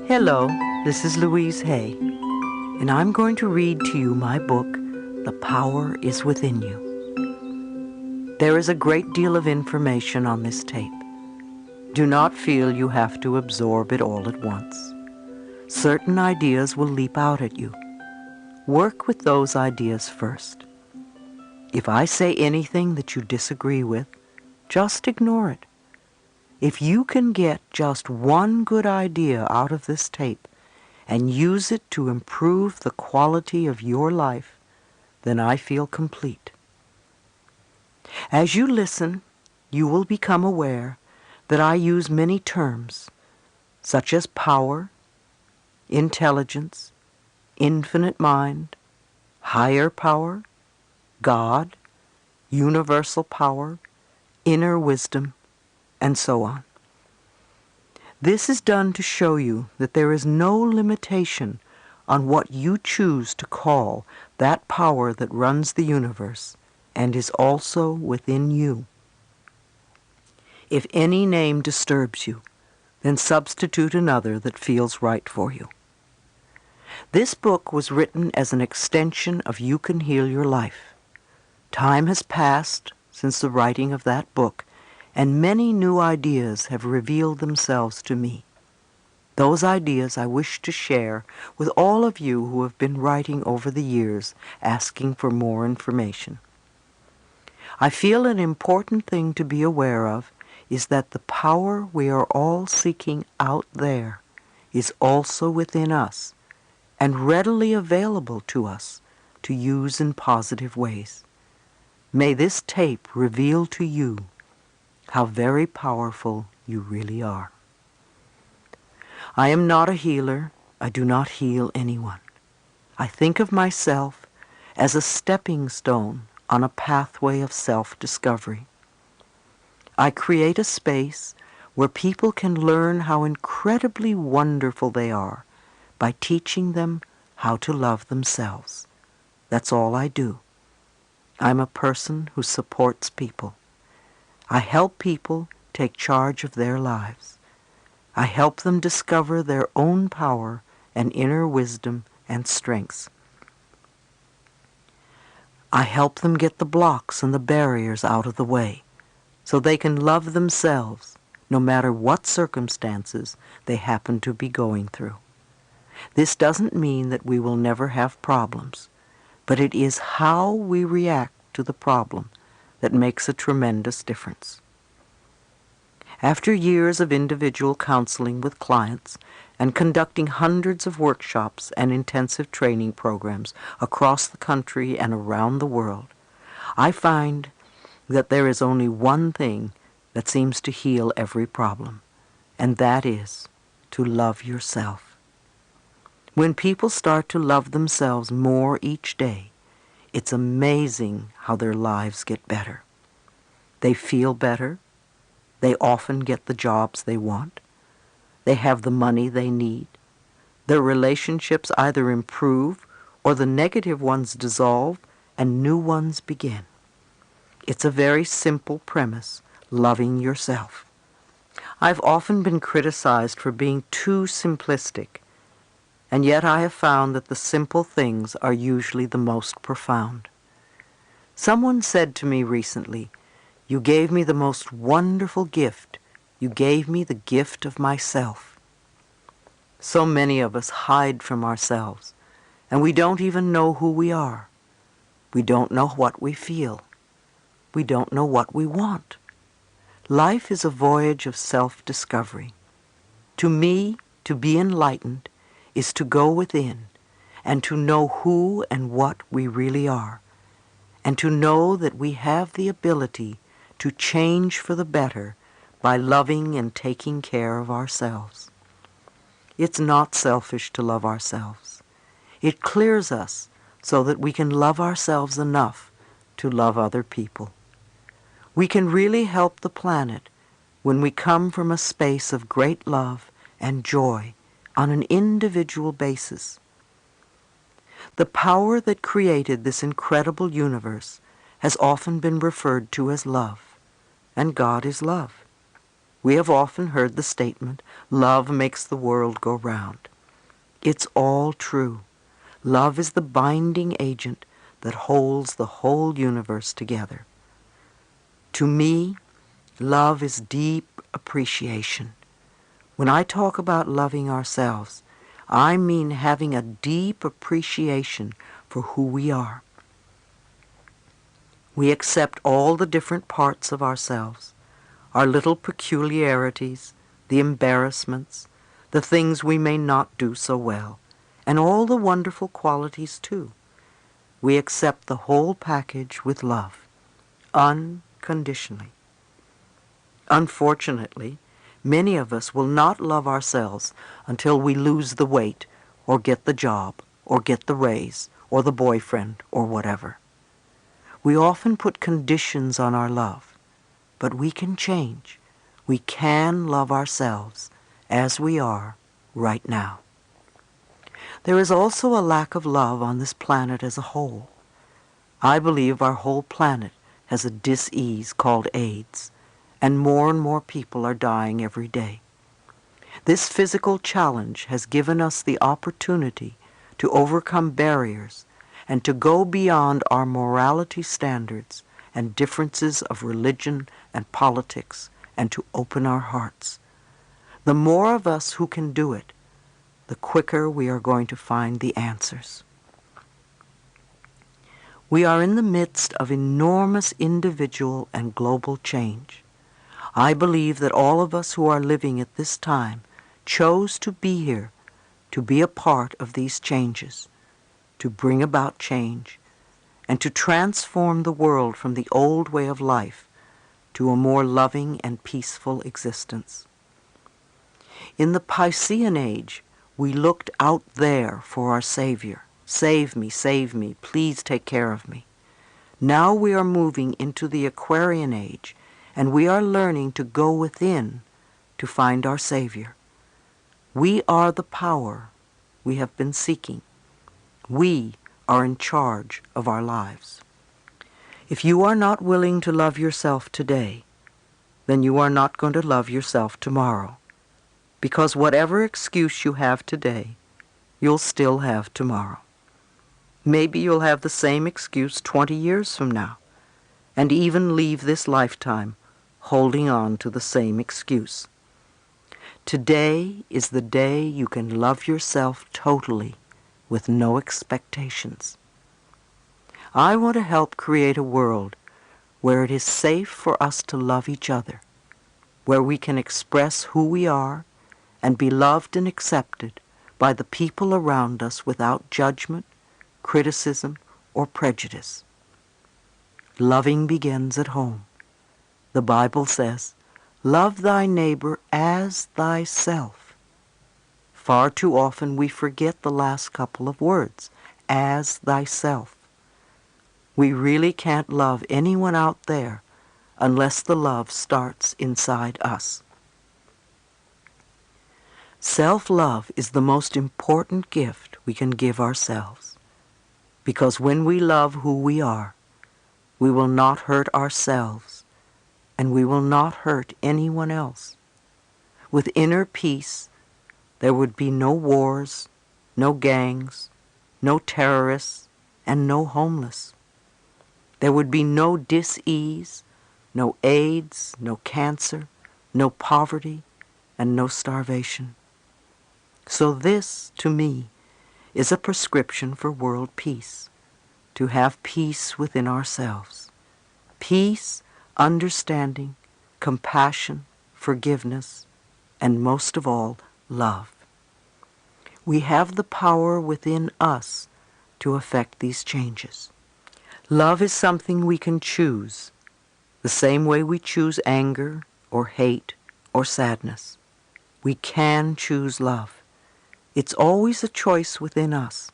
Hello, this is Louise Hay, and I'm going to read to you my book, The Power is Within You. There is a great deal of information on this tape. Do not feel you have to absorb it all at once. Certain ideas will leap out at you. Work with those ideas first. If I say anything that you disagree with, just ignore it. If you can get just one good idea out of this tape and use it to improve the quality of your life, then I feel complete. As you listen, you will become aware that I use many terms, such as power, intelligence, infinite mind, higher power, God, universal power, inner wisdom, and so on. This is done to show you that there is no limitation on what you choose to call that power that runs the universe and is also within you. If any name disturbs you, then substitute another that feels right for you. This book was written as an extension of You Can Heal Your Life. Time has passed since the writing of that book, and many new ideas have revealed themselves to me. Those ideas I wish to share with all of you who have been writing over the years asking for more information. I feel an important thing to be aware of is that the power we are all seeking out there is also within us and readily available to us to use in positive ways. May this tape reveal to you how very powerful you really are. I am not a healer. I do not heal anyone. I think of myself as a stepping stone on a pathway of self-discovery. I create a space where people can learn how incredibly wonderful they are by teaching them how to love themselves. That's all I do. I'm a person who supports people. I help people take charge of their lives. I help them discover their own power and inner wisdom and strengths. I help them get the blocks and the barriers out of the way so they can love themselves no matter what circumstances they happen to be going through. This doesn't mean that we will never have problems, but it is how we react to the problem that makes a tremendous difference. After years of individual counseling with clients and conducting hundreds of workshops and intensive training programs across the country and around the world, I find that there is only one thing that seems to heal every problem, and that is to love yourself. When people start to love themselves more each day, it's amazing how their lives get better. They feel better. They often get the jobs they want. They have the money they need. Their relationships either improve or the negative ones dissolve and new ones begin. It's a very simple premise, loving yourself. I've often been criticized for being too simplistic, and yet I have found that the simple things are usually the most profound. Someone said to me recently, "You gave me the most wonderful gift. You gave me the gift of myself." So many of us hide from ourselves, and we don't even know who we are. We don't know what we feel. We don't know what we want. Life is a voyage of self-discovery. To me, to be enlightened is to go within and to know who and what we really are, and to know that we have the ability to change for the better by loving and taking care of ourselves. It's not selfish to love ourselves. It clears us so that we can love ourselves enough to love other people. We can really help the planet when we come from a space of great love and joy on an individual basis. The power that created this incredible universe has often been referred to as love, and God is love. We have often heard the statement, "Love makes the world go round." It's all true. Love is the binding agent that holds the whole universe together. To me, love is deep appreciation. When I talk about loving ourselves, I mean having a deep appreciation for who we are. We accept all the different parts of ourselves, our little peculiarities, the embarrassments, the things we may not do so well, and all the wonderful qualities too. We accept the whole package with love, unconditionally. Unfortunately, many of us will not love ourselves until we lose the weight, or get the job, or get the raise, or the boyfriend, or whatever. We often put conditions on our love, but we can change. We can love ourselves as we are right now. There is also a lack of love on this planet as a whole. I believe our whole planet has a dis-ease called AIDS, and more people are dying every day. This physical challenge has given us the opportunity to overcome barriers and to go beyond our morality standards and differences of religion and politics, and to open our hearts. The more of us who can do it, the quicker we are going to find the answers. We are in the midst of enormous individual and global change. I believe that all of us who are living at this time chose to be here, to be a part of these changes, to bring about change, and to transform the world from the old way of life to a more loving and peaceful existence. In the Piscean age, we looked out there for our Savior. Save me, please take care of me. Now we are moving into the Aquarian age, and we are learning to go within to find our Savior. We are the power we have been seeking. We are in charge of our lives. If you are not willing to love yourself today, then you are not going to love yourself tomorrow. Because whatever excuse you have today, you'll still have tomorrow. Maybe you'll have the same excuse 20 years from now, and even leave this lifetime holding on to the same excuse. Today is the day you can love yourself totally with no expectations. I want to help create a world where it is safe for us to love each other, where we can express who we are and be loved and accepted by the people around us without judgment, criticism, or prejudice. Loving begins at home. The Bible says, "Love thy neighbor as thyself." Far too often we forget the last couple of words, as thyself. We really can't love anyone out there unless the love starts inside us. Self-love is the most important gift we can give ourselves, because when we love who we are, we will not hurt ourselves, and we will not hurt anyone else. With inner peace, there would be no wars, no gangs, no terrorists, and no homeless. There would be no dis-ease, no AIDS, no cancer, no poverty, and no starvation. So this, to me, is a prescription for world peace, to have peace within ourselves. Peace, understanding, compassion, forgiveness, and most of all, love. We have the power within us to affect these changes. Love is something we can choose, the same way we choose anger or hate or sadness. We can choose love. It's always a choice within us.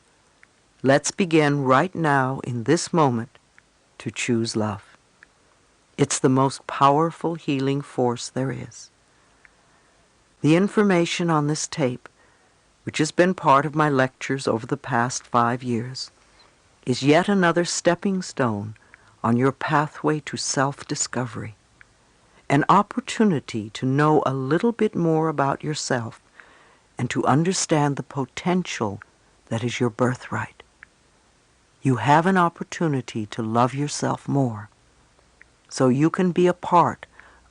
Let's begin right now in this moment to choose love. It's the most powerful healing force there is. The information on this tape, which has been part of my lectures over the past 5 years, is yet another stepping stone on your pathway to self-discovery. an opportunity to know a little bit more about yourself and to understand the potential that is your birthright. You have an opportunity to love yourself more, so you can be a part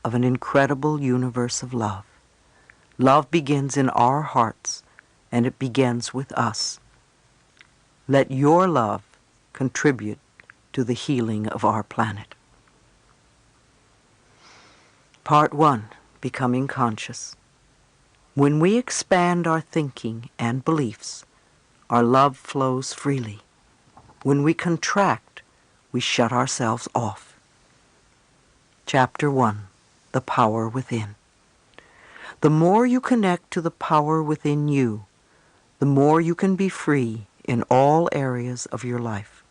of an incredible universe of love. Love begins in our hearts, and it begins with us. Let your love contribute to the healing of our planet. Part 1, Becoming Conscious. When we expand our thinking and beliefs, our love flows freely. When we contract, we shut ourselves off. Chapter 1, The Power Within. The more you connect to the power within you, the more you can be free in all areas of your life.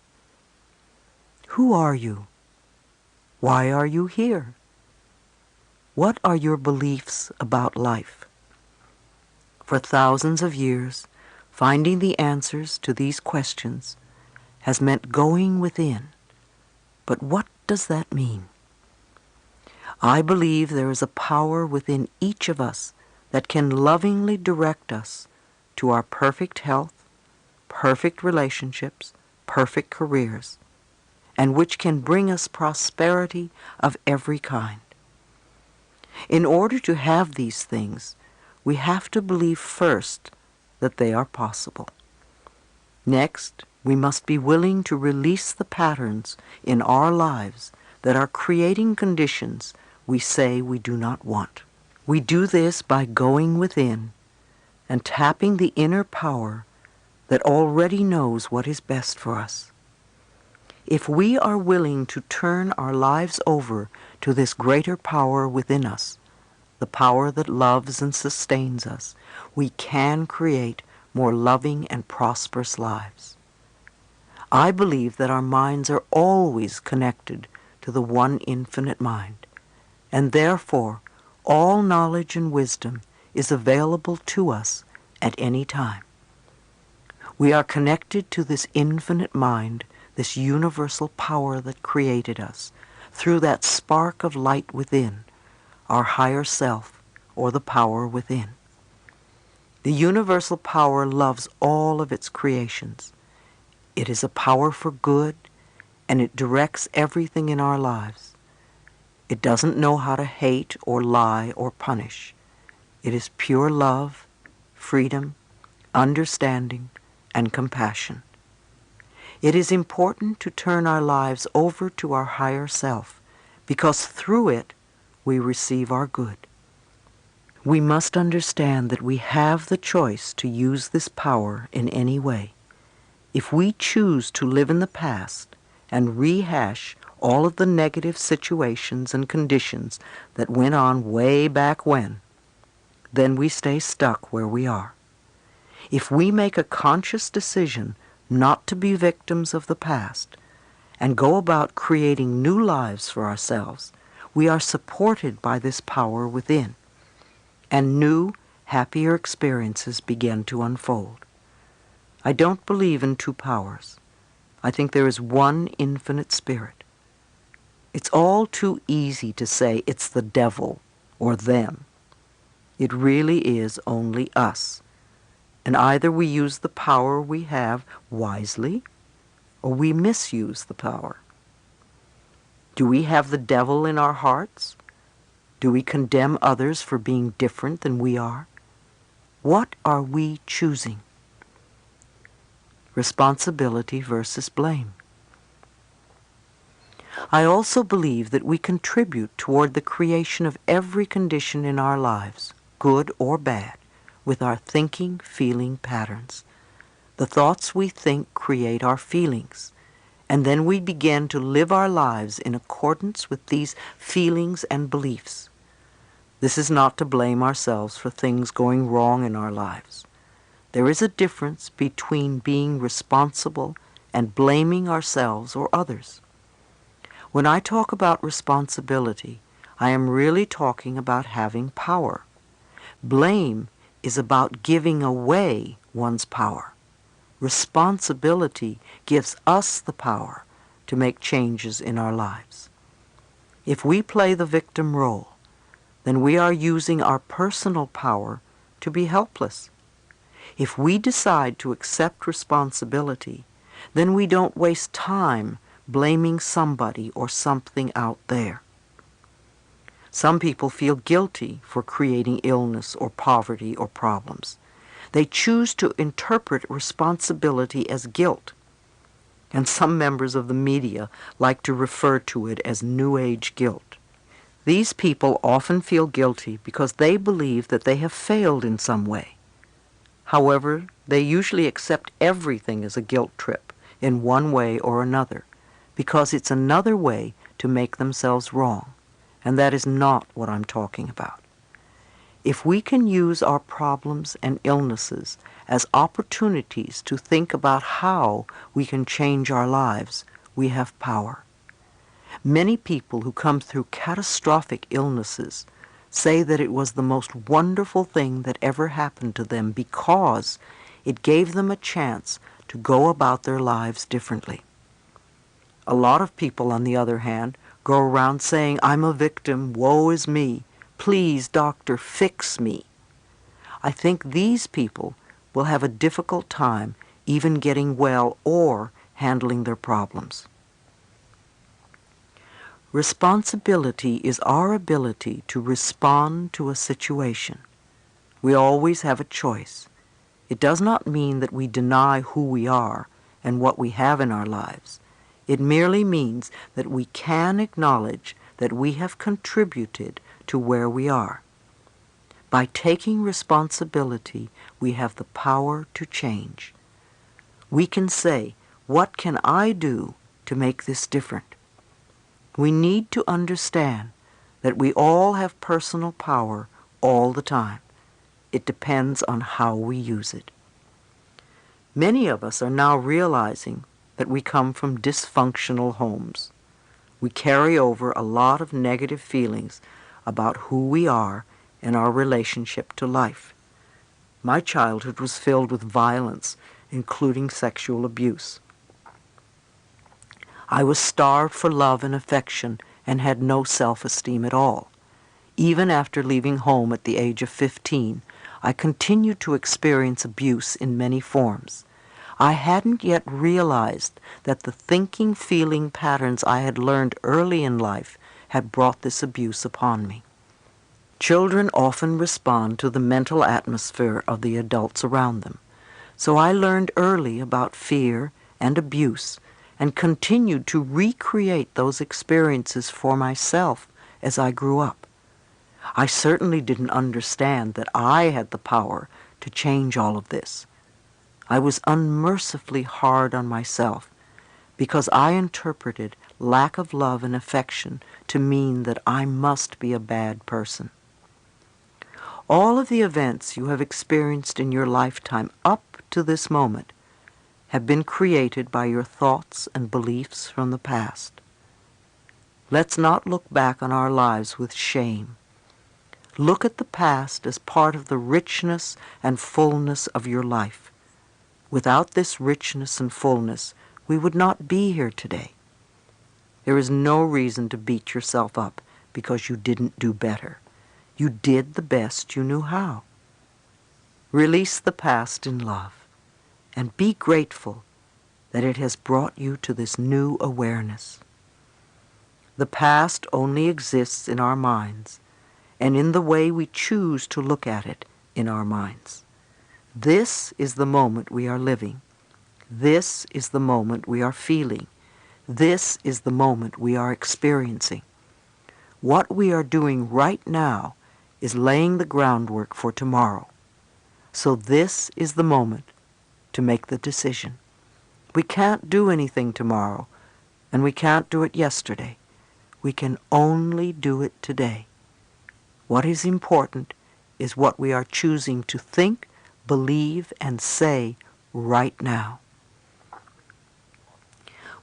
Who are you? Why are you here? What are your beliefs about life? For thousands of years, finding the answers to these questions has meant going within. But what does that mean? I believe there is a power within each of us that can lovingly direct us to our perfect health, perfect relationships, perfect careers, and which can bring us prosperity of every kind. In order to have these things, we have to believe first that they are possible. Next, we must be willing to release the patterns in our lives that are creating conditions we say we do not want. We do this by going within and tapping the inner power that already knows what is best for us. If we are willing to turn our lives over to this greater power within us, the power that loves and sustains us, we can create more loving and prosperous lives. I believe that our minds are always connected to the one infinite mind, and therefore all knowledge and wisdom is available to us at any time. We are connected to this infinite mind, this universal power that created us, through that spark of light within, our higher self, or the power within. The universal power loves all of its creations. It is a power for good, and it directs everything in our lives. It doesn't know how to hate or lie or punish. It is pure love, freedom, understanding, and compassion. It is important to turn our lives over to our higher self, because through it we receive our good. We must understand that we have the choice to use this power in any way. If we choose to live in the past and rehash all of the negative situations and conditions that went on way back when, then we stay stuck where we are. If we make a conscious decision not to be victims of the past and go about creating new lives for ourselves, we are supported by this power within, and new, happier experiences begin to unfold. I don't believe in two powers. I think there is one infinite spirit. It's all too easy to say it's the devil or them. It really is only us. And either we use the power we have wisely, or we misuse the power. Do we have the devil in our hearts? Do we condemn others for being different than we are? What are we choosing? Responsibility versus blame. I also believe that we contribute toward the creation of every condition in our lives, good or bad, with our thinking, feeling patterns. The thoughts we think create our feelings, and then we begin to live our lives in accordance with these feelings and beliefs. This is not to blame ourselves for things going wrong in our lives. There is a difference between being responsible and blaming ourselves or others. When I talk about responsibility, I am really talking about having power. Blame is about giving away one's power. Responsibility gives us the power to make changes in our lives. If we play the victim role, then we are using our personal power to be helpless. If we decide to accept responsibility, then we don't waste time blaming somebody or something out there. Some people feel guilty for creating illness or poverty or problems. They choose to interpret responsibility as guilt, and some members of the media like to refer to it as New Age guilt. These people often feel guilty because they believe that they have failed in some way. However, they usually accept everything as a guilt trip in one way or another, because it's another way to make themselves wrong, and that is not what I'm talking about. If we can use our problems and illnesses as opportunities to think about how we can change our lives, we have power. Many people who come through catastrophic illnesses say that it was the most wonderful thing that ever happened to them because it gave them a chance to go about their lives differently. A lot of people, on the other hand, go around saying, "I'm a victim, woe is me, please, doctor, fix me." I think these people will have a difficult time even getting well or handling their problems. Responsibility is our ability to respond to a situation. We always have a choice. It does not mean that we deny who we are and what we have in our lives. It merely means that we can acknowledge that we have contributed to where we are. By taking responsibility, we have the power to change. We can say, "What can I do to make this different?" We need to understand that we all have personal power all the time. It depends on how we use it. Many of us are now realizing that we come from dysfunctional homes. We carry over a lot of negative feelings about who we are and our relationship to life. My childhood was filled with violence, including sexual abuse. I was starved for love and affection and had no self-esteem at all. Even after leaving home at the age of 15, I continued to experience abuse in many forms. I hadn't yet realized that the thinking, feeling patterns I had learned early in life had brought this abuse upon me. Children often respond to the mental atmosphere of the adults around them. So I learned early about fear and abuse and continued to recreate those experiences for myself as I grew up. I certainly didn't understand that I had the power to change all of this. I was unmercifully hard on myself because I interpreted lack of love and affection to mean that I must be a bad person. All of the events you have experienced in your lifetime up to this moment have been created by your thoughts and beliefs from the past. Let's not look back on our lives with shame. Look at the past as part of the richness and fullness of your life. Without this richness and fullness, we would not be here today. There is no reason to beat yourself up because you didn't do better. You did the best you knew how. Release the past in love and be grateful that it has brought you to this new awareness. The past only exists in our minds and in the way we choose to look at it in our minds. This is the moment we are living. This is the moment we are feeling. This is the moment we are experiencing. What we are doing right now is laying the groundwork for tomorrow. So this is the moment to make the decision. We can't do anything tomorrow, and we can't do it yesterday. We can only do it today. What is important is what we are choosing to think, believe, and say right now.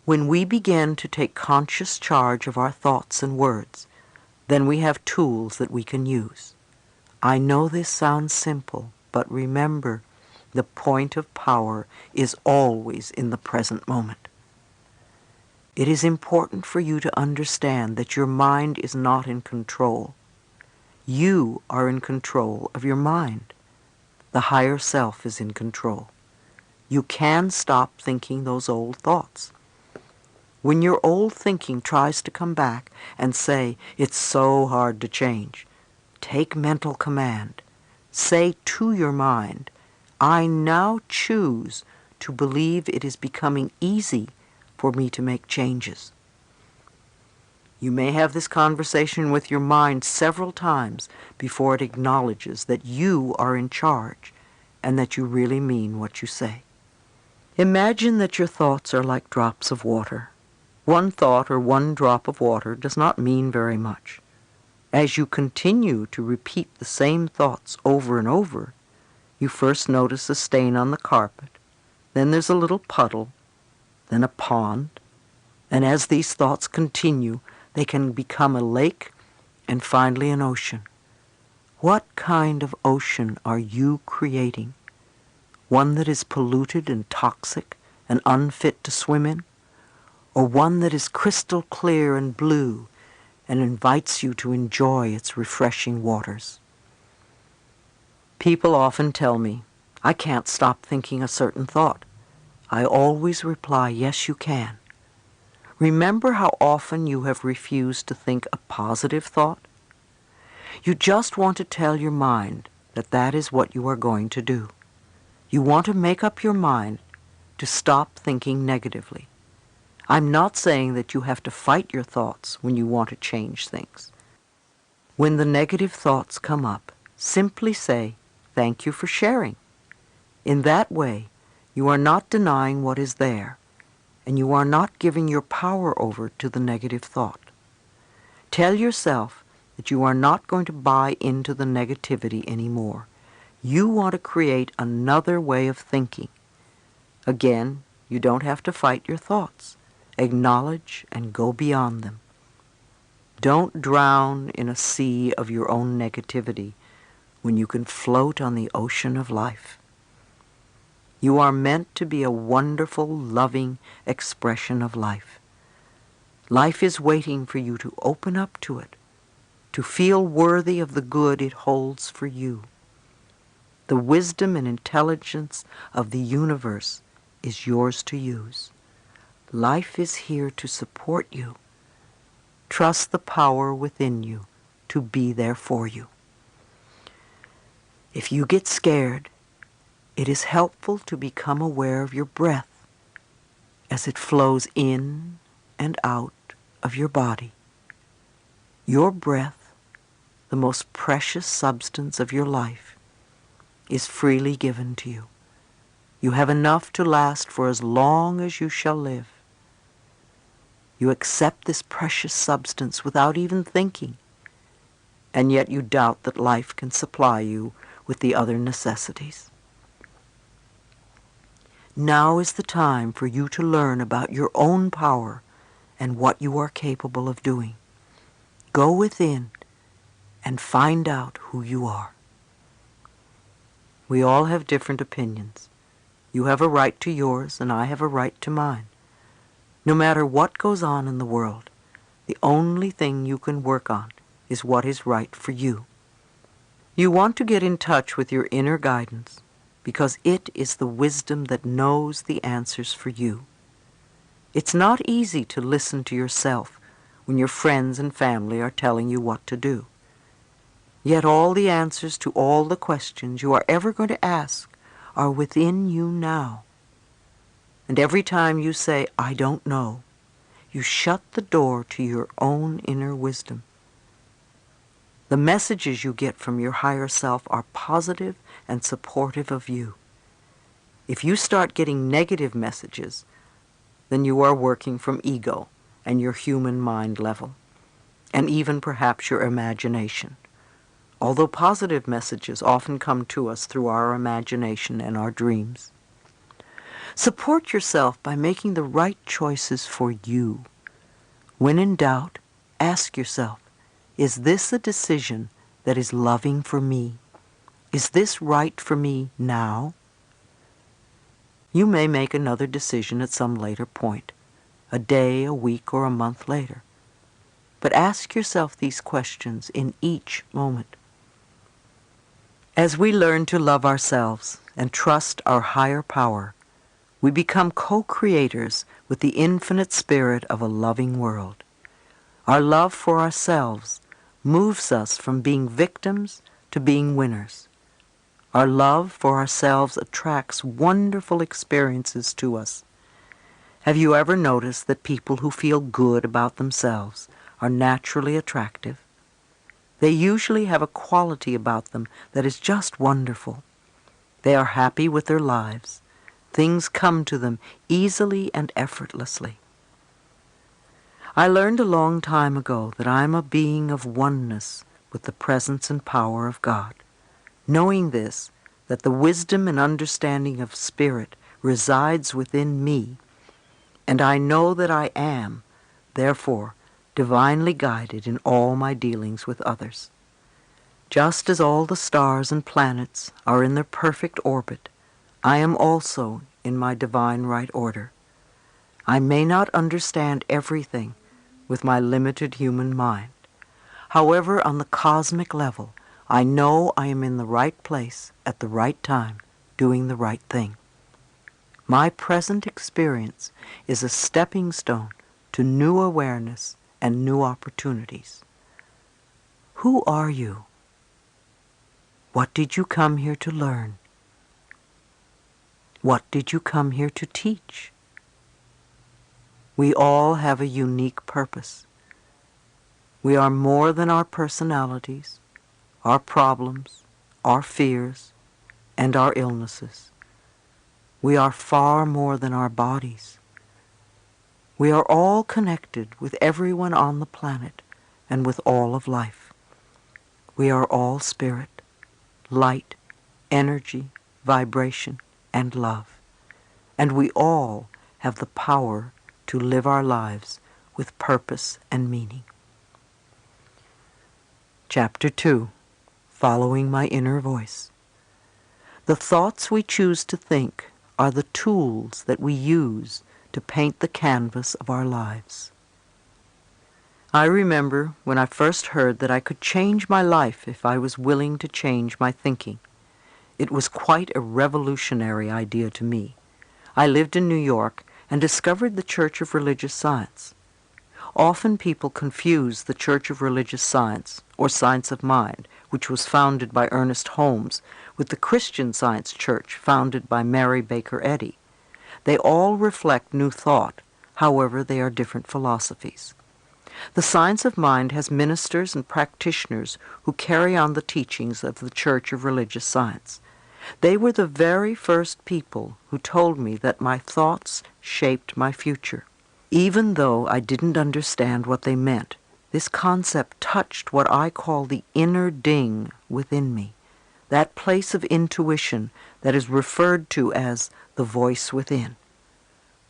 When we begin to take conscious charge of our thoughts and words, then we have tools that we can use. I know this sounds simple, but remember, the point of power is always in the present moment. It is important for you to understand that your mind is not in control. You are in control of your mind. The higher self is in control. You can stop thinking those old thoughts. When your old thinking tries to come back and say, it's so hard to change, take mental command. Say to your mind, I now choose to believe it is becoming easy for me to make changes. You may have this conversation with your mind several times before it acknowledges that you are in charge and that you really mean what you say. Imagine that your thoughts are like drops of water. One thought or one drop of water does not mean very much. As you continue to repeat the same thoughts over and over, you first notice a stain on the carpet, then there's a little puddle, then a pond, and as these thoughts continue, they can become a lake and finally an ocean. What kind of ocean are you creating? One that is polluted and toxic and unfit to swim in? Or one that is crystal clear and blue and invites you to enjoy its refreshing waters? People often tell me, I can't stop thinking a certain thought. I always reply, yes, you can. Remember how often you have refused to think a positive thought? You just want to tell your mind that that is what you are going to do. You want to make up your mind to stop thinking negatively. I'm not saying that you have to fight your thoughts when you want to change things. When the negative thoughts come up, simply say, thank you for sharing. In that way, you are not denying what is there, and you are not giving your power over to the negative thought. Tell yourself that you are not going to buy into the negativity anymore. You want to create another way of thinking. Again, you don't have to fight your thoughts. Acknowledge and go beyond them. Don't drown in a sea of your own negativity when you can float on the ocean of life. You are meant to be a wonderful, loving expression of life. Life is waiting for you to open up to it, to feel worthy of the good it holds for you. The wisdom and intelligence of the universe is yours to use. Life is here to support you. Trust the power within you to be there for you. If you get scared, it is helpful to become aware of your breath as it flows in and out of your body. Your breath, the most precious substance of your life, is freely given to you. You have enough to last for as long as you shall live. You accept this precious substance without even thinking, and yet you doubt that life can supply you with the other necessities. Now is the time for you to learn about your own power and what you are capable of doing. Go within and find out who you are. We all have different opinions. You have a right to yours, and I have a right to mine. No matter what goes on in the world, the only thing you can work on is what is right for you. You want to get in touch with your inner guidance because it is the wisdom that knows the answers for you. It's not easy to listen to yourself when your friends and family are telling you what to do. Yet all the answers to all the questions you are ever going to ask are within you now. And every time you say, I don't know, you shut the door to your own inner wisdom. The messages you get from your higher self are positive and supportive of you. If you start getting negative messages, then you are working from ego and your human mind level, and even perhaps your imagination. Although positive messages often come to us through our imagination and our dreams. Support yourself by making the right choices for you. When in doubt, ask yourself, is this a decision that is loving for me? Is this right for me now? You may make another decision at some later point, a day, a week, or a month later. But ask yourself these questions in each moment. As we learn to love ourselves and trust our higher power, we become co-creators with the infinite spirit of a loving world. Our love for ourselves moves us from being victims to being winners. Our love for ourselves attracts wonderful experiences to us. Have you ever noticed that people who feel good about themselves are naturally attractive? They usually have a quality about them that is just wonderful. They are happy with their lives. Things come to them easily and effortlessly. I learned a long time ago that I am a being of oneness with the presence and power of God. Knowing this, that the wisdom and understanding of Spirit resides within me, and I know that I am, therefore, divinely guided in all my dealings with others. Just as all the stars and planets are in their perfect orbit, I am also in my divine right order. I may not understand everything with my limited human mind. However, on the cosmic level, I know I am in the right place at the right time, doing the right thing. My present experience is a stepping stone to new awareness and new opportunities. Who are you? What did you come here to learn? What did you come here to teach? We all have a unique purpose. We are more than our personalities, our problems, our fears, and our illnesses. We are far more than our bodies. We are all connected with everyone on the planet and with all of life. We are all spirit, light, energy, vibration, and love. And we all have the power to live our lives with purpose and meaning. Chapter 2, Following My Inner Voice. The thoughts we choose to think are the tools that we use to paint the canvas of our lives. I remember when I first heard that I could change my life if I was willing to change my thinking. It was quite a revolutionary idea to me. I lived in New York and discovered the Church of Religious Science. Often people confuse the Church of Religious Science, or Science of Mind, which was founded by Ernest Holmes, with the Christian Science Church founded by Mary Baker Eddy. They all reflect New Thought, however they are different philosophies. The Science of Mind has ministers and practitioners who carry on the teachings of the Church of Religious Science. They were the very first people who told me that my thoughts shaped my future. Even though I didn't understand what they meant, this concept touched what I call the inner ding within me, that place of intuition that is referred to as the voice within.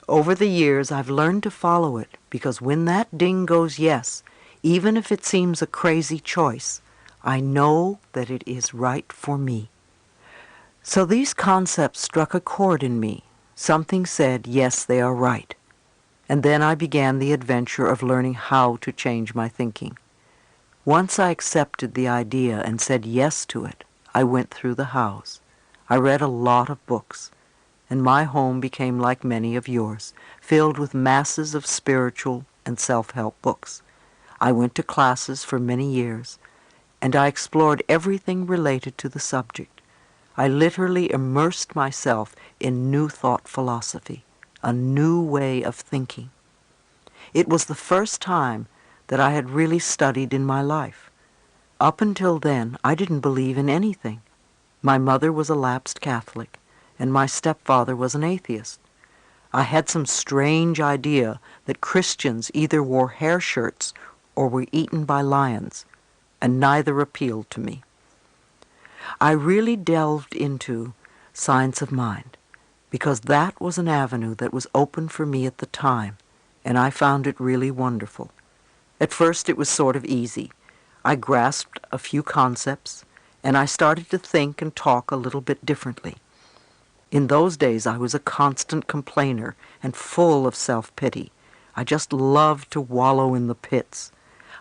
Over the years, I've learned to follow it because when that ding goes yes, even if it seems a crazy choice, I know that it is right for me. So these concepts struck a chord in me. Something said, yes, they are right. And then I began the adventure of learning how to change my thinking. Once I accepted the idea and said yes to it, I went through the house. I read a lot of books, and my home became like many of yours, filled with masses of spiritual and self-help books. I went to classes for many years, and I explored everything related to the subject. I literally immersed myself in New Thought philosophy, a new way of thinking. It was the first time that I had really studied in my life. Up until then, I didn't believe in anything. My mother was a lapsed Catholic, and my stepfather was an atheist. I had some strange idea that Christians either wore hair shirts or were eaten by lions, and neither appealed to me. I really delved into Science of Mind, because that was an avenue that was open for me at the time, and I found it really wonderful. At first it was sort of easy. I grasped a few concepts, and I started to think and talk a little bit differently. In those days I was a constant complainer and full of self-pity. I just loved to wallow in the pits.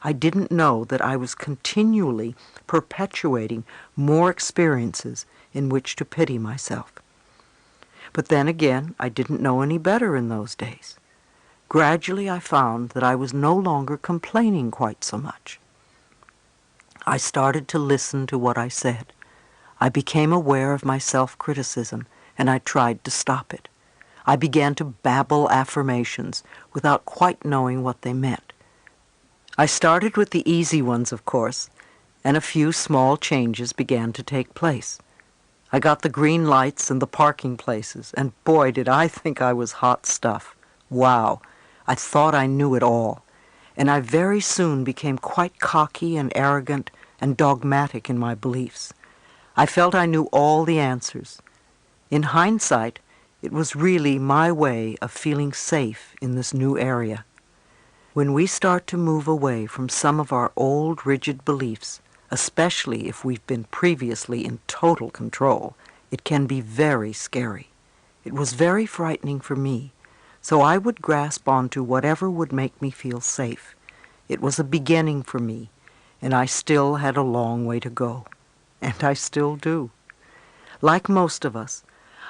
I didn't know that I was continually perpetuating more experiences in which to pity myself. But then again, I didn't know any better in those days. Gradually, I found that I was no longer complaining quite so much. I started to listen to what I said. I became aware of my self-criticism, and I tried to stop it. I began to babble affirmations without quite knowing what they meant. I started with the easy ones, of course, and a few small changes began to take place. I got the green lights and the parking places, and boy, did I think I was hot stuff. Wow, I thought I knew it all, and I very soon became quite cocky and arrogant and dogmatic in my beliefs. I felt I knew all the answers. In hindsight, it was really my way of feeling safe in this new area. When we start to move away from some of our old rigid beliefs, especially if we've been previously in total control, it can be very scary. It was very frightening for me, so I would grasp onto whatever would make me feel safe. It was a beginning for me, and I still had a long way to go. And I still do. Like most of us,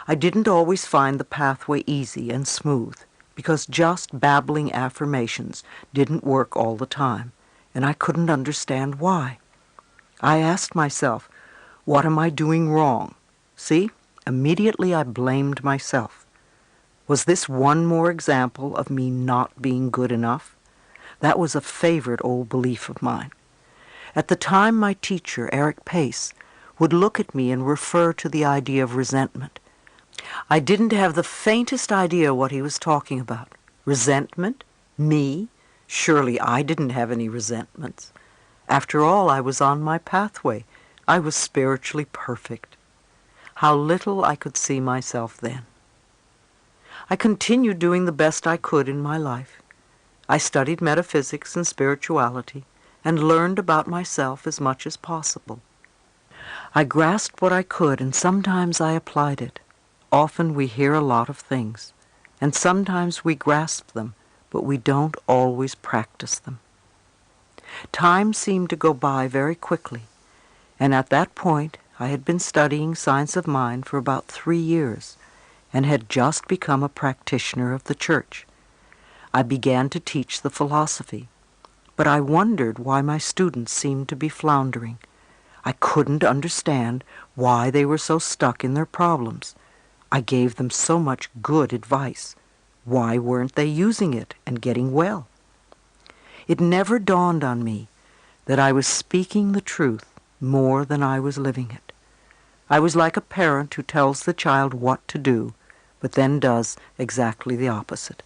I didn't always find the pathway easy and smooth, because just babbling affirmations didn't work all the time, and I couldn't understand why. I asked myself, what am I doing wrong? See, immediately I blamed myself. Was this one more example of me not being good enough? That was a favorite old belief of mine. At the time, my teacher, Eric Pace, would look at me and refer to the idea of resentment. I didn't have the faintest idea what he was talking about. Resentment? Me? Surely I didn't have any resentments. After all, I was on my pathway. I was spiritually perfect. How little I could see myself then. I continued doing the best I could in my life. I studied metaphysics and spirituality and learned about myself as much as possible. I grasped what I could, and sometimes I applied it. Often we hear a lot of things, and sometimes we grasp them, but we don't always practice them. Time seemed to go by very quickly, and at that point I had been studying science of mind for about 3 years and had just become a practitioner of the church. I began to teach the philosophy, but I wondered why my students seemed to be floundering. I couldn't understand why they were so stuck in their problems. I gave them so much good advice. Why weren't they using it and getting well? It never dawned on me that I was speaking the truth more than I was living it. I was like a parent who tells the child what to do, but then does exactly the opposite.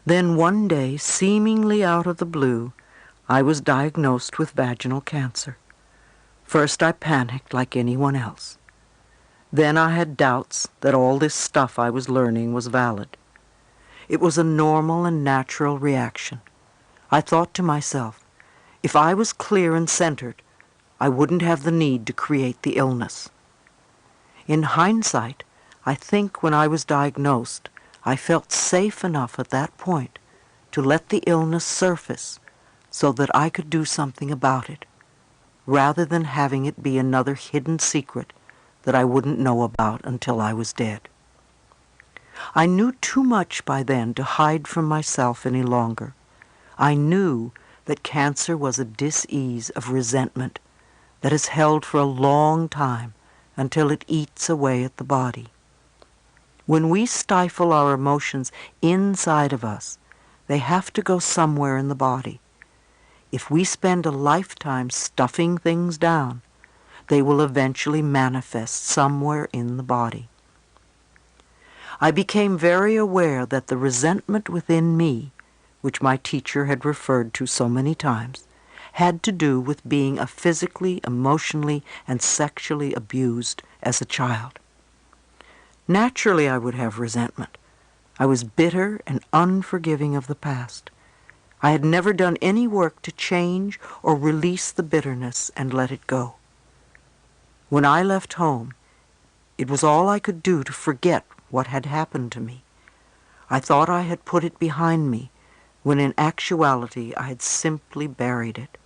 Then one day, seemingly out of the blue, I was diagnosed with vaginal cancer. First I panicked like anyone else. Then I had doubts that all this stuff I was learning was valid. It was a normal and natural reaction. I thought to myself, if I was clear and centered, I wouldn't have the need to create the illness. In hindsight, I think when I was diagnosed, I felt safe enough at that point to let the illness surface so that I could do something about it, rather than having it be another hidden secret that I wouldn't know about until I was dead. I knew too much by then to hide from myself any longer. I knew that cancer was a dis-ease of resentment that is held for a long time until it eats away at the body. When we stifle our emotions inside of us, they have to go somewhere in the body. If we spend a lifetime stuffing things down, they will eventually manifest somewhere in the body. I became very aware that the resentment within me, which my teacher had referred to so many times, had to do with being physically, emotionally, and sexually abused as a child. Naturally, I would have resentment. I was bitter and unforgiving of the past. I had never done any work to change or release the bitterness and let it go. When I left home, it was all I could do to forget what had happened to me. I thought I had put it behind me, when in actuality I had simply buried it.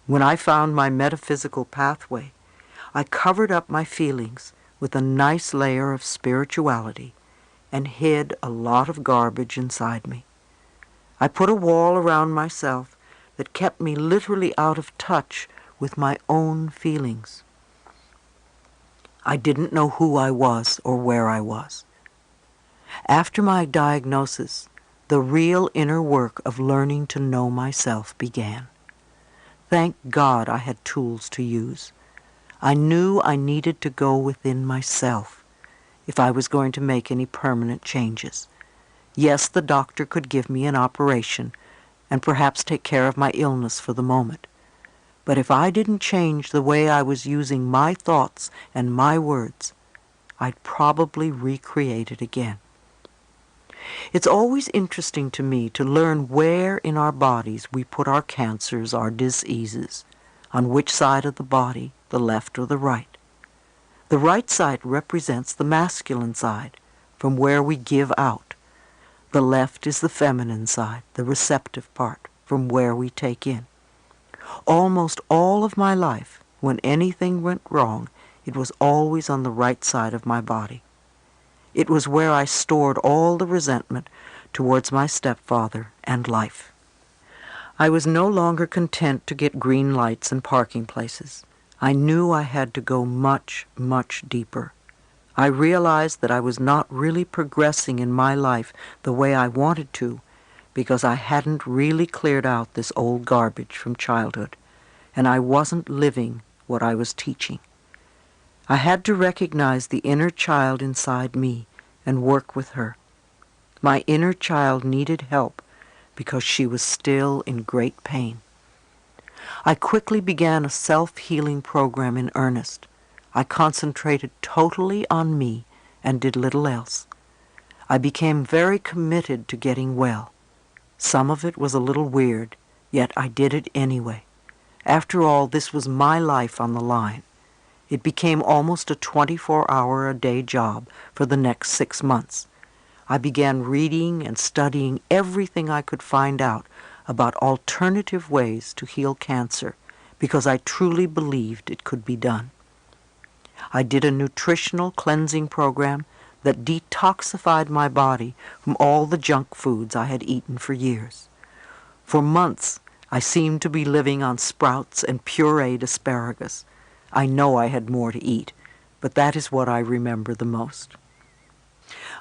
When I found my metaphysical pathway, I covered up my feelings with a nice layer of spirituality and hid a lot of garbage inside me. I put a wall around myself that kept me literally out of touch with my own feelings. I didn't know who I was or where I was. After my diagnosis, the real inner work of learning to know myself began. Thank God I had tools to use. I knew I needed to go within myself if I was going to make any permanent changes. Yes, the doctor could give me an operation and perhaps take care of my illness for the moment. But if I didn't change the way I was using my thoughts and my words, I'd probably recreate it again. It's always interesting to me to learn where in our bodies we put our cancers, our diseases, on which side of the body, the left or the right. The right side represents the masculine side, from where we give out. The left is the feminine side, the receptive part, from where we take in. Almost all of my life, when anything went wrong, it was always on the right side of my body. It was where I stored all the resentment towards my stepfather and life. I was no longer content to get green lights and parking places. I knew I had to go much, much deeper. I realized that I was not really progressing in my life the way I wanted to because I hadn't really cleared out this old garbage from childhood, and I wasn't living what I was teaching. I had to recognize the inner child inside me and work with her. My inner child needed help because she was still in great pain. I quickly began a self-healing program in earnest. I concentrated totally on me and did little else. I became very committed to getting well. Some of it was a little weird, yet I did it anyway. After all, this was my life on the line. It became almost a 24-hour-a-day job for the next 6 months. I began reading and studying everything I could find out about alternative ways to heal cancer because I truly believed it could be done. I did a nutritional cleansing program that detoxified my body from all the junk foods I had eaten for years. For months, I seemed to be living on sprouts and pureed asparagus. I know I had more to eat, but that is what I remember the most.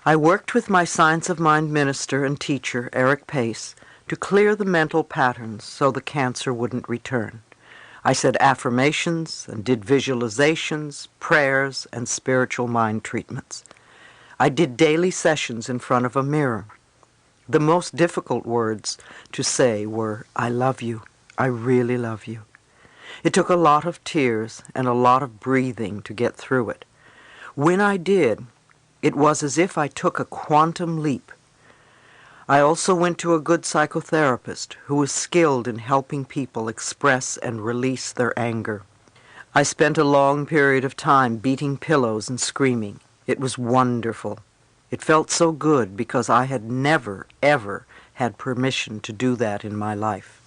I worked with my Science of Mind minister and teacher, Eric Pace, to clear the mental patterns so the cancer wouldn't return. I said affirmations and did visualizations, prayers, and spiritual mind treatments. I did daily sessions in front of a mirror. The most difficult words to say were, "I love you. I really love you." It took a lot of tears and a lot of breathing to get through it. When I did, it was as if I took a quantum leap. I also went to a good psychotherapist who was skilled in helping people express and release their anger. I spent a long period of time beating pillows and screaming. It was wonderful. It felt so good because I had never, ever had permission to do that in my life.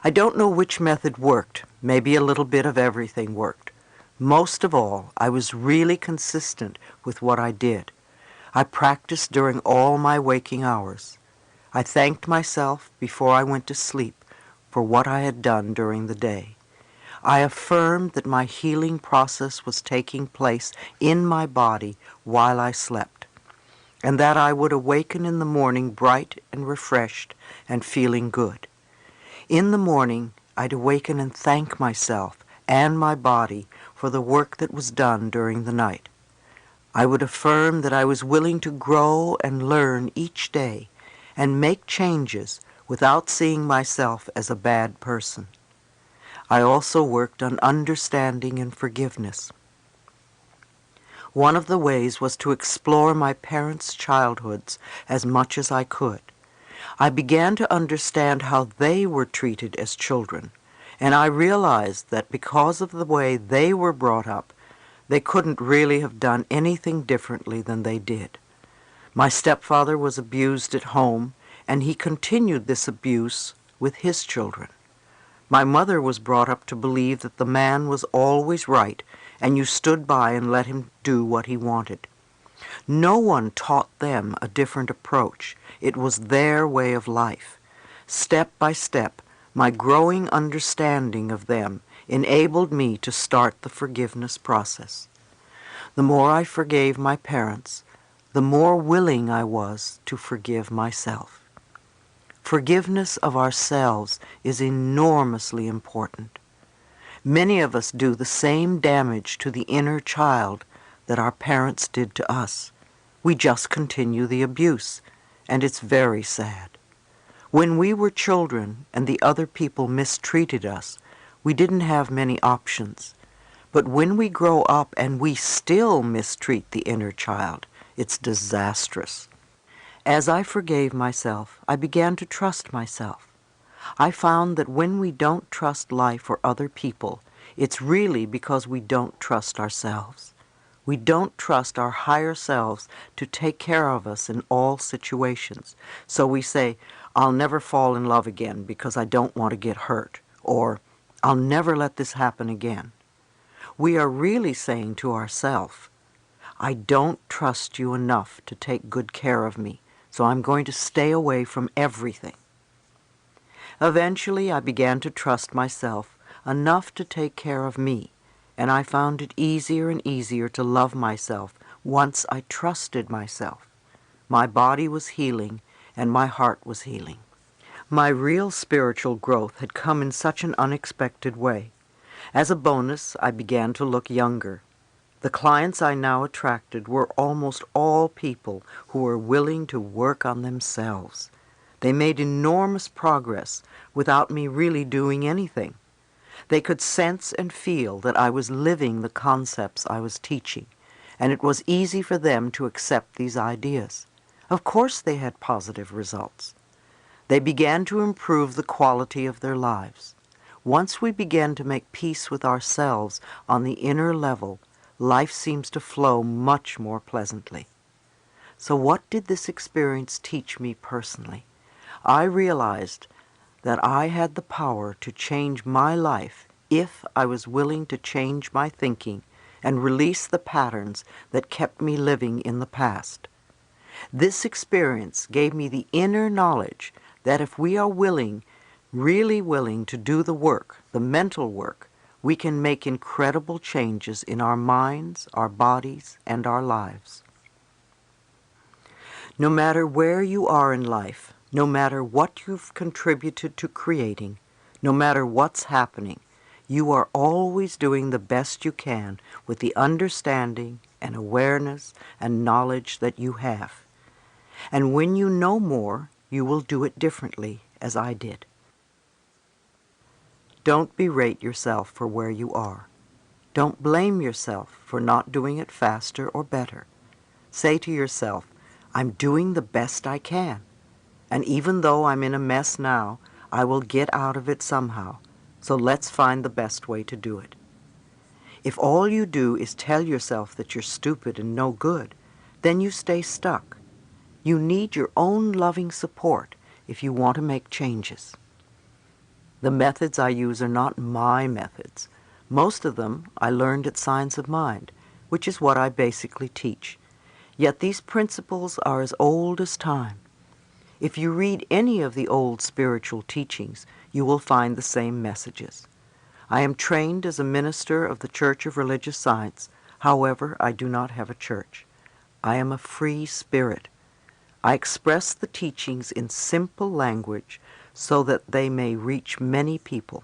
I don't know which method worked. Maybe a little bit of everything worked. Most of all, I was really consistent with what I did. I practiced during all my waking hours. I thanked myself before I went to sleep for what I had done during the day. I affirmed that my healing process was taking place in my body while I slept, and that I would awaken in the morning bright and refreshed and feeling good. In the morning, I'd awaken and thank myself and my body for the work that was done during the night. I would affirm that I was willing to grow and learn each day and make changes without seeing myself as a bad person. I also worked on understanding and forgiveness. One of the ways was to explore my parents' childhoods as much as I could. I began to understand how they were treated as children, and I realized that because of the way they were brought up, they couldn't really have done anything differently than they did. My stepfather was abused at home, and he continued this abuse with his children. My mother was brought up to believe that the man was always right, and you stood by and let him do what he wanted. No one taught them a different approach. It was their way of life. Step by step, my growing understanding of them enabled me to start the forgiveness process. The more I forgave my parents, the more willing I was to forgive myself. Forgiveness of ourselves is enormously important. Many of us do the same damage to the inner child that our parents did to us. We just continue the abuse, and it's very sad. When we were children and the other people mistreated us, we didn't have many options. But when we grow up and we still mistreat the inner child, it's disastrous. As I forgave myself, I began to trust myself. I found that when we don't trust life or other people, it's really because we don't trust ourselves. We don't trust our higher selves to take care of us in all situations. So we say, I'll never fall in love again because I don't want to get hurt, or I'll never let this happen again. We are really saying to ourselves, I don't trust you enough to take good care of me, so I'm going to stay away from everything. Eventually, I began to trust myself enough to take care of me, and I found it easier and easier to love myself once I trusted myself. My body was healing, and my heart was healing. My real spiritual growth had come in such an unexpected way. As a bonus, I began to look younger. The clients I now attracted were almost all people who were willing to work on themselves. They made enormous progress without me really doing anything. They could sense and feel that I was living the concepts I was teaching, and it was easy for them to accept these ideas. Of course they had positive results. They began to improve the quality of their lives. Once we begin to make peace with ourselves on the inner level, life seems to flow much more pleasantly. So what did this experience teach me personally? I realized that I had the power to change my life if I was willing to change my thinking and release the patterns that kept me living in the past. This experience gave me the inner knowledge that if we are willing, really willing to do the work, the mental work, we can make incredible changes in our minds, our bodies, and our lives. No matter where you are in life, no matter what you've contributed to creating, no matter what's happening, you are always doing the best you can with the understanding and awareness and knowledge that you have. And when you know more, you will do it differently, as I did. Don't berate yourself for where you are. Don't blame yourself for not doing it faster or better. Say to yourself, I'm doing the best I can. And even though I'm in a mess now, I will get out of it somehow. So let's find the best way to do it. If all you do is tell yourself that you're stupid and no good, then you stay stuck. You need your own loving support if you want to make changes. The methods I use are not my methods. Most of them I learned at Science of Mind, which is what I basically teach. Yet these principles are as old as time. If you read any of the old spiritual teachings, you will find the same messages. I am trained as a minister of the Church of Religious Science. However, I do not have a church. I am a free spirit. I express the teachings in simple language so that they may reach many people.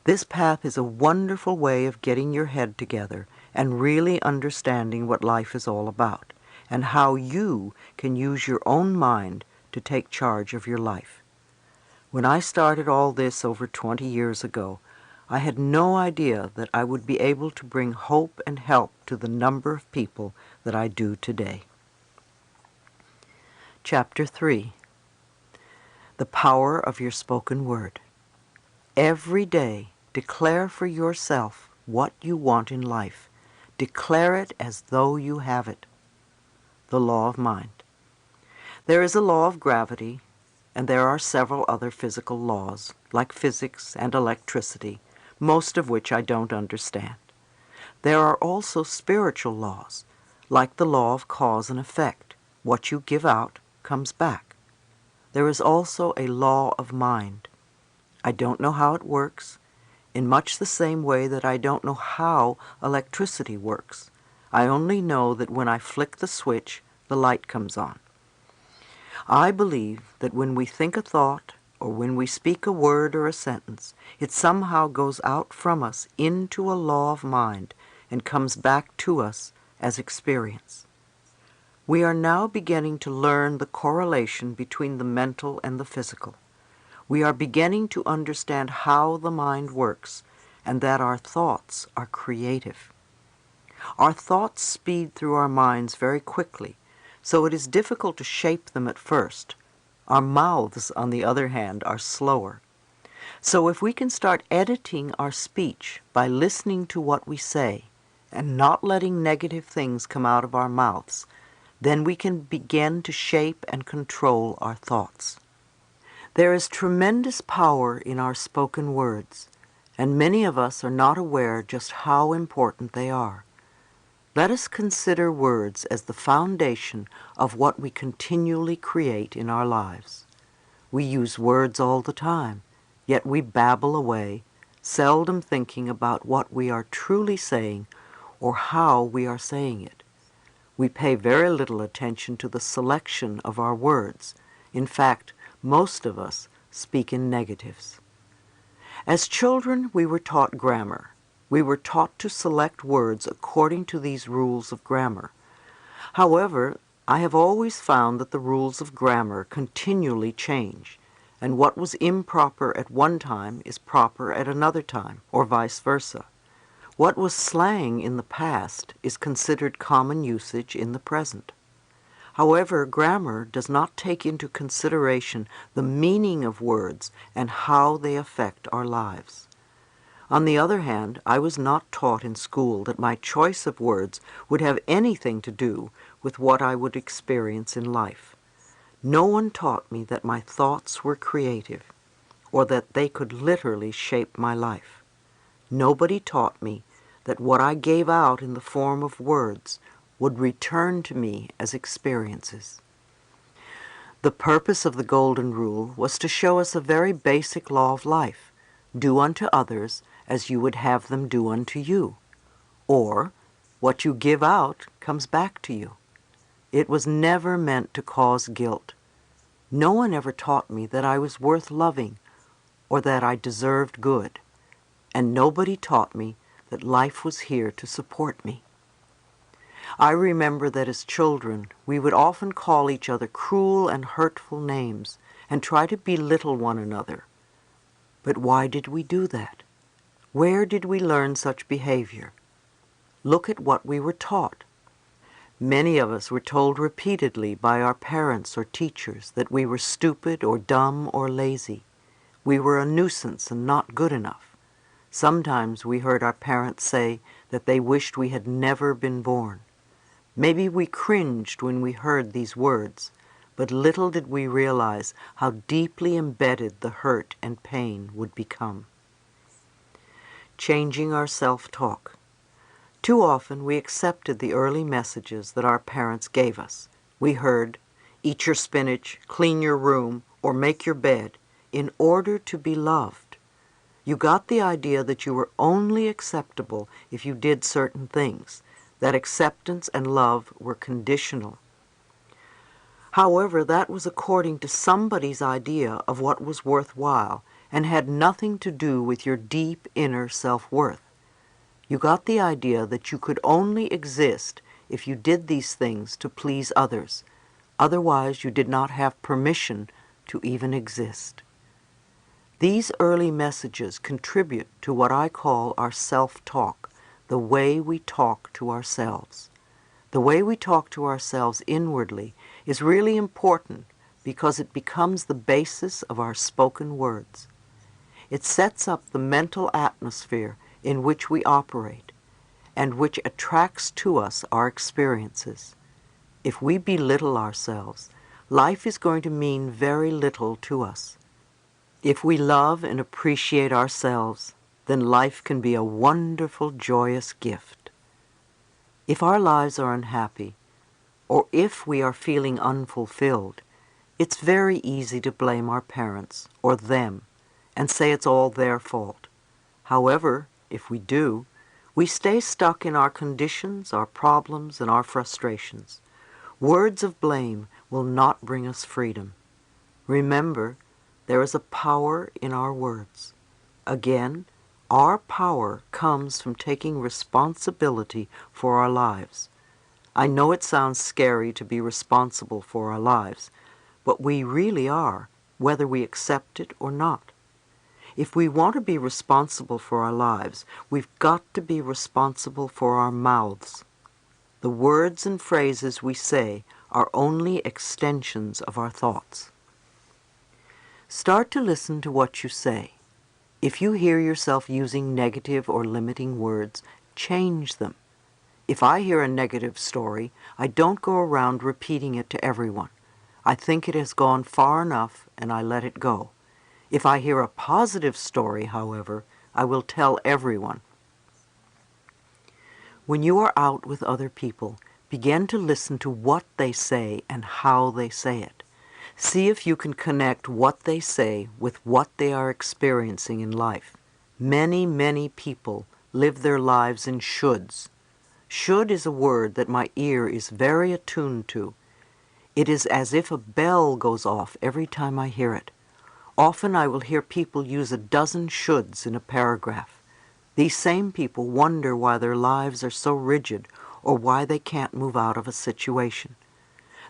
This path is a wonderful way of getting your head together and really understanding what life is all about, and how you can use your own mind to take charge of your life. When I started all this over 20 years ago, I had no idea that I would be able to bring hope and help to the number of people that I do today. Chapter 3. The Power of Your Spoken Word. Every day, declare for yourself what you want in life. Declare it as though you have it. The law of mind. There is a law of gravity, and there are several other physical laws, like physics and electricity, most of which I don't understand. There are also spiritual laws, like the law of cause and effect. What you give out comes back. There is also a law of mind. I don't know how it works, in much the same way that I don't know how electricity works. I only know that when I flick the switch, the light comes on. I believe that when we think a thought, or when we speak a word or a sentence, it somehow goes out from us into a law of mind and comes back to us as experience. We are now beginning to learn the correlation between the mental and the physical. We are beginning to understand how the mind works and that our thoughts are creative. Our thoughts speed through our minds very quickly, so it is difficult to shape them at first. Our mouths, on the other hand, are slower. So if we can start editing our speech by listening to what we say and not letting negative things come out of our mouths, then we can begin to shape and control our thoughts. There is tremendous power in our spoken words, and many of us are not aware just how important they are. Let us consider words as the foundation of what we continually create in our lives. We use words all the time, yet we babble away, seldom thinking about what we are truly saying or how we are saying it. We pay very little attention to the selection of our words. In fact, most of us speak in negatives. As children, we were taught grammar. We were taught to select words according to these rules of grammar. However, I have always found that the rules of grammar continually change, and what was improper at one time is proper at another time, or vice versa. What was slang in the past is considered common usage in the present. However, grammar does not take into consideration the meaning of words and how they affect our lives. On the other hand, I was not taught in school that my choice of words would have anything to do with what I would experience in life. No one taught me that my thoughts were creative, or that they could literally shape my life. Nobody taught me that what I gave out in the form of words would return to me as experiences. The purpose of the Golden Rule was to show us a very basic law of life: do unto others as you would have them do unto you, or what you give out comes back to you. It was never meant to cause guilt. No one ever taught me that I was worth loving or that I deserved good, and nobody taught me that life was here to support me. I remember that as children, we would often call each other cruel and hurtful names and try to belittle one another. But why did we do that? Where did we learn such behavior? Look at what we were taught. Many of us were told repeatedly by our parents or teachers that we were stupid or dumb or lazy. We were a nuisance and not good enough. Sometimes we heard our parents say that they wished we had never been born. Maybe we cringed when we heard these words, but little did we realize how deeply embedded the hurt and pain would become. Changing our self-talk. Too often we accepted the early messages that our parents gave us. We heard, "Eat your spinach, clean your room, or make your bed," in order to be loved. You got the idea that you were only acceptable if you did certain things, that acceptance and love were conditional. However, that was according to somebody's idea of what was worthwhile and had nothing to do with your deep inner self-worth. You got the idea that you could only exist if you did these things to please others. Otherwise, you did not have permission to even exist. These early messages contribute to what I call our self-talk, the way we talk to ourselves. The way we talk to ourselves inwardly is really important because it becomes the basis of our spoken words. It sets up the mental atmosphere in which we operate and which attracts to us our experiences. If we belittle ourselves, life is going to mean very little to us. If we love and appreciate ourselves, then life can be a wonderful, joyous gift. If our lives are unhappy, or if we are feeling unfulfilled, it's very easy to blame our parents or them and say it's all their fault. However, if we do, we stay stuck in our conditions, our problems, and our frustrations. Words of blame will not bring us freedom. Remember, there is a power in our words. Again, our power comes from taking responsibility for our lives. I know it sounds scary to be responsible for our lives, but we really are, whether we accept it or not. If we want to be responsible for our lives, we've got to be responsible for our mouths. The words and phrases we say are only extensions of our thoughts. Start to listen to what you say. If you hear yourself using negative or limiting words, change them. If I hear a negative story, I don't go around repeating it to everyone. I think it has gone far enough and I let it go. If I hear a positive story, however, I will tell everyone. When you are out with other people, begin to listen to what they say and how they say it. See if you can connect what they say with what they are experiencing in life. Many, many people live their lives in shoulds. Should is a word that my ear is very attuned to. It is as if a bell goes off every time I hear it. Often I will hear people use a dozen shoulds in a paragraph. These same people wonder why their lives are so rigid or why they can't move out of a situation.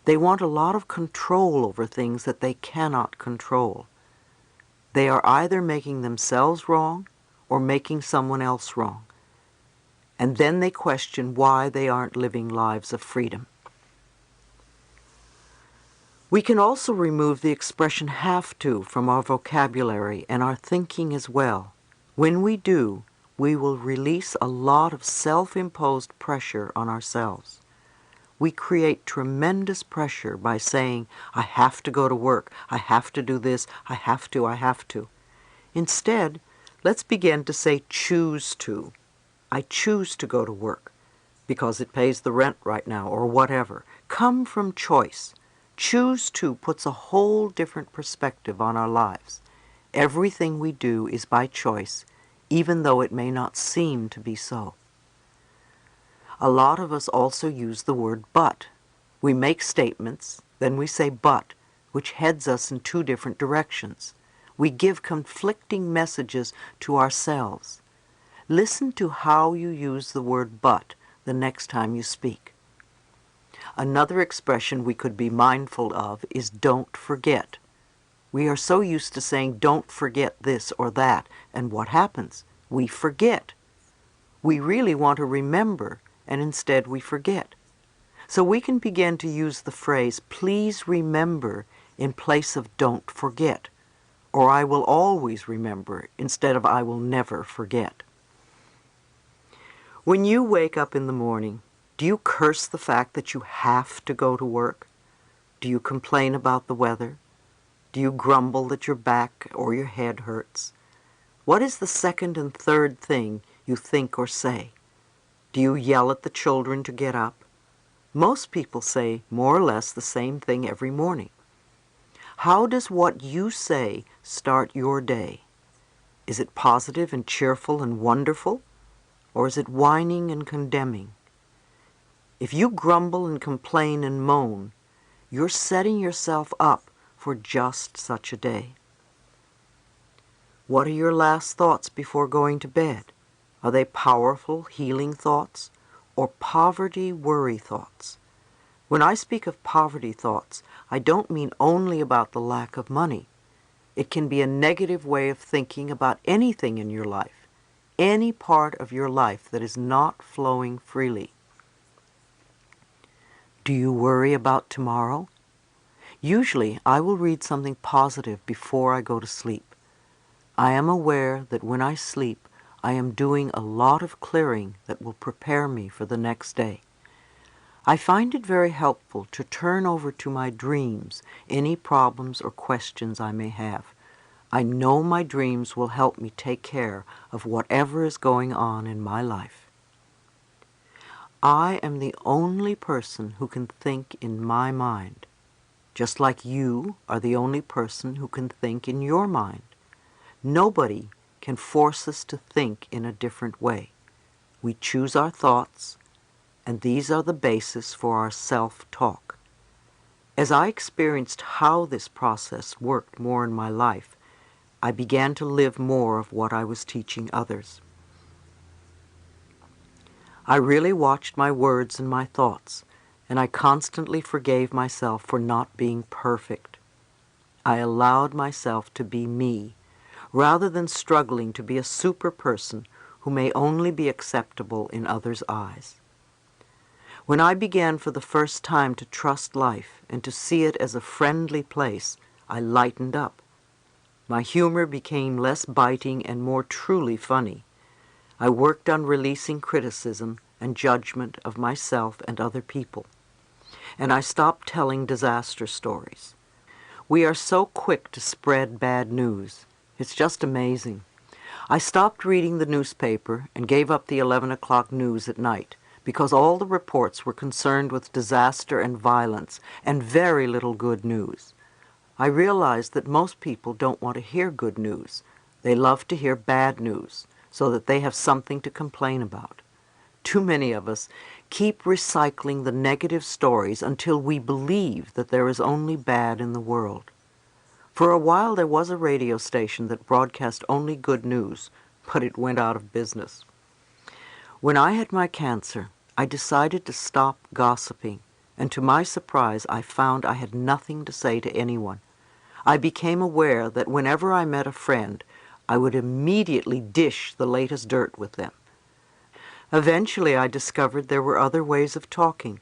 They want a lot of control over things that they cannot control. They are either making themselves wrong or making someone else wrong. And then they question why they aren't living lives of freedom. We can also remove the expression have to from our vocabulary and our thinking as well. When we do, we will release a lot of self-imposed pressure on ourselves. We create tremendous pressure by saying, I have to go to work, I have to do this, I have to, I have to. Instead, let's begin to say choose to. I choose to go to work because it pays the rent right now or whatever. Come from choice. Choose to puts a whole different perspective on our lives. Everything we do is by choice, even though it may not seem to be so. A lot of us also use the word but. We make statements, then we say but, which heads us in two different directions. We give conflicting messages to ourselves. Listen to how you use the word but the next time you speak. Another expression we could be mindful of is don't forget. We are so used to saying don't forget this or that, and what happens? We forget. We really want to remember, and instead we forget. So we can begin to use the phrase, please remember, in place of don't forget, or I will always remember, instead of I will never forget. When you wake up in the morning, do you curse the fact that you have to go to work? Do you complain about the weather? Do you grumble that your back or your head hurts? What is the second and third thing you think or say? Do you yell at the children to get up? Most people say more or less the same thing every morning. How does what you say start your day? Is it positive and cheerful and wonderful? Or is it whining and condemning? If you grumble and complain and moan, you're setting yourself up for just such a day. What are your last thoughts before going to bed? Are they powerful, healing thoughts or poverty, worry thoughts? When I speak of poverty thoughts, I don't mean only about the lack of money. It can be a negative way of thinking about anything in your life, any part of your life that is not flowing freely. Do you worry about tomorrow? Usually, I will read something positive before I go to sleep. I am aware that when I sleep, I am doing a lot of clearing that will prepare me for the next day. I find it very helpful to turn over to my dreams any problems or questions I may have. I know my dreams will help me take care of whatever is going on in my life. I am the only person who can think in my mind, just like you are the only person who can think in your mind. Nobody can force us to think in a different way. We choose our thoughts, and these are the basis for our self-talk. As I experienced how this process worked more in my life, I began to live more of what I was teaching others. I really watched my words and my thoughts, and I constantly forgave myself for not being perfect. I allowed myself to be me, rather than struggling to be a super person who may only be acceptable in others' eyes. When I began for the first time to trust life and to see it as a friendly place, I lightened up. My humor became less biting and more truly funny. I worked on releasing criticism and judgment of myself and other people. And I stopped telling disaster stories. We are so quick to spread bad news. It's just amazing. I stopped reading the newspaper and gave up the 11 o'clock news at night because all the reports were concerned with disaster and violence and very little good news. I realized that most people don't want to hear good news. They love to hear bad news so that they have something to complain about. Too many of us keep recycling the negative stories until we believe that there is only bad in the world. For a while there was a radio station that broadcast only good news, but it went out of business. When I had my cancer, I decided to stop gossiping, and to my surprise I found I had nothing to say to anyone. I became aware that whenever I met a friend, I would immediately dish the latest dirt with them. Eventually I discovered there were other ways of talking,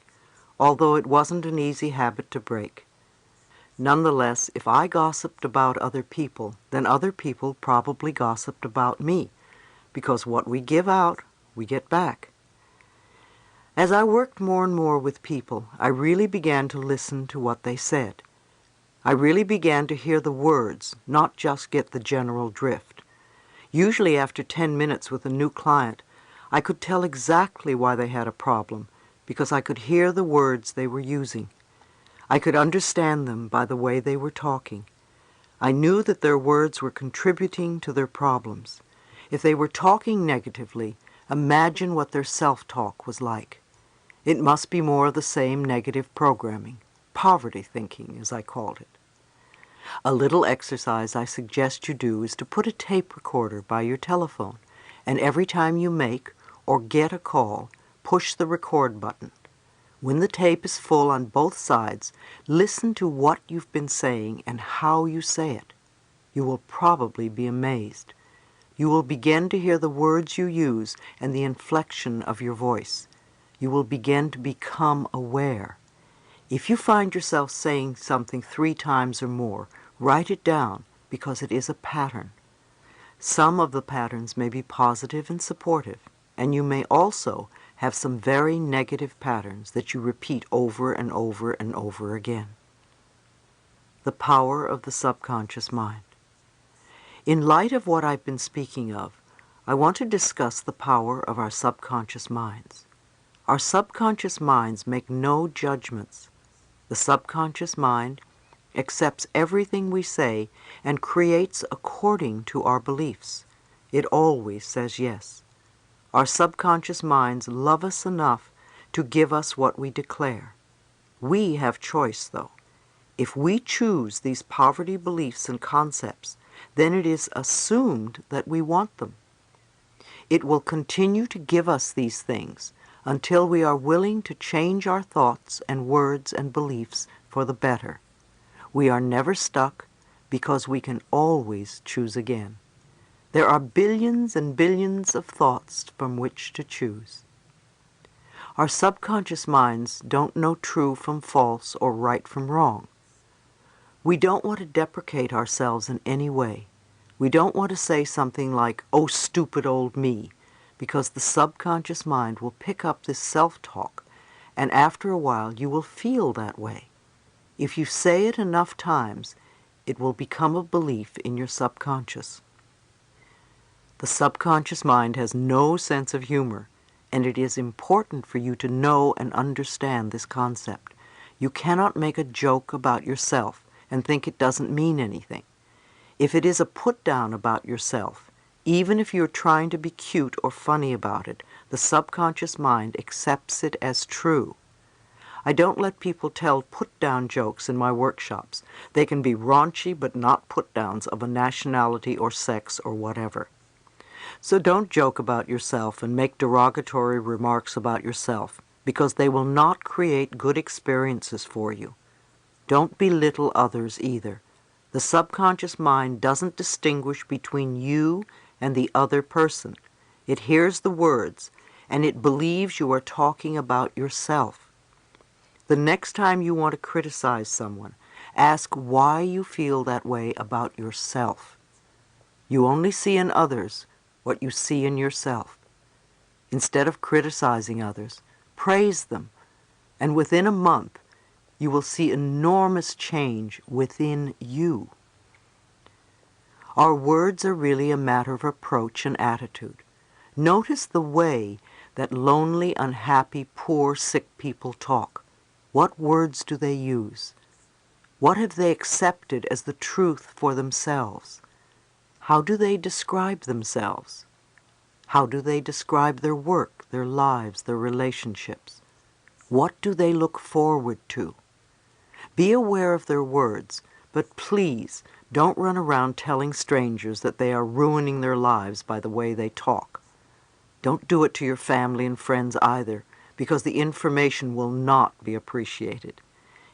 although it wasn't an easy habit to break. Nonetheless, if I gossiped about other people, then other people probably gossiped about me, because what we give out, we get back. As I worked more and more with people, I really began to listen to what they said. I really began to hear the words, not just get the general drift. Usually after 10 minutes with a new client, I could tell exactly why they had a problem, because I could hear the words they were using. I could understand them by the way they were talking. I knew that their words were contributing to their problems. If they were talking negatively, imagine what their self-talk was like. It must be more of the same negative programming, poverty thinking, as I called it. A little exercise I suggest you do is to put a tape recorder by your telephone, and every time you make or get a call, push the record button. When the tape is full on both sides, listen to what you've been saying and how you say it. You will probably be amazed. You will begin to hear the words you use and the inflection of your voice. You will begin to become aware. If you find yourself saying something 3 times or more, write it down because it is a pattern. Some of the patterns may be positive and supportive, and you may also have some very negative patterns that you repeat over and over and over again. The power of the subconscious mind. In light of what I've been speaking of, I want to discuss the power of our subconscious minds. Our subconscious minds make no judgments. The subconscious mind accepts everything we say and creates according to our beliefs. It always says yes. Our subconscious minds love us enough to give us what we declare. We have choice, though. If we choose these poverty beliefs and concepts, then it is assumed that we want them. It will continue to give us these things until we are willing to change our thoughts and words and beliefs for the better. We are never stuck because we can always choose again. There are billions and billions of thoughts from which to choose. Our subconscious minds don't know true from false or right from wrong. We don't want to deprecate ourselves in any way. We don't want to say something like, "Oh, stupid old me," because the subconscious mind will pick up this self-talk and after a while you will feel that way. If you say it enough times, it will become a belief in your subconscious. The subconscious mind has no sense of humor, and it is important for you to know and understand this concept. You cannot make a joke about yourself and think it doesn't mean anything. If it is a put-down about yourself, even if you're trying to be cute or funny about it, the subconscious mind accepts it as true. I don't let people tell put-down jokes in my workshops. They can be raunchy but not put-downs of a nationality or sex or whatever. So don't joke about yourself and make derogatory remarks about yourself, because they will not create good experiences for you. Don't belittle others either. The subconscious mind doesn't distinguish between you and the other person. It hears the words, and it believes you are talking about yourself. The next time you want to criticize someone, ask why you feel that way about yourself. You only see in others what you see in yourself. Instead of criticizing others, praise them, and within a month, you will see enormous change within you. Our words are really a matter of approach and attitude. Notice the way that lonely, unhappy, poor, sick people talk. What words do they use? What have they accepted as the truth for themselves? How do they describe themselves? How do they describe their work, their lives, their relationships? What do they look forward to? Be aware of their words, but please don't run around telling strangers that they are ruining their lives by the way they talk. Don't do it to your family and friends either, because the information will not be appreciated.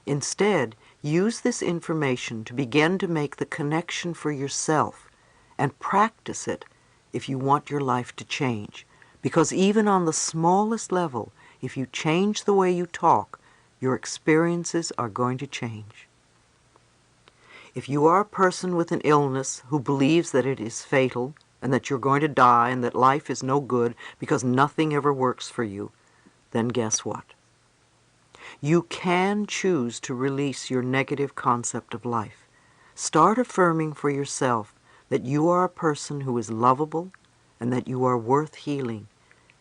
Instead, use this information to begin to make the connection for yourself and practice it if you want your life to change. Because even on the smallest level, if you change the way you talk, your experiences are going to change. If you are a person with an illness who believes that it is fatal and that you're going to die and that life is no good because nothing ever works for you, then guess what? You can choose to release your negative concept of life. Start affirming for yourself that you are a person who is lovable and that you are worth healing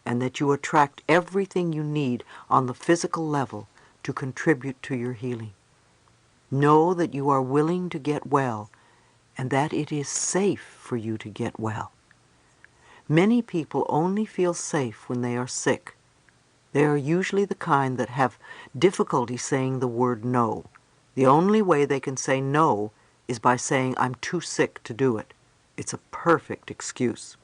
and that you attract everything you need on the physical level to contribute to your healing. Know that you are willing to get well and that it is safe for you to get well. Many people only feel safe when they are sick. They are usually the kind that have difficulty saying the word no. The only way they can say no is by saying, "I'm too sick to do it." It's a perfect excuse.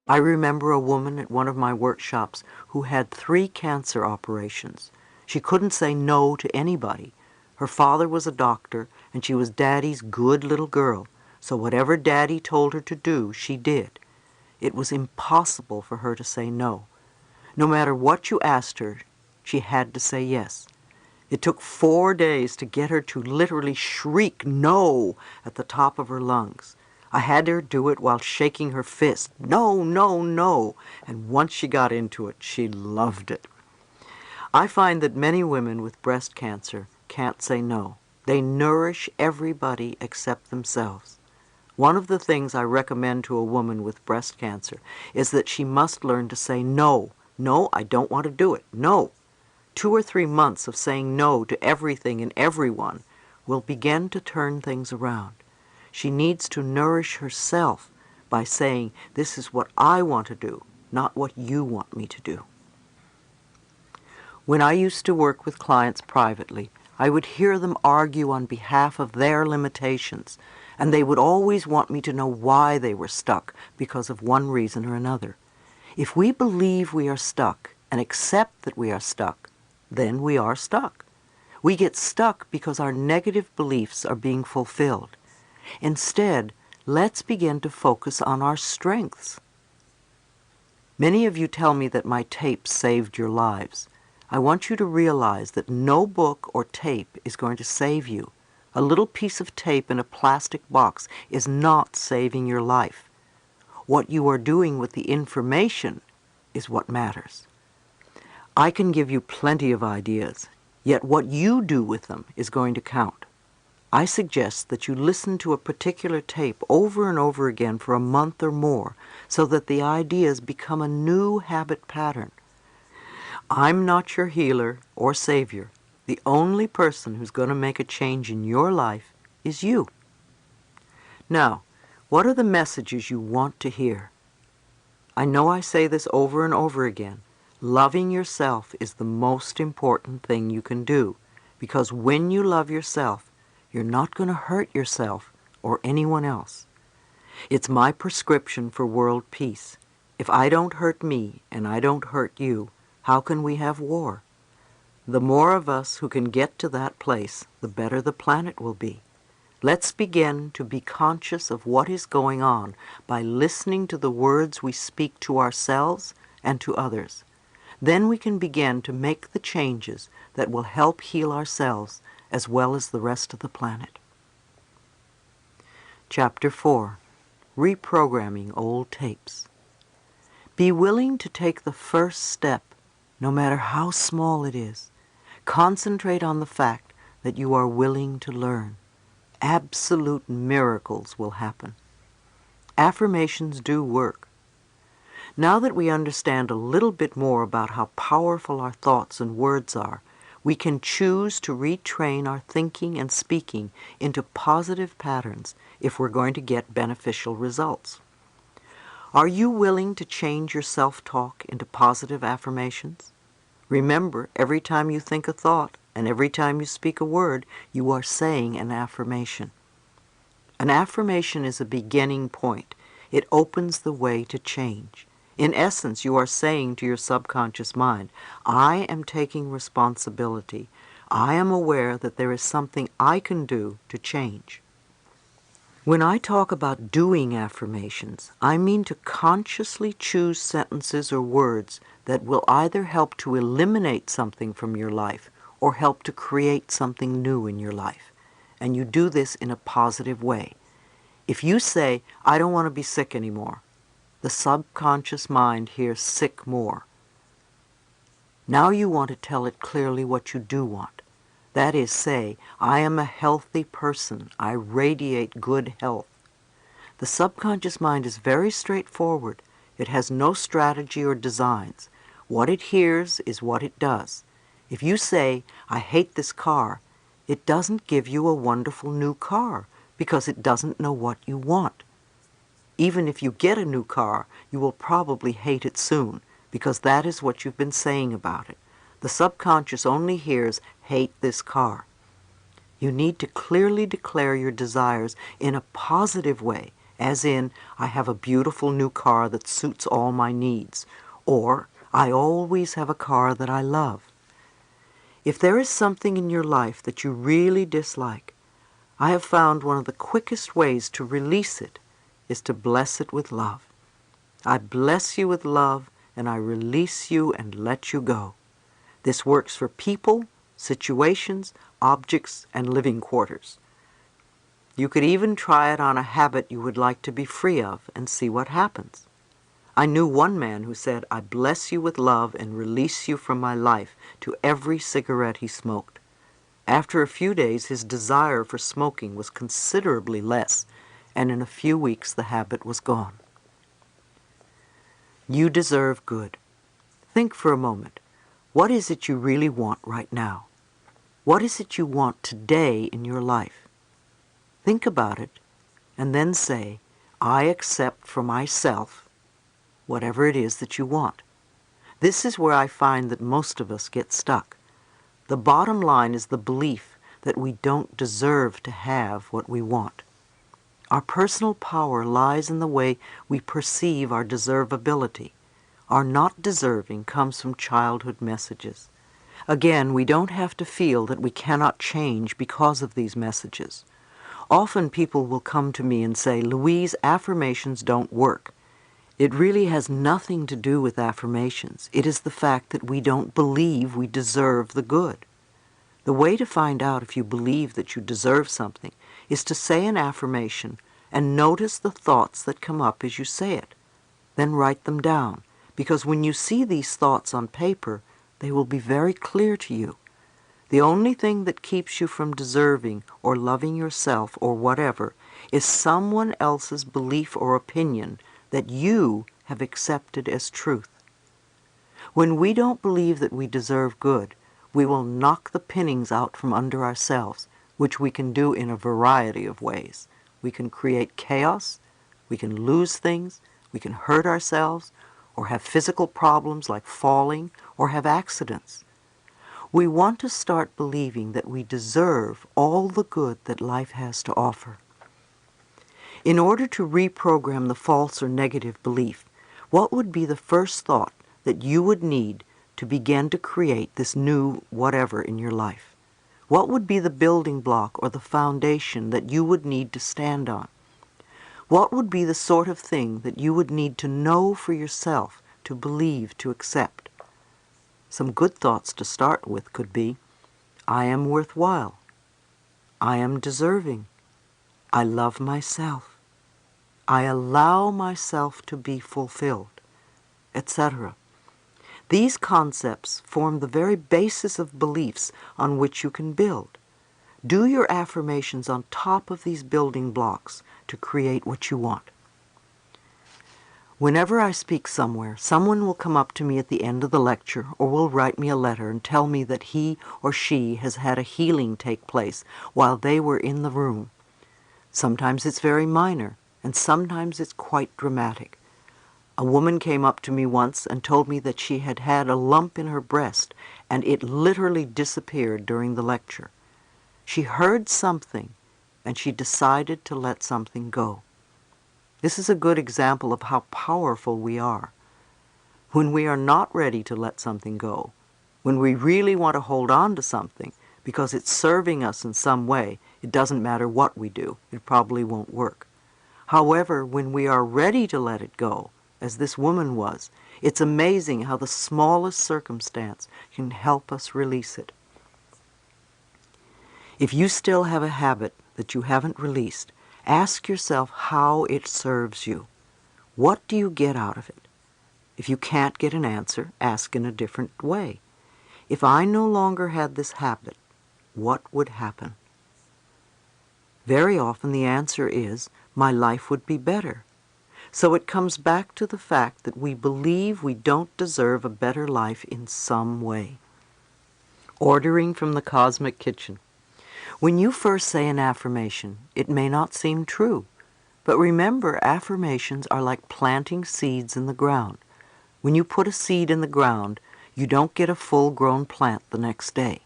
I remember a woman at one of my workshops who had 3 cancer operations. She couldn't say no to anybody. Her father was a doctor, and she was Daddy's good little girl, so whatever Daddy told her to do, she did. It was impossible for her to say no. No matter what you asked her, she had to say yes. It took 4 days to get her to literally shriek no at the top of her lungs. I had her do it while shaking her fist. No, no, no. And once she got into it, she loved it. I find that many women with breast cancer can't say no. They nourish everybody except themselves. One of the things I recommend to a woman with breast cancer is that she must learn to say no. No, I don't want to do it. No. 2 or 3 months of saying no to everything and everyone will begin to turn things around. She needs to nourish herself by saying, "This is what I want to do, not what you want me to do." When I used to work with clients privately, I would hear them argue on behalf of their limitations, and they would always want me to know why they were stuck because of one reason or another. If we believe we are stuck and accept that we are stuck, then we are stuck. We get stuck because our negative beliefs are being fulfilled. Instead, let's begin to focus on our strengths. Many of you tell me that my tapes saved your lives. I want you to realize that no book or tape is going to save you. A little piece of tape in a plastic box is not saving your life. What you are doing with the information is what matters. I can give you plenty of ideas, yet what you do with them is going to count. I suggest that you listen to a particular tape over and over again for a month or more so that the ideas become a new habit pattern. I'm not your healer or savior. The only person who's going to make a change in your life is you. Now, what are the messages you want to hear? I know I say this over and over again. Loving yourself is the most important thing you can do, because when you love yourself, you're not going to hurt yourself or anyone else. It's my prescription for world peace. If I don't hurt me and I don't hurt you, how can we have war? The more of us who can get to that place, the better the planet will be. Let's begin to be conscious of what is going on by listening to the words we speak to ourselves and to others. Then we can begin to make the changes that will help heal ourselves as well as the rest of the planet. Chapter 4. Reprogramming Old Tapes. Be willing to take the first step, no matter how small it is. Concentrate on the fact that you are willing to learn. Absolute miracles will happen. Affirmations do work. Now that we understand a little bit more about how powerful our thoughts and words are, we can choose to retrain our thinking and speaking into positive patterns if we're going to get beneficial results. Are you willing to change your self-talk into positive affirmations? Remember, every time you think a thought and every time you speak a word, you are saying an affirmation. An affirmation is a beginning point. It opens the way to change. In essence, you are saying to your subconscious mind, I am taking responsibility. I am aware that there is something I can do to change. When I talk about doing affirmations, I mean to consciously choose sentences or words that will either help to eliminate something from your life or help to create something new in your life. And you do this in a positive way. If you say, I don't want to be sick anymore, the subconscious mind hears sick more. Now you want to tell it clearly what you do want. That is, say, I am a healthy person. I radiate good health. The subconscious mind is very straightforward. It has no strategy or designs. What it hears is what it does. If you say, I hate this car, it doesn't give you a wonderful new car because it doesn't know what you want. Even if you get a new car, you will probably hate it soon, because that is what you've been saying about it. The subconscious only hears, hate this car. You need to clearly declare your desires in a positive way, as in, I have a beautiful new car that suits all my needs, or I always have a car that I love. If there is something in your life that you really dislike, I have found one of the quickest ways to release it is to bless it with love. I bless you with love, and I release you and let you go. This works for people, situations, objects, and living quarters. You could even try it on a habit you would like to be free of and see what happens. I knew one man who said, I bless you with love and release you from my life to every cigarette he smoked. After a few days, his desire for smoking was considerably less, and in a few weeks the habit was gone. You deserve good. Think for a moment. What is it you really want right now? What is it you want today in your life? Think about it, and then say, I accept for myself whatever it is that you want. This is where I find that most of us get stuck. The bottom line is the belief that we don't deserve to have what we want. Our personal power lies in the way we perceive our deservability. Our not deserving comes from childhood messages. Again, we don't have to feel that we cannot change because of these messages. Often people will come to me and say, "Louise, affirmations don't work." It really has nothing to do with affirmations. It is the fact that we don't believe we deserve the good. The way to find out if you believe that you deserve something is to say an affirmation and notice the thoughts that come up as you say it. Then write them down, because when you see these thoughts on paper, they will be very clear to you. The only thing that keeps you from deserving or loving yourself or whatever is someone else's belief or opinion that you have accepted as truth. When we don't believe that we deserve good, we will knock the pinnings out from under ourselves, which we can do in a variety of ways. We can create chaos, we can lose things, we can hurt ourselves, or have physical problems like falling, or have accidents. We want to start believing that we deserve all the good that life has to offer. In order to reprogram the false or negative belief, what would be the first thought that you would need to begin to create this new whatever in your life? What would be the building block or the foundation that you would need to stand on? What would be the sort of thing that you would need to know for yourself, to believe, to accept? Some good thoughts to start with could be, I am worthwhile. I am deserving. I love myself. I allow myself to be fulfilled, etc. These concepts form the very basis of beliefs on which you can build. Do your affirmations on top of these building blocks to create what you want. Whenever I speak somewhere, someone will come up to me at the end of the lecture or will write me a letter and tell me that he or she has had a healing take place while they were in the room. Sometimes it's very minor, and sometimes it's quite dramatic. A woman came up to me once and told me that she had had a lump in her breast, and it literally disappeared during the lecture. She heard something, and she decided to let something go. This is a good example of how powerful we are. When we are not ready to let something go, when we really want to hold on to something because it's serving us in some way, it doesn't matter what we do, it probably won't work. However, when we are ready to let it go, as this woman was, it's amazing how the smallest circumstance can help us release it. If you still have a habit that you haven't released, ask yourself how it serves you. What do you get out of it? If you can't get an answer, ask in a different way. If I no longer had this habit, what would happen? Very often the answer is, my life would be better. So it comes back to the fact that we believe we don't deserve a better life in some way. Ordering from the cosmic kitchen. When you first say an affirmation, it may not seem true. But remember, affirmations are like planting seeds in the ground. When you put a seed in the ground, you don't get a full-grown plant the next day.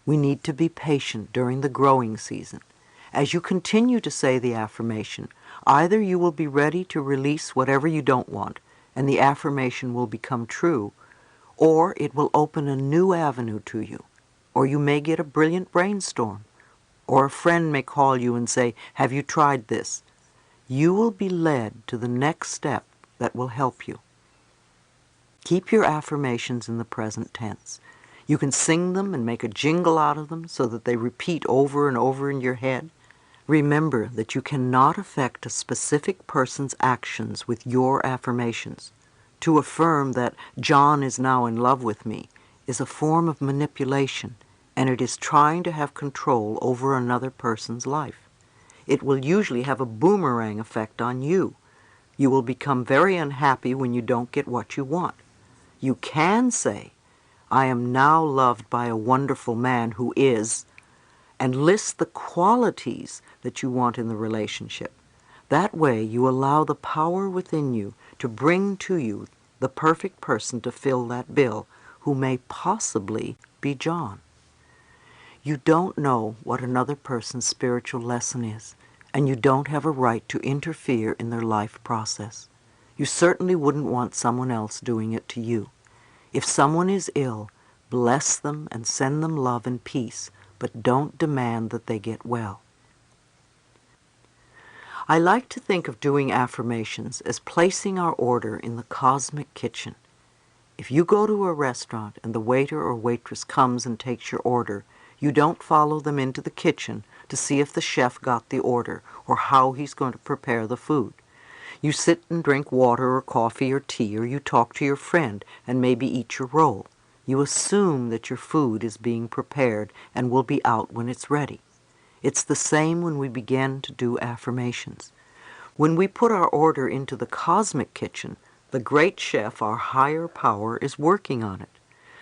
We need to be patient during the growing season. As you continue to say the affirmation, either you will be ready to release whatever you don't want, and the affirmation will become true, or it will open a new avenue to you, or you may get a brilliant brainstorm, or a friend may call you and say, "Have you tried this?" You will be led to the next step that will help you. Keep your affirmations in the present tense. You can sing them and make a jingle out of them so that they repeat over and over in your head. Remember that you cannot affect a specific person's actions with your affirmations. To affirm that John is now in love with me is a form of manipulation, and it is trying to have control over another person's life. It will usually have a boomerang effect on you. You will become very unhappy when you don't get what you want. You can say, "I am now loved by a wonderful man who is," and list the qualities that you want in the relationship. That way you allow the power within you to bring to you the perfect person to fill that bill, who may possibly be John. You don't know what another person's spiritual lesson is, and you don't have a right to interfere in their life process. You certainly wouldn't want someone else doing it to you. If someone is ill, bless them and send them love and peace, but don't demand that they get well. I like to think of doing affirmations as placing our order in the cosmic kitchen. If you go to a restaurant and the waiter or waitress comes and takes your order, you don't follow them into the kitchen to see if the chef got the order or how he's going to prepare the food. You sit and drink water or coffee or tea, or you talk to your friend and maybe eat your roll. You assume that your food is being prepared and will be out when it's ready. It's the same when we begin to do affirmations. When we put our order into the cosmic kitchen, the great chef, our higher power, is working on it.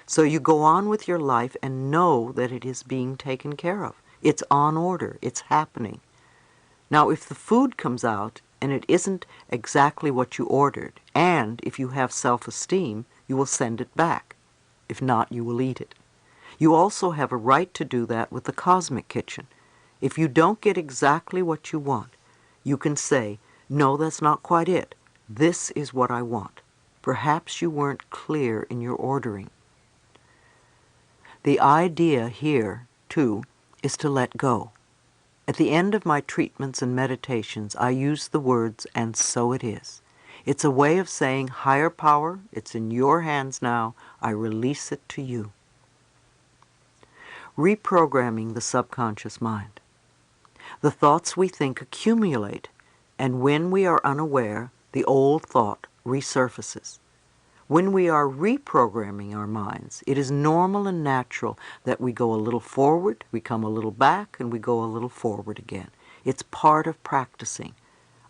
So you go on with your life and know that it is being taken care of. It's on order. It's happening. Now, if the food comes out and it isn't exactly what you ordered, and if you have self-esteem, you will send it back. If not, you will eat it. You also have a right to do that with the cosmic kitchen. If you don't get exactly what you want, you can say, "No, that's not quite it. This is what I want." Perhaps you weren't clear in your ordering. The idea here, too, is to let go. At the end of my treatments and meditations, I use the words, "and so it is." It's a way of saying, higher power, it's in your hands now. I release it to you. Reprogramming the subconscious mind. The thoughts we think accumulate, and when we are unaware, the old thought resurfaces. When we are reprogramming our minds, it is normal and natural that we go a little forward, we come a little back, and we go a little forward again. It's part of practicing.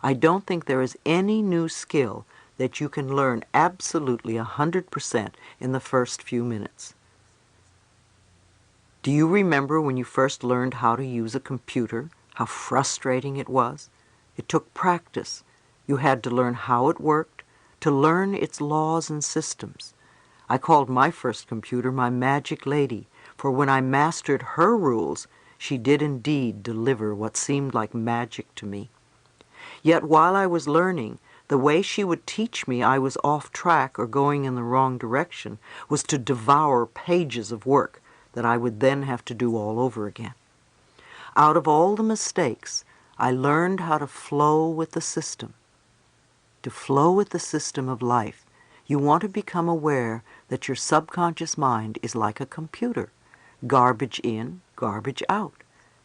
I don't think there is any new skill that you can learn absolutely 100% in the first few minutes. Do you remember when you first learned how to use a computer, how frustrating it was? It took practice. You had to learn how it worked, to learn its laws and systems. I called my first computer my magic lady, for when I mastered her rules, she did indeed deliver what seemed like magic to me. Yet while I was learning, the way she would teach me I was off track or going in the wrong direction was to devour pages of work that I would then have to do all over again. Out of all the mistakes, I learned how to flow with the system. To flow with the system of life, you want to become aware that your subconscious mind is like a computer. Garbage in, garbage out.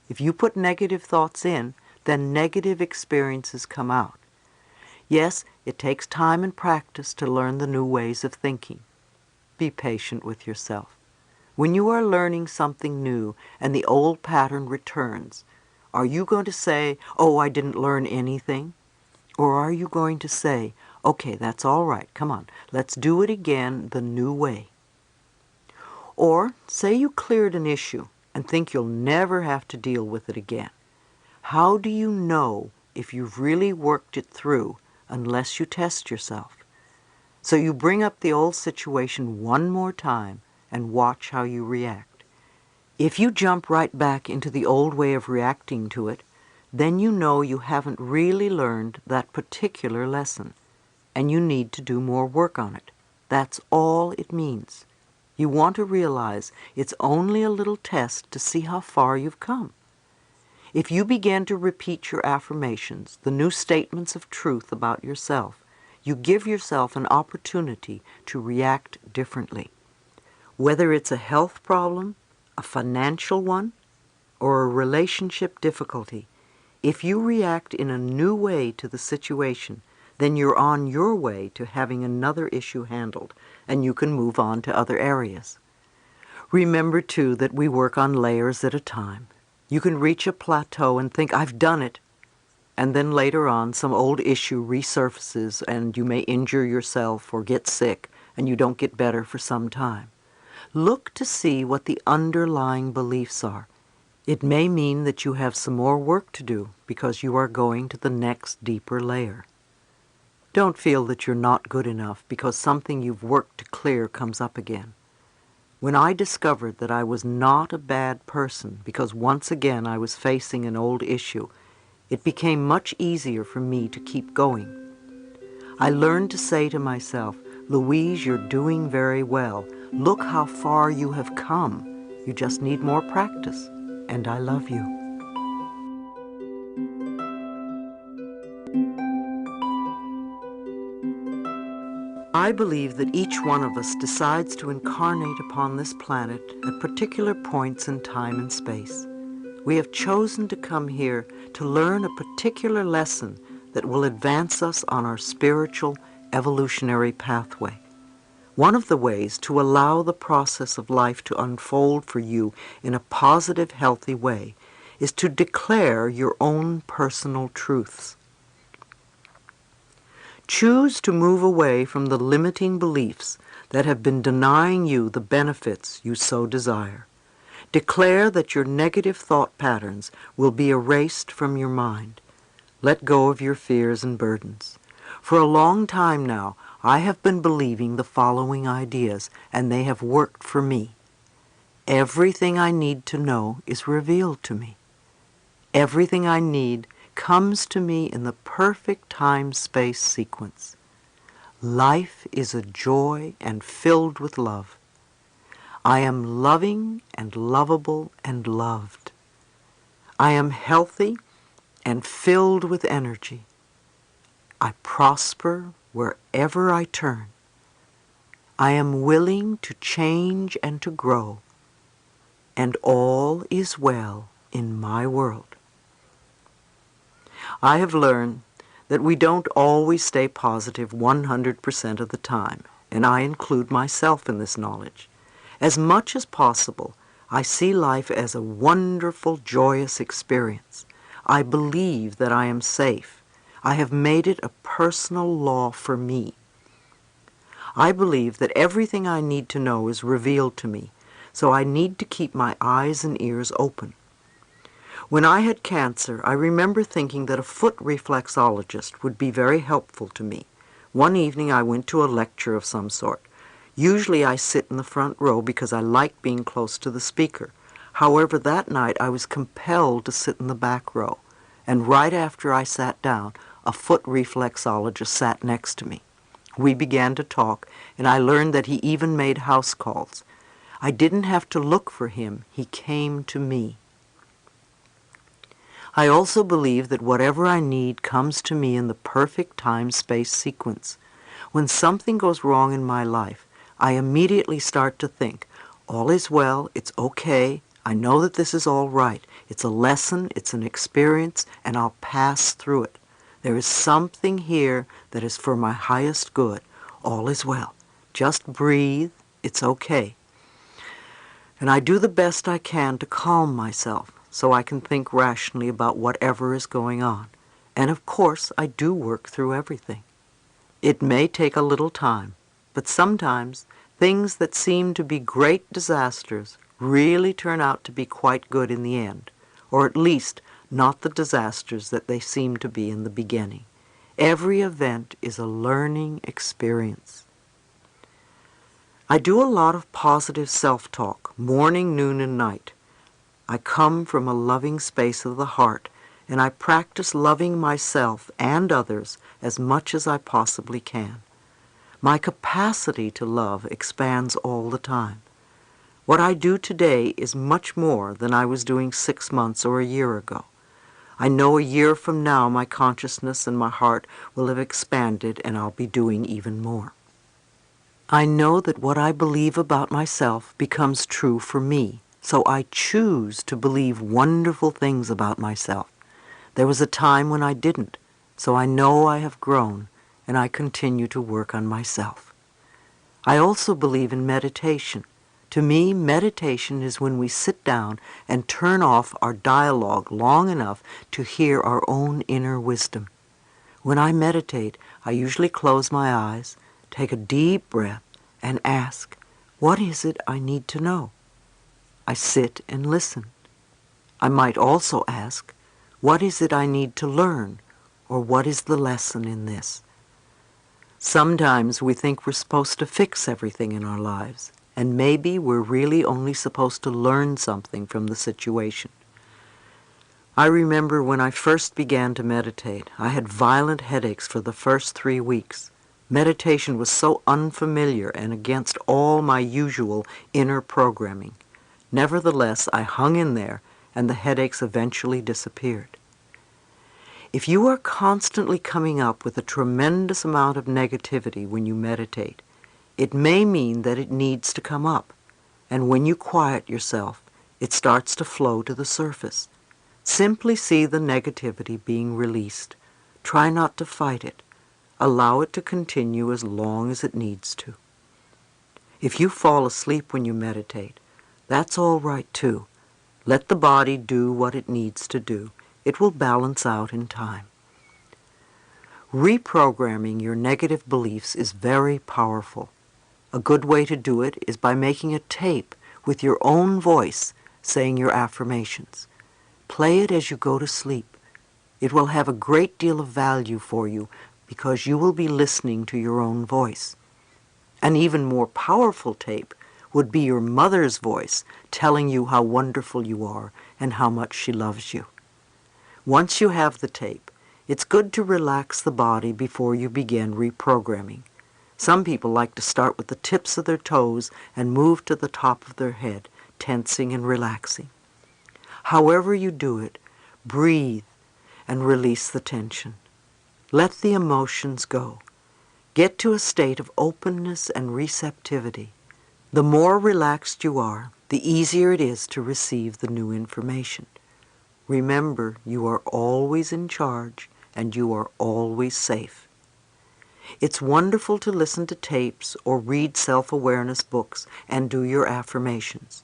If you put negative thoughts in, then negative experiences come out. Yes, it takes time and practice to learn the new ways of thinking. Be patient with yourself. When you are learning something new and the old pattern returns, are you going to say, "Oh, I didn't learn anything"? Or are you going to say, "Okay, that's all right, come on, let's do it again the new way"? Or say you cleared an issue and think you'll never have to deal with it again. How do you know if you've really worked it through unless you test yourself? So you bring up the old situation one more time and watch how you react. If you jump right back into the old way of reacting to it, then you know you haven't really learned that particular lesson, and you need to do more work on it. That's all it means. You want to realize it's only a little test to see how far you've come. If you begin to repeat your affirmations, the new statements of truth about yourself, you give yourself an opportunity to react differently. Whether it's a health problem, a financial one, or a relationship difficulty, if you react in a new way to the situation, then you're on your way to having another issue handled, and you can move on to other areas. Remember, too, that we work on layers at a time. You can reach a plateau and think, "I've done it," and then later on some old issue resurfaces and you may injure yourself or get sick and you don't get better for some time. Look to see what the underlying beliefs are. It may mean that you have some more work to do because you are going to the next deeper layer. Don't feel that you're not good enough because something you've worked to clear comes up again. When I discovered that I was not a bad person because once again I was facing an old issue, it became much easier for me to keep going. I learned to say to myself, Louise, you're doing very well. Look how far you have come. You just need more practice. And I love you. I believe that each one of us decides to incarnate upon this planet at particular points in time and space. We have chosen to come here to learn a particular lesson that will advance us on our spiritual evolutionary pathway. One of the ways to allow the process of life to unfold for you in a positive, healthy way is to declare your own personal truths. Choose to move away from the limiting beliefs that have been denying you the benefits you so desire. Declare that your negative thought patterns will be erased from your mind. Let go of your fears and burdens. For a long time now, I have been believing the following ideas, and they have worked for me. Everything I need to know is revealed to me. Everything I need comes to me in the perfect time-space sequence. Life is a joy and filled with love. I am loving and lovable and loved. I am healthy and filled with energy. I prosper wherever I turn. I am willing to change and to grow, and all is well in my world. I have learned that we don't always stay positive 100% of the time, and I include myself in this knowledge. As much as possible, I see life as a wonderful, joyous experience. I believe that I am safe. I have made it a personal law for me. I believe that everything I need to know is revealed to me, so I need to keep my eyes and ears open. When I had cancer, I remember thinking that a foot reflexologist would be very helpful to me. One evening I went to a lecture of some sort. Usually I sit in the front row because I like being close to the speaker. However, that night I was compelled to sit in the back row, and right after I sat down, a foot reflexologist sat next to me. We began to talk, and I learned that he even made house calls. I didn't have to look for him. He came to me. I also believe that whatever I need comes to me in the perfect time-space sequence. When something goes wrong in my life, I immediately start to think, all is well, it's okay, I know that this is all right. It's a lesson, it's an experience, and I'll pass through it. There is something here that is for my highest good. All is well. Just breathe, it's okay. And I do the best I can to calm myself, so I can think rationally about whatever is going on. And of course, I do work through everything. It may take a little time, but sometimes things that seem to be great disasters really turn out to be quite good in the end, or at least not the disasters that they seem to be in the beginning. Every event is a learning experience. I do a lot of positive self-talk, morning, noon, and night. I come from a loving space of the heart, and I practice loving myself and others as much as I possibly can. My capacity to love expands all the time. What I do today is much more than I was doing 6 months or a year ago. I know a year from now my consciousness and my heart will have expanded, and I'll be doing even more. I know that what I believe about myself becomes true for me. So I choose to believe wonderful things about myself. There was a time when I didn't, so I know I have grown, and I continue to work on myself. I also believe in meditation. To me, meditation is when we sit down and turn off our dialogue long enough to hear our own inner wisdom. When I meditate, I usually close my eyes, take a deep breath, and ask, what is it I need to know? I sit and listen. I might also ask, what is it I need to learn, or what is the lesson in this? Sometimes we think we're supposed to fix everything in our lives, and maybe we're really only supposed to learn something from the situation. I remember when I first began to meditate, I had violent headaches for the first 3 weeks. Meditation was so unfamiliar and against all my usual inner programming. Nevertheless, I hung in there, and the headaches eventually disappeared. If you are constantly coming up with a tremendous amount of negativity when you meditate, it may mean that it needs to come up, and when you quiet yourself, it starts to flow to the surface. Simply see the negativity being released. Try not to fight it. Allow it to continue as long as it needs to. If you fall asleep when you meditate, that's all right too. Let the body do what it needs to do. It will balance out in time. Reprogramming your negative beliefs is very powerful. A good way to do it is by making a tape with your own voice saying your affirmations. Play it as you go to sleep. It will have a great deal of value for you because you will be listening to your own voice. An even more powerful tape would be your mother's voice telling you how wonderful you are and how much she loves you. Once you have the tape, it's good to relax the body before you begin reprogramming. Some people like to start with the tips of their toes and move to the top of their head, tensing and relaxing. However you do it, breathe and release the tension. Let the emotions go. Get to a state of openness and receptivity. The more relaxed you are, the easier it is to receive the new information. Remember, you are always in charge and you are always safe. It's wonderful to listen to tapes or read self-awareness books and do your affirmations.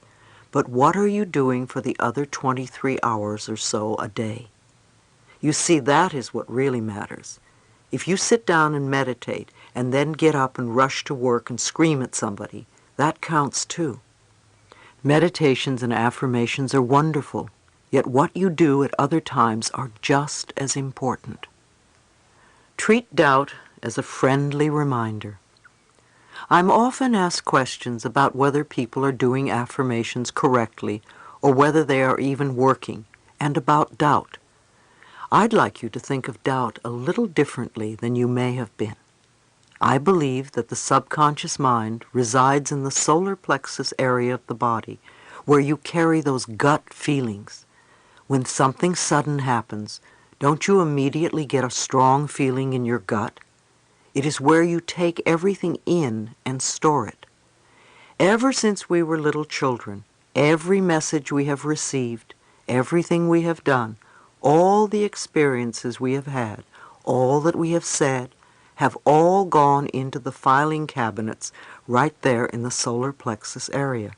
But what are you doing for the other 23 hours or so a day? You see, that is what really matters. If you sit down and meditate and then get up and rush to work and scream at somebody, that counts too. Meditations and affirmations are wonderful, yet what you do at other times are just as important. Treat doubt as a friendly reminder. I'm often asked questions about whether people are doing affirmations correctly or whether they are even working, and about doubt. I'd like you to think of doubt a little differently than you may have been. I believe that the subconscious mind resides in the solar plexus area of the body, where you carry those gut feelings. When something sudden happens, don't you immediately get a strong feeling in your gut? It is where you take everything in and store it. Ever since we were little children, every message we have received, everything we have done, all the experiences we have had, all that we have said, have all gone into the filing cabinets right there in the solar plexus area.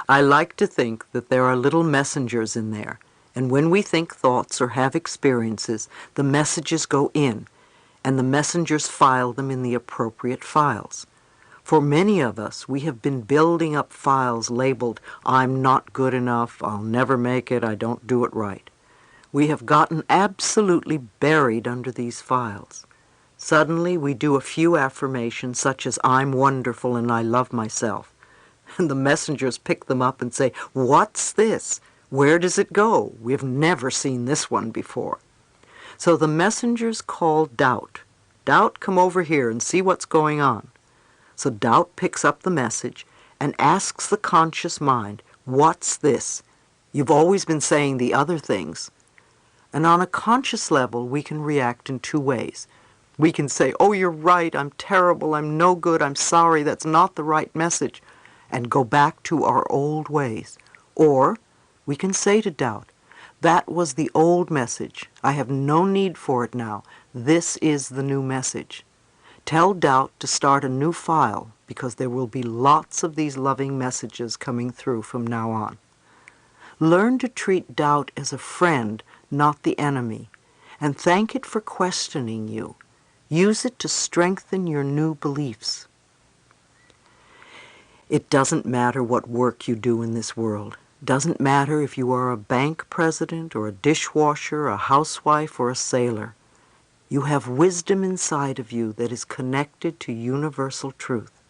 I like to think that there are little messengers in there, and when we think thoughts or have experiences, the messages go in, and the messengers file them in the appropriate files. For many of us, we have been building up files labeled, "I'm not good enough, I'll never make it, I don't do it right." We have gotten absolutely buried under these files. Suddenly, we do a few affirmations such as, "I'm wonderful and I love myself." And the messengers pick them up and say, "What's this? Where does it go? We've never seen this one before." So the messengers call doubt. "Doubt, come over here and see what's going on." So doubt picks up the message and asks the conscious mind, "What's this? You've always been saying the other things." And on a conscious level, we can react in two ways. We can say, "Oh, you're right, I'm terrible, I'm no good, I'm sorry, that's not the right message," and go back to our old ways. Or we can say to doubt, "That was the old message. I have no need for it now. This is the new message." Tell doubt to start a new file because there will be lots of these loving messages coming through from now on. Learn to treat doubt as a friend, not the enemy, and thank it for questioning you. Use it to strengthen your new beliefs. It doesn't matter what work you do in this world. Doesn't matter if you are a bank president or a dishwasher, a housewife or a sailor. You have wisdom inside of you that is connected to universal truth.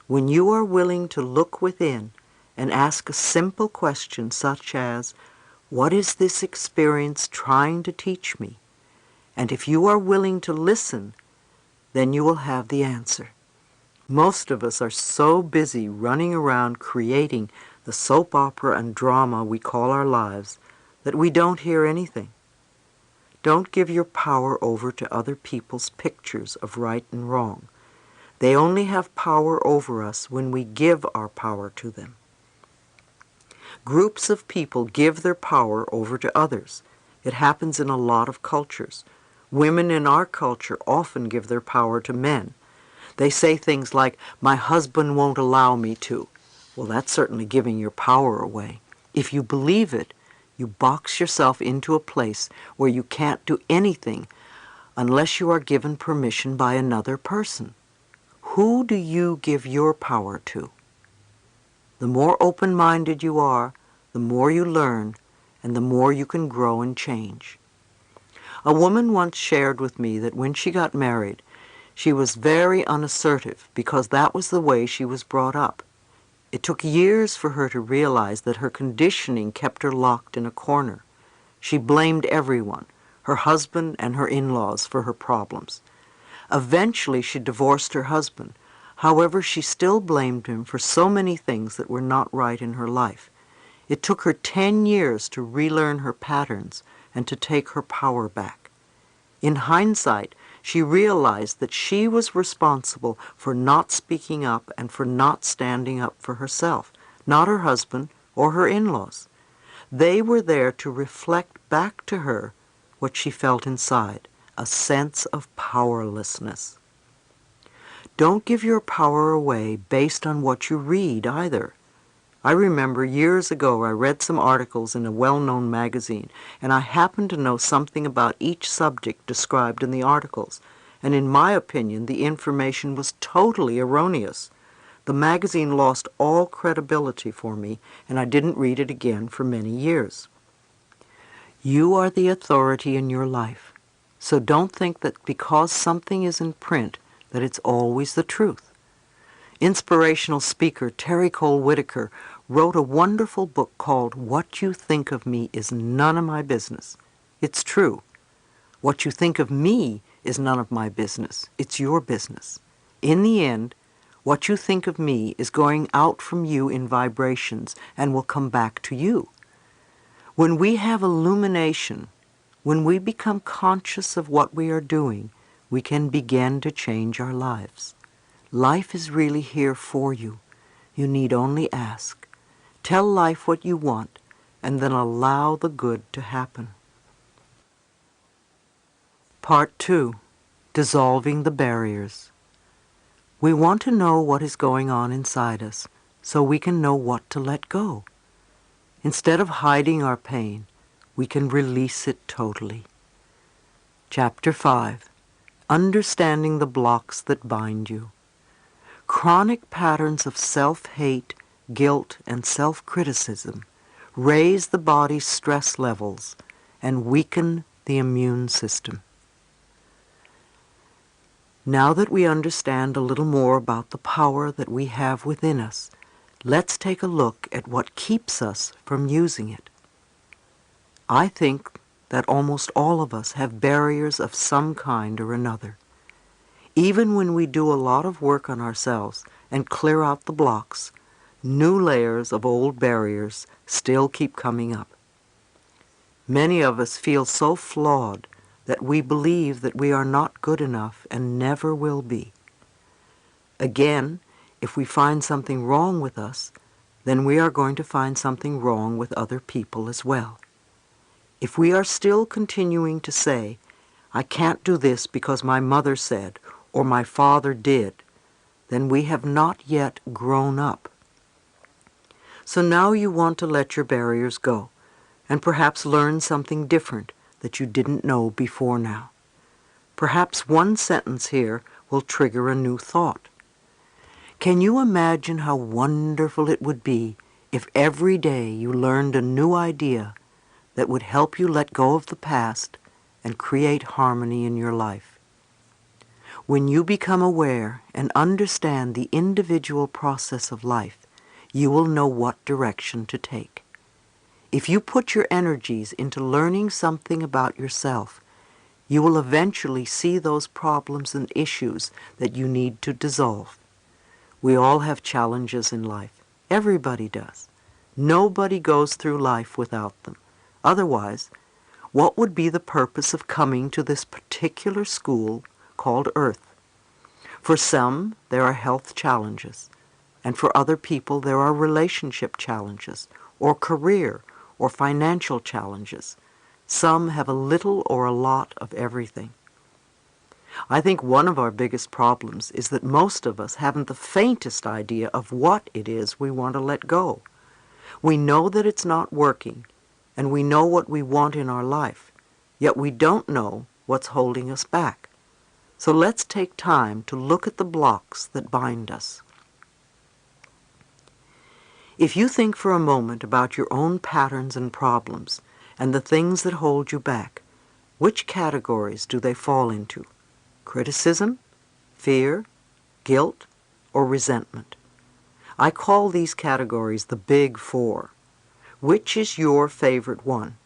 When you are willing to look within and ask a simple question such as, "What is this experience trying to teach me?" And if you are willing to listen, then you will have the answer. Most of us are so busy running around creating the soap opera and drama we call our lives that we don't hear anything. Don't give your power over to other people's pictures of right and wrong. They only have power over us when we give our power to them. Groups of people give their power over to others. It happens in a lot of cultures. Women in our culture often give their power to men. They say things like, "My husband won't allow me to." Well, that's certainly giving your power away. If you believe it, you box yourself into a place where you can't do anything unless you are given permission by another person. Who do you give your power to? The more open-minded you are, the more you learn, and the more you can grow and change. A woman once shared with me that when she got married, she was very unassertive because that was the way she was brought up. It took years for her to realize that her conditioning kept her locked in a corner. She blamed everyone, her husband and her in-laws, for her problems. Eventually she divorced her husband. However, she still blamed him for so many things that were not right in her life. It took her 10 years to relearn her patterns and to take her power back. In hindsight, she realized that she was responsible for not speaking up and for not standing up for herself, not her husband or her in-laws. They were there to reflect back to her what she felt inside, a sense of powerlessness. Don't give your power away based on what you read either. I remember years ago I read some articles in a well-known magazine, and I happened to know something about each subject described in the articles, and in my opinion the information was totally erroneous. The magazine lost all credibility for me, and I didn't read it again for many years. You are the authority in your life, so don't think that because something is in print that it's always the truth. Inspirational speaker Terry Cole Whitaker wrote a wonderful book called What You Think of Me Is None of My Business. It's true. What you think of me is none of my business. It's your business. In the end, what you think of me is going out from you in vibrations and will come back to you. When we have illumination, when we become conscious of what we are doing, we can begin to change our lives. Life is really here for you. You need only ask. Tell life what you want, and then allow the good to happen. Part 2. Dissolving the Barriers. We want to know what is going on inside us, so we can know what to let go. Instead of hiding our pain, we can release it totally. Chapter 5. Understanding the blocks that bind you. Chronic patterns of self-hate, guilt, and self-criticism raise the body's stress levels and weaken the immune system. Now that we understand a little more about the power that we have within us, let's take a look at what keeps us from using it. I think that almost all of us have barriers of some kind or another. Even when we do a lot of work on ourselves and clear out the blocks, new layers of old barriers still keep coming up. Many of us feel so flawed that we believe that we are not good enough and never will be. Again, if we find something wrong with us, then we are going to find something wrong with other people as well. If we are still continuing to say, "I can't do this because my mother said," or "my father did," then we have not yet grown up. So now you want to let your barriers go, and perhaps learn something different that you didn't know before now. Perhaps one sentence here will trigger a new thought. Can you imagine how wonderful it would be if every day you learned a new idea that would help you let go of the past and create harmony in your life? When you become aware and understand the individual process of life, you will know what direction to take. If you put your energies into learning something about yourself, You will eventually see those problems and issues that you need to dissolve. We all have challenges in life. Everybody does. Nobody goes through life without them. Otherwise, what would be the purpose of coming to this particular school called Earth? For some, there are health challenges, and for other people there are relationship challenges, or career, or financial challenges. Some have a little or a lot of everything. I think one of our biggest problems is that most of us haven't the faintest idea of what it is we want to let go. We know that it's not working, and we know what we want in our life, yet we don't know what's holding us back. So let's take time to look at the blocks that bind us. If you think for a moment about your own patterns and problems and the things that hold you back, which categories do they fall into? Criticism, fear, guilt, or resentment? I call these categories the Big Four. Which is your favorite one?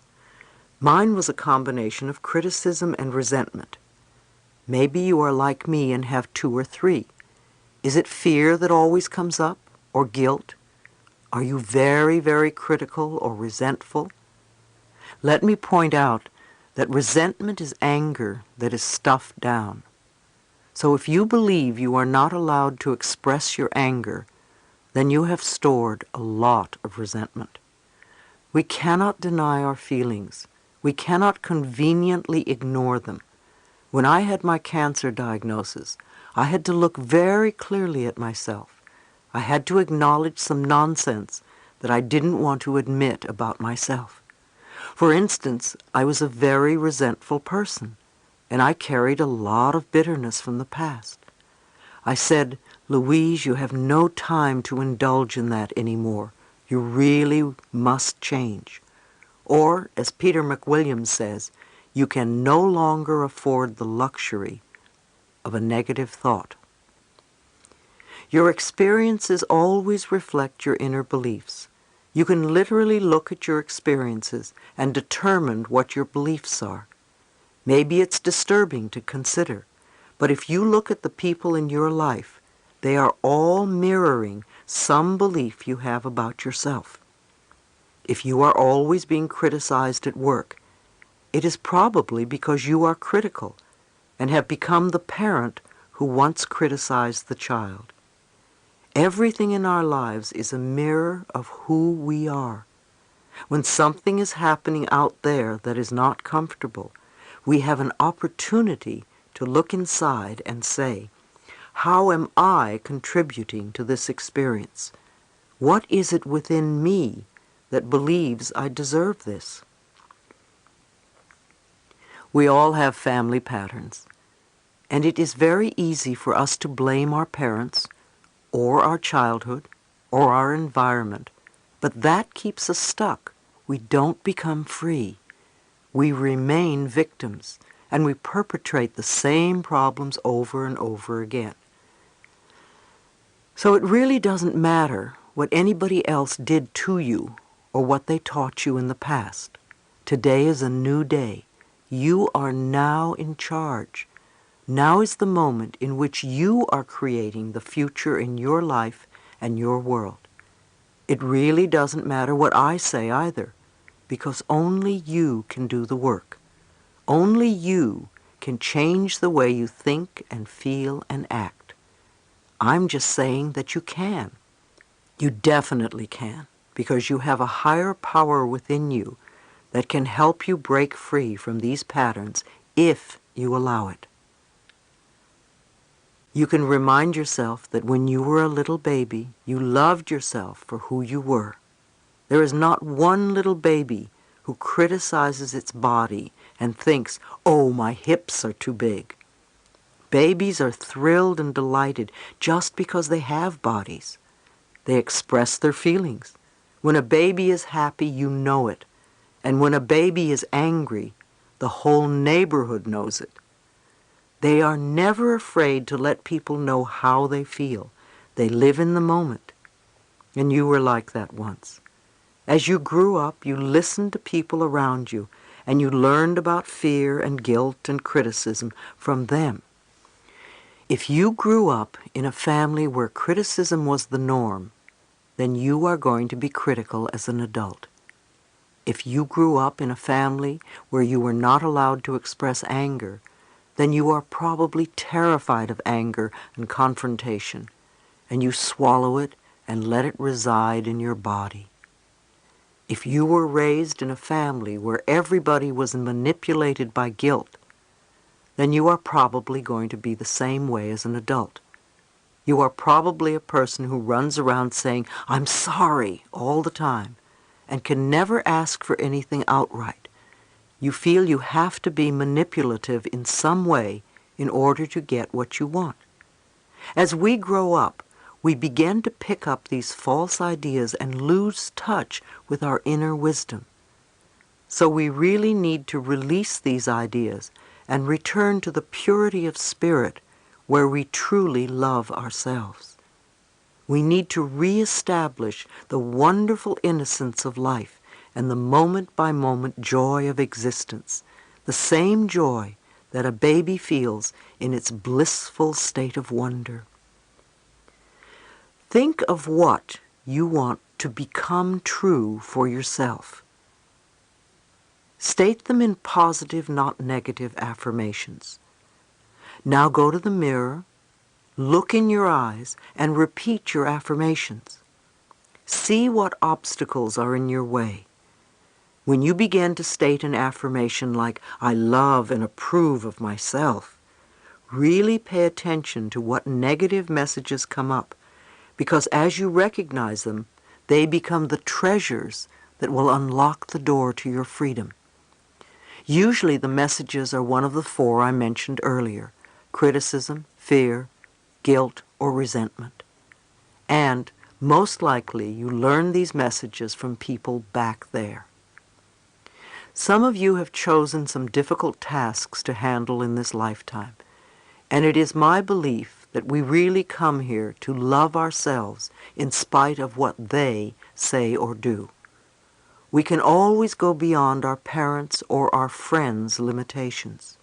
Mine was a combination of criticism and resentment. Maybe you are like me and have two or three. Is it fear that always comes up, or guilt? Are you very, very critical or resentful? Let me point out that resentment is anger that is stuffed down. So if you believe you are not allowed to express your anger, then you have stored a lot of resentment. We cannot deny our feelings. We cannot conveniently ignore them. When I had my cancer diagnosis, I had to look very clearly at myself. I had to acknowledge some nonsense that I didn't want to admit about myself. For instance, I was a very resentful person, and I carried a lot of bitterness from the past. I said, "Louise, you have no time to indulge in that anymore. You really must change." Or, as Peter McWilliams says, you can no longer afford the luxury of a negative thought. Your experiences always reflect your inner beliefs. You can literally look at your experiences and determine what your beliefs are. Maybe it's disturbing to consider, but if you look at the people in your life, they are all mirroring some belief you have about yourself. If you are always being criticized at work, it is probably because you are critical and have become the parent who once criticized the child. Everything in our lives is a mirror of who we are. When something is happening out there that is not comfortable, we have an opportunity to look inside and say, how am I contributing to this experience? What is it within me that believes I deserve this? We all have family patterns, and it is very easy for us to blame our parents or our childhood or our environment, but that keeps us stuck. We don't become free. We remain victims, and we perpetrate the same problems over and over again. So it really doesn't matter what anybody else did to you or what they taught you in the past. Today is a new day. You are now in charge. Now is the moment in which you are creating the future in your life and your world. It really doesn't matter what I say either, because only you can do the work. Only you can change the way you think and feel and act. I'm just saying that you can. You definitely can, because you have a higher power within you that can help you break free from these patterns if you allow it. You can remind yourself that when you were a little baby, you loved yourself for who you were. There is not one little baby who criticizes its body and thinks, "Oh, my hips are too big." Babies are thrilled and delighted just because they have bodies. They express their feelings. When a baby is happy, you know it. And when a baby is angry, the whole neighborhood knows it. They are never afraid to let people know how they feel. They live in the moment. And you were like that once. As you grew up, you listened to people around you, and you learned about fear and guilt and criticism from them. If you grew up in a family where criticism was the norm, then you are going to be critical as an adult. If you grew up in a family where you were not allowed to express anger, then you are probably terrified of anger and confrontation, and you swallow it and let it reside in your body. If you were raised in a family where everybody was manipulated by guilt, then you are probably going to be the same way as an adult. You are probably a person who runs around saying, "I'm sorry," all the time, and can never ask for anything outright. You feel you have to be manipulative in some way in order to get what you want. As we grow up, we begin to pick up these false ideas and lose touch with our inner wisdom. So we really need to release these ideas and return to the purity of spirit where we truly love ourselves. We need to reestablish the wonderful innocence of life and the moment-by-moment joy of existence, the same joy that a baby feels in its blissful state of wonder. Think of what you want to become true for yourself. State them in positive, not negative affirmations. Now go to the mirror, look in your eyes, and repeat your affirmations. See what obstacles are in your way. When you begin to state an affirmation like, "I love and approve of myself," really pay attention to what negative messages come up, because as you recognize them, they become the treasures that will unlock the door to your freedom. Usually the messages are one of the four I mentioned earlier: criticism, fear, guilt, or resentment. And most likely you learn these messages from people back there. Some of you have chosen some difficult tasks to handle in this lifetime, and it is my belief that we really come here to love ourselves in spite of what they say or do. We can always go beyond our parents' or our friends' limitations.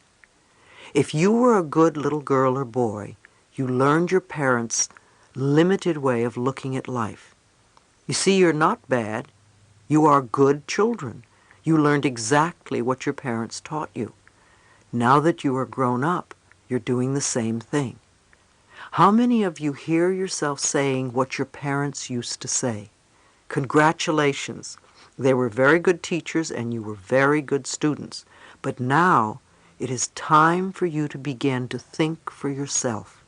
If you were a good little girl or boy, you learned your parents' limited way of looking at life. You see, you're not bad. You are good children. You learned exactly what your parents taught you. Now that you are grown up, you're doing the same thing. How many of you hear yourself saying what your parents used to say? Congratulations. They were very good teachers and you were very good students. But now it is time for you to begin to think for yourself.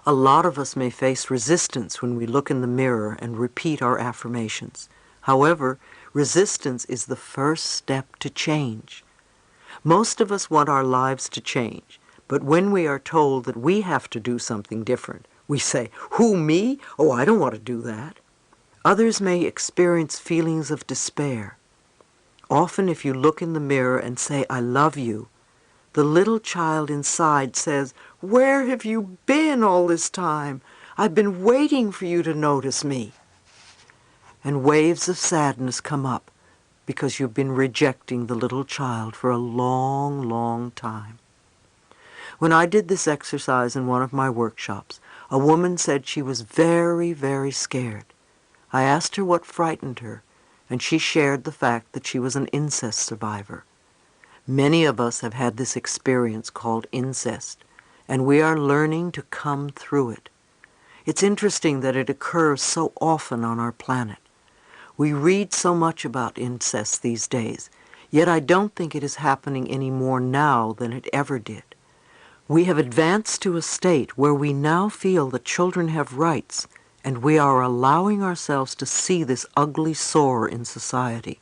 A lot of us may face resistance when we look in the mirror and repeat our affirmations. However, resistance is the first step to change. Most of us want our lives to change, but when we are told that we have to do something different, we say, "Who, me? Oh, I don't want to do that." Others may experience feelings of despair. Often if you look in the mirror and say, "I love you," the little child inside says, "Where have you been all this time? I've been waiting for you to notice me." And waves of sadness come up because you've been rejecting the little child for a long, long time. When I did this exercise in one of my workshops, a woman said she was very, very scared. I asked her what frightened her, and she shared the fact that she was an incest survivor. Many of us have had this experience called incest, and we are learning to come through it. It's interesting that it occurs so often on our planet. We read so much about incest these days, yet I don't think it is happening any more now than it ever did. We have advanced to a state where we now feel that children have rights, and we are allowing ourselves to see this ugly sore in society.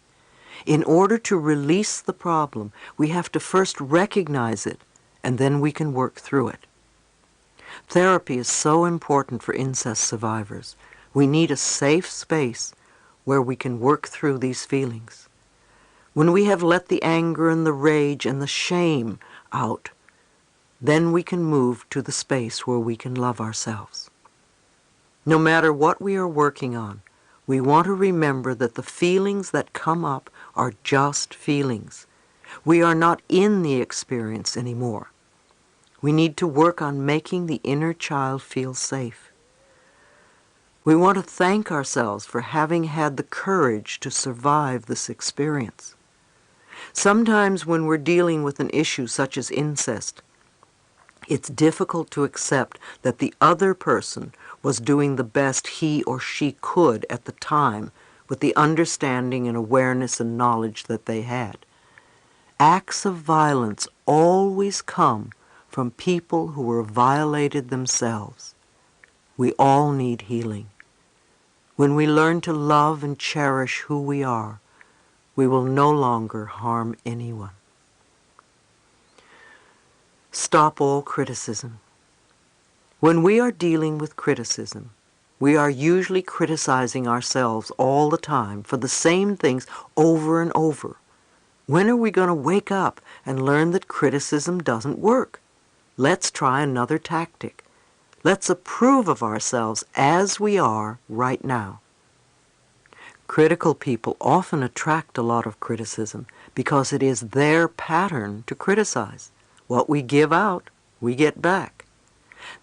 In order to release the problem, we have to first recognize it, and then we can work through it. Therapy is so important for incest survivors. We need a safe space where we can work through these feelings. When we have let the anger and the rage and the shame out, then we can move to the space where we can love ourselves. No matter what we are working on, we want to remember that the feelings that come up are just feelings. We are not in the experience anymore. We need to work on making the inner child feel safe. We want to thank ourselves for having had the courage to survive this experience. Sometimes when we're dealing with an issue such as incest, it's difficult to accept that the other person was doing the best he or she could at the time with the understanding and awareness and knowledge that they had. Acts of violence always come from people who were violated themselves. We all need healing. When we learn to love and cherish who we are, we will no longer harm anyone. Stop all criticism. When we are dealing with criticism, we are usually criticizing ourselves all the time for the same things over and over. When are we going to wake up and learn that criticism doesn't work? Let's try another tactic. Let's approve of ourselves as we are right now. Critical people often attract a lot of criticism because it is their pattern to criticize. What we give out, we get back.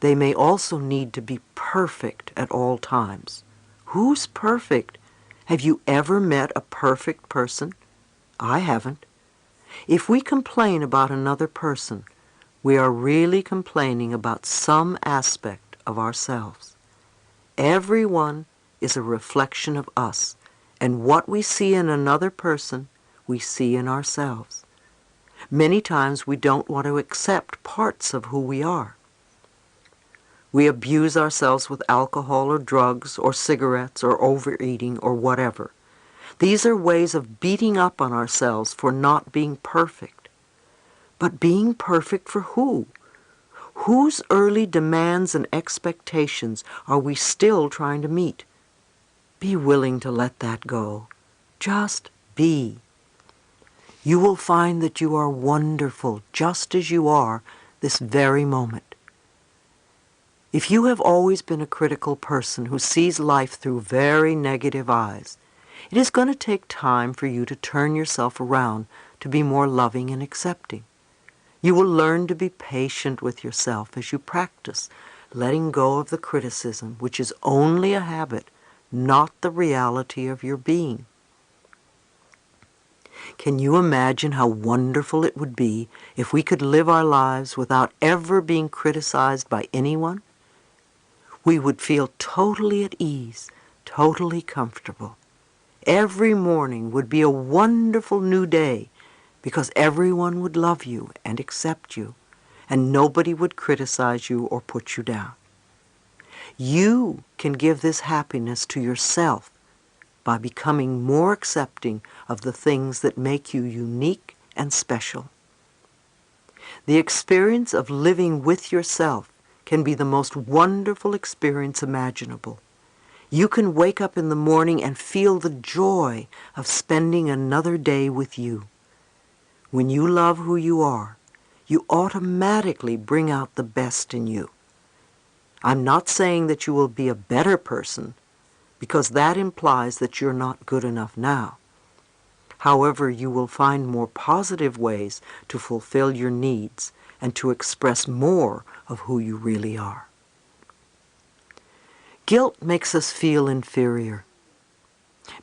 They may also need to be perfect at all times. Who's perfect? Have you ever met a perfect person? I haven't. If we complain about another person, we are really complaining about some aspect of ourselves. Everyone is a reflection of us, and what we see in another person, we see in ourselves. Many times we don't want to accept parts of who we are. We abuse ourselves with alcohol or drugs or cigarettes or overeating or whatever. These are ways of beating up on ourselves for not being perfect. But being perfect for who? Whose early demands and expectations are we still trying to meet? Be willing to let that go. Just be. You will find that you are wonderful just as you are this very moment. If you have always been a critical person who sees life through very negative eyes, it is going to take time for you to turn yourself around to be more loving and accepting. You will learn to be patient with yourself as you practice letting go of the criticism, which is only a habit, not the reality of your being. Can you imagine how wonderful it would be if we could live our lives without ever being criticized by anyone? We would feel totally at ease, totally comfortable. Every morning would be a wonderful new day because everyone would love you and accept you, and nobody would criticize you or put you down. You can give this happiness to yourself by becoming more accepting of the things that make you unique and special. The experience of living with yourself can be the most wonderful experience imaginable. You can wake up in the morning and feel the joy of spending another day with you. When you love who you are, you automatically bring out the best in you. I'm not saying that you will be a better person, because that implies that you're not good enough now. However, you will find more positive ways to fulfill your needs and to express more of who you really are. Guilt makes us feel inferior.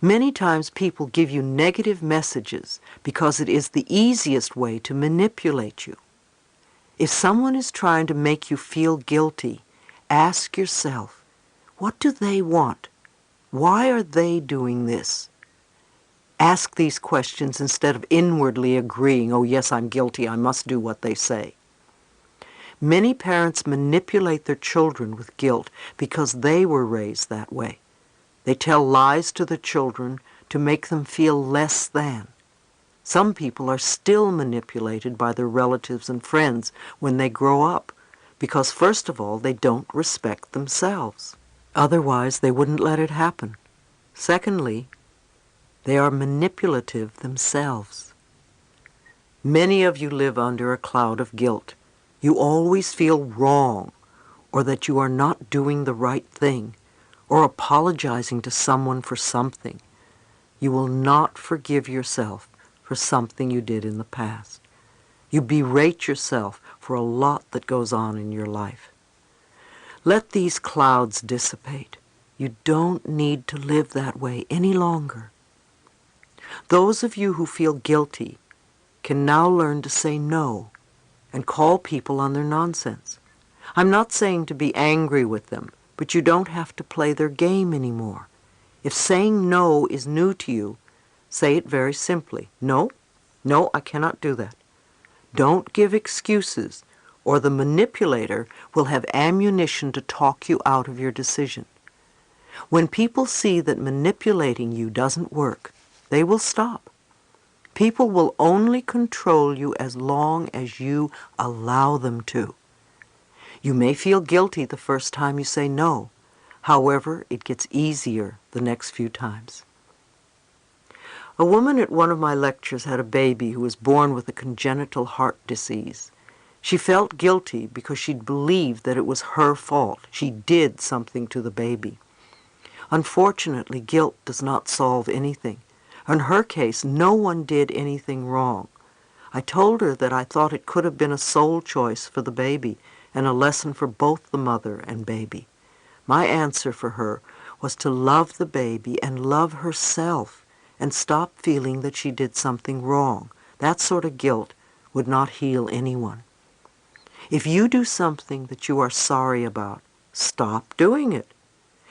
Many times people give you negative messages because it is the easiest way to manipulate you. If someone is trying to make you feel guilty, ask yourself, what do they want? Why are they doing this? Ask these questions instead of inwardly agreeing, oh yes, I'm guilty, I must do what they say. Many parents manipulate their children with guilt because they were raised that way. They tell lies to the children to make them feel less than. Some people are still manipulated by their relatives and friends when they grow up because, first of all, they don't respect themselves. Otherwise, they wouldn't let it happen. Secondly, they are manipulative themselves. Many of you live under a cloud of guilt. You always feel wrong, or that you are not doing the right thing, or apologizing to someone for something. You will not forgive yourself for something you did in the past. You berate yourself for a lot that goes on in your life. Let these clouds dissipate. You don't need to live that way any longer. Those of you who feel guilty can now learn to say no and call people on their nonsense. I'm not saying to be angry with them, but you don't have to play their game anymore. If saying no is new to you, say it very simply. No, no, I cannot do that. Don't give excuses, or the manipulator will have ammunition to talk you out of your decision. When people see that manipulating you doesn't work, they will stop. People will only control you as long as you allow them to. You may feel guilty the first time you say no. However, it gets easier the next few times. A woman at one of my lectures had a baby who was born with a congenital heart disease. She felt guilty because she'd believed that it was her fault. She did something to the baby. Unfortunately, guilt does not solve anything. In her case, no one did anything wrong. I told her that I thought it could have been a soul choice for the baby and a lesson for both the mother and baby. My answer for her was to love the baby and love herself and stop feeling that she did something wrong. That sort of guilt would not heal anyone. If you do something that you are sorry about, stop doing it.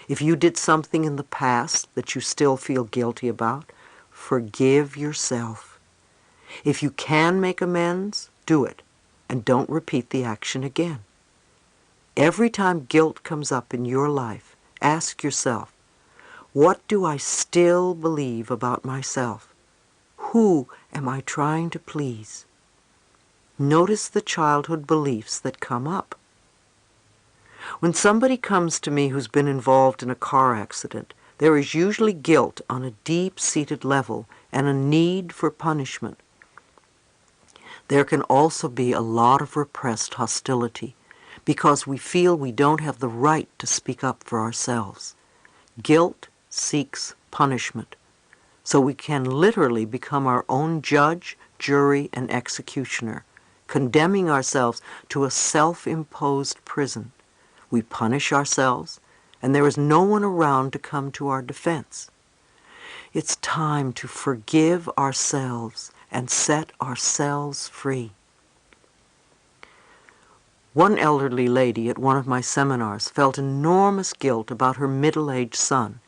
If you did something in the past that you still feel guilty about, forgive yourself. If you can make amends, do it, and don't repeat the action again. Every time guilt comes up in your life, ask yourself, what do I still believe about myself? Who am I trying to please? Notice the childhood beliefs that come up. When somebody comes to me who's been involved in a car accident, there is usually guilt on a deep-seated level and a need for punishment. There can also be a lot of repressed hostility because we feel we don't have the right to speak up for ourselves. Guilt seeks punishment, so we can literally become our own judge, jury, and executioner, condemning ourselves to a self-imposed prison. We punish ourselves, and there is no one around to come to our defense. It's time to forgive ourselves and set ourselves free. One elderly lady at one of my seminars felt enormous guilt about her middle-aged son.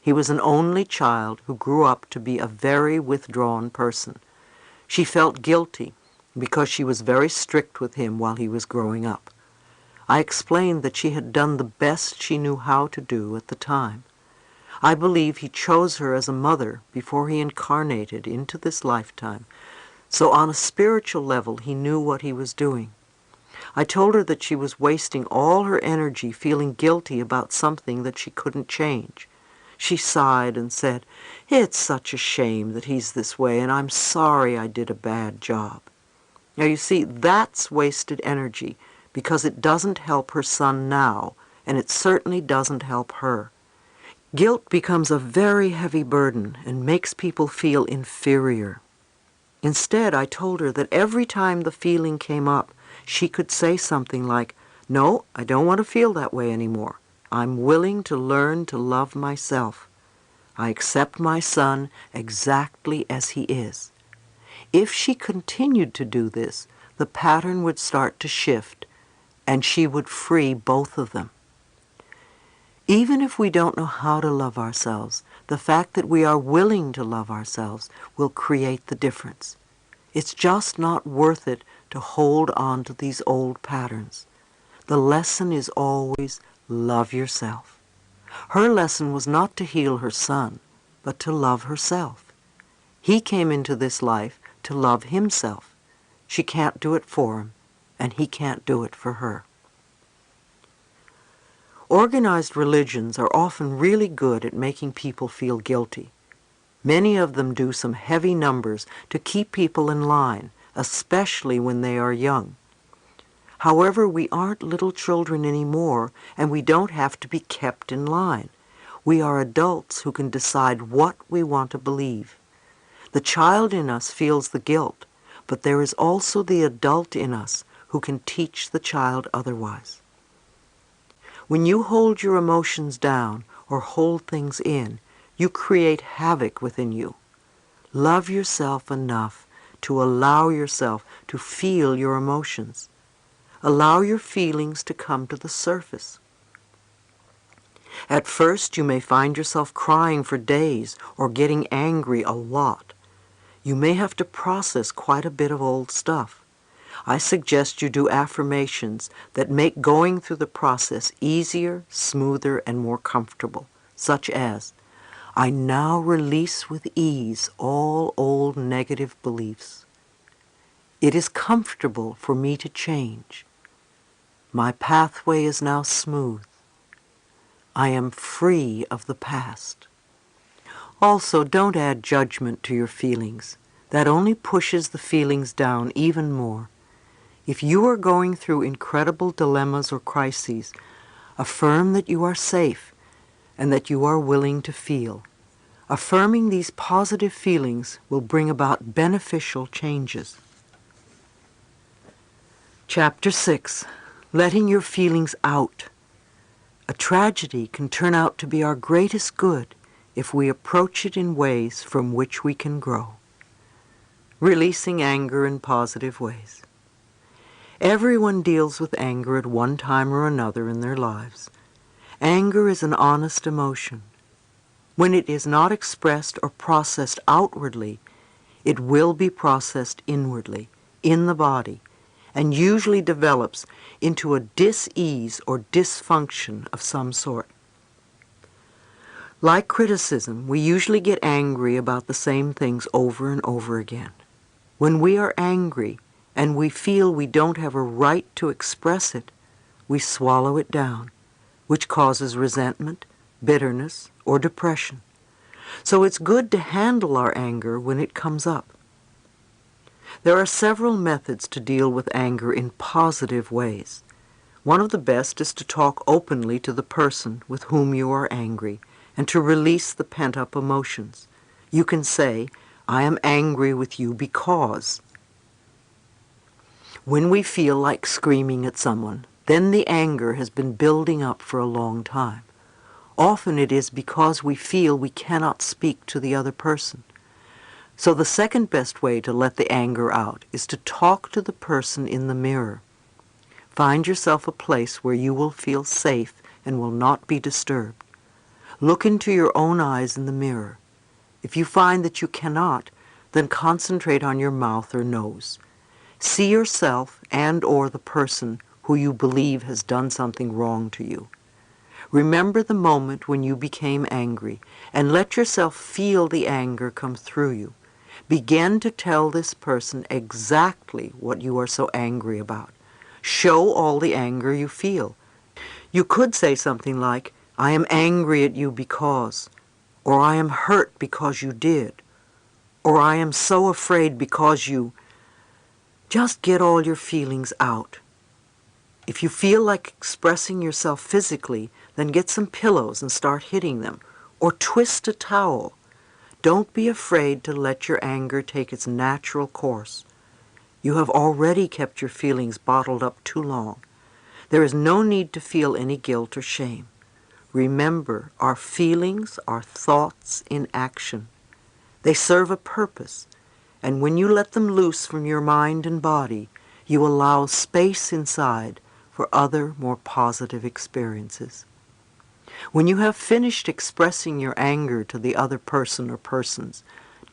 He was an only child who grew up to be a very withdrawn person. She felt guilty because she was very strict with him while he was growing up. I explained that she had done the best she knew how to do at the time. I believe he chose her as a mother before he incarnated into this lifetime, so on a spiritual level he knew what he was doing. I told her that she was wasting all her energy feeling guilty about something that she couldn't change. She sighed and said, "It's such a shame that he's this way, and I'm sorry I did a bad job." Now you see, that's wasted energy because it doesn't help her son now, and it certainly doesn't help her. Guilt becomes a very heavy burden and makes people feel inferior. Instead, I told her that every time the feeling came up, she could say something like, "No, I don't want to feel that way anymore. I'm willing to learn to love myself. I accept my son exactly as he is." If she continued to do this, the pattern would start to shift, and she would free both of them. Even if we don't know how to love ourselves, the fact that we are willing to love ourselves will create the difference. It's just not worth it to hold on to these old patterns. The lesson is always love yourself. Her lesson was not to heal her son, but to love herself. He came into this life to love himself. She can't do it for him, and he can't do it for her. Organized religions are often really good at making people feel guilty. Many of them do some heavy numbers to keep people in line, especially when they are young. However, we aren't little children anymore, and we don't have to be kept in line. We are adults who can decide what we want to believe. The child in us feels the guilt, but there is also the adult in us who can teach the child otherwise. When you hold your emotions down or hold things in, you create havoc within you. Love yourself enough to allow yourself to feel your emotions. Allow your feelings to come to the surface. At first, you may find yourself crying for days or getting angry a lot. You may have to process quite a bit of old stuff. I suggest you do affirmations that make going through the process easier, smoother, and more comfortable, such as, I now release with ease all old negative beliefs. It is comfortable for me to change. My pathway is now smooth. I am free of the past. Also, don't add judgment to your feelings. That only pushes the feelings down even more. If you are going through incredible dilemmas or crises, affirm that you are safe and that you are willing to feel. Affirming these positive feelings will bring about beneficial changes. Chapter 6. Letting your feelings out. A tragedy can turn out to be our greatest good if we approach it in ways from which we can grow. Releasing anger in positive ways. Everyone deals with anger at one time or another in their lives. Anger is an honest emotion. When it is not expressed or processed outwardly, it will be processed inwardly, in the body, and usually develops into a dis-ease or dysfunction of some sort. Like criticism, we usually get angry about the same things over and over again. When we are angry and we feel we don't have a right to express it, we swallow it down, which causes resentment, bitterness, or depression. So it's good to handle our anger when it comes up. There are several methods to deal with anger in positive ways. One of the best is to talk openly to the person with whom you are angry and to release the pent-up emotions. You can say, I am angry with you because. When we feel like screaming at someone, then the anger has been building up for a long time. Often it is because we feel we cannot speak to the other person. So the second best way to let the anger out is to talk to the person in the mirror. Find yourself a place where you will feel safe and will not be disturbed. Look into your own eyes in the mirror. If you find that you cannot, then concentrate on your mouth or nose. See yourself and or the person who you believe has done something wrong to you. Remember the moment when you became angry and let yourself feel the anger come through you. Begin to tell this person exactly what you are so angry about. Show all the anger you feel. You could say something like, I am angry at you because, or I am hurt because you did, or I am so afraid because you. Just get all your feelings out. If you feel like expressing yourself physically, then get some pillows and start hitting them, or twist a towel. Don't be afraid to let your anger take its natural course. You have already kept your feelings bottled up too long. There is no need to feel any guilt or shame. Remember, our feelings are thoughts in action. They serve a purpose, and when you let them loose from your mind and body, you allow space inside for other, more positive experiences. When you have finished expressing your anger to the other person or persons,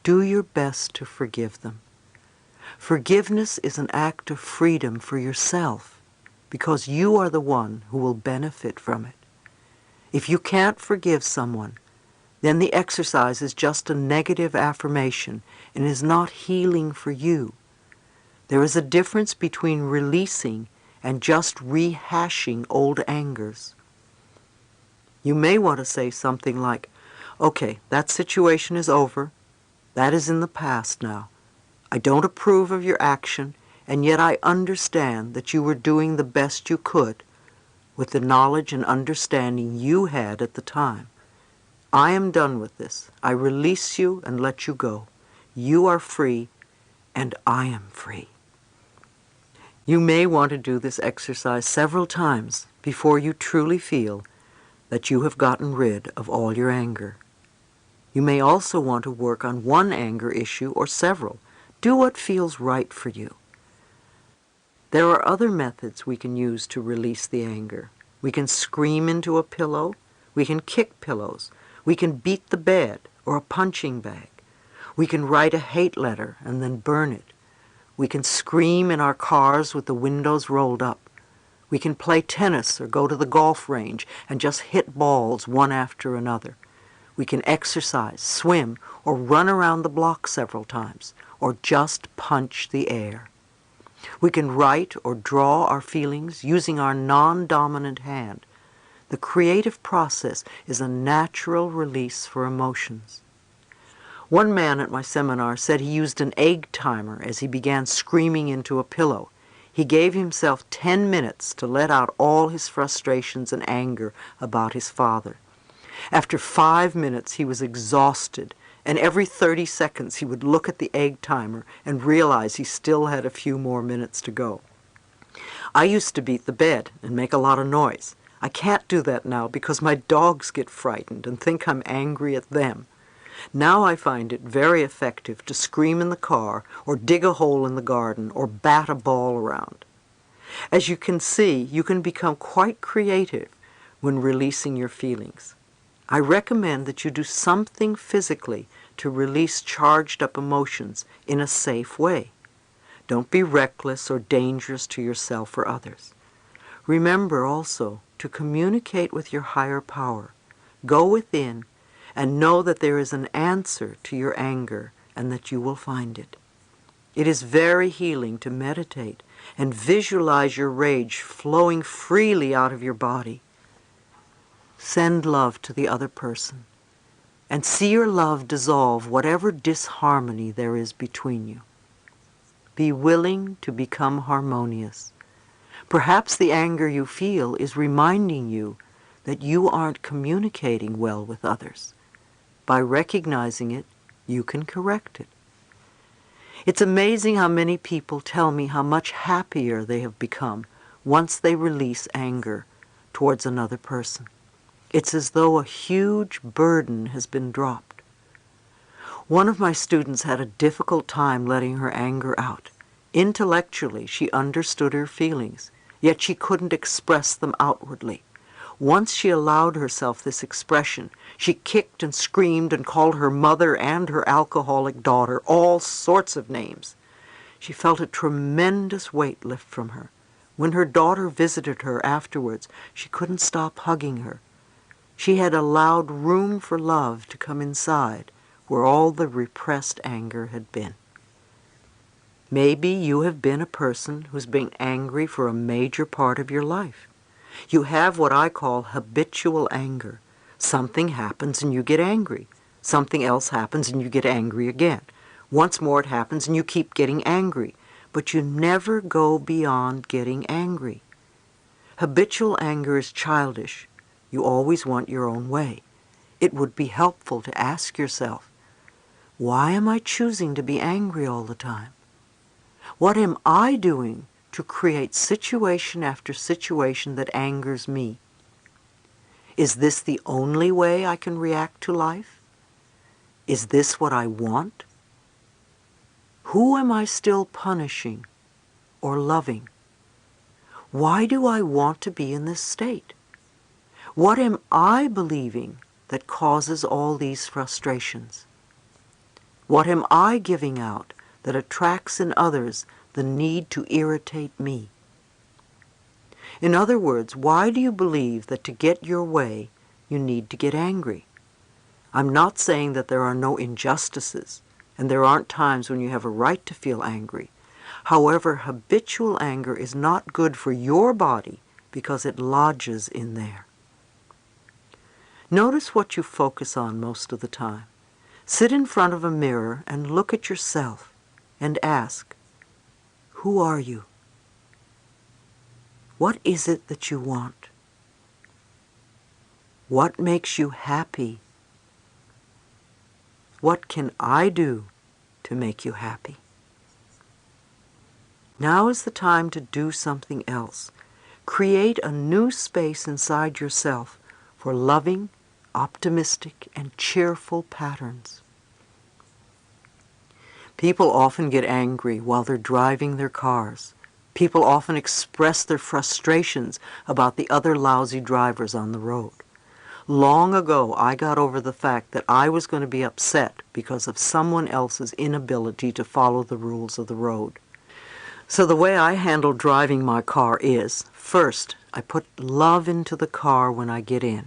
do your best to forgive them. Forgiveness is an act of freedom for yourself, because you are the one who will benefit from it. If you can't forgive someone, then the exercise is just a negative affirmation and is not healing for you. There is a difference between releasing and just rehashing old angers. You may want to say something like, okay, that situation is over. That is in the past now. I don't approve of your action, and yet I understand that you were doing the best you could with the knowledge and understanding you had at the time. I am done with this. I release you and let you go. You are free, and I am free. You may want to do this exercise several times before you truly feel that you have gotten rid of all your anger. You may also want to work on one anger issue or several. Do what feels right for you. There are other methods we can use to release the anger. We can scream into a pillow. We can kick pillows. We can beat the bed or a punching bag. We can write a hate letter and then burn it. We can scream in our cars with the windows rolled up. We can play tennis or go to the golf range and just hit balls one after another. We can exercise, swim, or run around the block several times, or just punch the air. We can write or draw our feelings using our non-dominant hand. The creative process is a natural release for emotions. One man at my seminar said he used an egg timer as he began screaming into a pillow. He gave himself 10 minutes to let out all his frustrations and anger about his father. After 5 minutes, he was exhausted, and every 30 seconds he would look at the egg timer and realize he still had a few more minutes to go. I used to beat the bed and make a lot of noise. I can't do that now because my dogs get frightened and think I'm angry at them. Now I find it very effective to scream in the car or dig a hole in the garden or bat a ball around. As you can see, you can become quite creative when releasing your feelings. I recommend that you do something physically to release charged up emotions in a safe way. Don't be reckless or dangerous to yourself or others. Remember also to communicate with your higher power. Go within and know that there is an answer to your anger and that you will find it. It is very healing to meditate and visualize your rage flowing freely out of your body. Send love to the other person and see your love dissolve whatever disharmony there is between you. Be willing to become harmonious. Perhaps the anger you feel is reminding you that you aren't communicating well with others. By recognizing it, you can correct it. It's amazing how many people tell me how much happier they have become once they release anger towards another person. It's as though a huge burden has been dropped. One of my students had a difficult time letting her anger out. Intellectually, she understood her feelings, yet she couldn't express them outwardly. Once she allowed herself this expression, she kicked and screamed and called her mother and her alcoholic daughter all sorts of names. She felt a tremendous weight lift from her. When her daughter visited her afterwards, she couldn't stop hugging her. She had allowed room for love to come inside where all the repressed anger had been. Maybe you have been a person who's been angry for a major part of your life. You have what I call habitual anger. Something happens and you get angry. Something else happens and you get angry again. Once more it happens and you keep getting angry. But you never go beyond getting angry. Habitual anger is childish. You always want your own way. It would be helpful to ask yourself, why am I choosing to be angry all the time? What am I doing to create situation after situation that angers me? Is this the only way I can react to life? Is this what I want? Who am I still punishing or loving? Why do I want to be in this state? What am I believing that causes all these frustrations? What am I giving out that attracts in others the need to irritate me? In other words, why do you believe that to get your way, you need to get angry? I'm not saying that there are no injustices, and there aren't times when you have a right to feel angry. However, habitual anger is not good for your body because it lodges in there. Notice what you focus on most of the time. Sit in front of a mirror and look at yourself and ask, who are you? What is it that you want? What makes you happy What can I do to make you happy? Now is the time to do something else. Create a new space inside yourself for loving, optimistic, and cheerful patterns. People often get angry while they're driving their cars. People often express their frustrations about the other lousy drivers on the road. Long ago, I got over the fact that I was going to be upset because of someone else's inability to follow the rules of the road. So the way I handle driving my car is, first, I put love into the car when I get in.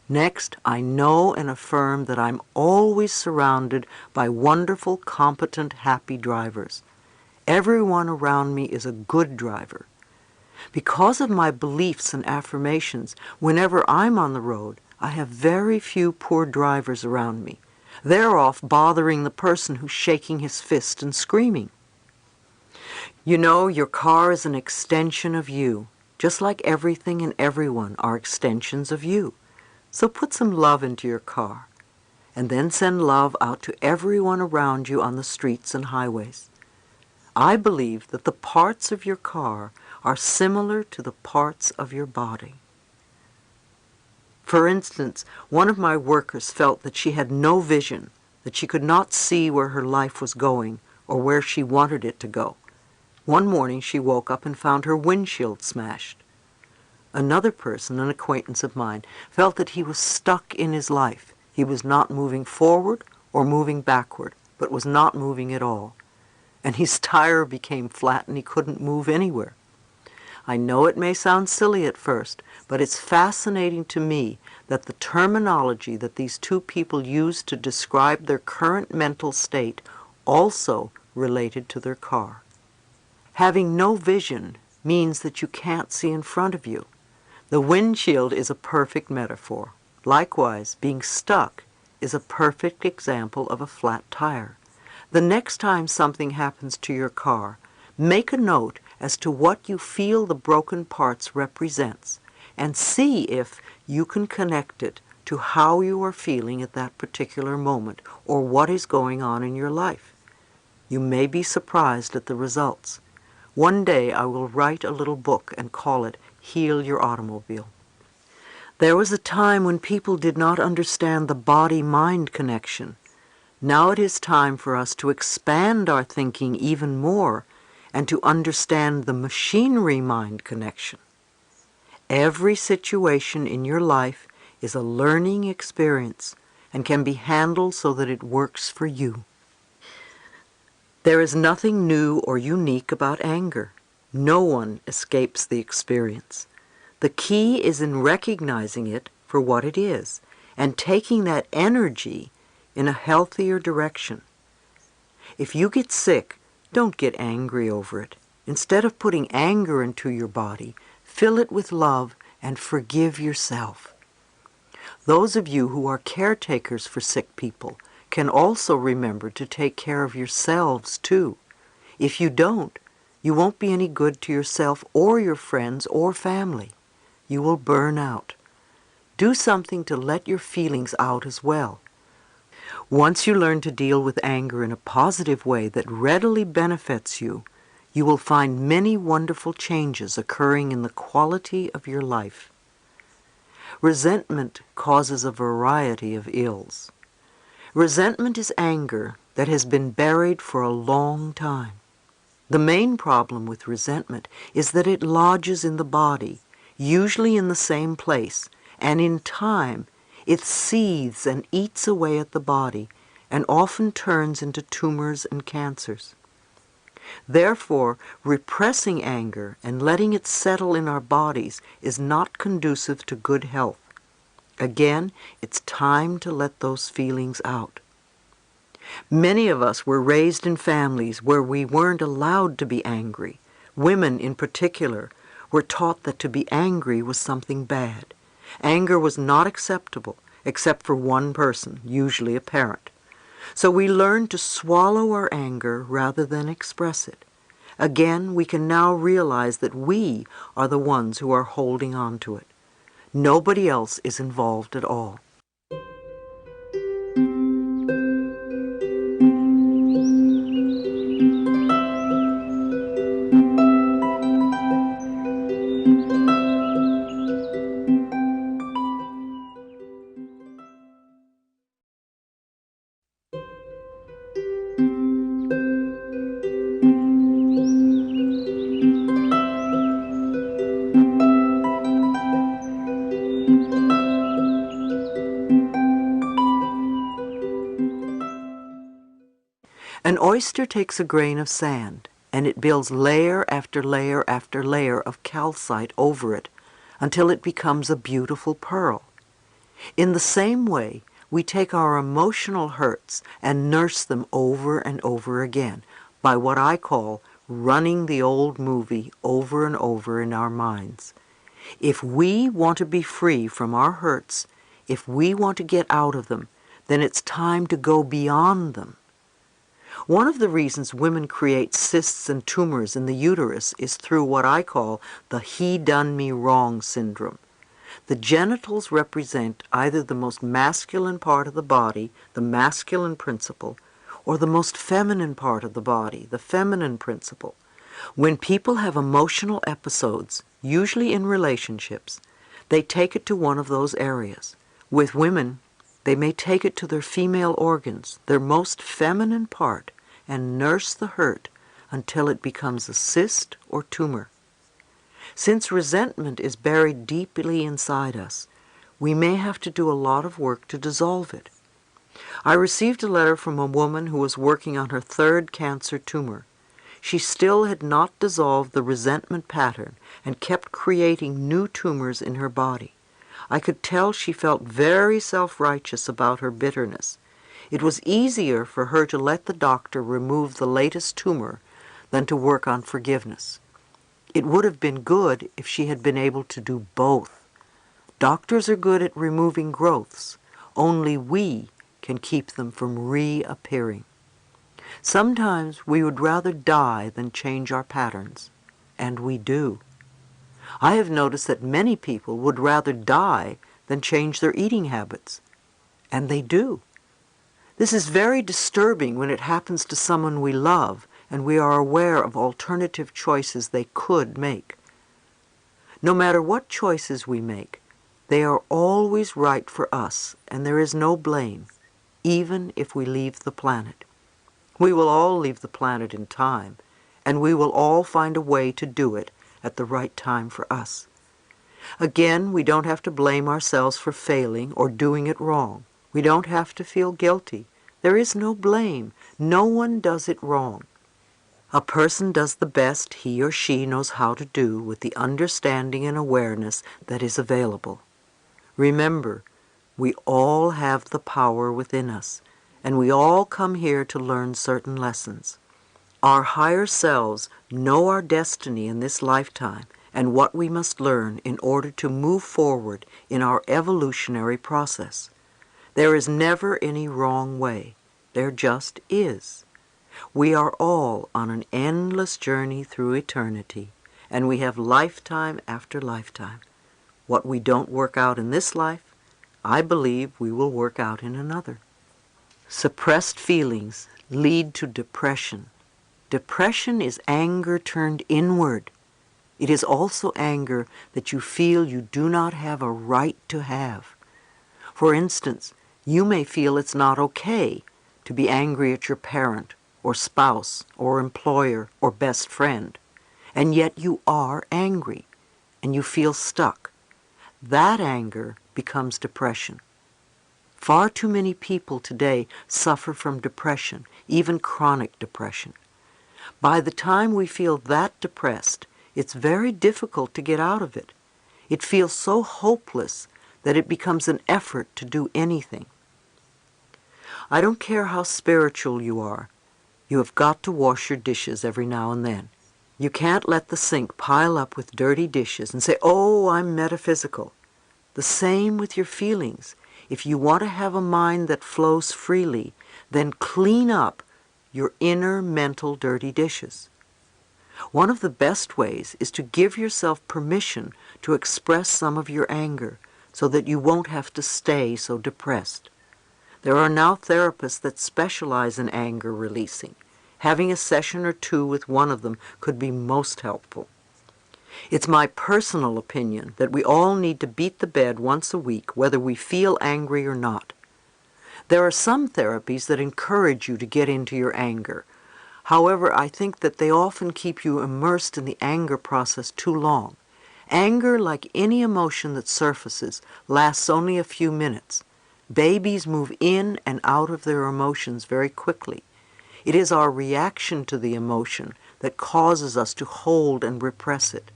Next, I know and affirm that I'm always surrounded by wonderful, competent, happy drivers. Everyone around me is a good driver. Because of my beliefs and affirmations, whenever I'm on the road, I have very few poor drivers around me. They're off bothering the person who's shaking his fist and screaming. You know, your car is an extension of you, just like everything and everyone are extensions of you. So put some love into your car, and then send love out to everyone around you on the streets and highways. I believe that the parts of your car are similar to the parts of your body. For instance, one of my workers felt that she had no vision, that she could not see where her life was going or where she wanted it to go. One morning she woke up and found her windshield smashed. Another person, an acquaintance of mine, felt that he was stuck in his life. He was not moving forward or moving backward, but was not moving at all. And his tire became flat and he couldn't move anywhere. I know it may sound silly at first, but it's fascinating to me that the terminology that these two people used to describe their current mental state also related to their car. Having no vision means that you can't see in front of you. The windshield is a perfect metaphor. Likewise, being stuck is a perfect example of a flat tire. The next time something happens to your car, make a note as to what you feel the broken parts represents, and see if you can connect it to how you are feeling at that particular moment or what is going on in your life. You may be surprised at the results. One day I will write a little book and call it Heal Your Automobile. There was a time when people did not understand the body-mind connection. Now it is time for us to expand our thinking even more and to understand the machinery-mind connection. Every situation in your life is a learning experience and can be handled so that it works for you. There is nothing new or unique about anger. No one escapes the experience. The key is in recognizing it for what it is and taking that energy in a healthier direction. If you get sick, don't get angry over it. Instead of putting anger into your body, fill it with love and forgive yourself. Those of you who are caretakers for sick people can also remember to take care of yourselves too. If you don't, you won't be any good to yourself or your friends or family. You will burn out. Do something to let your feelings out as well. Once you learn to deal with anger in a positive way that readily benefits you, you will find many wonderful changes occurring in the quality of your life. Resentment causes a variety of ills. Resentment is anger that has been buried for a long time. The main problem with resentment is that it lodges in the body, usually in the same place, and in time it seethes and eats away at the body and often turns into tumors and cancers. Therefore, repressing anger and letting it settle in our bodies is not conducive to good health. Again, it's time to let those feelings out. Many of us were raised in families where we weren't allowed to be angry. Women, in particular, were taught that to be angry was something bad. Anger was not acceptable, except for one person, usually a parent. So we learned to swallow our anger rather than express it. Again, we can now realize that we are the ones who are holding on to it. Nobody else is involved at all. An oyster takes a grain of sand, and it builds layer after layer after layer of calcite over it until it becomes a beautiful pearl. In the same way, we take our emotional hurts and nurse them over and over again by what I call running the old movie over and over in our minds. If we want to be free from our hurts, if we want to get out of them, then it's time to go beyond them. One of the reasons women create cysts and tumors in the uterus is through what I call the he done me wrong syndrome. The genitals represent either the most masculine part of the body, the masculine principle, or the most feminine part of the body, the feminine principle. When people have emotional episodes, usually in relationships, they take it to one of those areas. With women, they may take it to their female organs, their most feminine part, and nurse the hurt until it becomes a cyst or tumor. Since resentment is buried deeply inside us, we may have to do a lot of work to dissolve it. I received a letter from a woman who was working on her third cancer tumor. She still had not dissolved the resentment pattern and kept creating new tumors in her body. I could tell she felt very self-righteous about her bitterness. It was easier for her to let the doctor remove the latest tumor than to work on forgiveness. It would have been good if she had been able to do both. Doctors are good at removing growths. Only we can keep them from reappearing. Sometimes we would rather die than change our patterns, and we do. I have noticed that many people would rather die than change their eating habits, and they do. This is very disturbing when it happens to someone we love and we are aware of alternative choices they could make. No matter what choices we make, they are always right for us, and there is no blame, even if we leave the planet. We will all leave the planet in time, and we will all find a way to do it at the right time for us. Again, we don't have to blame ourselves for failing or doing it wrong. We don't have to feel guilty. There is no blame. No one does it wrong. A person does the best he or she knows how to do with the understanding and awareness that is available. Remember, we all have the power within us, and we all come here to learn certain lessons. Our higher selves know our destiny in this lifetime and what we must learn in order to move forward in our evolutionary process. There is never any wrong way. There just is. We are all on an endless journey through eternity, and we have lifetime after lifetime. What we don't work out in this life, I believe we will work out in another. Suppressed feelings lead to depression. Depression is anger turned inward. It is also anger that you feel you do not have a right to have. For instance, you may feel it's not okay to be angry at your parent or spouse or employer or best friend, and yet you are angry and you feel stuck. That anger becomes depression. Far too many people today suffer from depression, even chronic depression. By the time we feel that depressed, it's very difficult to get out of it. It feels so hopeless that it becomes an effort to do anything. I don't care how spiritual you are. You have got to wash your dishes every now and then. You can't let the sink pile up with dirty dishes and say, "Oh, I'm metaphysical." The same with your feelings. If you want to have a mind that flows freely, then clean up your inner mental dirty dishes. One of the best ways is to give yourself permission to express some of your anger so that you won't have to stay so depressed. There are now therapists that specialize in anger releasing. Having a session or two with one of them could be most helpful. It's my personal opinion that we all need to beat the bed once a week, whether we feel angry or not. There are some therapies that encourage you to get into your anger. However, I think that they often keep you immersed in the anger process too long. Anger, like any emotion that surfaces, lasts only a few minutes. Babies move in and out of their emotions very quickly. It is our reaction to the emotion that causes us to hold and repress it.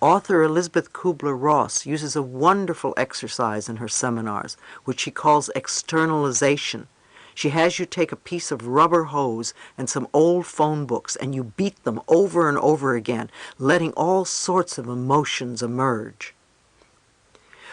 Author Elizabeth Kubler-Ross uses a wonderful exercise in her seminars, which she calls externalization. She has you take a piece of rubber hose and some old phone books, and you beat them over and over again, letting all sorts of emotions emerge.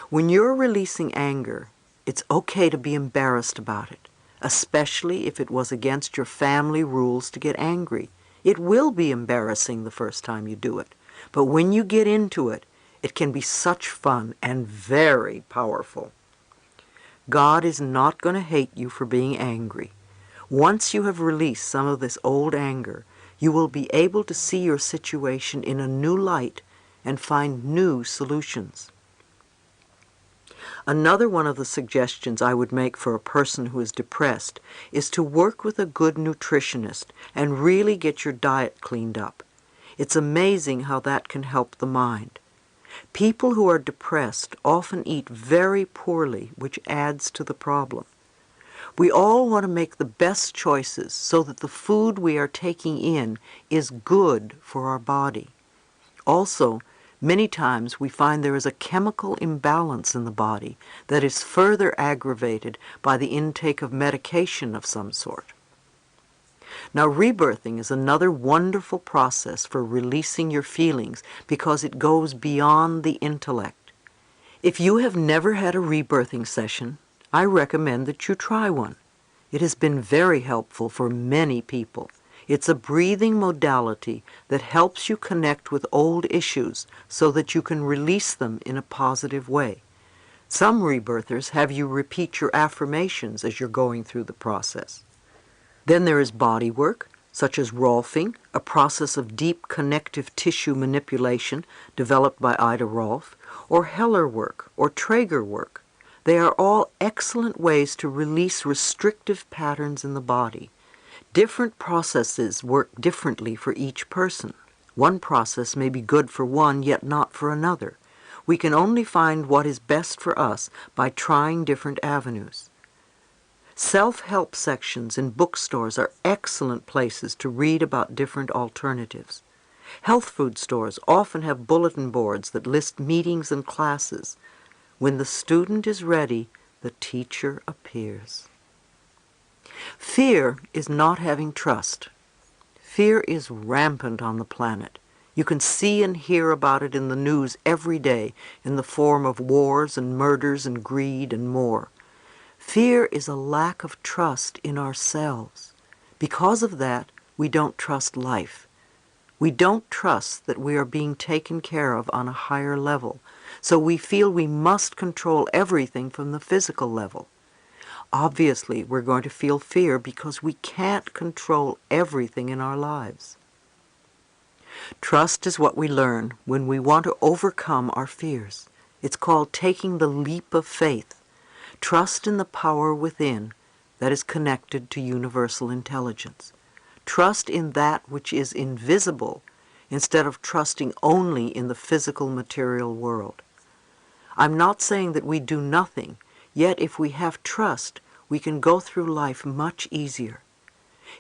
When you're releasing anger, it's okay to be embarrassed about it, especially if it was against your family rules to get angry. It will be embarrassing the first time you do it. But when you get into it, it can be such fun and very powerful. God is not going to hate you for being angry. Once you have released some of this old anger, you will be able to see your situation in a new light and find new solutions. Another one of the suggestions I would make for a person who is depressed is to work with a good nutritionist and really get your diet cleaned up. It's amazing how that can help the mind. People who are depressed often eat very poorly, which adds to the problem. We all want to make the best choices so that the food we are taking in is good for our body. Also, many times we find there is a chemical imbalance in the body that is further aggravated by the intake of medication of some sort. Now, rebirthing is another wonderful process for releasing your feelings because it goes beyond the intellect. If you have never had a rebirthing session, I recommend that you try one. It has been very helpful for many people. It's a breathing modality that helps you connect with old issues so that you can release them in a positive way. Some rebirthers have you repeat your affirmations as you're going through the process. Then there is body work, such as Rolfing, a process of deep connective tissue manipulation developed by Ida Rolf, or Heller work, or Traeger work. They are all excellent ways to release restrictive patterns in the body. Different processes work differently for each person. One process may be good for one, yet not for another. We can only find what is best for us by trying different avenues. Self-help sections in bookstores are excellent places to read about different alternatives. Health food stores often have bulletin boards that list meetings and classes. When the student is ready, the teacher appears. Fear is not having trust. Fear is rampant on the planet. You can see and hear about it in the news every day in the form of wars and murders and greed and more. Fear is a lack of trust in ourselves. Because of that, we don't trust life. We don't trust that we are being taken care of on a higher level, so we feel we must control everything from the physical level. Obviously, we're going to feel fear because we can't control everything in our lives. Trust is what we learn when we want to overcome our fears. It's called taking the leap of faith. Trust in the power within that is connected to universal intelligence. Trust in that which is invisible instead of trusting only in the physical material world. I'm not saying that we do nothing, yet if we have trust, we can go through life much easier.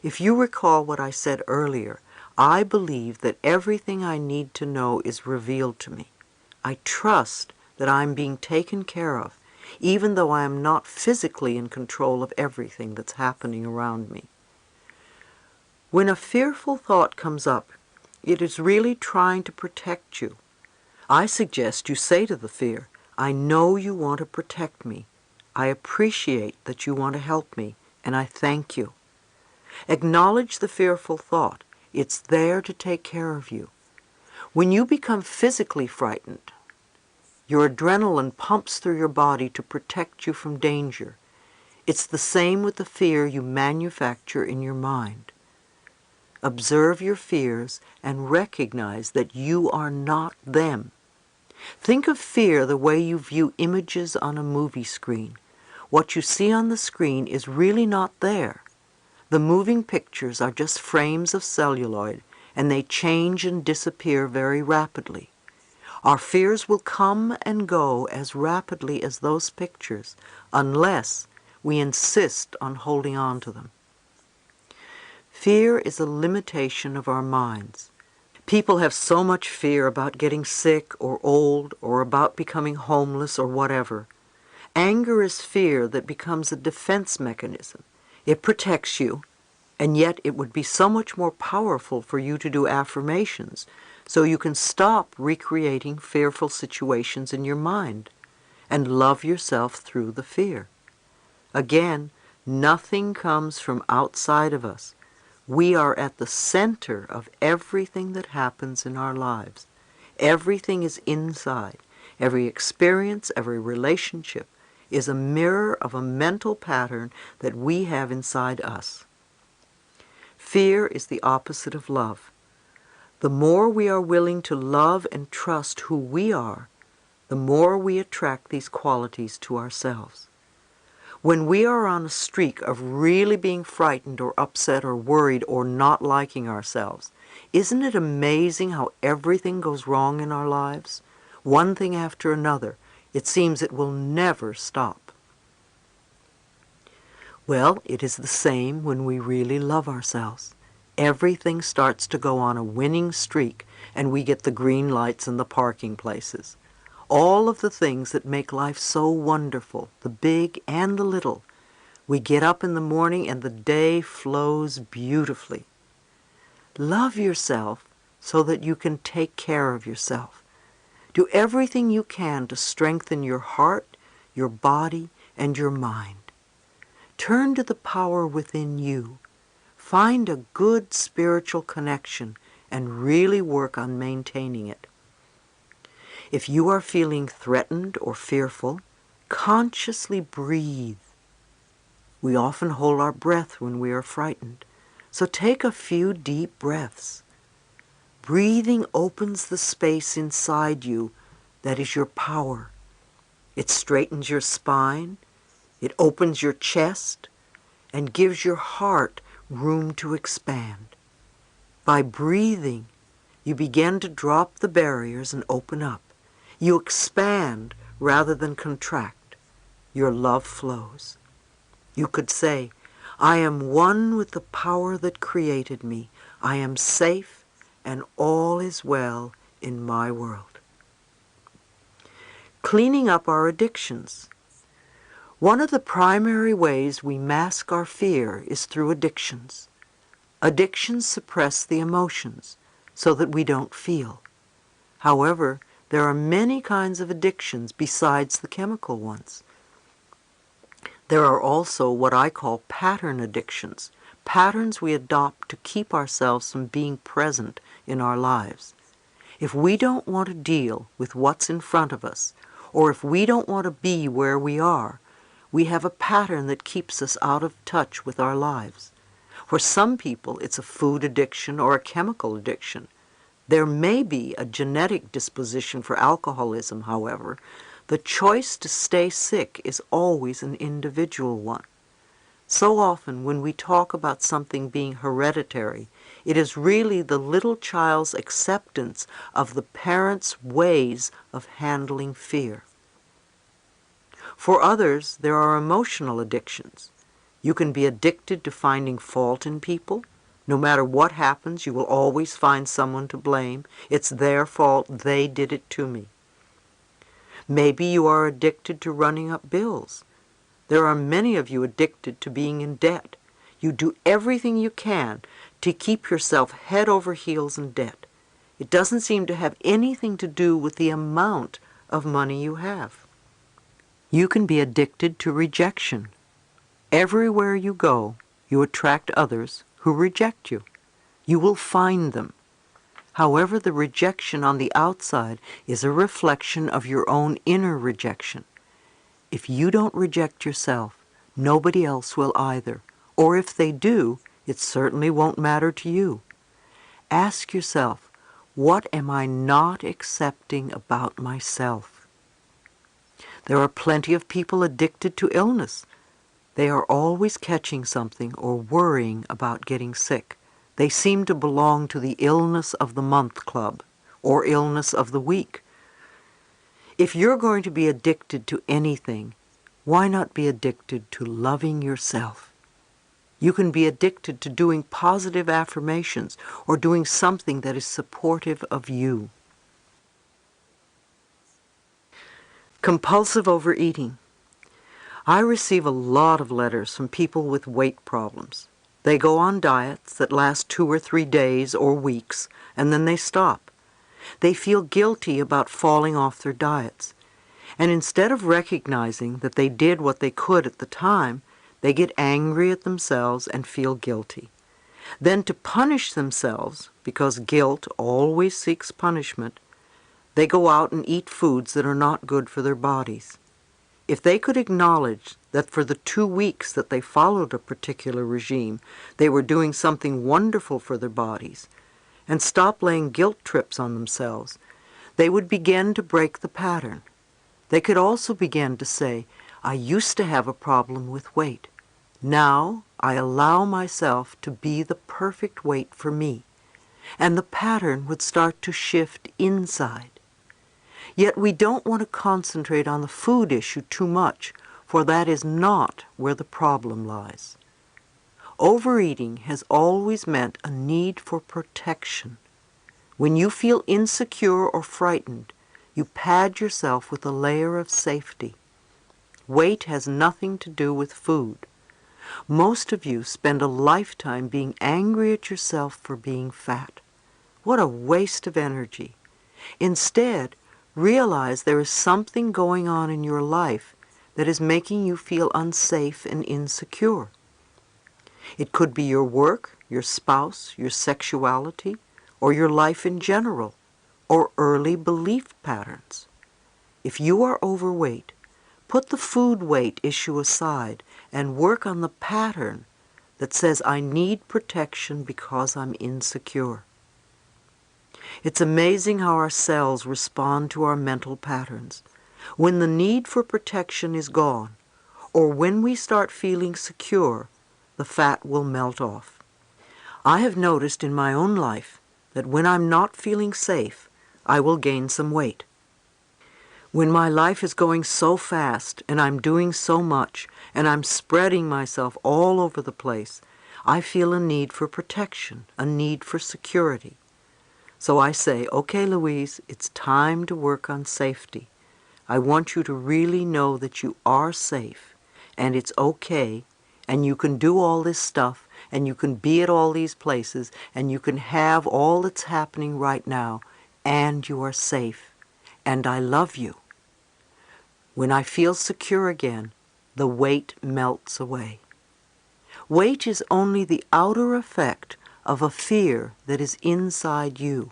If you recall what I said earlier, I believe that everything I need to know is revealed to me. I trust that I'm being taken care of, even though I am not physically in control of everything that's happening around me. When a fearful thought comes up, it is really trying to protect you. I suggest you say to the fear, I know you want to protect me. I appreciate that you want to help me, and I thank you. Acknowledge the fearful thought. It's there to take care of you. When you become physically frightened, your adrenaline pumps through your body to protect you from danger. It's the same with the fear you manufacture in your mind. Observe your fears and recognize that you are not them. Think of fear the way you view images on a movie screen. What you see on the screen is really not there. The moving pictures are just frames of celluloid, and they change and disappear very rapidly. Our fears will come and go as rapidly as those pictures, unless we insist on holding on to them. Fear is a limitation of our minds. People have so much fear about getting sick or old or about becoming homeless or whatever. Anger is fear that becomes a defense mechanism. It protects you, and yet it would be so much more powerful for you to do affirmations so you can stop recreating fearful situations in your mind and love yourself through the fear. Again, nothing comes from outside of us. We are at the center of everything that happens in our lives. Everything is inside. Every experience, every relationship is a mirror of a mental pattern that we have inside us. Fear is the opposite of love. The more we are willing to love and trust who we are, the more we attract these qualities to ourselves. When we are on a streak of really being frightened or upset or worried or not liking ourselves, isn't it amazing how everything goes wrong in our lives? One thing after another. It seems it will never stop. Well, it is the same when we really love ourselves. Everything starts to go on a winning streak, and we get the green lights in the parking places. All of the things that make life so wonderful, the big and the little. We get up in the morning and the day flows beautifully. Love yourself so that you can take care of yourself. Do everything you can to strengthen your heart, your body, and your mind. Turn to the power within you. Find a good spiritual connection and really work on maintaining it. If you are feeling threatened or fearful, consciously breathe. We often hold our breath when we are frightened, so take a few deep breaths. Breathing opens the space inside you that is your power. It straightens your spine, it opens your chest, and gives your heart room to expand. By breathing, you begin to drop the barriers and open up. You expand rather than contract. Your love flows. You could say, I am one with the power that created me. I am safe and all is well in my world. Cleaning up our addictions. One of the primary ways we mask our fear is through addictions. Addictions suppress the emotions so that we don't feel. However, there are many kinds of addictions besides the chemical ones. There are also what I call pattern addictions, patterns we adopt to keep ourselves from being present in our lives. If we don't want to deal with what's in front of us, or if we don't want to be where we are, we have a pattern that keeps us out of touch with our lives. For some people, it's a food addiction or a chemical addiction. There may be a genetic disposition for alcoholism, however. The choice to stay sick is always an individual one. So often when we talk about something being hereditary, it is really the little child's acceptance of the parent's ways of handling fear. For others, there are emotional addictions. You can be addicted to finding fault in people. No matter what happens, you will always find someone to blame. It's their fault, they did it to me. Maybe you are addicted to running up bills. There are many of you addicted to being in debt. You do everything you can to keep yourself head over heels in debt. It doesn't seem to have anything to do with the amount of money you have. You can be addicted to rejection. Everywhere you go, you attract others who reject you. You will find them. However, the rejection on the outside is a reflection of your own inner rejection. If you don't reject yourself, nobody else will either. Or if they do, it certainly won't matter to you. Ask yourself, what am I not accepting about myself? There are plenty of people addicted to illness. They are always catching something or worrying about getting sick. They seem to belong to the illness of the month club or illness of the week. If you're going to be addicted to anything, why not be addicted to loving yourself? You can be addicted to doing positive affirmations or doing something that is supportive of you. Compulsive overeating. I receive a lot of letters from people with weight problems. They go on diets that last 2 or 3 days or weeks, and then they stop. They feel guilty about falling off their diets. And instead of recognizing that they did what they could at the time, they get angry at themselves and feel guilty. Then to punish themselves, because guilt always seeks punishment, they go out and eat foods that are not good for their bodies. If they could acknowledge that for the 2 weeks that they followed a particular regime, they were doing something wonderful for their bodies, and stop laying guilt trips on themselves, they would begin to break the pattern. They could also begin to say, I used to have a problem with weight. Now I allow myself to be the perfect weight for me. And the pattern would start to shift inside. Yet we don't want to concentrate on the food issue too much, for that is not where the problem lies. Overeating has always meant a need for protection. When you feel insecure or frightened, you pad yourself with a layer of safety. Weight has nothing to do with food. Most of you spend a lifetime being angry at yourself for being fat. What a waste of energy. Instead, realize there is something going on in your life that is making you feel unsafe and insecure. It could be your work, your spouse, your sexuality, or your life in general, or early belief patterns. If you are overweight, put the food weight issue aside and work on the pattern that says, I need protection because I'm insecure. It's amazing how our cells respond to our mental patterns. When the need for protection is gone, or when we start feeling secure, the fat will melt off. I have noticed in my own life that when I'm not feeling safe, I will gain some weight. When my life is going so fast and I'm doing so much and I'm spreading myself all over the place, I feel a need for protection, a need for security. So I say, okay, Louise, it's time to work on safety. I want you to really know that you are safe and it's okay and you can do all this stuff and you can be at all these places and you can have all that's happening right now and you are safe and I love you. When I feel secure again, the weight melts away. Weight is only the outer effect of a fear that is inside you.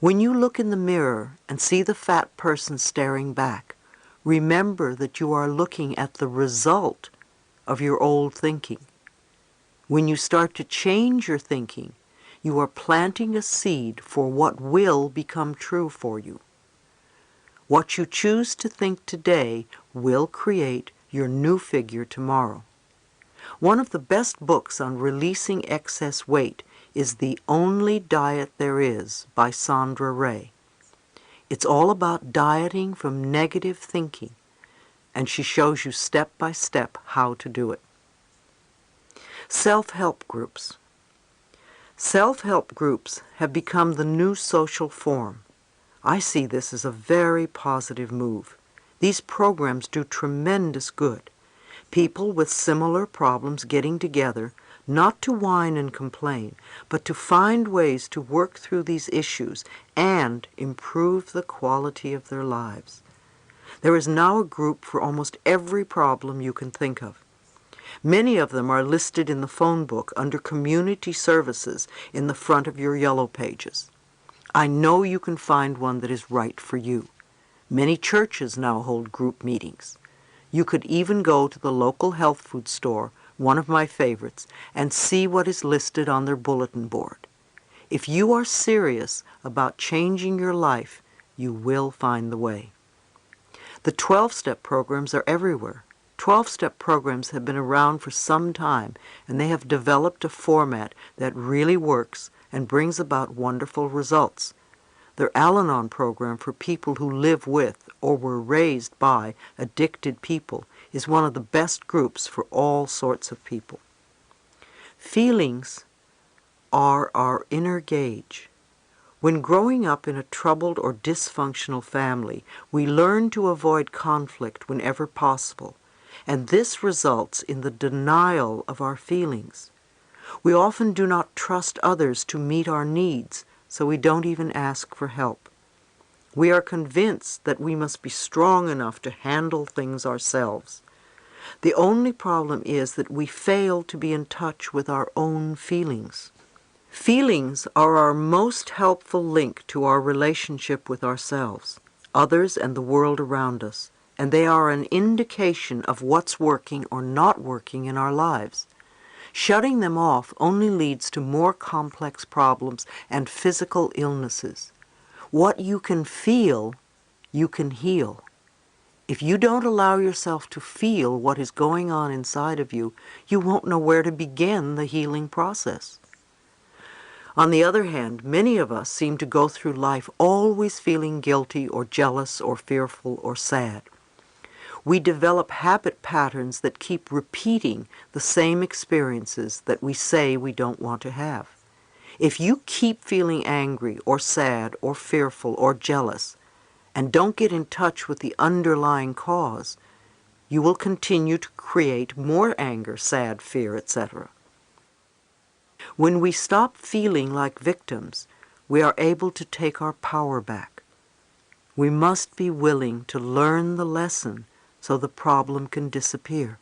When you look in the mirror and see the fat person staring back, remember that you are looking at the result of your old thinking. When you start to change your thinking, you are planting a seed for what will become true for you. What you choose to think today will create your new figure tomorrow. One of the best books on releasing excess weight is The Only Diet There Is by Sandra Ray. It's all about dieting from negative thinking, and she shows you step by step how to do it. Self-help groups. Self-help groups have become the new social form. I see this as a very positive move. These programs do tremendous good. People with similar problems getting together, not to whine and complain, but to find ways to work through these issues and improve the quality of their lives. There is now a group for almost every problem you can think of. Many of them are listed in the phone book under Community Services in the front of your yellow pages. I know you can find one that is right for you. Many churches now hold group meetings. You could even go to the local health food store, one of my favorites, and see what is listed on their bulletin board. If you are serious about changing your life, you will find the way. The 12-step programs are everywhere. 12-step programs have been around for some time, and they have developed a format that really works and brings about wonderful results. Their Al-Anon program for people who live with or were raised by addicted people is one of the best groups for all sorts of people. Feelings are our inner gauge. When growing up in a troubled or dysfunctional family, we learn to avoid conflict whenever possible, and this results in the denial of our feelings. We often do not trust others to meet our needs, so we don't even ask for help. We are convinced that we must be strong enough to handle things ourselves. The only problem is that we fail to be in touch with our own feelings. Feelings are our most helpful link to our relationship with ourselves, others, and the world around us, and they are an indication of what's working or not working in our lives. Shutting them off only leads to more complex problems and physical illnesses. What you can feel, you can heal. If you don't allow yourself to feel what is going on inside of you, you won't know where to begin the healing process. On the other hand, many of us seem to go through life always feeling guilty or jealous or fearful or sad. We develop habit patterns that keep repeating the same experiences that we say we don't want to have. If you keep feeling angry or sad or fearful or jealous and don't get in touch with the underlying cause, you will continue to create more anger, sad, fear, etc. When we stop feeling like victims, we are able to take our power back. We must be willing to learn the lesson so the problem can disappear.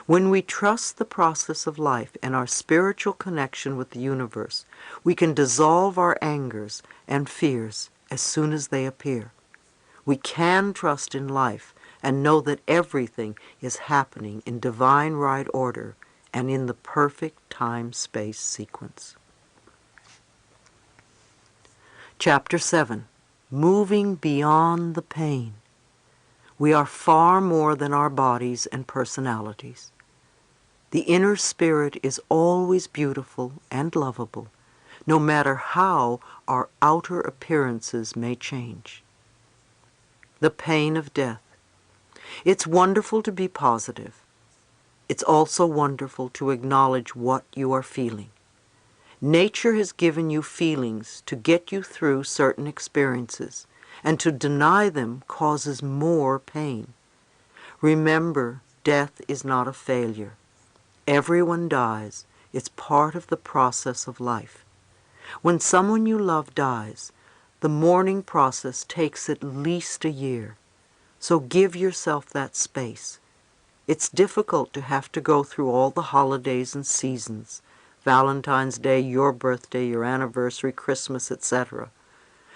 When we trust the process of life and our spiritual connection with the universe, we can dissolve our angers and fears as soon as they appear. We can trust in life and know that everything is happening in divine right order and in the perfect time-space sequence. Chapter 7. Moving Beyond the Pain. We are far more than our bodies and personalities. The inner spirit is always beautiful and lovable, no matter how our outer appearances may change. The pain of death. It's wonderful to be positive. It's also wonderful to acknowledge what you are feeling. Nature has given you feelings to get you through certain experiences, and to deny them causes more pain. Remember, death is not a failure. Everyone dies. It's part of the process of life. When someone you love dies, the mourning process takes at least a year. So give yourself that space. It's difficult to have to go through all the holidays and seasons, Valentine's Day, your birthday, your anniversary, Christmas, etc.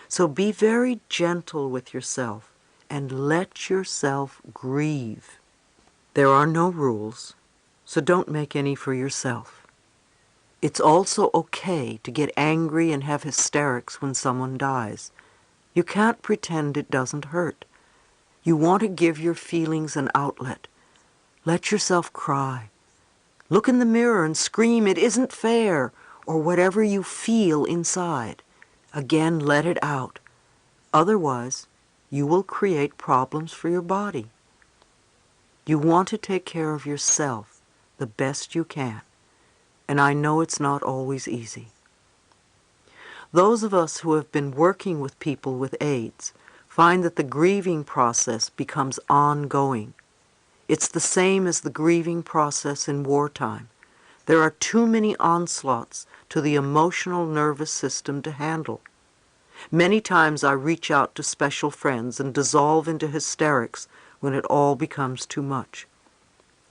So be very gentle with yourself and let yourself grieve. There are no rules, so don't make any for yourself. It's also okay to get angry and have hysterics when someone dies. You can't pretend it doesn't hurt. You want to give your feelings an outlet. Let yourself cry. Look in the mirror and scream, "It isn't fair," or whatever you feel inside. Again, let it out. Otherwise, you will create problems for your body. You want to take care of yourself the best you can, and I know it's not always easy. Those of us who have been working with people with AIDS find that the grieving process becomes ongoing. It's the same as the grieving process in wartime. There are too many onslaughts to the emotional nervous system to handle. Many times I reach out to special friends and dissolve into hysterics when it all becomes too much.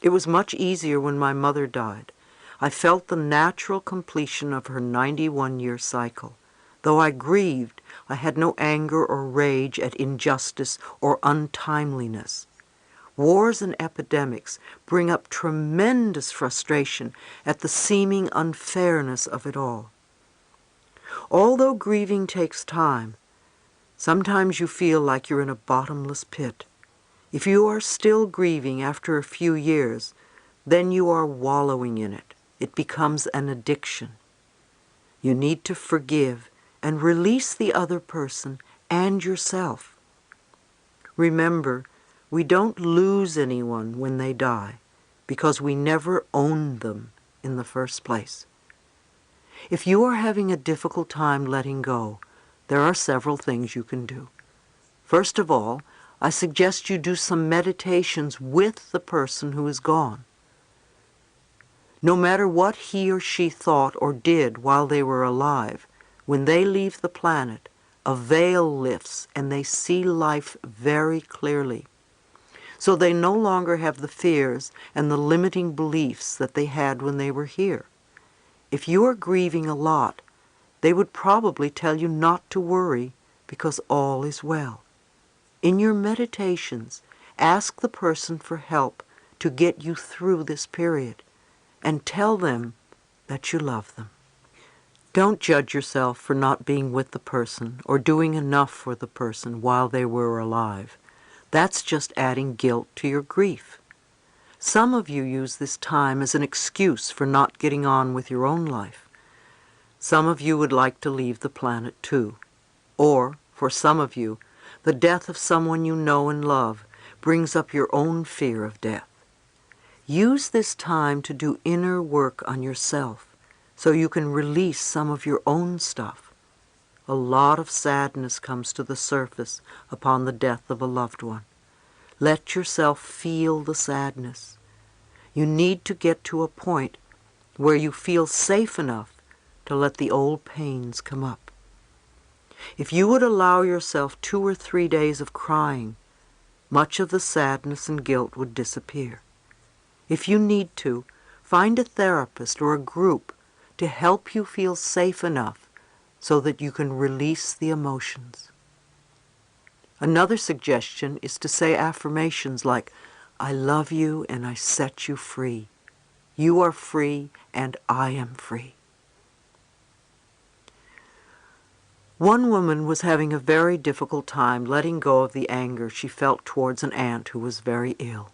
It was much easier when my mother died. I felt the natural completion of her 91-year cycle. Though I grieved, I had no anger or rage at injustice or untimeliness. Wars and epidemics bring up tremendous frustration at the seeming unfairness of it all. Although grieving takes time, sometimes you feel like you're in a bottomless pit. If you are still grieving after a few years, then you are wallowing in it. It becomes an addiction. You need to forgive and release the other person and yourself. Remember, we don't lose anyone when they die, because we never own them. in the first place. If you are having a difficult time letting go, there are several things you can do. First of all, I suggest you do some meditations with the person who is gone. No matter what he or she thought or did while they were alive, when they leave the planet, a veil lifts and they see life very clearly. So they no longer have the fears and the limiting beliefs that they had when they were here. If you are grieving a lot, they would probably tell you not to worry because all is well. In your meditations, ask the person for help to get you through this period and tell them that you love them. Don't judge yourself for not being with the person or doing enough for the person while they were alive. That's just adding guilt to your grief. Some of you use this time as an excuse for not getting on with your own life. Some of you would like to leave the planet too. Or, for some of you, the death of someone you know and love brings up your own fear of death. Use this time to do inner work on yourself so you can release some of your own stuff. A lot of sadness comes to the surface upon the death of a loved one. Let yourself feel the sadness. You need to get to a point where you feel safe enough to let the old pains come up. If you would allow yourself 2 or 3 days of crying, much of the sadness and guilt would disappear. If you need to, find a therapist or a group to help you feel safe enough so that you can release the emotions. Another suggestion is to say affirmations like, I love you and I set you free. You are free and I am free. One woman was having a very difficult time letting go of the anger she felt towards an aunt who was very ill.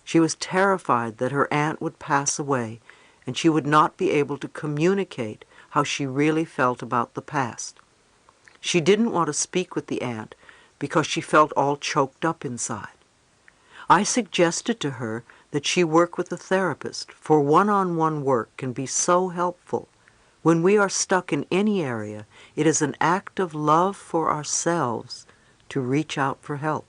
She was terrified that her aunt would pass away and she would not be able to communicate how she really felt about the past. She didn't want to speak with the aunt because she felt all choked up inside. I suggested to her that she work with a therapist, for one-on-one work can be so helpful. When we are stuck in any area, it is an act of love for ourselves to reach out for help.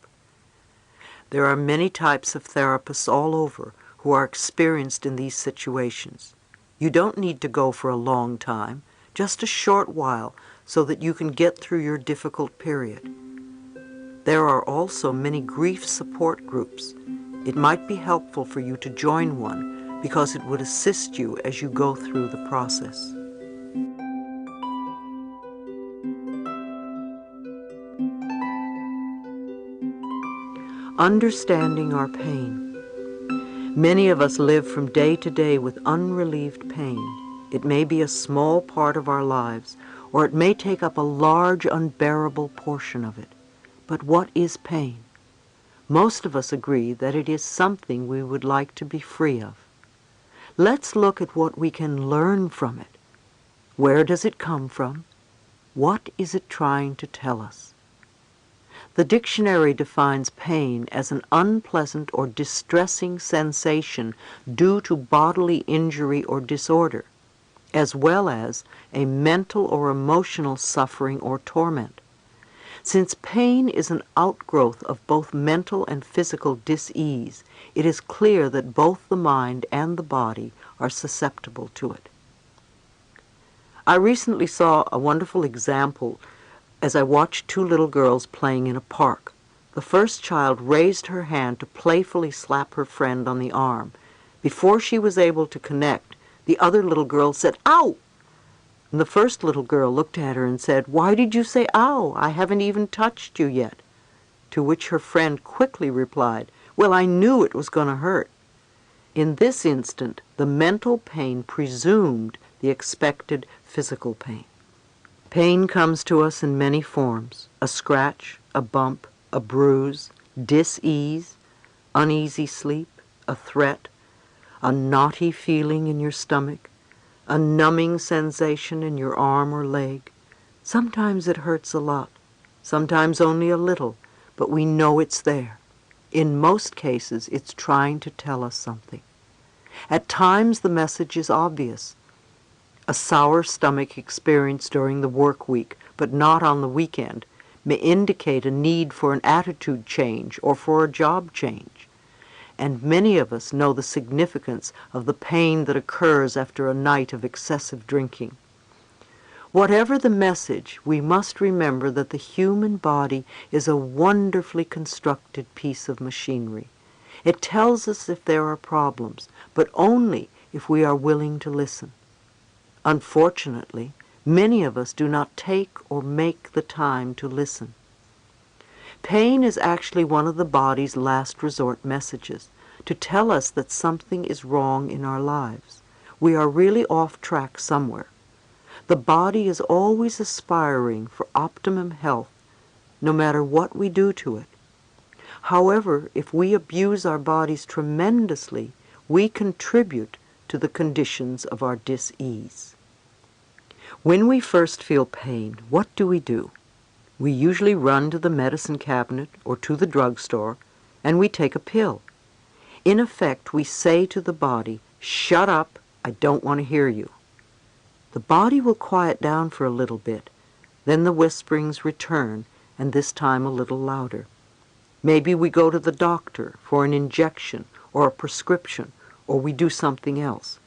There are many types of therapists all over who are experienced in these situations. You don't need to go for a long time, just a short while, so that you can get through your difficult period. There are also many grief support groups. It might be helpful for you to join one because it would assist you as you go through the process. Understanding our pain. Many of us live from day to day with unrelieved pain. It may be a small part of our lives, or it may take up a large, unbearable portion of it. But what is pain? Most of us agree that it is something we would like to be free of. Let's look at what we can learn from it. Where does it come from? What is it trying to tell us? The dictionary defines pain as an unpleasant or distressing sensation due to bodily injury or disorder, as well as a mental or emotional suffering or torment. Since pain is an outgrowth of both mental and physical dis-ease, it is clear that both the mind and the body are susceptible to it. I recently saw a wonderful example as I watched 2 little girls playing in a park. The first child raised her hand to playfully slap her friend on the arm. Before she was able to connect, the other little girl said, "Ow!" And the first little girl looked at her and said, "Why did you say ow? I haven't even touched you yet." To which her friend quickly replied, "Well, I knew it was going to hurt." In this instant, the mental pain presumed the expected physical pain. Pain comes to us in many forms: a scratch, a bump, a bruise, dis-ease, uneasy sleep, a threat, a knotty feeling in your stomach, a numbing sensation in your arm or leg. Sometimes it hurts a lot, sometimes only a little, but we know it's there. In most cases, it's trying to tell us something. At times the message is obvious. A sour stomach experienced during the work week, but not on the weekend, may indicate a need for an attitude change or for a job change. And many of us know the significance of the pain that occurs after a night of excessive drinking. Whatever the message, we must remember that the human body is a wonderfully constructed piece of machinery. It tells us if there are problems, but only if we are willing to listen. Unfortunately, many of us do not take or make the time to listen. Pain is actually one of the body's last resort messages, to tell us that something is wrong in our lives. We are really off track somewhere. The body is always aspiring for optimum health, no matter what we do to it. However, if we abuse our bodies tremendously, we contribute to the conditions of our dis-ease. When we first feel pain, what do? We usually run to the medicine cabinet or to the drugstore, and we take a pill. In effect, we say to the body, "Shut up, I don't want to hear you." The body will quiet down for a little bit. Then the whisperings return, and this time a little louder. Maybe we go to the doctor for an injection or a prescription, or we do something else.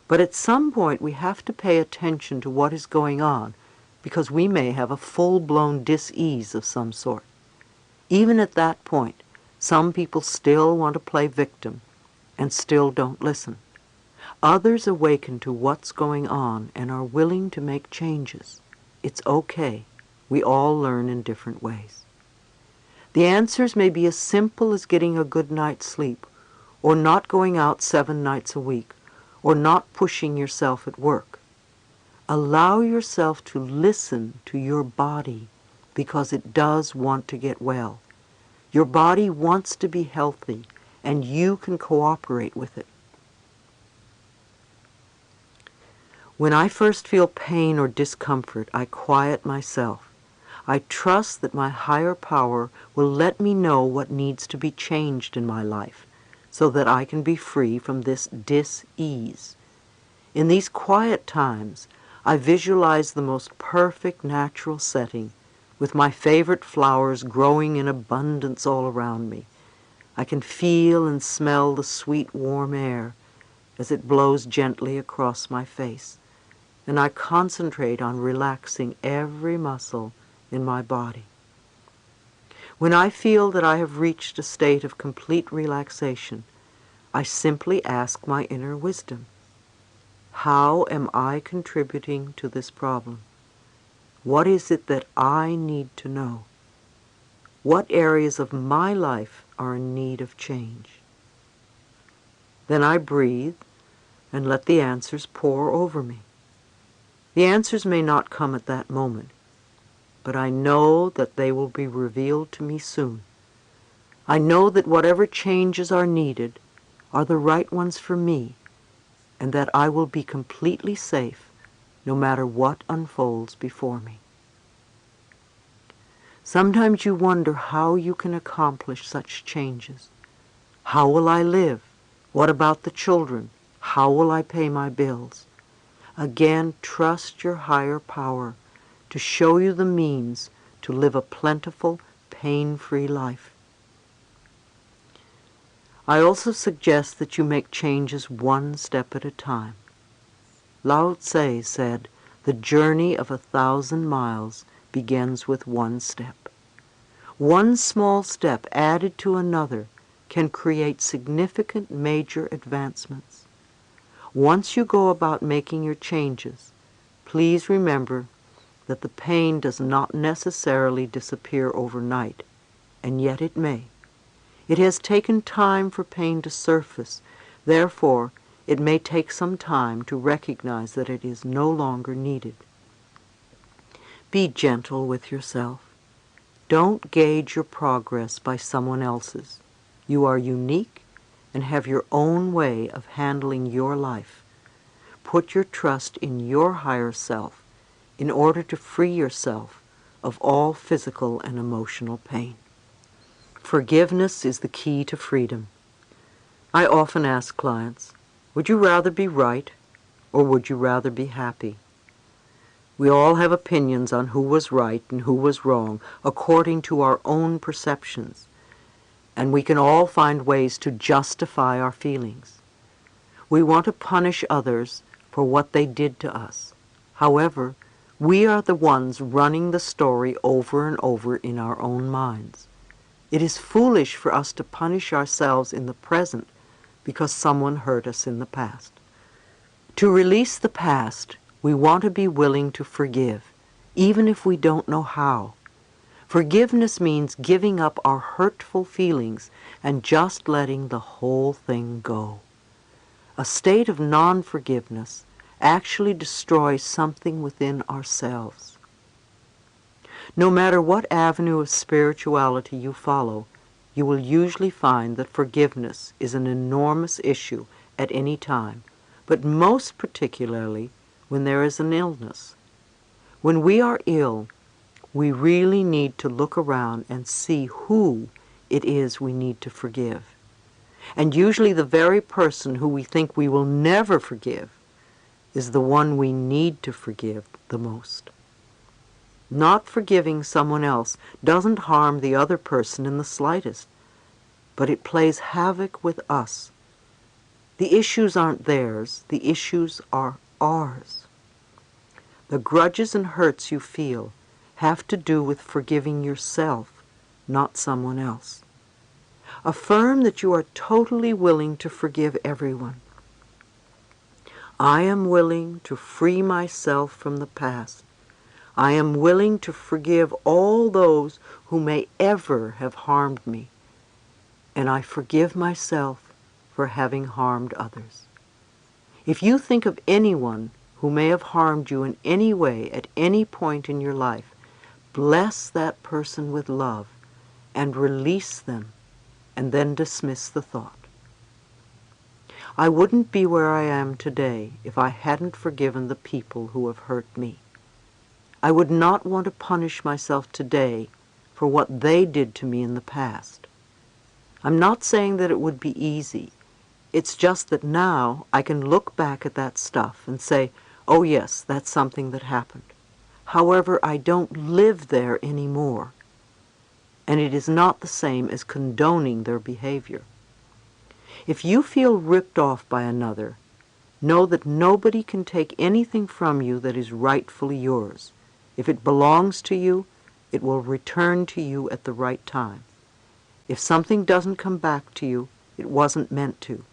But at some point we have to pay attention to what is going on, because we may have a full-blown dis-ease of some sort. Even at that point, some people still want to play victim and still don't listen. Others awaken to what's going on and are willing to make changes. It's okay. We all learn in different ways. The answers may be as simple as getting a good night's sleep, or not going out 7 nights a week, or not pushing yourself at work. Allow yourself to listen to your body, because it does want to get well. Your body wants to be healthy, and you can cooperate with it. When I first feel pain or discomfort, I quiet myself. I trust that my higher power will let me know what needs to be changed in my life, so that I can be free from this dis-ease. In these quiet times, I visualize the most perfect natural setting, with my favorite flowers growing in abundance all around me. I can feel and smell the sweet warm air as it blows gently across my face, and I concentrate on relaxing every muscle in my body. When I feel that I have reached a state of complete relaxation, I simply ask my inner wisdom, how am I contributing to this problem? What is it that I need to know? What areas of my life are in need of change? Then I breathe and let the answers pour over me. The answers may not come at that moment, but I know that they will be revealed to me soon. I know that whatever changes are needed are the right ones for me, and that I will be completely safe no matter what unfolds before me. Sometimes you wonder how you can accomplish such changes. How will I live? What about the children? How will I pay my bills? Again, trust your higher power to show you the means to live a plentiful, pain-free life. I also suggest that you make changes one step at a time. Lao Tse said, "The journey of 1,000 miles begins with one step." One small step added to another can create significant major advancements. Once you go about making your changes, please remember that the pain does not necessarily disappear overnight, and yet it may. It has taken time for pain to surface. Therefore, it may take some time to recognize that it is no longer needed. Be gentle with yourself. Don't gauge your progress by someone else's. You are unique and have your own way of handling your life. Put your trust in your higher self in order to free yourself of all physical and emotional pain. Forgiveness is the key to freedom. I often ask clients, Would you rather be right, or would you rather be happy? We all have opinions on who was right and who was wrong according to our own perceptions, and we can all find ways to justify our feelings. We want to punish others for what they did to us. However, we are the ones running the story over and over in our own minds. It is foolish for us to punish ourselves in the present because someone hurt us in the past. To release the past, we want to be willing to forgive, even if we don't know how. Forgiveness means giving up our hurtful feelings and just letting the whole thing go. A state of non-forgiveness actually destroys something within ourselves. No matter what avenue of spirituality you follow, you will usually find that forgiveness is an enormous issue at any time, but most particularly when there is an illness. When we are ill, we really need to look around and see who it is we need to forgive. And usually the very person who we think we will never forgive is the one we need to forgive the most. Not forgiving someone else doesn't harm the other person in the slightest, but it plays havoc with us. The issues aren't theirs, the issues are ours. The grudges and hurts you feel have to do with forgiving yourself, not someone else. Affirm that you are totally willing to forgive everyone. I am willing to free myself from the past. I am willing to forgive all those who may ever have harmed me, and I forgive myself for having harmed others. If you think of anyone who may have harmed you in any way at any point in your life, bless that person with love and release them, and then dismiss the thought. I wouldn't be where I am today if I hadn't forgiven the people who have hurt me. I would not want to punish myself today for what they did to me in the past. I'm not saying that it would be easy. It's just that now I can look back at that stuff and say, oh yes, that's something that happened. However, I don't live there anymore. And it is not the same as condoning their behavior. If you feel ripped off by another, know that nobody can take anything from you that is rightfully yours. If it belongs to you, it will return to you at the right time. If something doesn't come back to you, it wasn't meant to.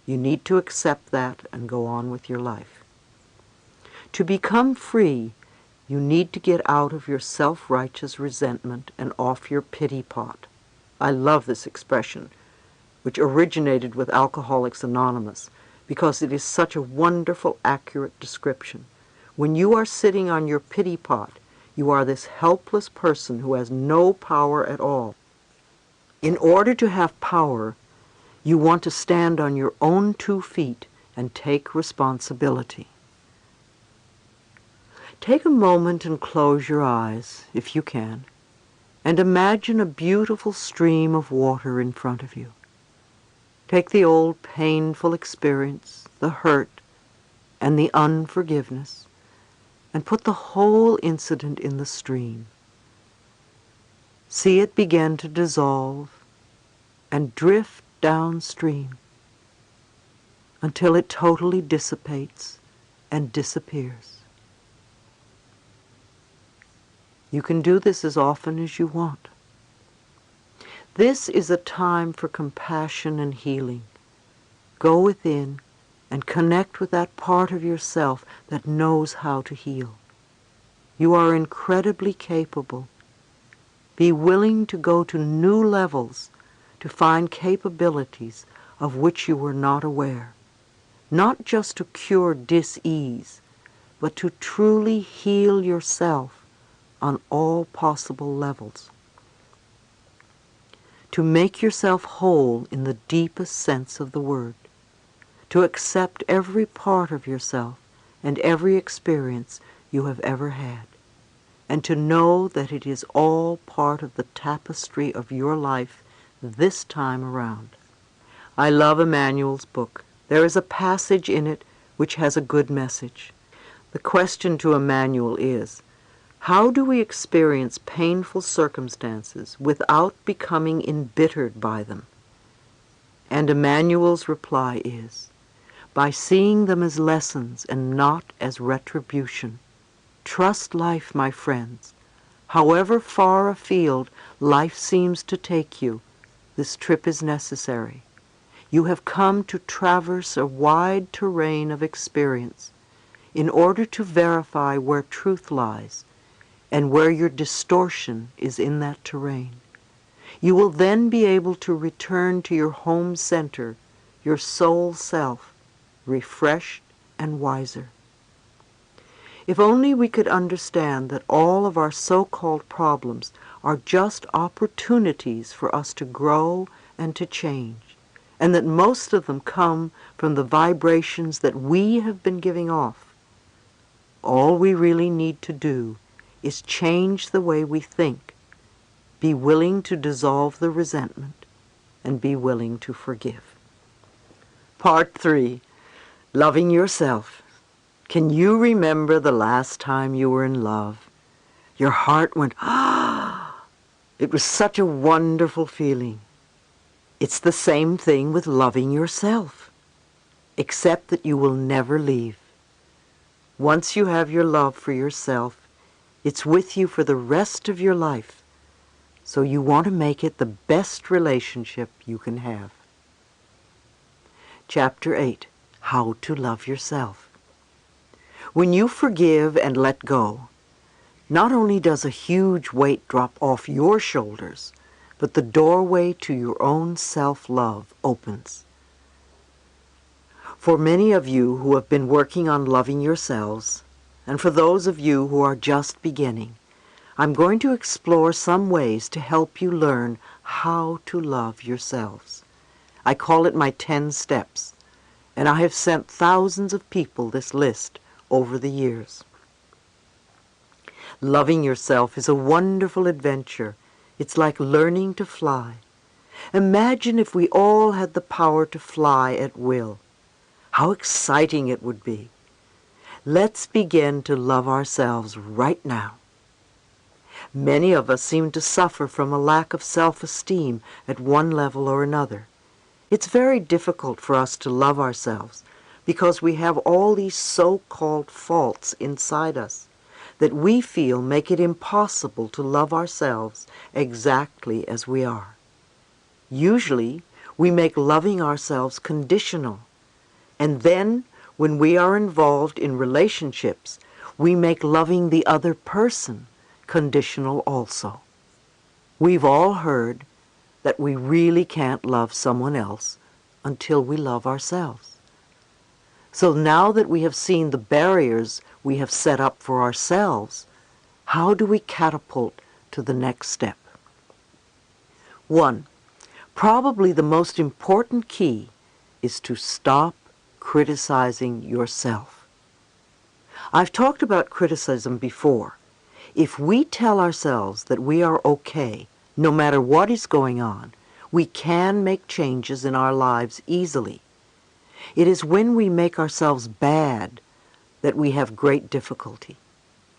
You need to accept that and go on with your life. To become free, you need to get out of your self-righteous resentment and off your pity pot. I love this expression, which originated with Alcoholics Anonymous, because it is such a wonderful, accurate description. When you are sitting on your pity pot, you are this helpless person who has no power at all. In order to have power, you want to stand on your own 2 feet and take responsibility. Take a moment and close your eyes, if you can, and imagine a beautiful stream of water in front of you. Take the old painful experience, the hurt, and the unforgiveness, and put the whole incident in the stream. See it begin to dissolve and drift downstream until it totally dissipates and disappears. You can do this as often as you want. This is a time for compassion and healing. Go within and connect with that part of yourself that knows how to heal. You are incredibly capable. Be willing to go to new levels to find capabilities of which you were not aware. Not just to cure dis-ease, but to truly heal yourself on all possible levels. To make yourself whole in the deepest sense of the word. To accept every part of yourself and every experience you have ever had. And to know that it is all part of the tapestry of your life this time around. I love Emmanuel's book. There is a passage in it which has a good message. The question to Emmanuel is, how do we experience painful circumstances without becoming embittered by them? And Emmanuel's reply is, by seeing them as lessons and not as retribution. Trust life, my friends. However far afield life seems to take you, this trip is necessary. You have come to traverse a wide terrain of experience in order to verify where truth lies and where your distortion is in that terrain. You will then be able to return to your home center, your soul self, refreshed and wiser. If only we could understand that all of our so-called problems are just opportunities for us to grow and to change, and that most of them come from the vibrations that we have been giving off. All we really need to do is change the way we think, be willing to dissolve the resentment, and be willing to forgive. Part 3. Loving yourself. Can you remember the last time you were in love? Your heart went, ah! It was such a wonderful feeling. It's the same thing with loving yourself, except that you will never leave. Once you have your love for yourself, it's with you for the rest of your life. So you want to make it the best relationship you can have. Chapter 8. How to Love Yourself. When you forgive and let go, not only does a huge weight drop off your shoulders, but the doorway to your own self-love opens. For many of you who have been working on loving yourselves, and for those of you who are just beginning, I'm going to explore some ways to help you learn how to love yourselves. I call it my 10 steps, and I have sent thousands of people this list over the years. Loving yourself is a wonderful adventure. It's like learning to fly. Imagine if we all had the power to fly at will. How exciting it would be. Let's begin to love ourselves right now. Many of us seem to suffer from a lack of self-esteem at one level or another. It's very difficult for us to love ourselves because we have all these so-called faults inside us that we feel make it impossible to love ourselves exactly as we are. Usually, we make loving ourselves conditional, and then when we are involved in relationships, we make loving the other person conditional also. We've all heard that we really can't love someone else until we love ourselves. So now that we have seen the barriers we have set up for ourselves, how do we catapult to the next step? 1. Probably the most important key is to stop criticizing yourself. I've talked about criticism before. If we tell ourselves that we are okay, no matter what is going on, we can make changes in our lives easily. It is when we make ourselves bad that we have great difficulty.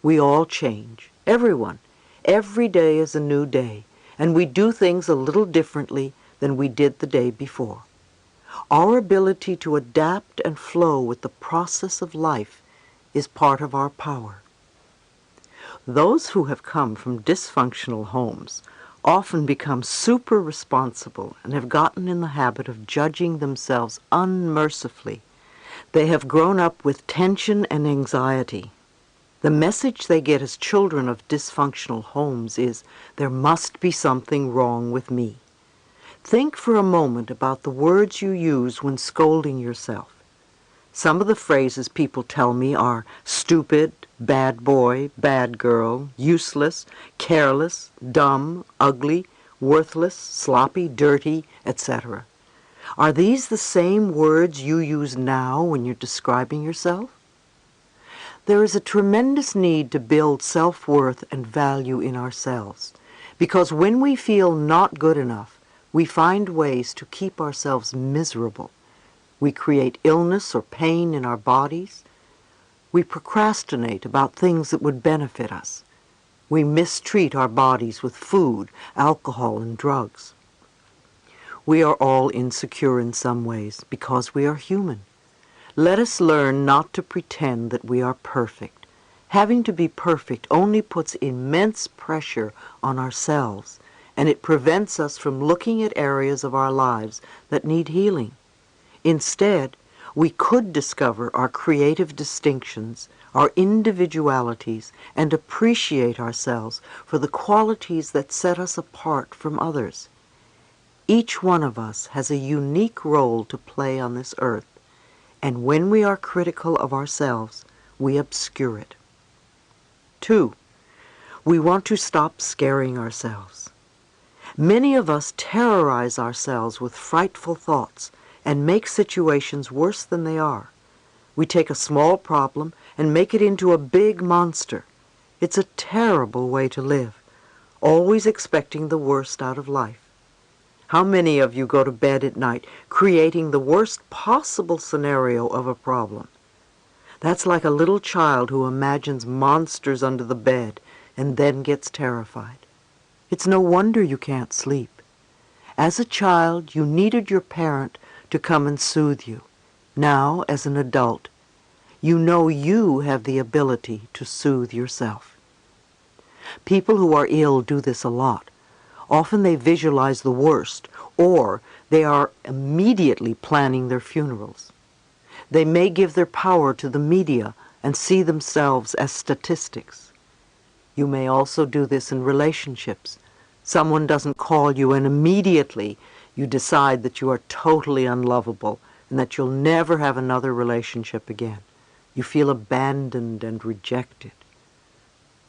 We all change, everyone. Every day is a new day, and we do things a little differently than we did the day before. Our ability to adapt and flow with the process of life is part of our power. Those who have come from dysfunctional homes often become super responsible and have gotten in the habit of judging themselves unmercifully. They have grown up with tension and anxiety. The message they get as children of dysfunctional homes is, there must be something wrong with me. Think for a moment about the words you use when scolding yourself. Some of the phrases people tell me are stupid, bad boy, bad girl, useless, careless, dumb, ugly, worthless, sloppy, dirty, etc. Are these the same words you use now when you're describing yourself? There is a tremendous need to build self-worth and value in ourselves, because when we feel not good enough, we find ways to keep ourselves miserable. We create illness or pain in our bodies. We procrastinate about things that would benefit us. We mistreat our bodies with food, alcohol, and drugs. We are all insecure in some ways because we are human. Let us learn not to pretend that we are perfect. Having to be perfect only puts immense pressure on ourselves, and it prevents us from looking at areas of our lives that need healing. Instead, we could discover our creative distinctions, our individualities, and appreciate ourselves for the qualities that set us apart from others. Each one of us has a unique role to play on this earth, and when we are critical of ourselves, we obscure it. 2. We want to stop scaring ourselves. Many of us terrorize ourselves with frightful thoughts and make situations worse than they are. We take a small problem and make it into a big monster. It's a terrible way to live, always expecting the worst out of life. How many of you go to bed at night creating the worst possible scenario of a problem? That's like a little child who imagines monsters under the bed and then gets terrified. It's no wonder you can't sleep. As a child, you needed your parent to come and soothe you. Now, as an adult, you know you have the ability to soothe yourself. People who are ill do this a lot. Often they visualize the worst, or they are immediately planning their funerals. They may give their power to the media and see themselves as statistics. You may also do this in relationships. Someone doesn't call you and immediately you decide that you are totally unlovable and that you'll never have another relationship again. You feel abandoned and rejected.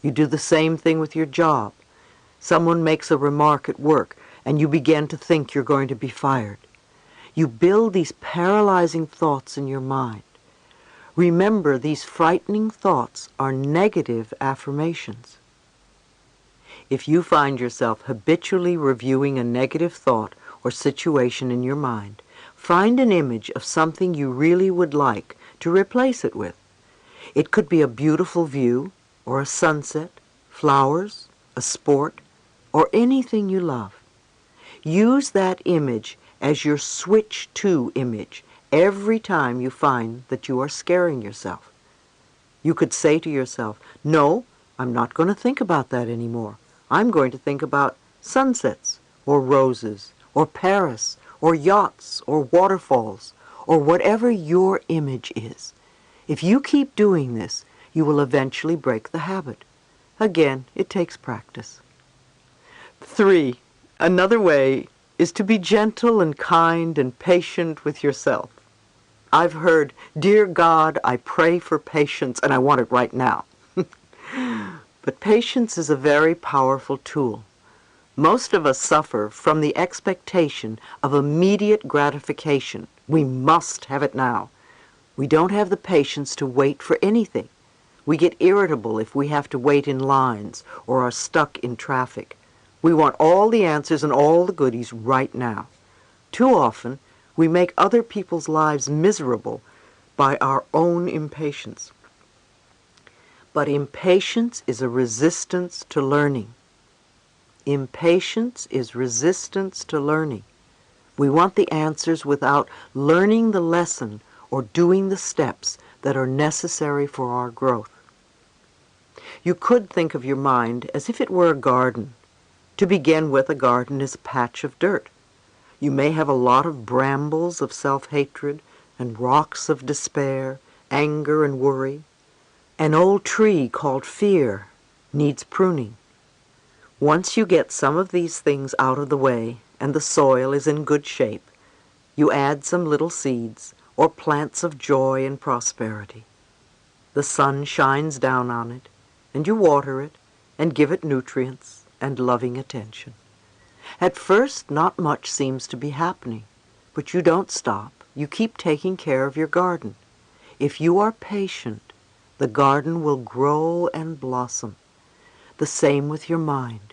You do the same thing with your job. Someone makes a remark at work and you begin to think you're going to be fired. You build these paralyzing thoughts in your mind. Remember, these frightening thoughts are negative affirmations. If you find yourself habitually reviewing a negative thought or situation in your mind, find an image of something you really would like to replace it with. It could be a beautiful view, or a sunset, flowers, a sport, or anything you love. Use that image as your switch to image every time you find that you are scaring yourself. You could say to yourself, "No, I'm not going to think about that anymore. I'm going to think about sunsets, or roses, or Paris, or yachts, or waterfalls, or whatever your image is." If you keep doing this, you will eventually break the habit. Again, it takes practice. 3. Another way is to be gentle and kind and patient with yourself. I've heard, "Dear God, I pray for patience and I want it right now." But patience is a very powerful tool. Most of us suffer from the expectation of immediate gratification. We must have it now. We don't have the patience to wait for anything. We get irritable if we have to wait in lines or are stuck in traffic. We want all the answers and all the goodies right now. Too often, we make other people's lives miserable by our own impatience. But impatience is a resistance to learning. Impatience is resistance to learning. We want the answers without learning the lesson or doing the steps that are necessary for our growth. You could think of your mind as if it were a garden. To begin with, a garden is a patch of dirt. You may have a lot of brambles of self-hatred and rocks of despair, anger and worry. An old tree called fear needs pruning. Once you get some of these things out of the way and the soil is in good shape, you add some little seeds or plants of joy and prosperity. The sun shines down on it, and you water it and give it nutrients and loving attention. At first, not much seems to be happening, but you don't stop. You keep taking care of your garden. If you are patient, the garden will grow and blossom. The same with your mind.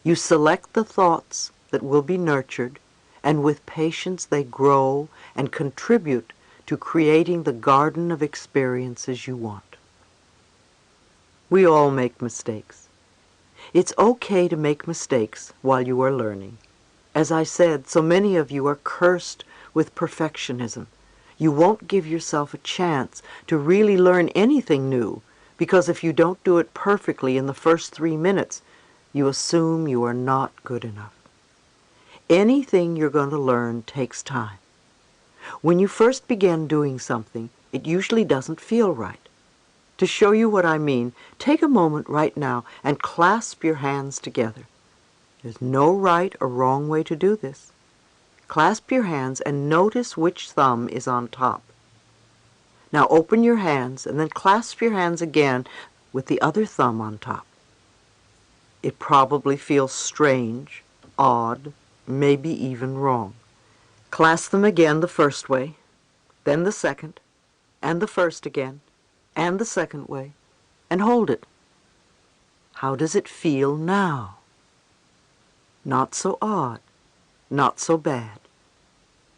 You select the thoughts that will be nurtured, and with patience they grow and contribute to creating the garden of experiences you want. We all make mistakes. It's okay to make mistakes while you are learning. As I said, so many of you are cursed with perfectionism. You won't give yourself a chance to really learn anything new because if you don't do it perfectly in the first 3 minutes, you assume you are not good enough. Anything you're going to learn takes time. When you first begin doing something, it usually doesn't feel right. To show you what I mean, take a moment right now and clasp your hands together. There's no right or wrong way to do this. Clasp your hands and notice which thumb is on top. Now open your hands and then clasp your hands again with the other thumb on top. It probably feels strange, odd, maybe even wrong. Clasp them again the first way, then the second, and the first again, and the second way, and hold it. How does it feel now? Not so odd, not so bad.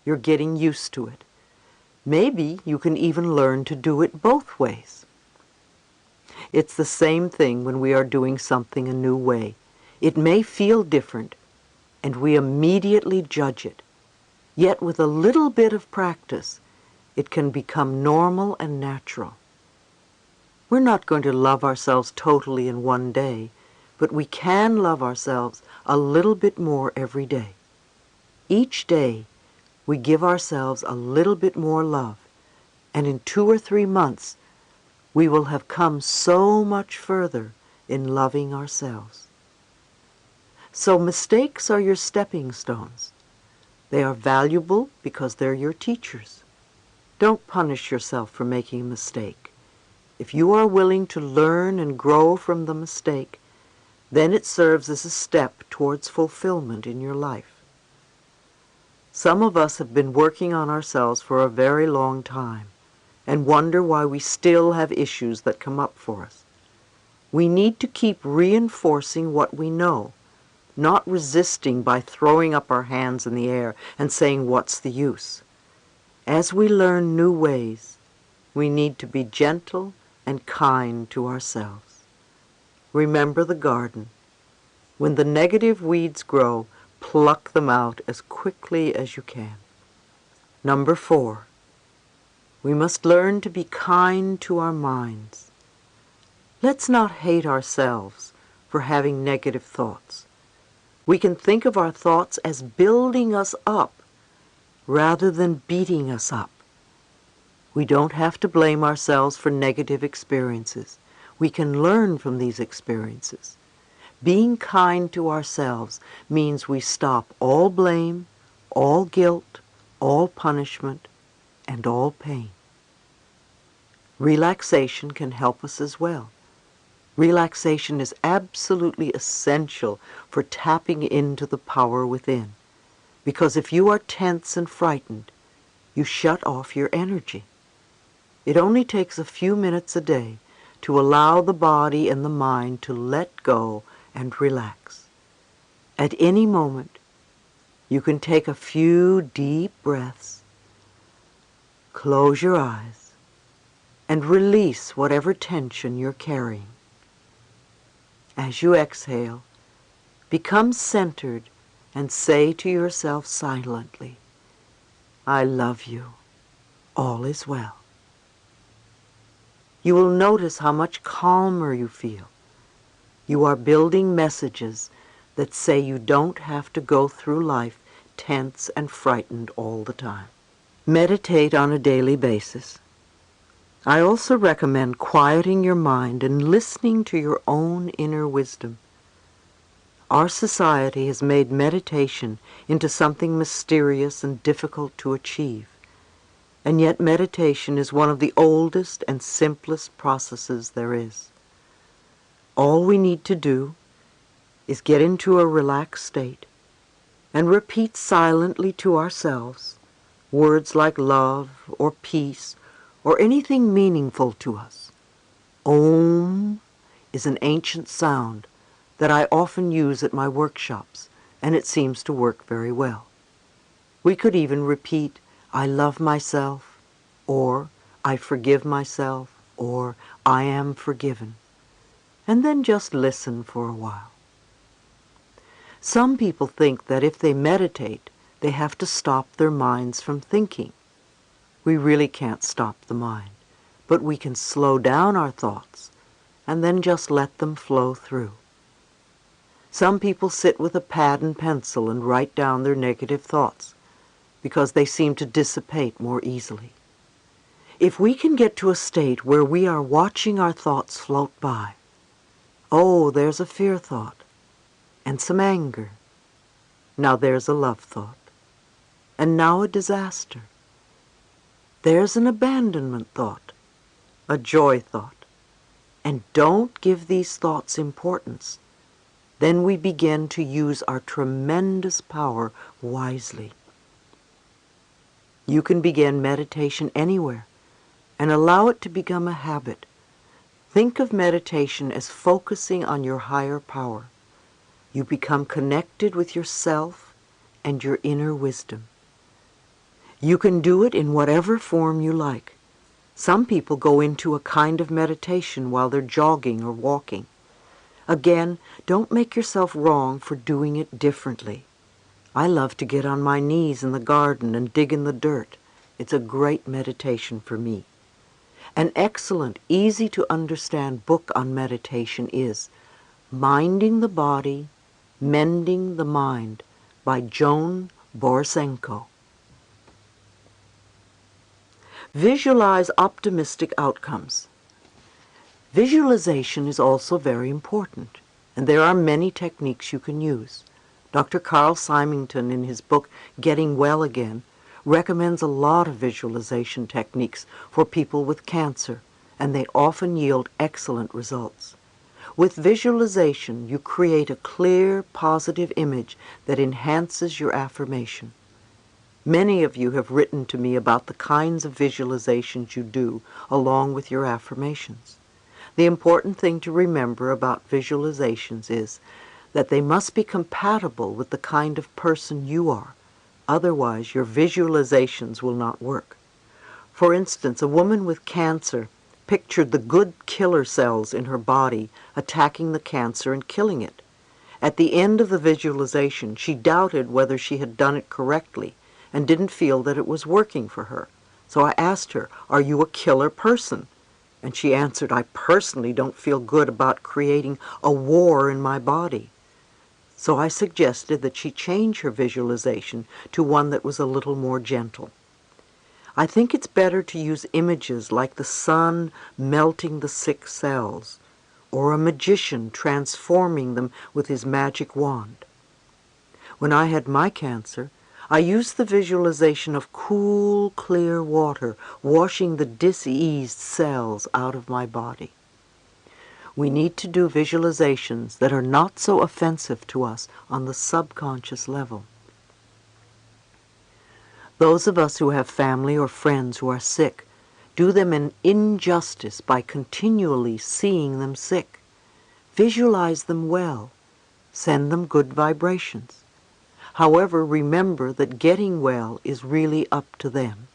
You're getting used to it. Maybe you can even learn to do it both ways. It's the same thing when we are doing something a new way. It may feel different, and we immediately judge it. Yet with a little bit of practice, it can become normal and natural. We're not going to love ourselves totally in one day, but we can love ourselves a little bit more every day. Each day, we give ourselves a little bit more love, and in 2 or 3 months, we will have come so much further in loving ourselves. So mistakes are your stepping stones. They are valuable because they're your teachers. Don't punish yourself for making a mistake. If you are willing to learn and grow from the mistake, then it serves as a step towards fulfillment in your life. Some of us have been working on ourselves for a very long time and wonder why we still have issues that come up for us. We need to keep reinforcing what we know, not resisting by throwing up our hands in the air and saying, "What's the use?" As we learn new ways, we need to be gentle and kind to ourselves. Remember the garden. When the negative weeds grow, pluck them out as quickly as you can. Number 4, we must learn to be kind to our minds. Let's not hate ourselves for having negative thoughts. We can think of our thoughts as building us up rather than beating us up. We don't have to blame ourselves for negative experiences. We can learn from these experiences. Being kind to ourselves means we stop all blame, all guilt, all punishment, and all pain. Relaxation can help us as well. Relaxation is absolutely essential for tapping into the power within, because if you are tense and frightened, you shut off your energy. It only takes a few minutes a day to allow the body and the mind to let go and relax. At any moment, you can take a few deep breaths, close your eyes, and release whatever tension you're carrying. As you exhale, become centered and say to yourself silently, "I love you. All is well." You will notice how much calmer you feel. You are building messages that say you don't have to go through life tense and frightened all the time. Meditate on a daily basis. I also recommend quieting your mind and listening to your own inner wisdom. Our society has made meditation into something mysterious and difficult to achieve, and yet meditation is one of the oldest and simplest processes there is. All we need to do is get into a relaxed state and repeat silently to ourselves words like love or peace or anything meaningful to us. Om is an ancient sound that I often use at my workshops, and it seems to work very well. We could even repeat, "I love myself," or I forgive myself, or I am forgiven. And then just listen for a while. Some people think that if they meditate, they have to stop their minds from thinking. We really can't stop the mind, but we can slow down our thoughts and then just let them flow through. Some people sit with a pad and pencil and write down their negative thoughts because they seem to dissipate more easily. If we can get to a state where we are watching our thoughts float by, oh, there's a fear thought and some anger. Now there's a love thought. And now a disaster. There's an abandonment thought, a joy thought. And don't give these thoughts importance. Then we begin to use our tremendous power wisely. You can begin meditation anywhere and allow it to become a habit. Think of meditation as focusing on your higher power. You become connected with yourself and your inner wisdom. You can do it in whatever form you like. Some people go into a kind of meditation while they're jogging or walking. Again, don't make yourself wrong for doing it differently. I love to get on my knees in the garden and dig in the dirt. It's a great meditation for me. An excellent, easy-to-understand book on meditation is Minding the Body, Mending the Mind by Joan Borisenko. Visualize optimistic outcomes. Visualization is also very important, and there are many techniques you can use. Dr. Carl Symington, in his book Getting Well Again, recommends a lot of visualization techniques for people with cancer, and they often yield excellent results. With visualization, you create a clear, positive image that enhances your affirmation. Many of you have written to me about the kinds of visualizations you do along with your affirmations. The important thing to remember about visualizations is that they must be compatible with the kind of person you are. Otherwise, your visualizations will not work. For instance, a woman with cancer pictured the good killer cells in her body attacking the cancer and killing it. At the end of the visualization, she doubted whether she had done it correctly and didn't feel that it was working for her. So I asked her, "Are you a killer person?" And she answered, "I personally don't feel good about creating a war in my body." So I suggested that she change her visualization to one that was a little more gentle. I think it's better to use images like the sun melting the sick cells, or a magician transforming them with his magic wand. When I had my cancer, I used the visualization of cool, clear water washing the diseased cells out of my body. We need to do visualizations that are not so offensive to us on the subconscious level. Those of us who have family or friends who are sick do them an injustice by continually seeing them sick. Visualize them well. Send them good vibrations. However, remember that getting well is really up to them.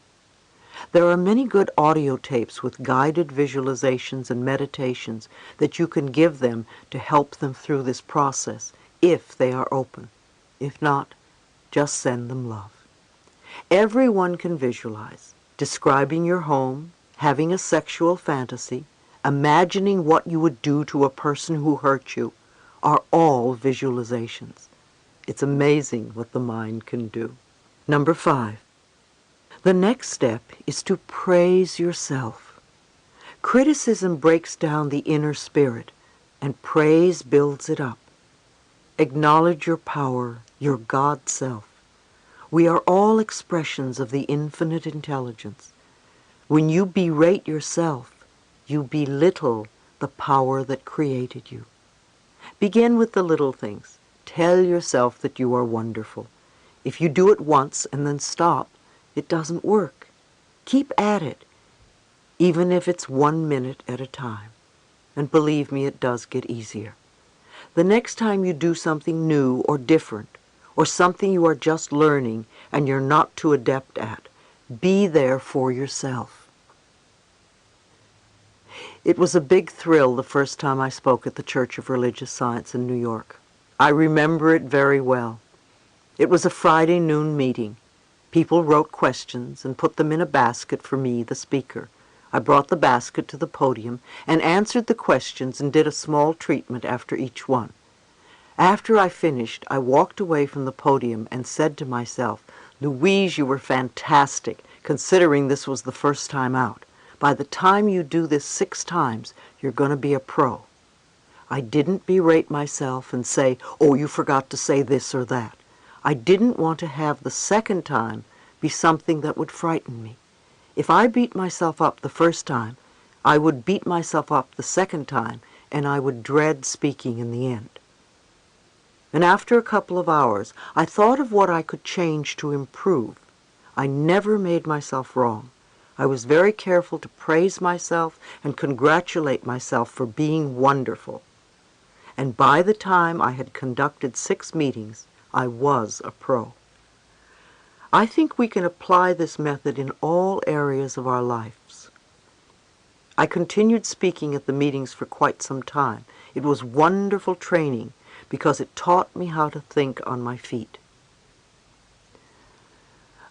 There are many good audio tapes with guided visualizations and meditations that you can give them to help them through this process, if they are open. If not, just send them love. Everyone can visualize. Describing your home, having a sexual fantasy, imagining what you would do to a person who hurt you, are all visualizations. It's amazing what the mind can do. Number 5. The next step is to praise yourself. Criticism breaks down the inner spirit, and praise builds it up. Acknowledge your power, your God self. We are all expressions of the infinite intelligence. When you berate yourself, you belittle the power that created you. Begin with the little things. Tell yourself that you are wonderful. If you do it once and then stop, it doesn't work. Keep at it, even if it's 1 minute at a time. And believe me, it does get easier. The next time you do something new or different, or something you are just learning and you're not too adept at, be there for yourself. It was a big thrill the first time I spoke at the Church of Religious Science in New York. I remember it very well. It was a Friday noon meeting. People wrote questions and put them in a basket for me, the speaker. I brought the basket to the podium and answered the questions and did a small treatment after each one. After I finished, I walked away from the podium and said to myself, "Louise, you were fantastic, considering this was the first time out. By the time you do this 6 times, you're going to be a pro." I didn't berate myself and say, "Oh, you forgot to say this or that." I didn't want to have the second time be something that would frighten me. If I beat myself up the first time, I would beat myself up the second time, and I would dread speaking in the end. And after a couple of hours, I thought of what I could change to improve. I never made myself wrong. I was very careful to praise myself and congratulate myself for being wonderful. And by the time I had conducted 6 meetings, I was a pro. I think we can apply this method in all areas of our lives. I continued speaking at the meetings for quite some time. It was wonderful training because it taught me how to think on my feet.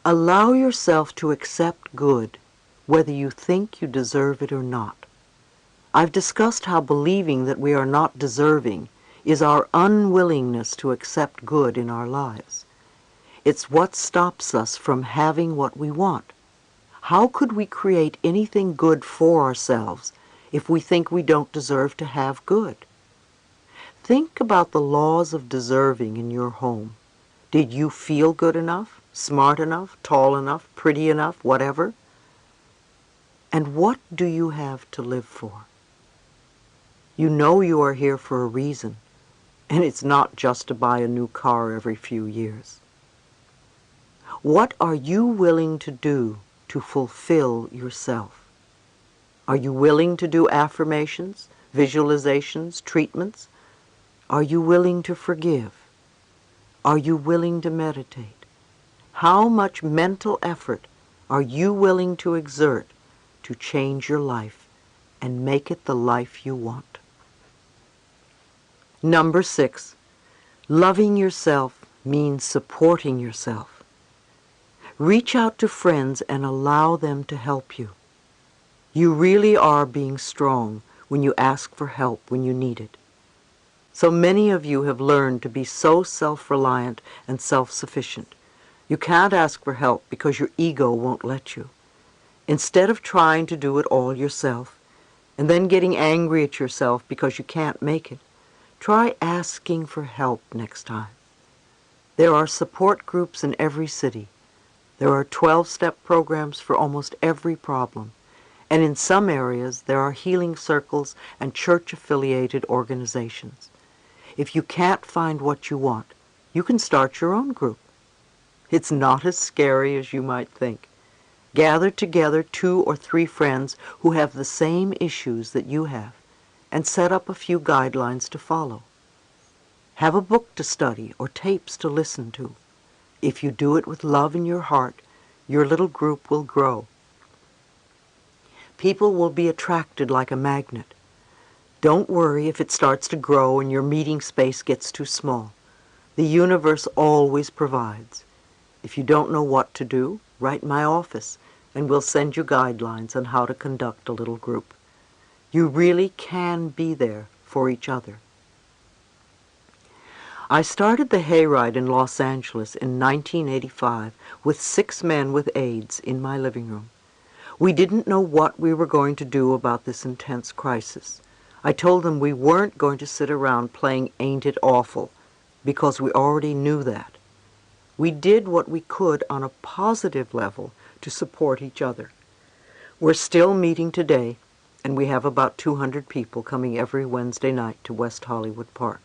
Allow yourself to accept good, whether you think you deserve it or not. I've discussed how believing that we are not deserving is our unwillingness to accept good in our lives. It's what stops us from having what we want. How could we create anything good for ourselves if we think we don't deserve to have good? Think about the laws of deserving in your home. Did you feel good enough, smart enough, tall enough, pretty enough, whatever? And what do you have to live for? You know you are here for a reason, and it's not just to buy a new car every few years. What are you willing to do to fulfill yourself? Are you willing to do affirmations, visualizations, treatments? Are you willing to forgive? Are you willing to meditate? How much mental effort are you willing to exert to change your life and make it the life you want? Number 6, loving yourself means supporting yourself. Reach out to friends and allow them to help you. You really are being strong when you ask for help when you need it. So many of you have learned to be so self-reliant and self-sufficient. You can't ask for help because your ego won't let you. Instead of trying to do it all yourself, and then getting angry at yourself because you can't make it, try asking for help next time. There are support groups in every city. There are 12-step programs for almost every problem. And in some areas, there are healing circles and church-affiliated organizations. If you can't find what you want, you can start your own group. It's not as scary as you might think. Gather together 2 or 3 friends who have the same issues that you have, and set up a few guidelines to follow. Have a book to study or tapes to listen to. If you do it with love in your heart, your little group will grow. People will be attracted like a magnet. Don't worry if it starts to grow and your meeting space gets too small. The universe always provides. If you don't know what to do, write my office, and we'll send you guidelines on how to conduct a little group. You really can be there for each other. I started the hayride in Los Angeles in 1985 with 6 men with AIDS in my living room. We didn't know what we were going to do about this intense crisis. I told them we weren't going to sit around playing Ain't It Awful, because we already knew that. We did what we could on a positive level to support each other. We're still meeting today, and we have about 200 people coming every Wednesday night to West Hollywood Park.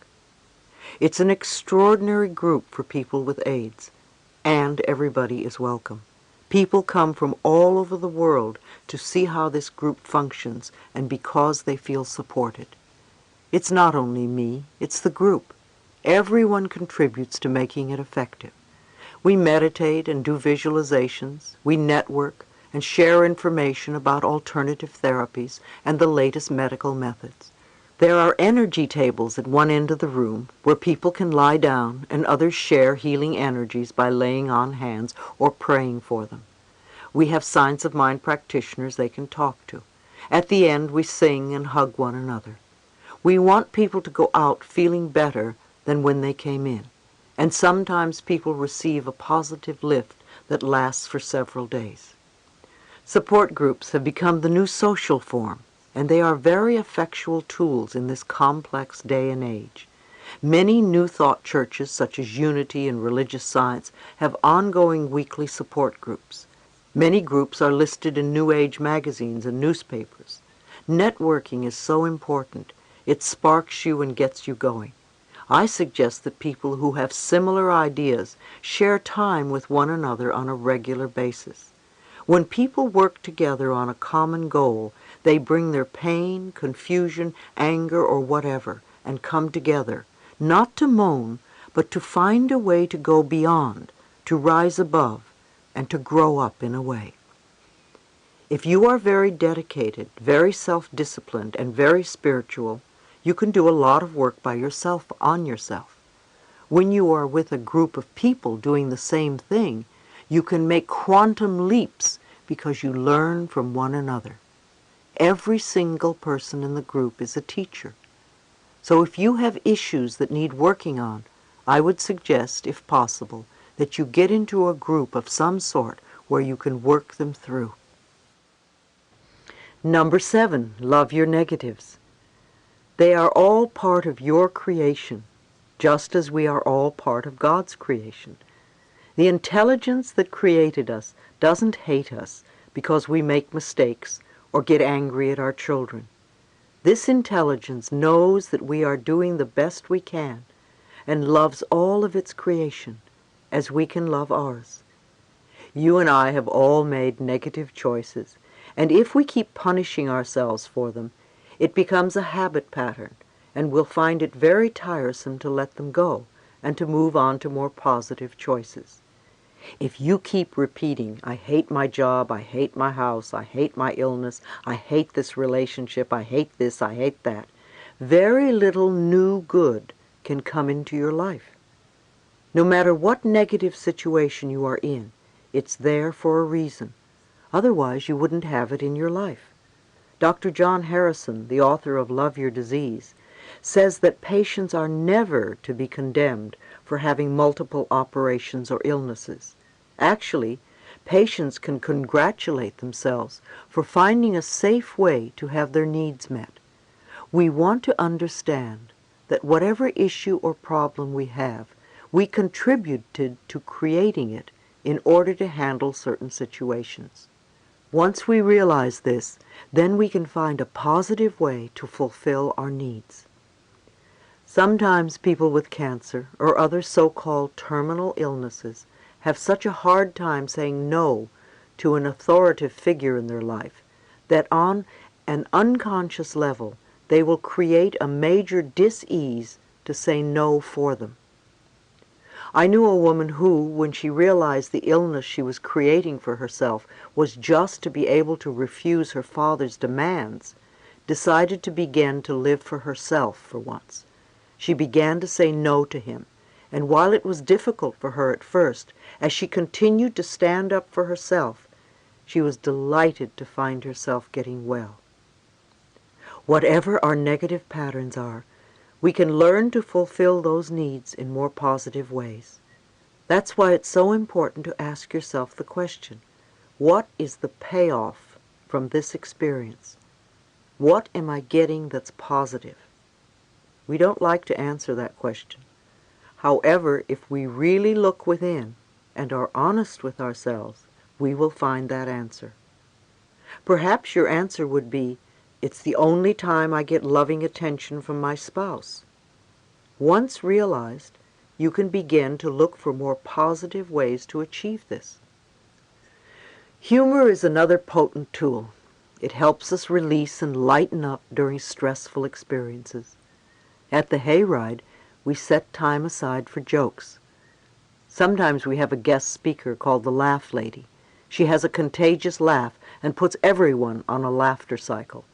It's an extraordinary group for people with AIDS, and everybody is welcome. People come from all over the world to see how this group functions and because they feel supported. It's not only me, it's the group. Everyone contributes to making it effective. We meditate and do visualizations, we network, and share information about alternative therapies and the latest medical methods. There are energy tables at one end of the room where people can lie down and others share healing energies by laying on hands or praying for them. We have Science of Mind practitioners they can talk to. At the end, we sing and hug one another. We want people to go out feeling better than when they came in, and sometimes people receive a positive lift that lasts for several days. Support groups have become the new social form, and they are very effectual tools in this complex day and age. Many New Thought churches, such as Unity and Religious Science, have ongoing weekly support groups. Many groups are listed in New Age magazines and newspapers. Networking is so important. It sparks you and gets you going. I suggest that people who have similar ideas share time with one another on a regular basis. When people work together on a common goal, they bring their pain, confusion, anger, or whatever, and come together, not to moan, but to find a way to go beyond, to rise above, and to grow up in a way. If you are very dedicated, very self-disciplined, and very spiritual, you can do a lot of work by yourself on yourself. When you are with a group of people doing the same thing, you can make quantum leaps because you learn from one another. Every single person in the group is a teacher. So if you have issues that need working on, I would suggest, if possible, that you get into a group of some sort where you can work them through. Number 7, love your negatives. They are all part of your creation, just as we are all part of God's creation. The intelligence that created us doesn't hate us because we make mistakes or get angry at our children. This intelligence knows that we are doing the best we can and loves all of its creation as we can love ours. You and I have all made negative choices, and if we keep punishing ourselves for them, it becomes a habit pattern, and we'll find it very tiresome to let them go and to move on to more positive choices. If you keep repeating, I hate my job, I hate my house, I hate my illness, I hate this relationship, I hate this, I hate that, very little new good can come into your life. No matter what negative situation you are in, it's there for a reason. Otherwise, you wouldn't have it in your life. Dr. John Harrison, the author of Love Your Disease, says that patients are never to be condemned for having multiple operations or illnesses. Actually, patients can congratulate themselves for finding a safe way to have their needs met. We want to understand that whatever issue or problem we have, we contributed to creating it in order to handle certain situations. Once we realize this, then we can find a positive way to fulfill our needs. Sometimes people with cancer or other so-called terminal illnesses have such a hard time saying no to an authoritative figure in their life that on an unconscious level they will create a major dis-ease to say no for them. I knew a woman who, when she realized the illness she was creating for herself was just to be able to refuse her father's demands, decided to begin to live for herself for once. She began to say no to him, and while it was difficult for her at first, as she continued to stand up for herself, she was delighted to find herself getting well. Whatever our negative patterns are, we can learn to fulfill those needs in more positive ways. That's why it's so important to ask yourself the question, what is the payoff from this experience? What am I getting that's positive? We don't like to answer that question. However, if we really look within and are honest with ourselves, we will find that answer. Perhaps your answer would be, it's the only time I get loving attention from my spouse. Once realized, you can begin to look for more positive ways to achieve this. Humor is another potent tool. It helps us release and lighten up during stressful experiences. At the hayride, we set time aside for jokes. Sometimes we have a guest speaker called the Laugh Lady. She has a contagious laugh and puts everyone on a laughter cycle.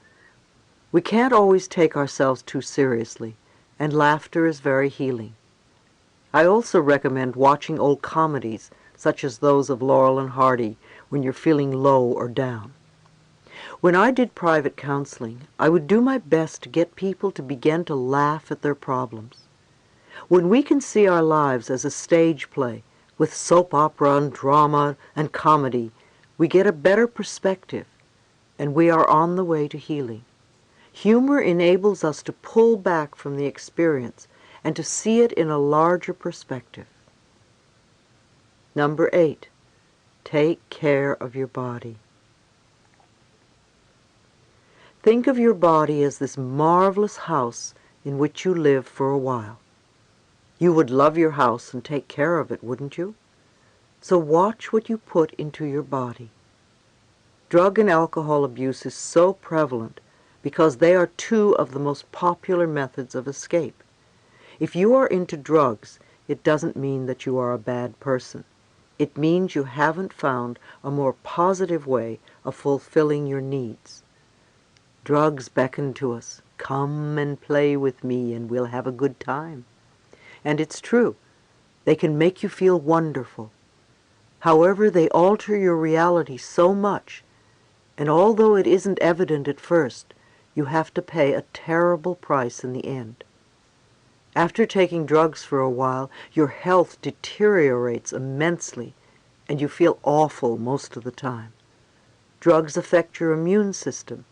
We can't always take ourselves too seriously, and laughter is very healing. I also recommend watching old comedies, such as those of Laurel and Hardy, when you're feeling low or down. When I did private counseling, I would do my best to get people to begin to laugh at their problems. When we can see our lives as a stage play, with soap opera and drama and comedy, we get a better perspective, and we are on the way to healing. Humor enables us to pull back from the experience and to see it in a larger perspective. Number 8, take care of your body. Think of your body as this marvelous house in which you live for a while. You would love your house and take care of it, wouldn't you? So watch what you put into your body. Drug and alcohol abuse is so prevalent because they are two of the most popular methods of escape. If you are into drugs, it doesn't mean that you are a bad person. It means you haven't found a more positive way of fulfilling your needs. Drugs beckon to us. Come and play with me and we'll have a good time. And it's true. They can make you feel wonderful. However, they alter your reality so much, and although it isn't evident at first, you have to pay a terrible price in the end. After taking drugs for a while, your health deteriorates immensely, and you feel awful most of the time. Drugs affect your immune system,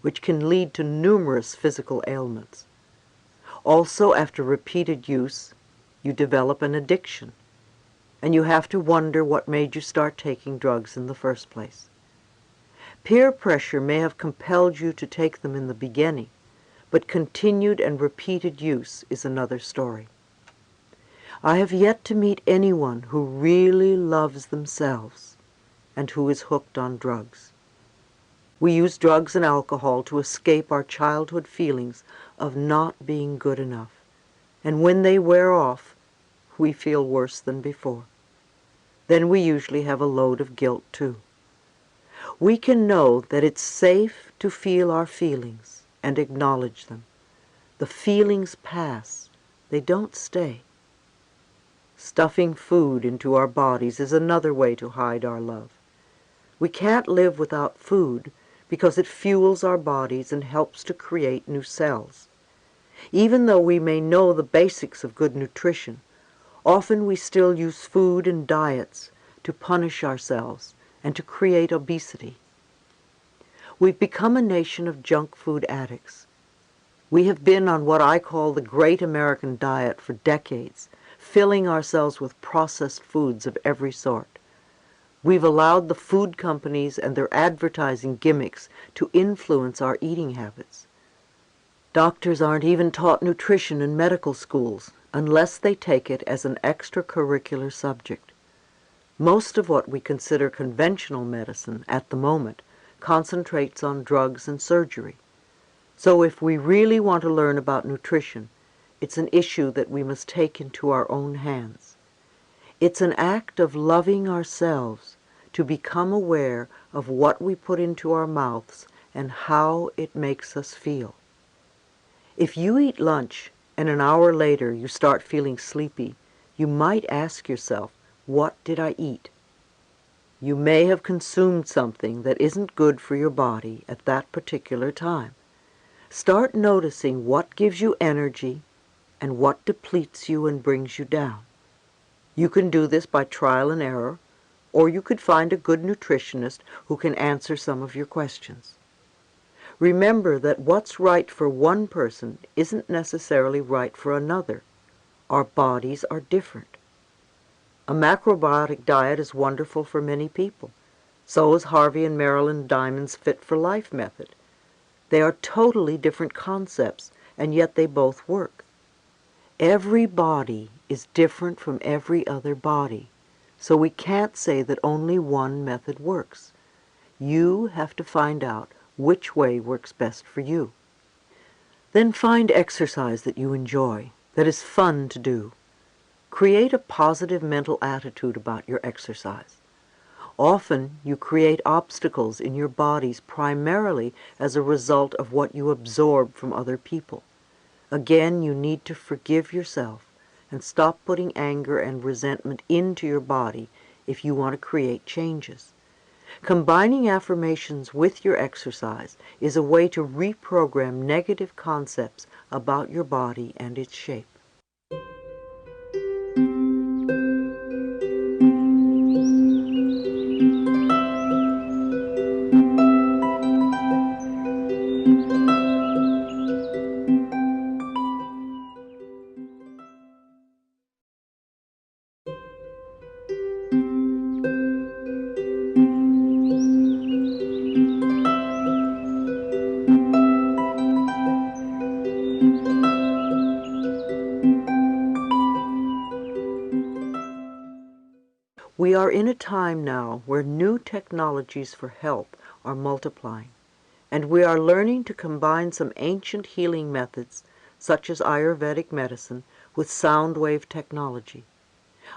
which can lead to numerous physical ailments. Also, after repeated use, you develop an addiction, and you have to wonder what made you start taking drugs in the first place. Peer pressure may have compelled you to take them in the beginning, but continued and repeated use is another story. I have yet to meet anyone who really loves themselves and who is hooked on drugs. We use drugs and alcohol to escape our childhood feelings of not being good enough, and when they wear off, we feel worse than before. Then we usually have a load of guilt too. We can know that it's safe to feel our feelings and acknowledge them. The feelings pass, they don't stay. Stuffing food into our bodies is another way to hide our love. We can't live without food because it fuels our bodies and helps to create new cells. Even though we may know the basics of good nutrition, often we still use food and diets to punish ourselves and to create obesity. We've become a nation of junk food addicts. We have been on what I call the Great American Diet for decades, filling ourselves with processed foods of every sort. We've allowed the food companies and their advertising gimmicks to influence our eating habits. Doctors aren't even taught nutrition in medical schools unless they take it as an extracurricular subject. Most of what we consider conventional medicine at the moment concentrates on drugs and surgery. So if we really want to learn about nutrition, it's an issue that we must take into our own hands. It's an act of loving ourselves to become aware of what we put into our mouths and how it makes us feel. If you eat lunch and an hour later you start feeling sleepy, you might ask yourself, what did I eat? You may have consumed something that isn't good for your body at that particular time. Start noticing what gives you energy and what depletes you and brings you down. You can do this by trial and error, or you could find a good nutritionist who can answer some of your questions. Remember that what's right for one person isn't necessarily right for another. Our bodies are different. A macrobiotic diet is wonderful for many people. So is Harvey and Marilyn Diamond's Fit for Life method. They are totally different concepts, and yet they both work. Every body is different from every other body, so we can't say that only one method works. You have to find out which way works best for you. Then find exercise that you enjoy, that is fun to do. Create a positive mental attitude about your exercise. Often you create obstacles in your bodies primarily as a result of what you absorb from other people. Again, you need to forgive yourself and stop putting anger and resentment into your body if you want to create changes. Combining affirmations with your exercise is a way to reprogram negative concepts about your body and its shape. We are in a time now where new technologies for help are multiplying, and we are learning to combine some ancient healing methods, such as Ayurvedic medicine, with sound wave technology.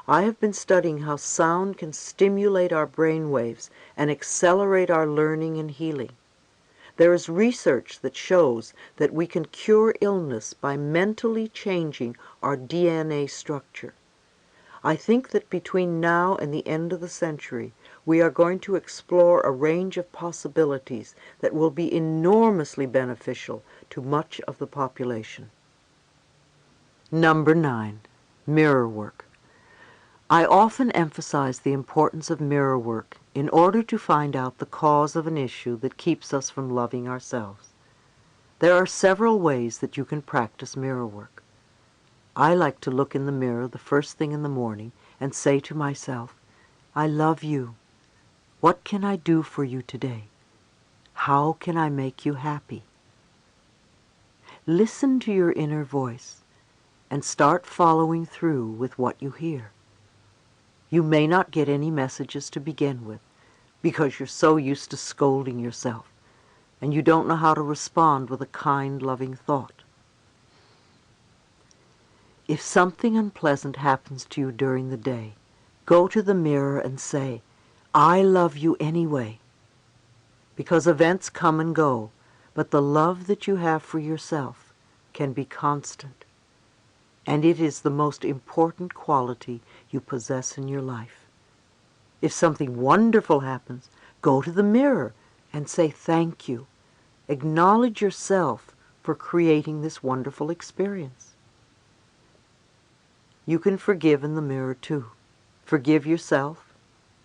I have been studying how sound can stimulate our brain waves and accelerate our learning and healing. There is research that shows that we can cure illness by mentally changing our DNA structure. I think that between now and the end of the century, we are going to explore a range of possibilities that will be enormously beneficial to much of the population. Number 9. Mirror work. I often emphasize the importance of mirror work in order to find out the cause of an issue that keeps us from loving ourselves. There are several ways that you can practice mirror work. I like to look in the mirror the first thing in the morning and say to myself, I love you. What can I do for you today? How can I make you happy? Listen to your inner voice and start following through with what you hear. You may not get any messages to begin with because you're so used to scolding yourself and you don't know how to respond with a kind, loving thought. If something unpleasant happens to you during the day, go to the mirror and say, I love you anyway. Because events come and go, but the love that you have for yourself can be constant. And it is the most important quality you possess in your life. If something wonderful happens, go to the mirror and say thank you. Acknowledge yourself for creating this wonderful experience. You can forgive in the mirror too. Forgive yourself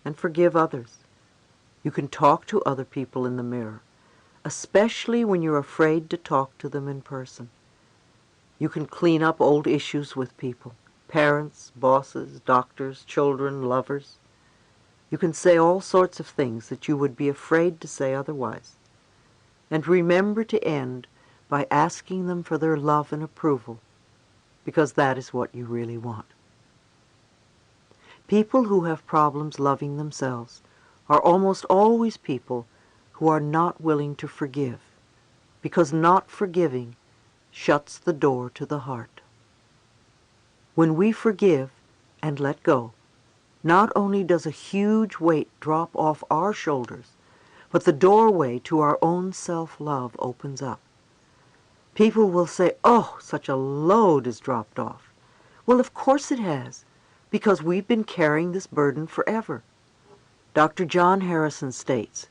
and forgive others. You can talk to other people in the mirror, especially when you're afraid to talk to them in person. You can clean up old issues with people, parents, bosses, doctors, children, lovers. You can say all sorts of things that you would be afraid to say otherwise. And remember to end by asking them for their love and approval, because that is what you really want. People who have problems loving themselves are almost always people who are not willing to forgive, because not forgiving shuts the door to the heart. When we forgive and let go, not only does a huge weight drop off our shoulders, but the doorway to our own self-love opens up. People will say, oh, such a load has dropped off. Well, of course it has, because we've been carrying this burden forever. Dr. John Harrison states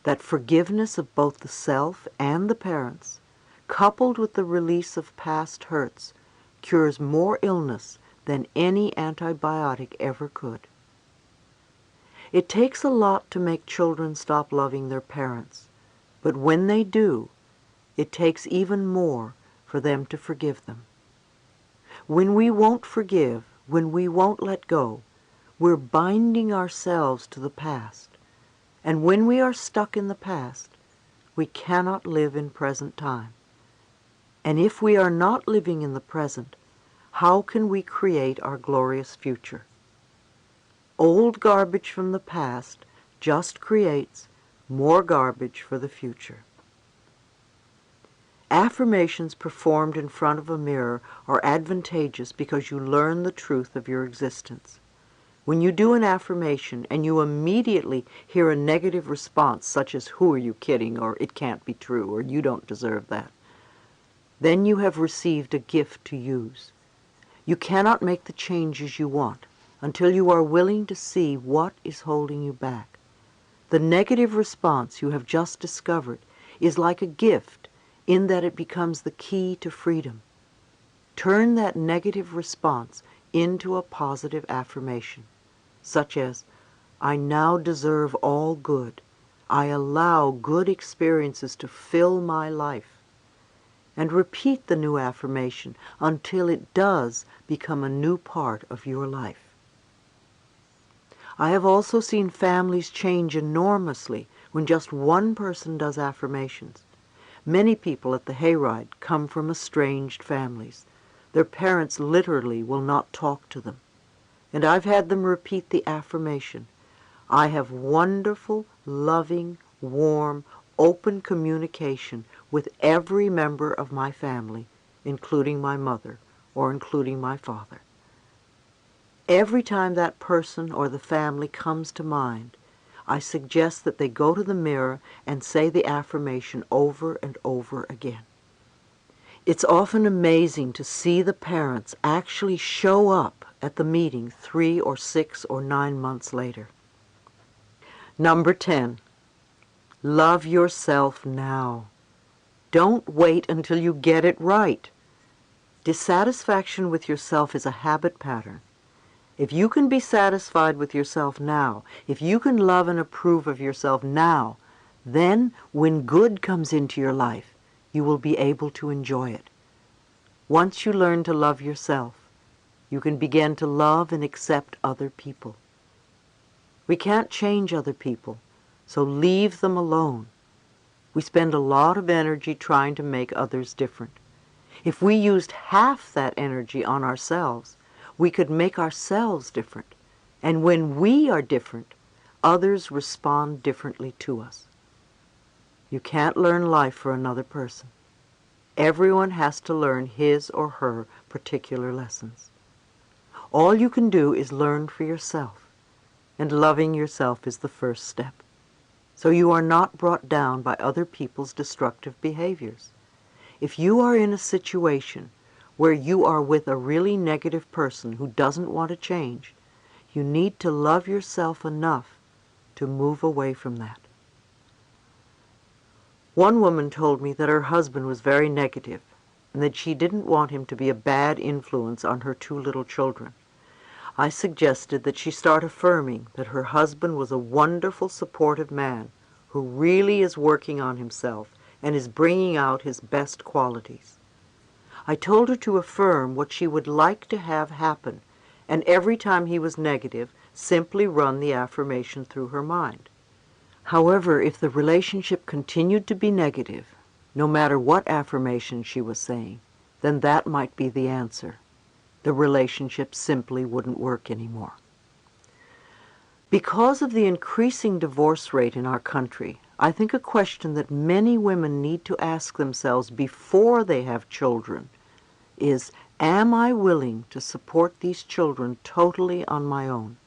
that forgiveness of both the self and the parents, coupled with the release of past hurts, cures more illness than any antibiotic ever could. It takes a lot to make children stop loving their parents, but when they do, it takes even more for them to forgive them. When we won't forgive, when we won't let go, we're binding ourselves to the past. And when we are stuck in the past, we cannot live in present time. And if we are not living in the present, how can we create our glorious future? Old garbage from the past just creates more garbage for the future. Affirmations performed in front of a mirror are advantageous because you learn the truth of your existence. When you do an affirmation and you immediately hear a negative response, such as, "Who are you kidding?" or "It can't be true," or "You don't deserve that," then you have received a gift to use. You cannot make the changes you want until you are willing to see what is holding you back. The negative response you have just discovered is like a gift in that it becomes the key to freedom. Turn that negative response into a positive affirmation, such as, "I now deserve all good. I allow good experiences to fill my life." And repeat the new affirmation until it does become a new part of your life. I have also seen families change enormously when just one person does affirmations. Many people at the hayride come from estranged families. Their parents literally will not talk to them. And I've had them repeat the affirmation, "I have wonderful, loving, warm, open communication with every member of my family, including my mother or including my father." Every time that person or the family comes to mind, I suggest that they go to the mirror and say the affirmation over and over again. It's often amazing to see the parents actually show up at the meeting 3 or 6 or 9 months later. Number 10. Love yourself now. Don't wait until you get it right. Dissatisfaction with yourself is a habit pattern. If you can be satisfied with yourself now, if you can love and approve of yourself now, then when good comes into your life, you will be able to enjoy it. Once you learn to love yourself, you can begin to love and accept other people. We can't change other people, so leave them alone. We spend a lot of energy trying to make others different. If we used half that energy on ourselves, we could make ourselves different. And when we are different, others respond differently to us. You can't learn life for another person. Everyone has to learn his or her particular lessons. All you can do is learn for yourself, and loving yourself is the first step. So you are not brought down by other people's destructive behaviors. If you are in a situation where you are with a really negative person who doesn't want to change, you need to love yourself enough to move away from that. One woman told me that her husband was very negative and that she didn't want him to be a bad influence on her 2 little children. I suggested that she start affirming that her husband was a wonderful, supportive man who really is working on himself and is bringing out his best qualities. I told her to affirm what she would like to have happen, and every time he was negative, simply run the affirmation through her mind. However, if the relationship continued to be negative, no matter what affirmation she was saying, then that might be the answer. The relationship simply wouldn't work anymore. Because of the increasing divorce rate in our country, I think a question that many women need to ask themselves before they have children is, am I willing to support these children totally on my own?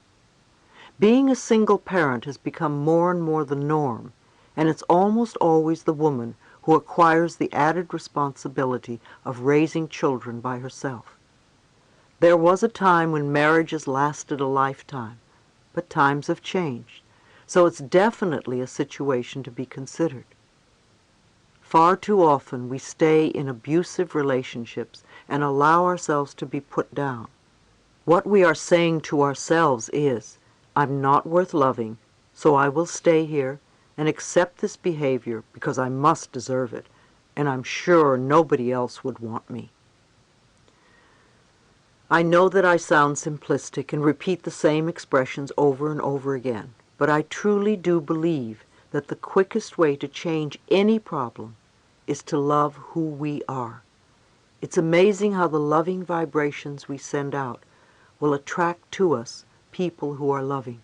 Being a single parent has become more and more the norm, and it's almost always the woman who acquires the added responsibility of raising children by herself. There was a time when marriages lasted a lifetime, but times have changed, so it's definitely a situation to be considered. Far too often we stay in abusive relationships and allow ourselves to be put down. What we are saying to ourselves is, "I'm not worth loving, so I will stay here and accept this behavior because I must deserve it, and I'm sure nobody else would want me." I know that I sound simplistic and repeat the same expressions over and over again, but I truly do believe that the quickest way to change any problem is to love who we are. It's amazing how the loving vibrations we send out will attract to us people who are loving.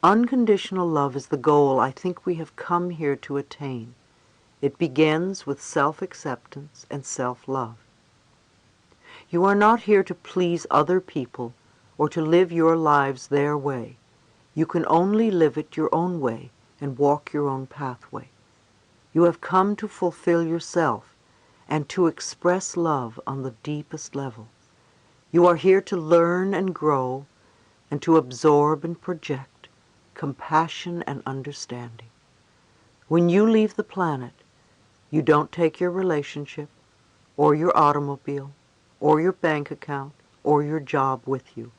Unconditional love is the goal I think we have come here to attain. It begins with self-acceptance and self-love. You are not here to please other people or to live your lives their way. You can only live it your own way and walk your own pathway. You have come to fulfill yourself and to express love on the deepest level. You are here to learn and grow and to absorb and project compassion and understanding. When you leave the planet, you don't take your relationship or your automobile or your bank account or your job with you.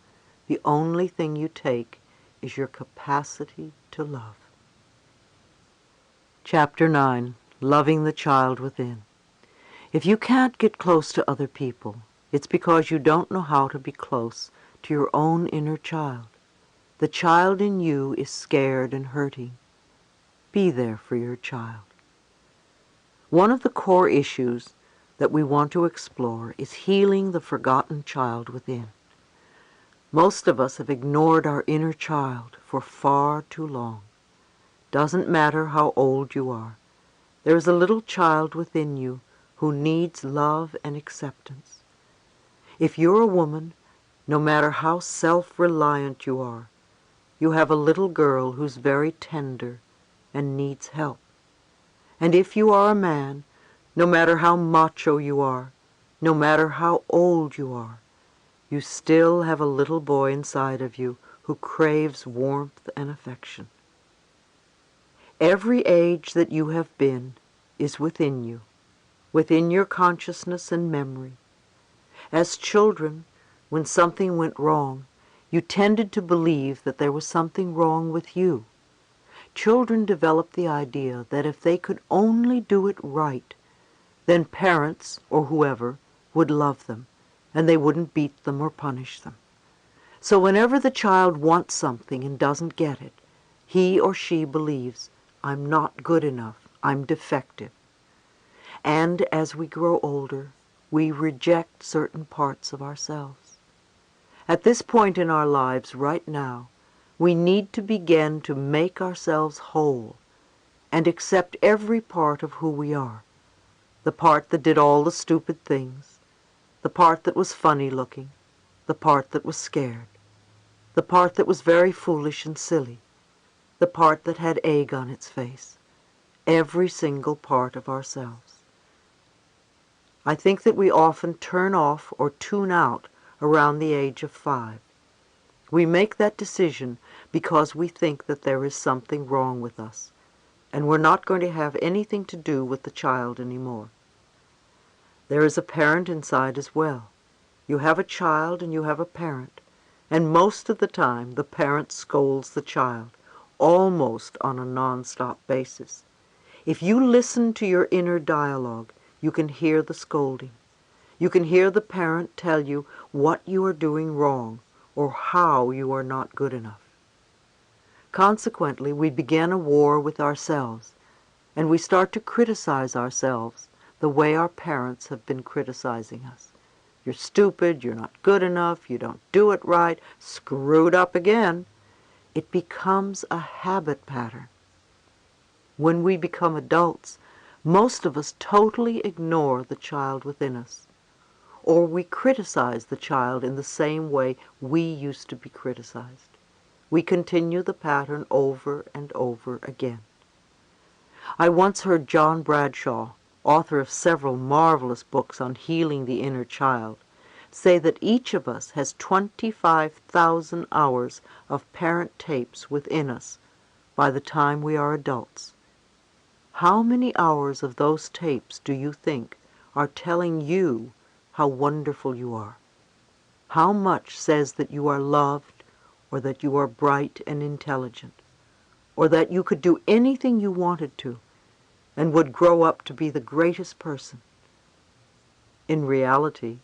The only thing you take is your capacity to love. Chapter 9. Loving the Child Within. If you can't get close to other people, it's because you don't know how to be close to your own inner child. The child in you is scared and hurting. Be there for your child. One of the core issues that we want to explore is healing the forgotten child within. Most of us have ignored our inner child for far too long. Doesn't matter how old you are. There is a little child within you who needs love and acceptance. If you're a woman, no matter how self-reliant you are, you have a little girl who's very tender and needs help. And if you are a man, no matter how macho you are, no matter how old you are, you still have a little boy inside of you who craves warmth and affection. Every age that you have been is within you, within your consciousness and memory. As children, when something went wrong, you tended to believe that there was something wrong with you. Children develop the idea that if they could only do it right, then parents, or whoever, would love them, and they wouldn't beat them or punish them. So whenever the child wants something and doesn't get it, he or she believes, I'm not good enough, I'm defective. And as we grow older, we reject certain parts of ourselves. At this point in our lives right now, we need to begin to make ourselves whole and accept every part of who we are. The part that did all the stupid things, the part that was funny looking, the part that was scared, the part that was very foolish and silly, the part that had egg on its face, every single part of ourselves. I think that we often turn off or tune out around the age of 5. We make that decision because we think that there is something wrong with us, and we're not going to have anything to do with the child anymore. There is a parent inside as well. You have a child and you have a parent, and most of the time the parent scolds the child, almost on a non-stop basis. If you listen to your inner dialogue, you can hear the scolding. You can hear the parent tell you what you are doing wrong or how you are not good enough. Consequently, we begin a war with ourselves, and we start to criticize ourselves the way our parents have been criticizing us. You're stupid, you're not good enough, you don't do it right, screwed up again. It becomes a habit pattern. When we become adults, most of us totally ignore the child within us, or we criticize the child in the same way we used to be criticized. We continue the pattern over and over again. I once heard John Bradshaw, author of several marvelous books on healing the inner child, say that each of us has 25,000 hours of parent tapes within us by the time we are adults. How many hours of those tapes do you think are telling you how wonderful you are? How much says that you are loved, or that you are bright and intelligent, or that you could do anything you wanted to and would grow up to be the greatest person? In reality,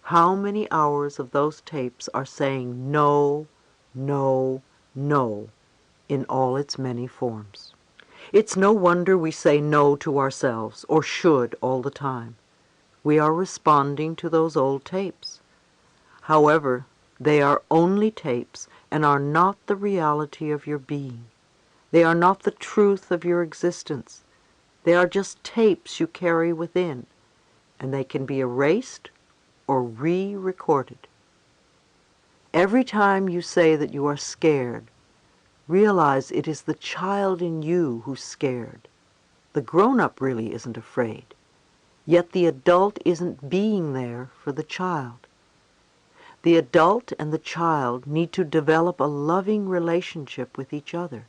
how many hours of those tapes are saying no, no, no in all its many forms? It's no wonder we say no to ourselves, or should, all the time. We are responding to those old tapes. However, they are only tapes and are not the reality of your being. They are not the truth of your existence. They are just tapes you carry within, and they can be erased or re-recorded. Every time you say that you are scared, realize it is the child in you who's scared. The grown-up really isn't afraid, yet the adult isn't being there for the child. The adult and the child need to develop a loving relationship with each other.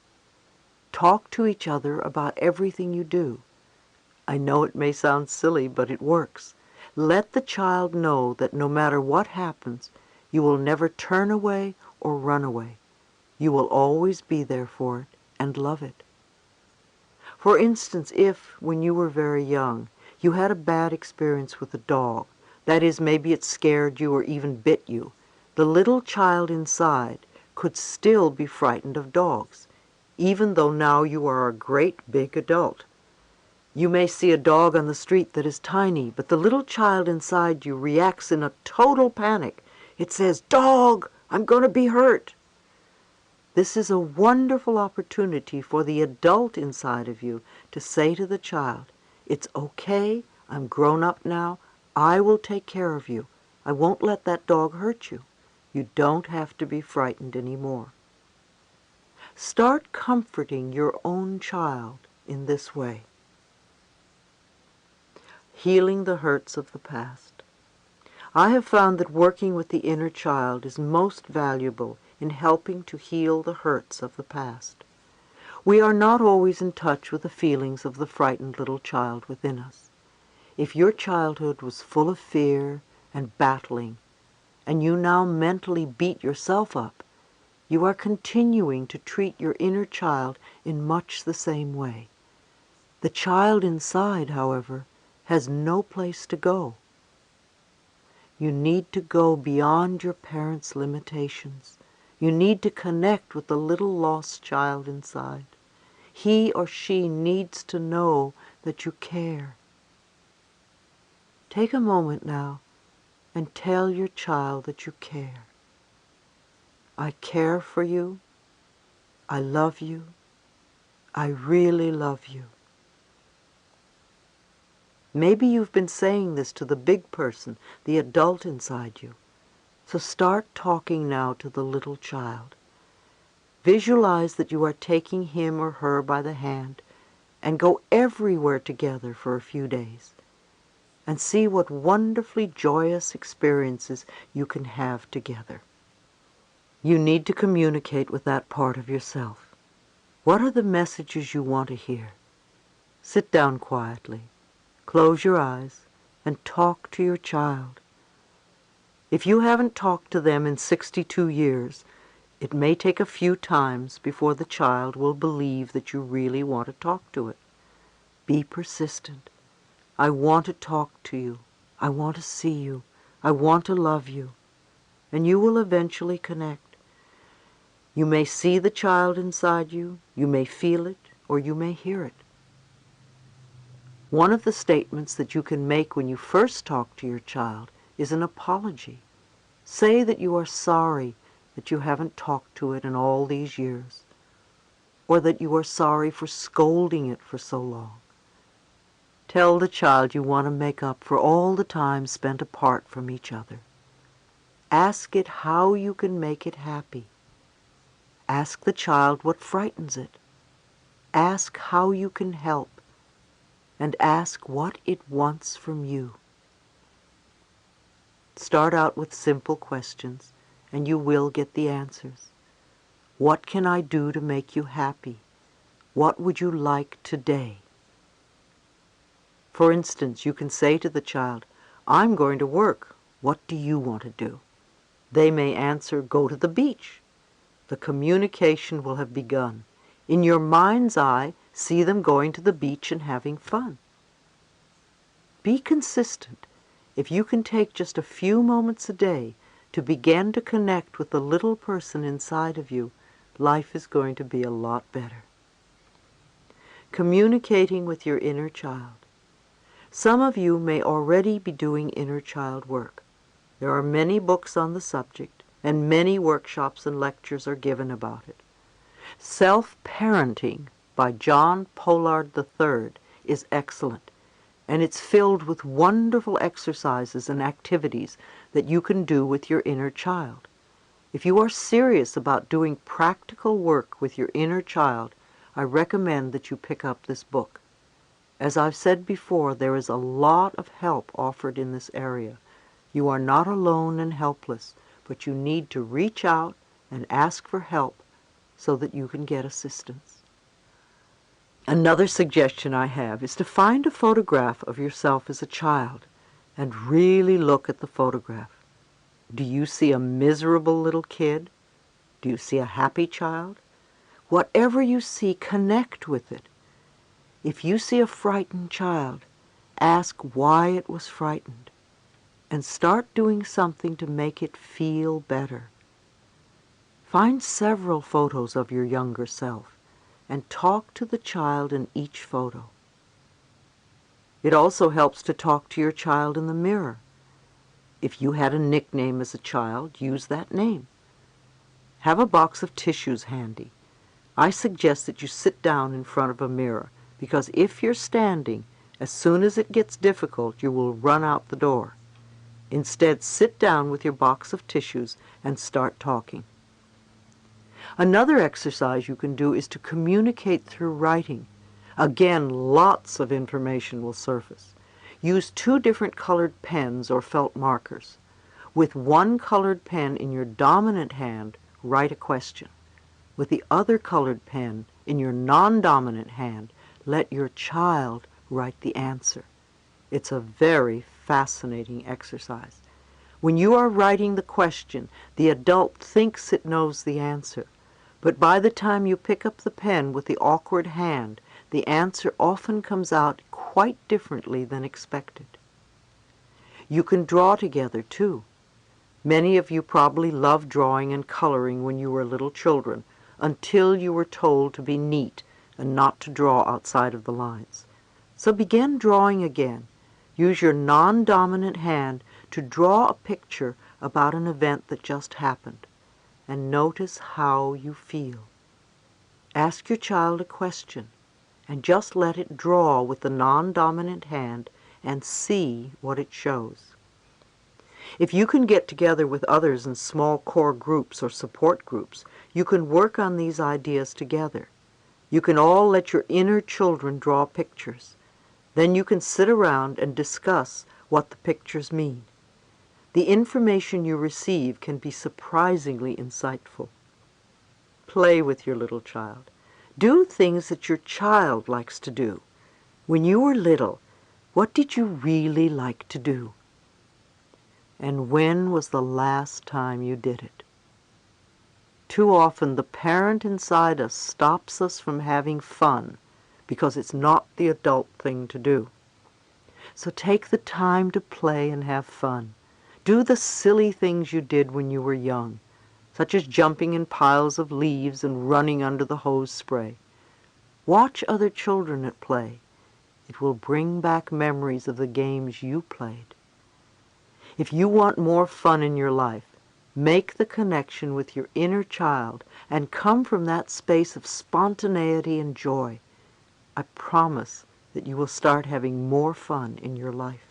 Talk to each other about everything you do. I know it may sound silly, but it works. Let the child know that no matter what happens, you will never turn away or run away. You will always be there for it and love it. For instance, if, when you were very young, you had a bad experience with a dog, that is, maybe it scared you or even bit you, the little child inside could still be frightened of dogs, even though now you are a great big adult. You may see a dog on the street that is tiny, but the little child inside you reacts in a total panic. It says, "Dog, I'm going to be hurt." This is a wonderful opportunity for the adult inside of you to say to the child, "It's okay, I'm grown up now, I will take care of you. I won't let that dog hurt you. You don't have to be frightened anymore." Start comforting your own child in this way. Healing the hurts of the past. I have found that working with the inner child is most valuable in helping to heal the hurts of the past. We are not always in touch with the feelings of the frightened little child within us. If your childhood was full of fear and battling, and you now mentally beat yourself up, you are continuing to treat your inner child in much the same way. The child inside, however, has no place to go. You need to go beyond your parents' limitations. You need to connect with the little lost child inside. He or she needs to know that you care. Take a moment now and tell your child that you care. I care for you. I love you. I really love you. Maybe you've been saying this to the big person, the adult inside you. So start talking now to the little child. Visualize that you are taking him or her by the hand and go everywhere together for a few days, and see what wonderfully joyous experiences you can have together. You need to communicate with that part of yourself. What are the messages you want to hear? Sit down quietly, close your eyes, and talk to your child. If you haven't talked to them in 62 years, it may take a few times before the child will believe that you really want to talk to it. Be persistent. I want to talk to you. I want to see you. I want to love you. And you will eventually connect. You may see the child inside you, you may feel it, or you may hear it. One of the statements that you can make when you first talk to your child is an apology. Say that you are sorry that you haven't talked to it in all these years, or that you are sorry for scolding it for so long. Tell the child you want to make up for all the time spent apart from each other. Ask it how you can make it happy. Ask the child what frightens it. Ask how you can help. And ask what it wants from you. Start out with simple questions, and you will get the answers. What can I do to make you happy? What would you like today? For instance, you can say to the child, "I'm going to work. What do you want to do?" They may answer, "Go to the beach." The communication will have begun. In your mind's eye, see them going to the beach and having fun. Be consistent. If you can take just a few moments a day to begin to connect with the little person inside of you, life is going to be a lot better. Communicating with your inner child. Some of you may already be doing inner child work. There are many books on the subject, and many workshops and lectures are given about it. Self-Parenting by John Pollard III is excellent, and it's filled with wonderful exercises and activities that you can do with your inner child. If you are serious about doing practical work with your inner child, I recommend that you pick up this book. As I've said before, there is a lot of help offered in this area. You are not alone and helpless, but you need to reach out and ask for help so that you can get assistance. Another suggestion I have is to find a photograph of yourself as a child and really look at the photograph. Do you see a miserable little kid? Do you see a happy child? Whatever you see, connect with it. If you see a frightened child, ask why it was frightened and start doing something to make it feel better. Find several photos of your younger self and talk to the child in each photo. It also helps to talk to your child in the mirror. If you had a nickname as a child, use that name. Have a box of tissues handy. I suggest that you sit down in front of a mirror, because if you're standing, as soon as it gets difficult, you will run out the door. Instead, sit down with your box of tissues and start talking. Another exercise you can do is to communicate through writing. Again, lots of information will surface. Use 2 different colored pens or felt markers. With one colored pen in your dominant hand, write a question. With the other colored pen in your non-dominant hand, let your child write the answer. It's a very fascinating exercise. When you are writing the question, the adult thinks it knows the answer. But by the time you pick up the pen with the awkward hand, the answer often comes out quite differently than expected. You can draw together, too. Many of you probably loved drawing and coloring when you were little children, until you were told to be neat and not to draw outside of the lines. So begin drawing again. Use your non-dominant hand to draw a picture about an event that just happened, and notice how you feel. Ask your child a question, and just let it draw with the non-dominant hand and see what it shows. If you can get together with others in small core groups or support groups, you can work on these ideas together. You can all let your inner children draw pictures. Then you can sit around and discuss what the pictures mean. The information you receive can be surprisingly insightful. Play with your little child. Do things that your child likes to do. When you were little, what did you really like to do? And when was the last time you did it? Too often the parent inside us stops us from having fun because it's not the adult thing to do. So take the time to play and have fun. Do the silly things you did when you were young, such as jumping in piles of leaves and running under the hose spray. Watch other children at play. It will bring back memories of the games you played. If you want more fun in your life, make the connection with your inner child and come from that space of spontaneity and joy. I promise that you will start having more fun in your life.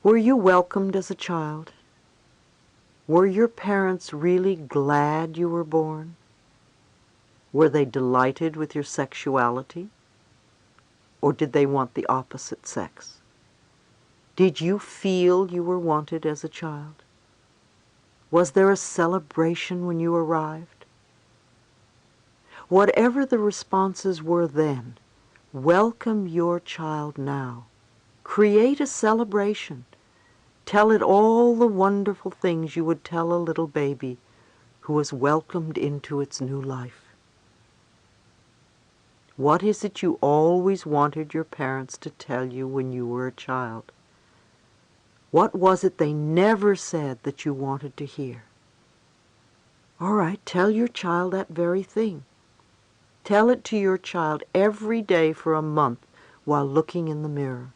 Were you welcomed as a child? Were your parents really glad you were born? Were they delighted with your sexuality? Or did they want the opposite sex? Did you feel you were wanted as a child? Was there a celebration when you arrived? Whatever the responses were then, welcome your child now. Create a celebration. Tell it all the wonderful things you would tell a little baby who was welcomed into its new life. What is it you always wanted your parents to tell you when you were a child? What was it they never said that you wanted to hear? All right, tell your child that very thing. Tell it to your child every day for a month while looking in the mirror,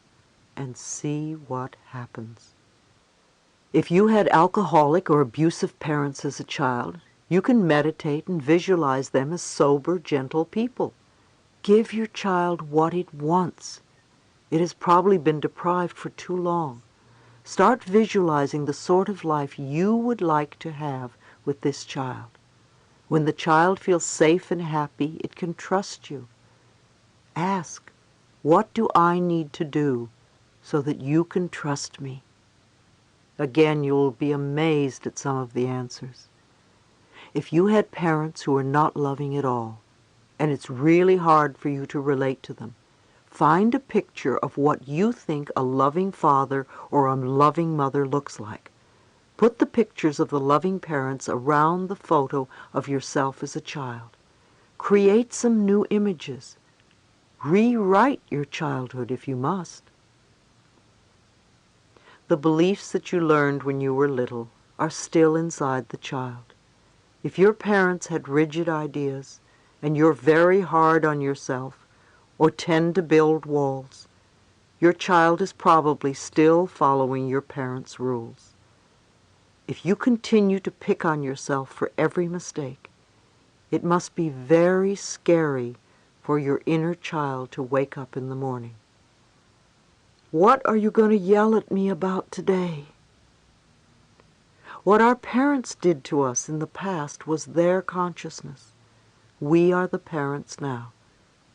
and see what happens. If you had alcoholic or abusive parents as a child, you can meditate and visualize them as sober, gentle people. Give your child what it wants. It has probably been deprived for too long. Start visualizing the sort of life you would like to have with this child. When the child feels safe and happy, it can trust you. Ask, what do I need to do so that you can trust me? Again, you will be amazed at some of the answers. If you had parents who are not loving at all, and it's really hard for you to relate to them, find a picture of what you think a loving father or a loving mother looks like. Put the pictures of the loving parents around the photo of yourself as a child. Create some new images. Rewrite your childhood if you must. The beliefs that you learned when you were little are still inside the child. If your parents had rigid ideas, and you're very hard on yourself, or tend to build walls, your child is probably still following your parents' rules. If you continue to pick on yourself for every mistake, it must be very scary for your inner child to wake up in the morning. What are you going to yell at me about today? What our parents did to us in the past was their consciousness. We are the parents now.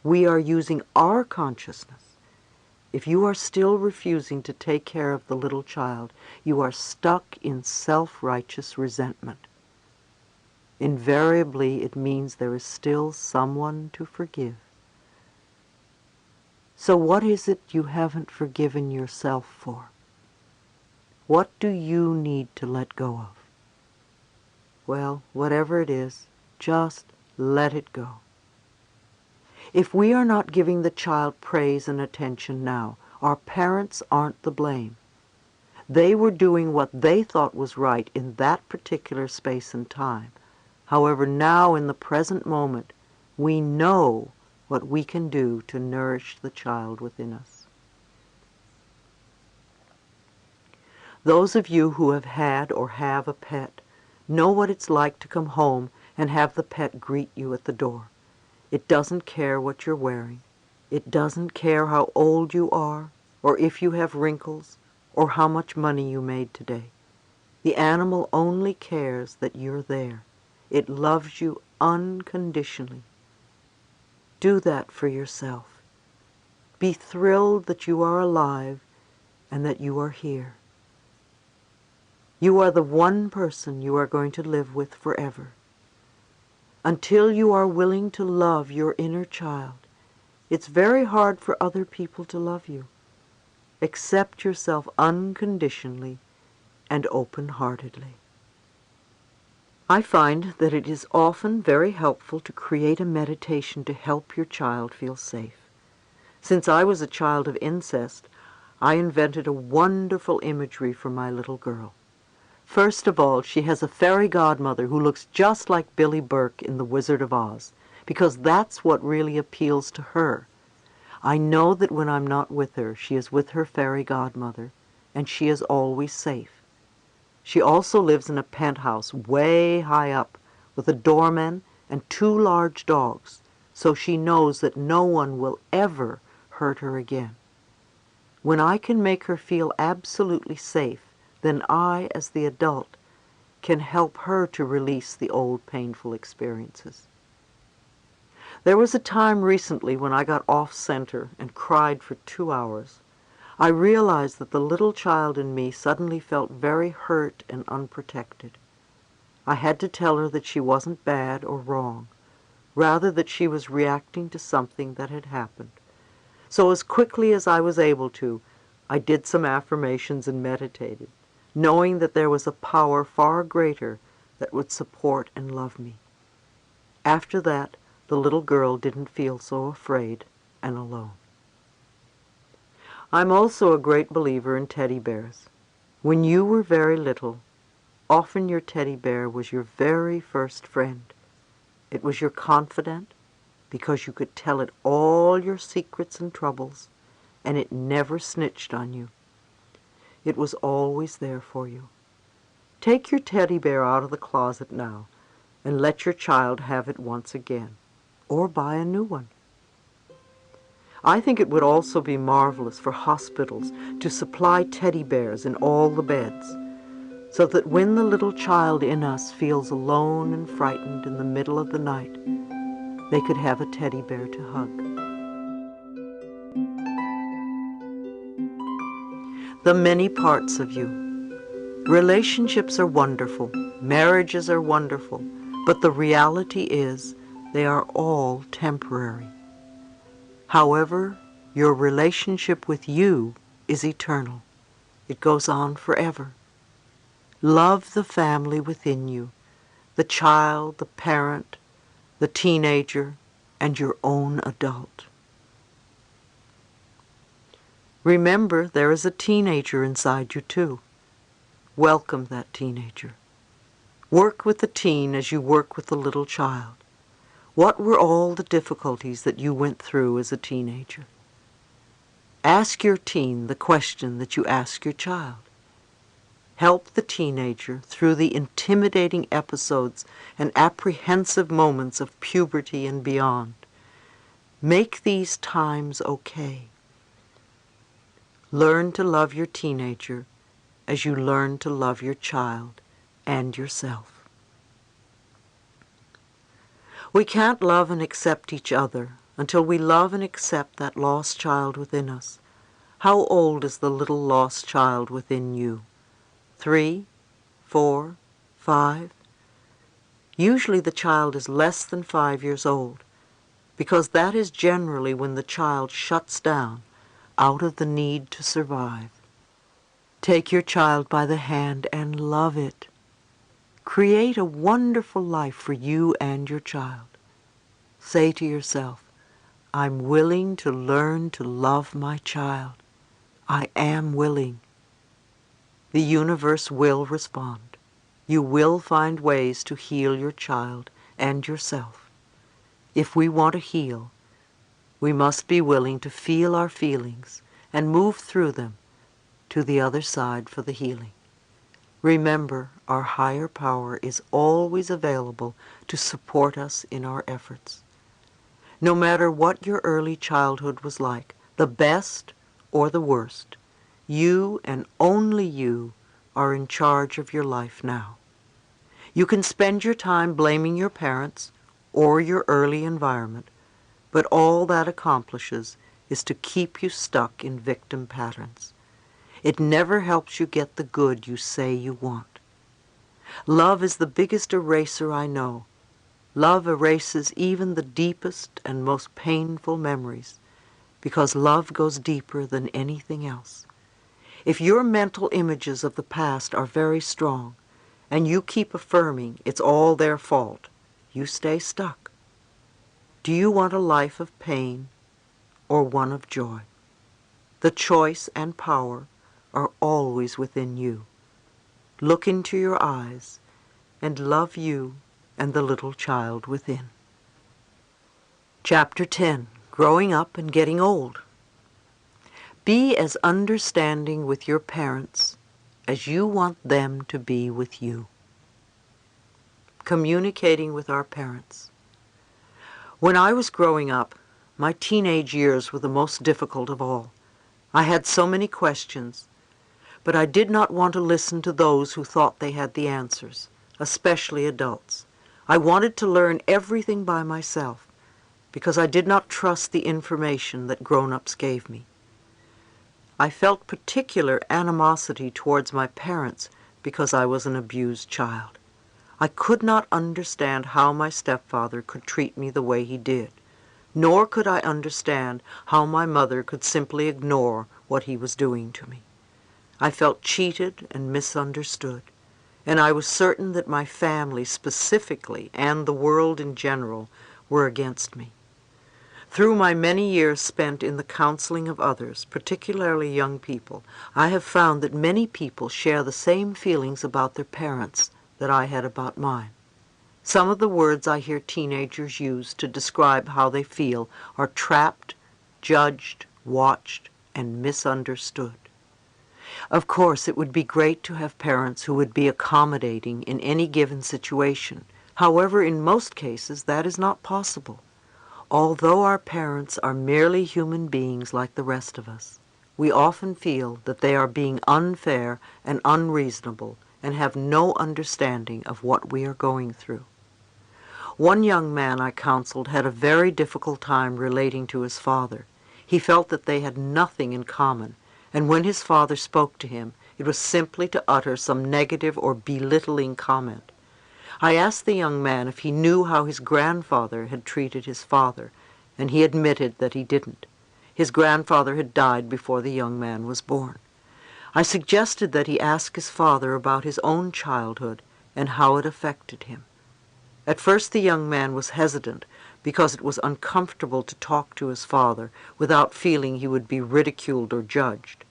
We are using our consciousness. If you are still refusing to take care of the little child, you are stuck in self-righteous resentment. Invariably, it means there is still someone to forgive. So what is it you haven't forgiven yourself for? What do you need to let go of? Well, whatever it is, just let it go. If we are not giving the child praise and attention now, our parents aren't the blame. They were doing what they thought was right in that particular space and time. However, now in the present moment, we know what we can do to nourish the child within us. Those of you who have had or have a pet know what it's like to come home and have the pet greet you at the door. It doesn't care what you're wearing. It doesn't care how old you are, or if you have wrinkles, or how much money you made today. The animal only cares that you're there. It loves you unconditionally. Do that for yourself. Be thrilled that you are alive and that you are here. You are the one person you are going to live with forever. Until you are willing to love your inner child, it's very hard for other people to love you. Accept yourself unconditionally and open-heartedly. I find that it is often very helpful to create a meditation to help your child feel safe. Since I was a child of incest, I invented a wonderful imagery for my little girl. First of all, she has a fairy godmother who looks just like Billy Burke in The Wizard of Oz, because that's what really appeals to her. I know that when I'm not with her, she is with her fairy godmother, and she is always safe. She also lives in a penthouse way high up, with a doorman and 2 large dogs, so she knows that no one will ever hurt her again. When I can make her feel absolutely safe, then I, as the adult, can help her to release the old painful experiences. There was a time recently when I got off-center and cried for 2 hours. I realized that the little child in me suddenly felt very hurt and unprotected. I had to tell her that she wasn't bad or wrong, rather that she was reacting to something that had happened. So as quickly as I was able to, I did some affirmations and meditated, knowing that there was a power far greater that would support and love me. After that, the little girl didn't feel so afraid and alone. I'm also a great believer in teddy bears. When you were very little, often your teddy bear was your very first friend. It was your confidant because you could tell it all your secrets and troubles, and it never snitched on you. It was always there for you. Take your teddy bear out of the closet now and let your child have it once again, or buy a new one. I think it would also be marvelous for hospitals to supply teddy bears in all the beds, so that when the little child in us feels alone and frightened in the middle of the night, they could have a teddy bear to hug. The many parts of you. Relationships are wonderful, marriages are wonderful, but the reality is they are all temporary. However, your relationship with you is eternal. It goes on forever. Love the family within you, the child, the parent, the teenager, and your own adult. Remember, there is a teenager inside you too. Welcome that teenager. Work with the teen as you work with the little child. What were all the difficulties that you went through as a teenager? Ask your teen the question that you ask your child. Help the teenager through the intimidating episodes and apprehensive moments of puberty and beyond. Make these times okay. Learn to love your teenager as you learn to love your child and yourself. We can't love and accept each other until we love and accept that lost child within us. How old is the little lost child within you? 3, 4, 5? Usually the child is less than 5 years old, because that is generally when the child shuts down out of the need to survive. Take your child by the hand and love it. Create a wonderful life for you and your child. Say to yourself, I'm willing to learn to love my child. I am willing. The universe will respond. You will find ways to heal your child and yourself. If we want to heal, we must be willing to feel our feelings and move through them to the other side for the healing. Remember, our higher power is always available to support us in our efforts. No matter what your early childhood was like, the best or the worst, you and only you are in charge of your life now. You can spend your time blaming your parents or your early environment, but all that accomplishes is to keep you stuck in victim patterns. It never helps you get the good you say you want. Love is the biggest eraser I know. Love erases even the deepest and most painful memories, because love goes deeper than anything else. If your mental images of the past are very strong, and you keep affirming it's all their fault, you stay stuck. Do you want a life of pain or one of joy? The choice and power are always within you. Look into your eyes and love you and the little child within. Chapter 10, Growing Up and Getting Old. Be as understanding with your parents as you want them to be with you. Communicating with our parents. When I was growing up, my teenage years were the most difficult of all. I had so many questions, but I did not want to listen to those who thought they had the answers, especially adults. I wanted to learn everything by myself, because I did not trust the information that grown-ups gave me. I felt particular animosity towards my parents because I was an abused child. I could not understand how my stepfather could treat me the way he did, nor could I understand how my mother could simply ignore what he was doing to me. I felt cheated and misunderstood, and I was certain that my family specifically and the world in general were against me. Through my many years spent in the counseling of others, particularly young people, I have found that many people share the same feelings about their parents that I had about mine. Some of the words I hear teenagers use to describe how they feel are trapped, judged, watched, and misunderstood. Of course, it would be great to have parents who would be accommodating in any given situation. However, in most cases, that is not possible. Although our parents are merely human beings like the rest of us, we often feel that they are being unfair and unreasonable and have no understanding of what we are going through. One young man I counseled had a very difficult time relating to his father. He felt that they had nothing in common, and when his father spoke to him, it was simply to utter some negative or belittling comment. I asked the young man if he knew how his grandfather had treated his father, and he admitted that he didn't. His grandfather had died before the young man was born. I suggested that he ask his father about his own childhood and how it affected him. At first the young man was hesitant because it was uncomfortable to talk to his father without feeling he would be ridiculed or judged.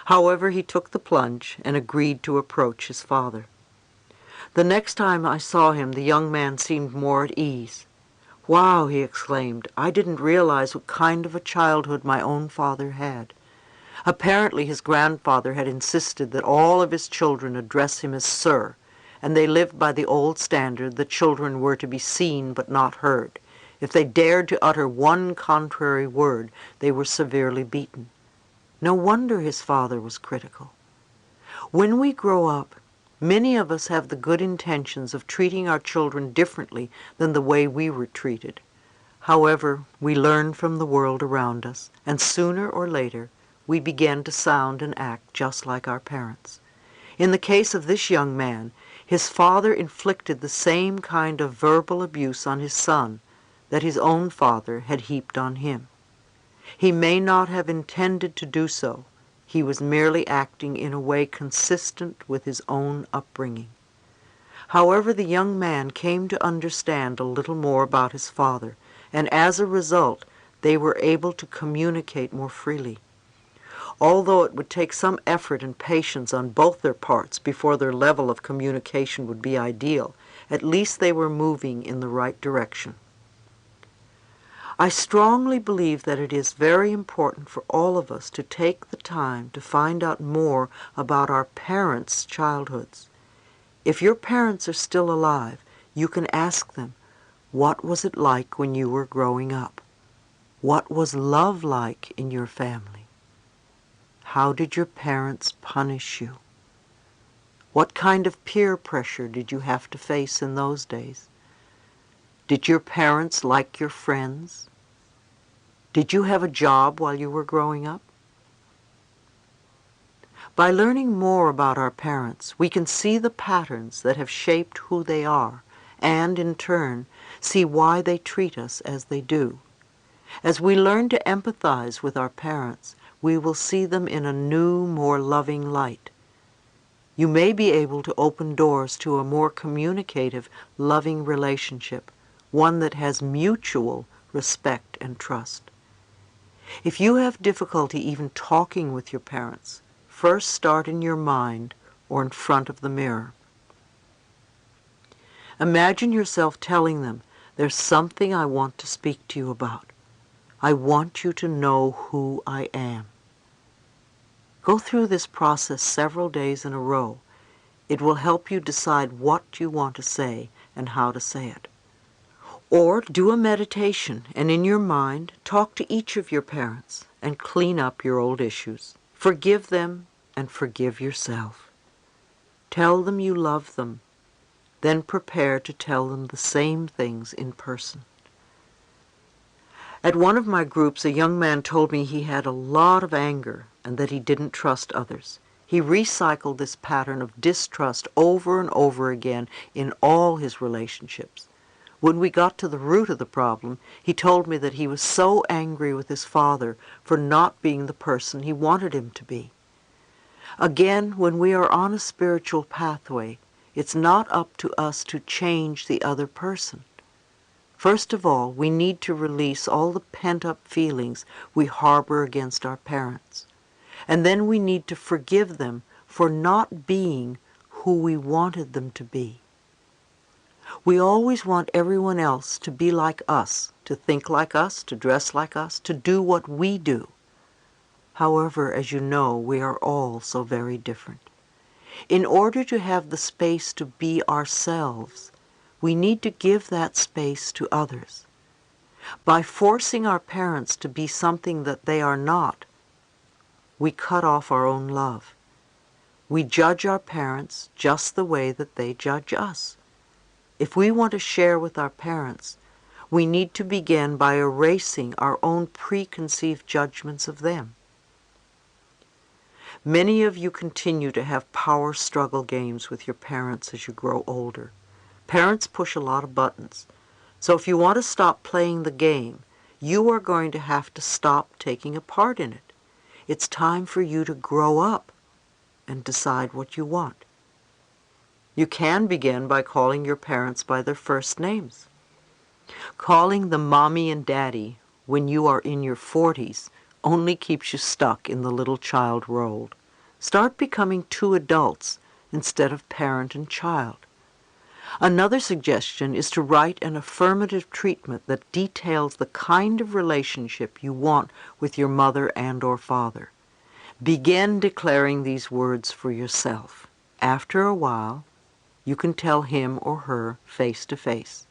However, he took the plunge and agreed to approach his father. The next time I saw him, the young man seemed more at ease. "Wow," he exclaimed, "I didn't realize what kind of a childhood my own father had." Apparently his grandfather had insisted that all of his children address him as sir, and they lived by the old standard that children were to be seen but not heard. If they dared to utter one contrary word, they were severely beaten. No wonder his father was critical. When we grow up, many of us have the good intentions of treating our children differently than the way we were treated. However, we learn from the world around us, and sooner or later, we begin to sound and act just like our parents. In the case of this young man, his father inflicted the same kind of verbal abuse on his son that his own father had heaped on him. He may not have intended to do so. He was merely acting in a way consistent with his own upbringing. However, the young man came to understand a little more about his father, and as a result, they were able to communicate more freely. Although it would take some effort and patience on both their parts before their level of communication would be ideal, at least they were moving in the right direction. I strongly believe that it is very important for all of us to take the time to find out more about our parents' childhoods. If your parents are still alive, you can ask them, what was it like when you were growing up? What was love like in your family? How did your parents punish you? What kind of peer pressure did you have to face in those days? Did your parents like your friends? Did you have a job while you were growing up? By learning more about our parents, we can see the patterns that have shaped who they are, and in turn, see why they treat us as they do. As we learn to empathize with our parents, we will see them in a new, more loving light. You may be able to open doors to a more communicative, loving relationship, one that has mutual respect and trust. If you have difficulty even talking with your parents, first start in your mind or in front of the mirror. Imagine yourself telling them, "There's something I want to speak to you about. I want you to know who I am." Go through this process several days in a row. It will help you decide what you want to say and how to say it. Or do a meditation and in your mind talk to each of your parents and clean up your old issues. Forgive them and forgive yourself. Tell them you love them. Then prepare to tell them the same things in person. At one of my groups, a young man told me he had a lot of anger and that he didn't trust others. He recycled this pattern of distrust over and over again in all his relationships. When we got to the root of the problem, he told me that he was so angry with his father for not being the person he wanted him to be. Again, when we are on a spiritual pathway, it's not up to us to change the other person. First of all, we need to release all the pent-up feelings we harbor against our parents. And then we need to forgive them for not being who we wanted them to be. We always want everyone else to be like us, to think like us, to dress like us, to do what we do. However, as you know, we are all so very different. In order to have the space to be ourselves, we need to give that space to others. By forcing our parents to be something that they are not, we cut off our own love. We judge our parents just the way that they judge us. If we want to share with our parents, we need to begin by erasing our own preconceived judgments of them. Many of you continue to have power struggle games with your parents as you grow older. Parents push a lot of buttons. So if you want to stop playing the game, you are going to have to stop taking a part in it. It's time for you to grow up and decide what you want. You can begin by calling your parents by their first names. Calling them mommy and daddy when you are in your 40s only keeps you stuck in the little child role. Start becoming two adults instead of parent and child. Another suggestion is to write an affirmative treatment that details the kind of relationship you want with your mother and or father. Begin declaring these words for yourself. After a while, you can tell him or her face to face.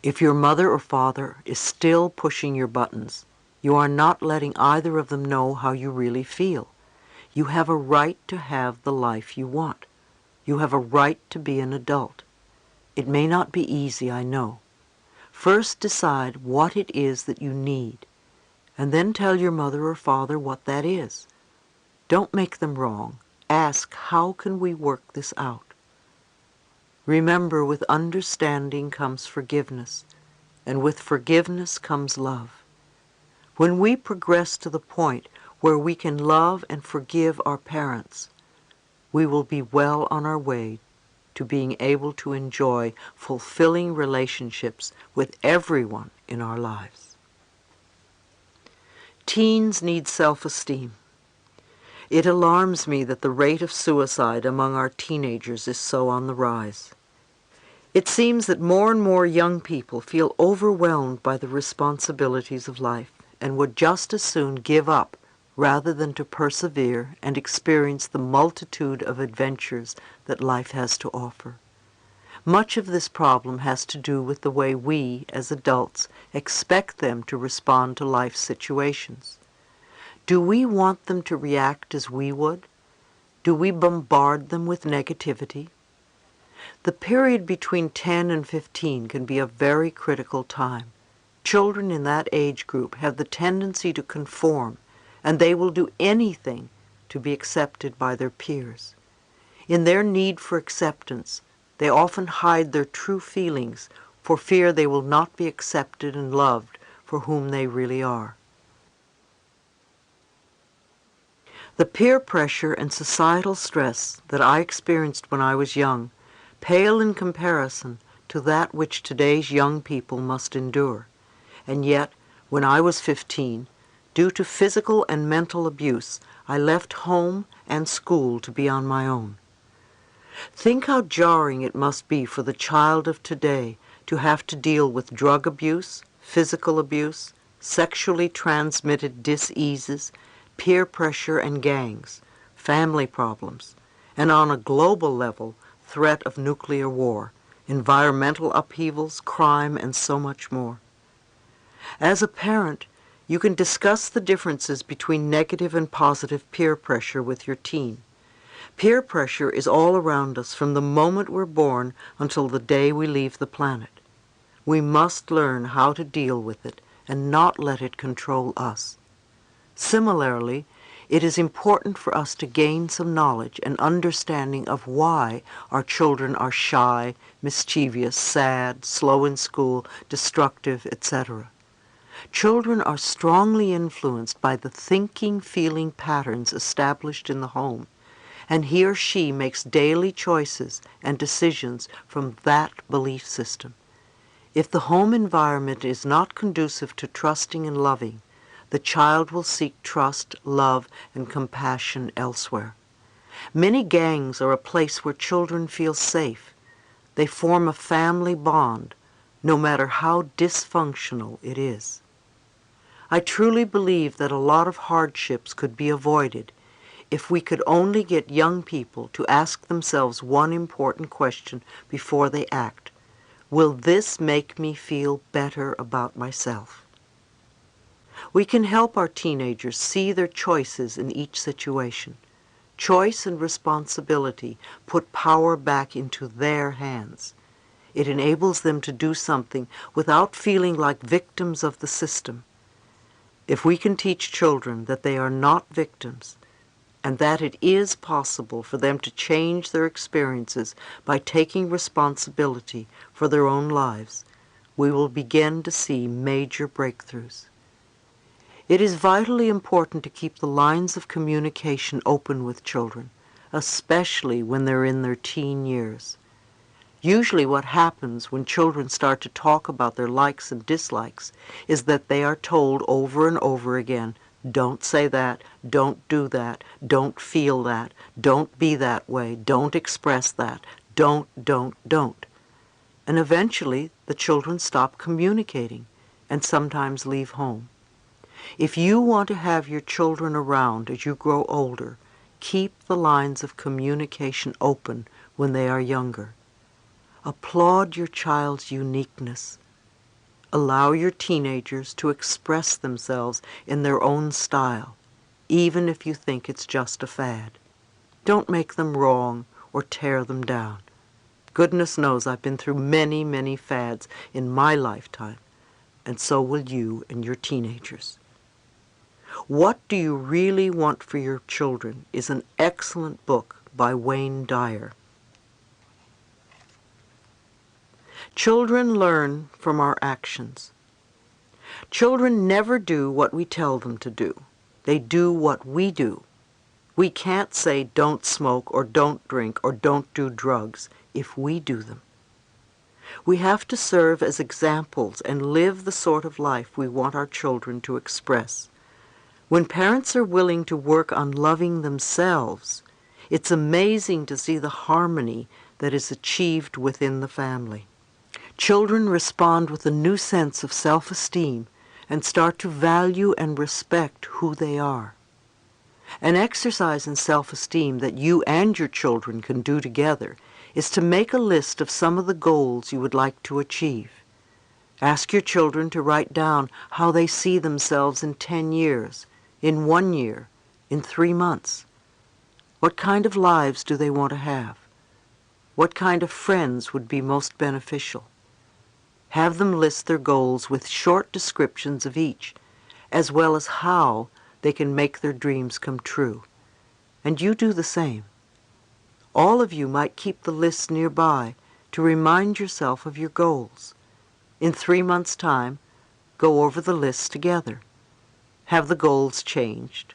If your mother or father is still pushing your buttons, you are not letting either of them know how you really feel. You have a right to have the life you want. You have a right to be an adult. It may not be easy, I know. First decide what it is that you need, and then tell your mother or father what that is. Don't make them wrong. Ask, how can we work this out? Remember, with understanding comes forgiveness, and with forgiveness comes love. When we progress to the point where we can love and forgive our parents, we will be well on our way to being able to enjoy fulfilling relationships with everyone in our lives. Teens need self-esteem. It alarms me that the rate of suicide among our teenagers is so on the rise. It seems that more and more young people feel overwhelmed by the responsibilities of life and would just as soon give up rather than to persevere and experience the multitude of adventures that life has to offer. Much of this problem has to do with the way we, as adults, expect them to respond to life situations. Do we want them to react as we would? Do we bombard them with negativity? The period between 10 and 15 can be a very critical time. Children in that age group have the tendency to conform, and they will do anything to be accepted by their peers. In their need for acceptance, they often hide their true feelings for fear they will not be accepted and loved for whom they really are. The peer pressure and societal stress that I experienced when I was young pale in comparison to that which today's young people must endure. And yet, when I was 15, due to physical and mental abuse, I left home and school to be on my own. Think how jarring it must be for the child of today to have to deal with drug abuse, physical abuse, sexually transmitted diseases, peer pressure and gangs, family problems, and on a global level, threat of nuclear war, environmental upheavals, crime, and so much more. As a parent, you can discuss the differences between negative and positive peer pressure with your teen. Peer pressure is all around us from the moment we're born until the day we leave the planet. We must learn how to deal with it and not let it control us. Similarly, it is important for us to gain some knowledge and understanding of why our children are shy, mischievous, sad, slow in school, destructive, etc. Children are strongly influenced by the thinking, feeling patterns established in the home, and he or she makes daily choices and decisions from that belief system. If the home environment is not conducive to trusting and loving, the child will seek trust, love, and compassion elsewhere. Many gangs are a place where children feel safe. They form a family bond, no matter how dysfunctional it is. I truly believe that a lot of hardships could be avoided if we could only get young people to ask themselves one important question before they act. Will this make me feel better about myself? We can help our teenagers see their choices in each situation. Choice and responsibility put power back into their hands. It enables them to do something without feeling like victims of the system. If we can teach children that they are not victims, and that it is possible for them to change their experiences by taking responsibility for their own lives, we will begin to see major breakthroughs. It is vitally important to keep the lines of communication open with children, especially when they're in their teen years. Usually what happens when children start to talk about their likes and dislikes is that they are told over and over again, don't say that, don't do that, don't feel that, don't be that way, don't express that, don't. And eventually the children stop communicating and sometimes leave home. If you want to have your children around as you grow older, keep the lines of communication open when they are younger. Applaud your child's uniqueness. Allow your teenagers to express themselves in their own style, even if you think it's just a fad. Don't make them wrong or tear them down. Goodness knows I've been through many, many fads in my lifetime, and so will you and your teenagers. What Do You Really Want for Your Children is an excellent book by Wayne Dyer. Children learn from our actions. Children never do what we tell them to do. They do what we do. We can't say don't smoke or don't drink or don't do drugs if we do them. We have to serve as examples and live the sort of life we want our children to express. When parents are willing to work on loving themselves, it's amazing to see the harmony that is achieved within the family. Children respond with a new sense of self-esteem and start to value and respect who they are. An exercise in self-esteem that you and your children can do together is to make a list of some of the goals you would like to achieve. Ask your children to write down how they see themselves in 10 years, in 1 year, in 3 months. What kind of lives do they want to have? What kind of friends would be most beneficial? Have them list their goals with short descriptions of each, as well as how they can make their dreams come true. And you do the same. All of you might keep the lists nearby to remind yourself of your goals. In 3 months' time, go over the lists together. Have the goals changed.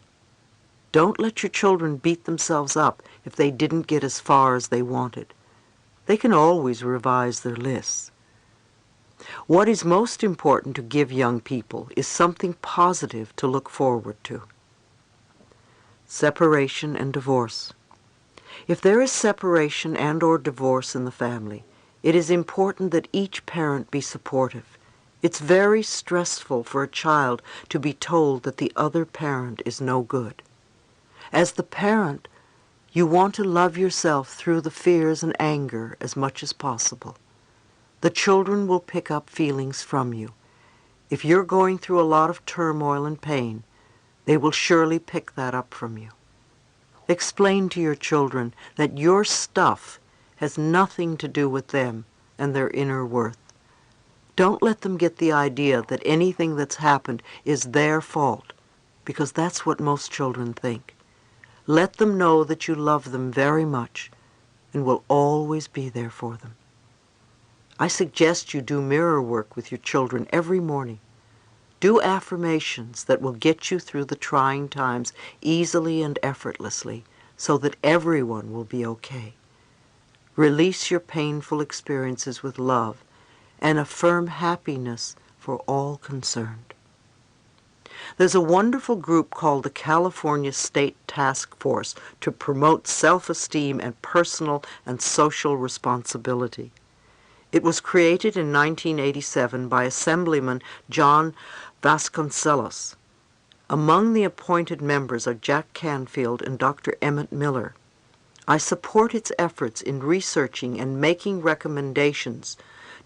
Don't let your children beat themselves up if they didn't get as far as they wanted. They can always revise their lists. What is most important to give young people is something positive to look forward to. Separation and divorce. If there is separation and or divorce in the family, it is important that each parent be supportive. It's very stressful for a child to be told that the other parent is no good. As the parent, you want to love yourself through the fears and anger as much as possible. The children will pick up feelings from you. If you're going through a lot of turmoil and pain, they will surely pick that up from you. Explain to your children that your stuff has nothing to do with them and their inner worth. Don't let them get the idea that anything that's happened is their fault, because that's what most children think. Let them know that you love them very much and will always be there for them. I suggest you do mirror work with your children every morning. Do affirmations that will get you through the trying times easily and effortlessly so that everyone will be okay. Release your painful experiences with love and affirm happiness for all concerned. There's a wonderful group called the California State Task Force to promote self-esteem and personal and social responsibility. It was created in 1987 by Assemblyman John Vasconcellos. Among the appointed members are Jack Canfield and Dr. Emmett Miller. I support its efforts in researching and making recommendations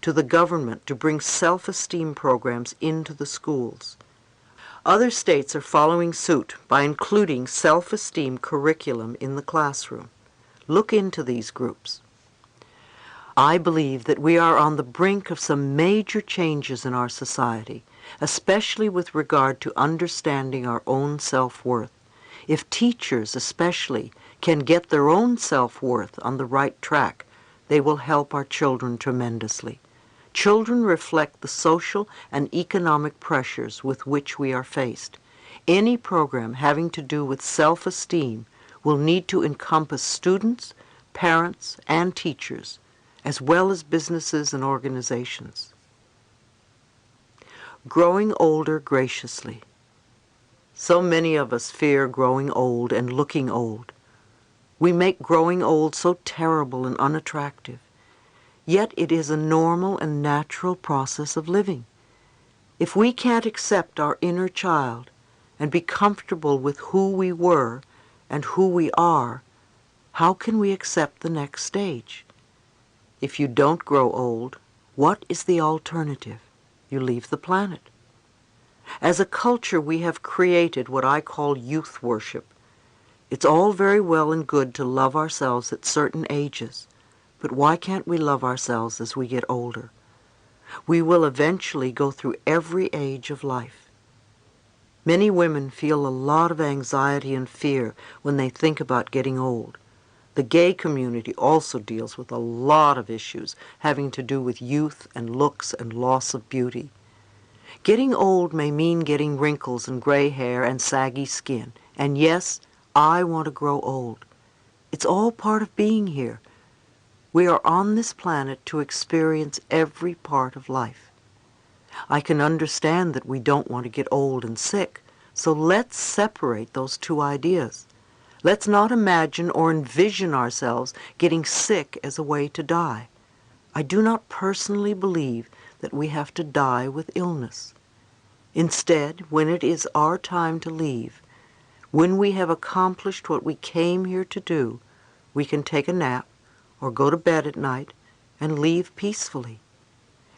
to the government to bring self-esteem programs into the schools. Other states are following suit by including self-esteem curriculum in the classroom. Look into these groups. I believe that we are on the brink of some major changes in our society, especially with regard to understanding our own self-worth. If teachers especially can get their own self-worth on the right track, they will help our children tremendously. Children reflect the social and economic pressures with which we are faced. Any program having to do with self-esteem will need to encompass students, parents, and teachers, as well as businesses and organizations. Growing older graciously. So many of us fear growing old and looking old. We make growing old so terrible and unattractive. Yet it is a normal and natural process of living. If we can't accept our inner child and be comfortable with who we were and who we are, how can we accept the next stage? If you don't grow old, what is the alternative? You leave the planet. As a culture, we have created what I call youth worship. It's all very well and good to love ourselves at certain ages, but why can't we love ourselves as we get older? We will eventually go through every age of life. Many women feel a lot of anxiety and fear when they think about getting old. The gay community also deals with a lot of issues having to do with youth and looks and loss of beauty. Getting old may mean getting wrinkles and gray hair and saggy skin. And yes, I want to grow old. It's all part of being here. We are on this planet to experience every part of life. I can understand that we don't want to get old and sick, so let's separate those two ideas. Let's not imagine or envision ourselves getting sick as a way to die. I do not personally believe that we have to die with illness. Instead, when it is our time to leave, when we have accomplished what we came here to do, we can take a nap or go to bed at night and leave peacefully.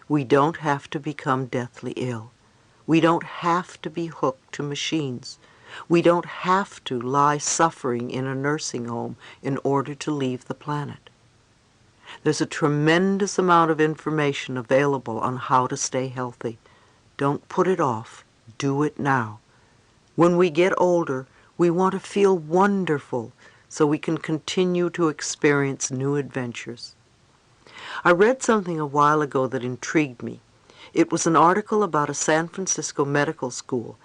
We don't have to become deathly ill. We don't have to be hooked to machines. We don't have to lie suffering in a nursing home in order to leave the planet. There's a tremendous amount of information available on how to stay healthy. Don't put it off. Do it now. When we get older, we want to feel wonderful so we can continue to experience new adventures. I read something a while ago that intrigued me. It was an article about a San Francisco medical school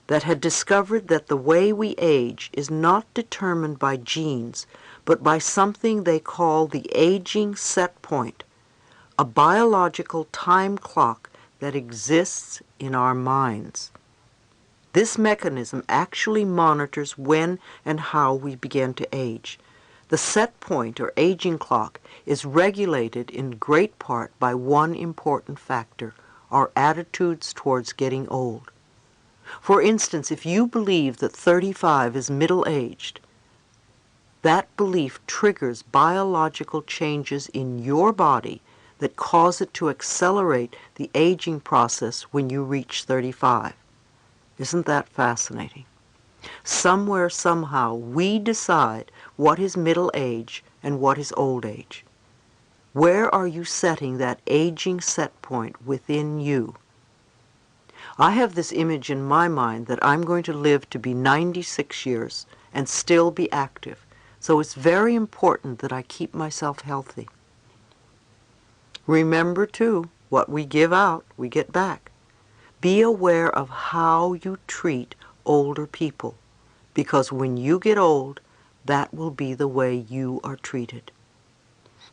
that had discovered that the way we age is not determined by genes, but by something they call the aging set point, a biological time clock that exists in our minds. This mechanism actually monitors when and how we begin to age. The set point or aging clock is regulated in great part by one important factor, our attitudes towards getting old. For instance, if you believe that 35 is middle-aged, that belief triggers biological changes in your body that cause it to accelerate the aging process when you reach 35. Isn't that fascinating? Somewhere, somehow, we decide what is middle age and what is old age. Where are you setting that aging set point within you? I have this image in my mind that I'm going to live to be 96 years and still be active, so it's very important that I keep myself healthy. Remember, too, what we give out, we get back. Be aware of how you treat older people, because when you get old, that will be the way you are treated.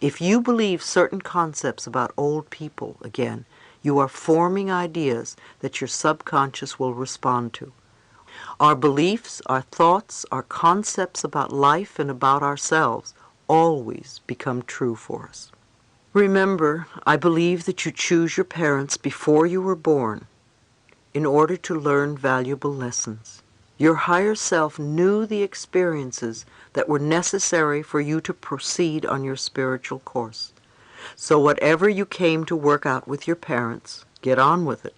If you believe certain concepts about old people, again, you are forming ideas that your subconscious will respond to. Our beliefs, our thoughts, our concepts about life and about ourselves always become true for us. Remember, I believe that you choose your parents before you were born in order to learn valuable lessons. Your higher self knew the experiences that were necessary for you to proceed on your spiritual course. So whatever you came to work out with your parents, get on with it.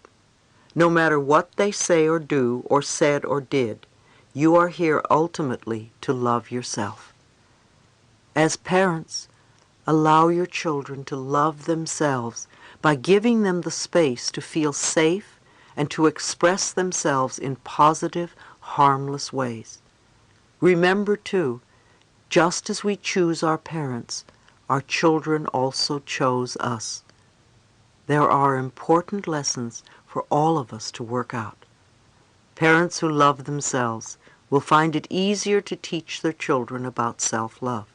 No matter what they say or do or said or did, you are here ultimately to love yourself. As parents, allow your children to love themselves by giving them the space to feel safe and to express themselves in positive, harmless ways. Remember, too, just as we choose our parents, our children also chose us. There are important lessons for all of us to work out. Parents who love themselves will find it easier to teach their children about self-love.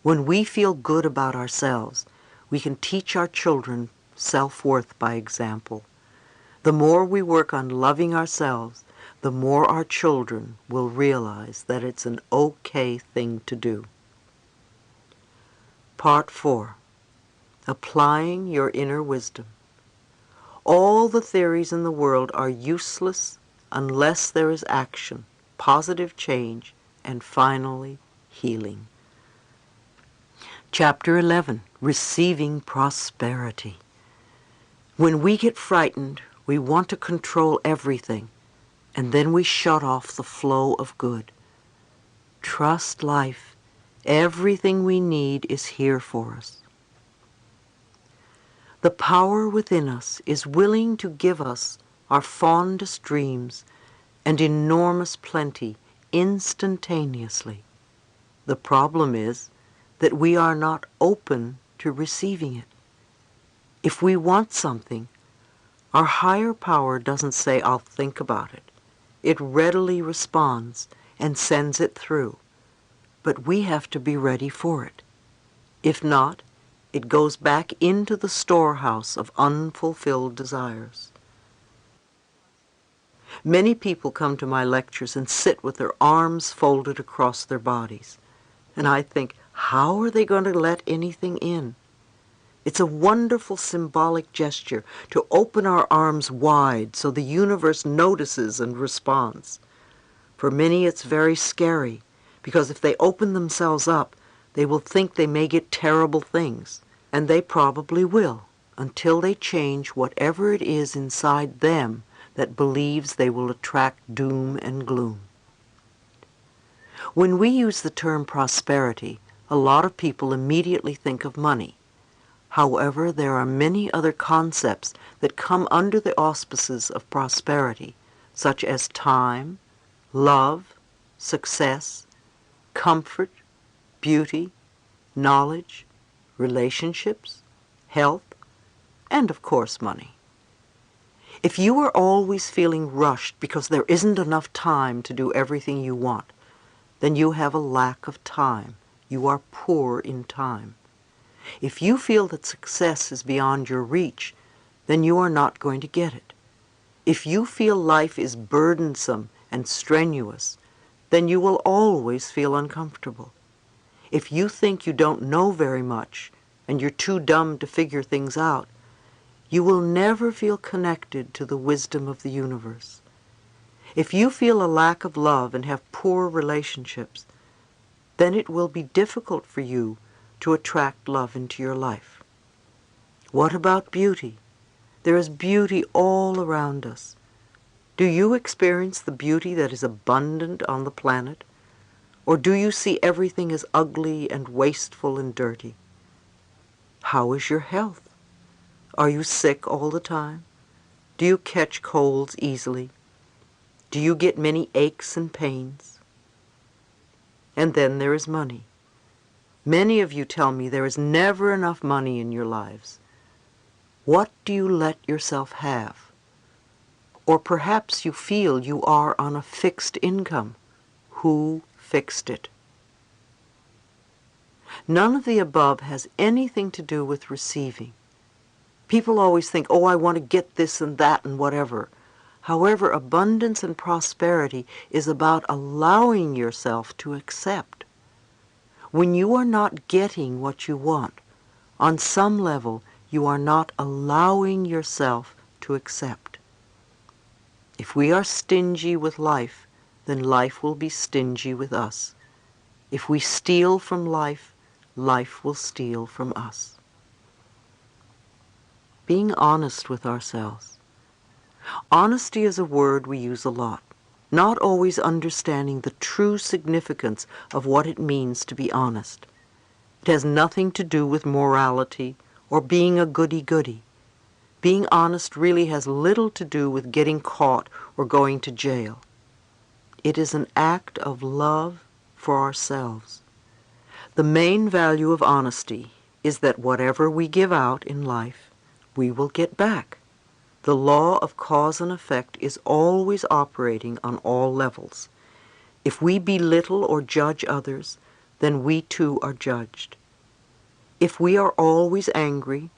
When we feel good about ourselves, we can teach our children self-worth by example. The more we work on loving ourselves, the more our children will realize that it's an okay thing to do. Part 4. Applying your inner wisdom. All the theories in the world are useless unless there is action, positive change, and finally, healing. Chapter 11. Receiving prosperity. When we get frightened, we want to control everything, and then we shut off the flow of good. Trust life. Everything we need is here for us. The power within us is willing to give us our fondest dreams and enormous plenty instantaneously. The problem is that we are not open to receiving it. If we want something, our higher power doesn't say, "I'll think about it." It readily responds and sends it through, but we have to be ready for it. If not, it goes back into the storehouse of unfulfilled desires. Many people come to my lectures and sit with their arms folded across their bodies. And I think, how are they going to let anything in? It's a wonderful symbolic gesture to open our arms wide so the universe notices and responds. For many it's very scary, because if they open themselves up, they will think they may get terrible things. And they probably will, until they change whatever it is inside them that believes they will attract doom and gloom. When we use the term prosperity, a lot of people immediately think of money. However, there are many other concepts that come under the auspices of prosperity, such as time, love, success, comfort, beauty, knowledge, relationships, health, and of course money. If you are always feeling rushed because there isn't enough time to do everything you want, then you have a lack of time. You are poor in time. If you feel that success is beyond your reach, then you are not going to get it. If you feel life is burdensome and strenuous, then you will always feel uncomfortable. If you think you don't know very much and you're too dumb to figure things out, you will never feel connected to the wisdom of the universe. If you feel a lack of love and have poor relationships, then it will be difficult for you to attract love into your life. What about beauty? There is beauty all around us. Do you experience the beauty that is abundant on the planet? Or do you see everything as ugly and wasteful and dirty? How is your health? Are you sick all the time? Do you catch colds easily? Do you get many aches and pains? And then there is money. Many of you tell me there is never enough money in your lives. What do you let yourself have? Or perhaps you feel you are on a fixed income. Who fixed it? None of the above has anything to do with receiving. People always think, oh, I want to get this and that and whatever. However, abundance and prosperity is about allowing yourself to accept. When you are not getting what you want, on some level, you are not allowing yourself to accept. If we are stingy with life, then life will be stingy with us. If we steal from life, life will steal from us. being honest with ourselves. Honesty is a word we use a lot, not always understanding the true significance of what it means to be honest. It has nothing to do with morality or being a goody-goody. Being honest really has little to do with getting caught or going to jail. It is an act of love for ourselves. The main value of honesty is that whatever we give out in life, we will get back. The law of cause and effect is always operating on all levels. If we belittle or judge others, then we too are judged. If we are always angry,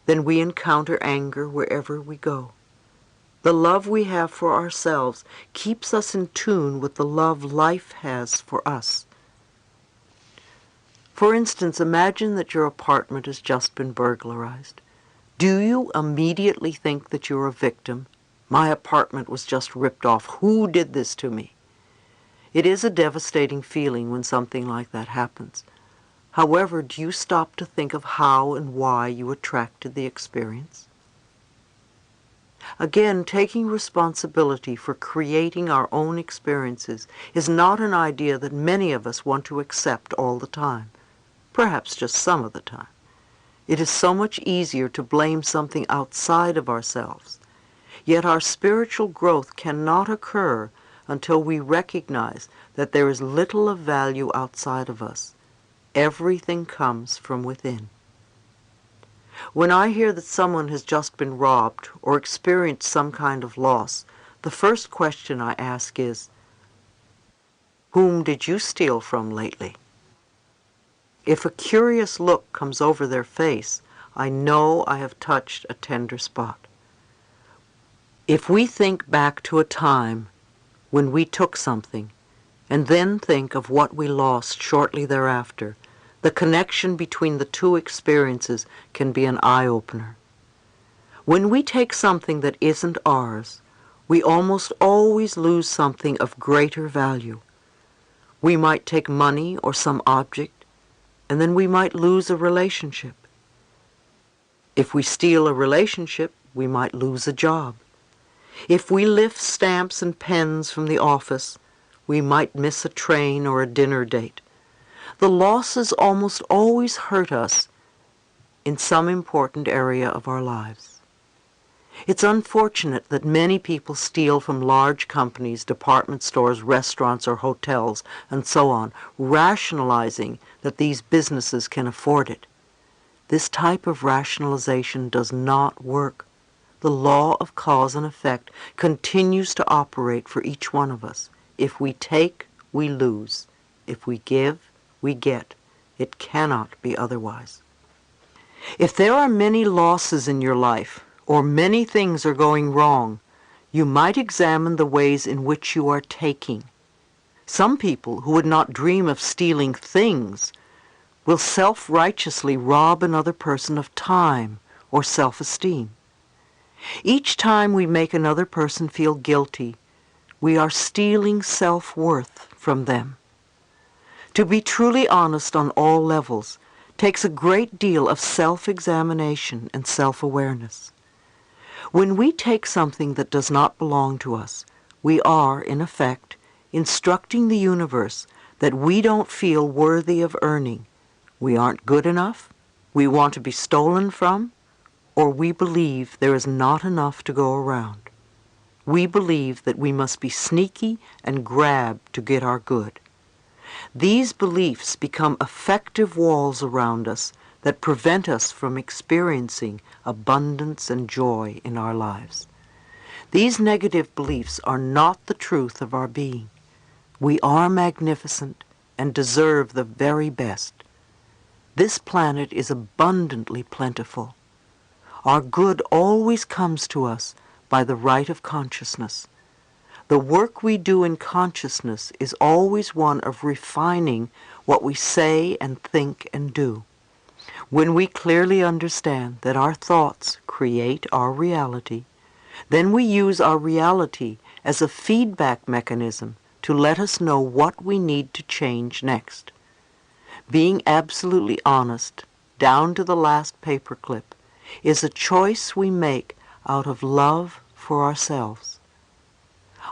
then we encounter anger wherever we go. The love we have for ourselves keeps us in tune with the love life has for us. For instance, imagine that your apartment has just been burglarized. Do you immediately think that you're a victim? My apartment was just ripped off. Who did this to me? It is a devastating feeling when something like that happens. However, do you stop to think of how and why you attracted the experience? Again, taking responsibility for creating our own experiences is not an idea that many of us want to accept all the time, perhaps just some of the time. It is so much easier to blame something outside of ourselves. Yet our spiritual growth cannot occur until we recognize that there is little of value outside of us. Everything comes from within. When I hear that someone has just been robbed or experienced some kind of loss, the first question I ask is, whom did you steal from lately? If a curious look comes over their face, I know I have touched a tender spot. If we think back to a time when we took something, and then think of what we lost shortly thereafter, the connection between the two experiences can be an eye-opener. When we take something that isn't ours, we almost always lose something of greater value. We might take money or some object, and then we might lose a relationship. If we steal a relationship, we might lose a job. If we lift stamps and pens from the office, we might miss a train or a dinner date. The losses almost always hurt us in some important area of our lives. It's unfortunate that many people steal from large companies, department stores, restaurants, or hotels, and so on, rationalizing that these businesses can afford it. This type of rationalization does not work. The law of cause and effect continues to operate for each one of us. If we take, we lose. If we give, we get. It cannot be otherwise. If there are many losses in your life, or many things are going wrong, you might examine the ways in which you are taking. Some people who would not dream of stealing things will self-righteously rob another person of time or self-esteem. Each time we make another person feel guilty, we are stealing self-worth from them. To be truly honest on all levels takes a great deal of self-examination and self-awareness. When we take something that does not belong to us, we are, in effect, instructing the universe that we don't feel worthy of earning. We aren't good enough, we want to be stolen from, or we believe there is not enough to go around. We believe that we must be sneaky and grab to get our good. These beliefs become effective walls around us that prevent us from experiencing abundance and joy in our lives. These negative beliefs are not the truth of our being. We are magnificent and deserve the very best. This planet is abundantly plentiful. Our good always comes to us by the right of consciousness. The work we do in consciousness is always one of refining what we say and think and do. When we clearly understand that our thoughts create our reality, then we use our reality as a feedback mechanism to let us know what we need to change next. Being absolutely honest, down to the last paperclip, is a choice we make out of love for ourselves.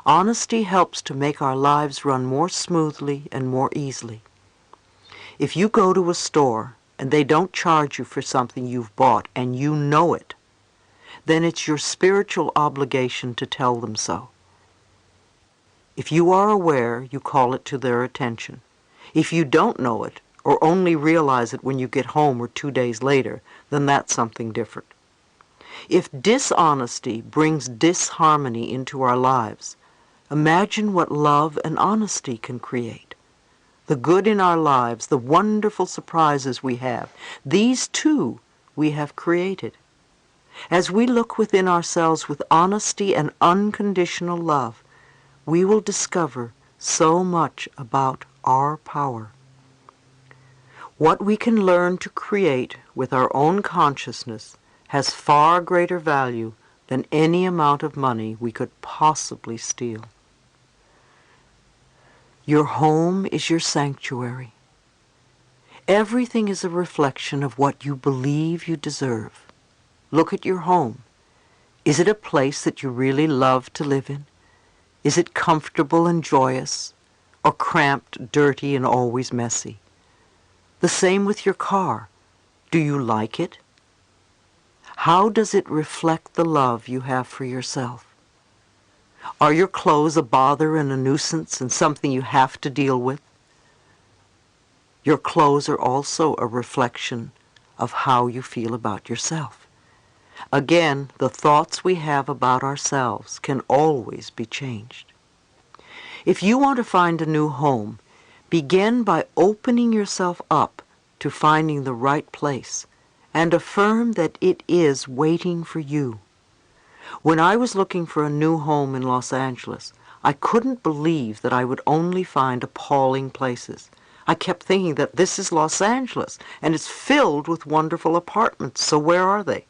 Honesty helps to make our lives run more smoothly and more easily. If you go to a store and they don't charge you for something you've bought and you know it, then it's your spiritual obligation to tell them so. If you are aware, you call it to their attention. If you don't know it, or only realize it when you get home or 2 days later, then that's something different. If dishonesty brings disharmony into our lives, imagine what love and honesty can create. The good in our lives, the wonderful surprises we have, these too we have created. As we look within ourselves with honesty and unconditional love, we will discover so much about our power. What we can learn to create with our own consciousness has far greater value than any amount of money we could possibly steal. Your home is your sanctuary. Everything is a reflection of what you believe you deserve. Look at your home. Is it a place that you really love to live in? Is it comfortable and joyous, or cramped, dirty, and always messy? The same with your car. Do you like it? How does it reflect the love you have for yourself? Are your clothes a bother and a nuisance and something you have to deal with? Your clothes are also a reflection of how you feel about yourself. Again, the thoughts we have about ourselves can always be changed. If you want to find a new home, begin by opening yourself up to finding the right place and affirm that it is waiting for you. When I was looking for a new home in Los Angeles, I couldn't believe that I would only find appalling places. I kept thinking that this is Los Angeles and it's filled with wonderful apartments, so where are they?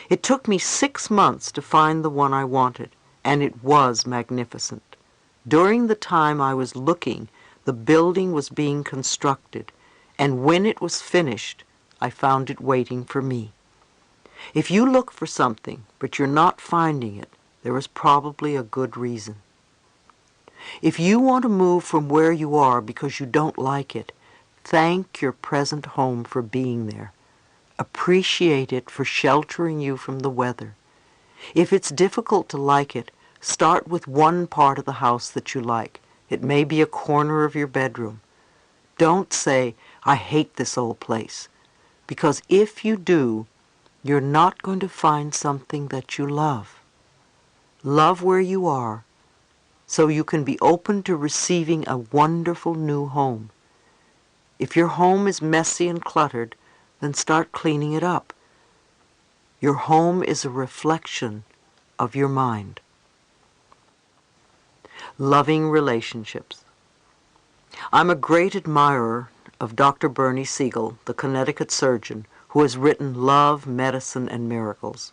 It took me 6 months to find the one I wanted, and it was magnificent. During the time I was looking, the building was being constructed, and when it was finished, I found it waiting for me. If you look for something, but you're not finding it, there is probably a good reason. If you want to move from where you are because you don't like it, thank your present home for being there. Appreciate it for sheltering you from the weather. If it's difficult to like it, start with one part of the house that you like. It may be a corner of your bedroom. Don't say, I hate this old place, because if you do, you're not going to find something that you love. Love where you are, so you can be open to receiving a wonderful new home. If your home is messy and cluttered, then start cleaning it up. Your home is a reflection of your mind. Loving relationships. I'm a great admirer of Dr. Bernie Siegel, the Connecticut surgeon, who has written Love, Medicine, and Miracles.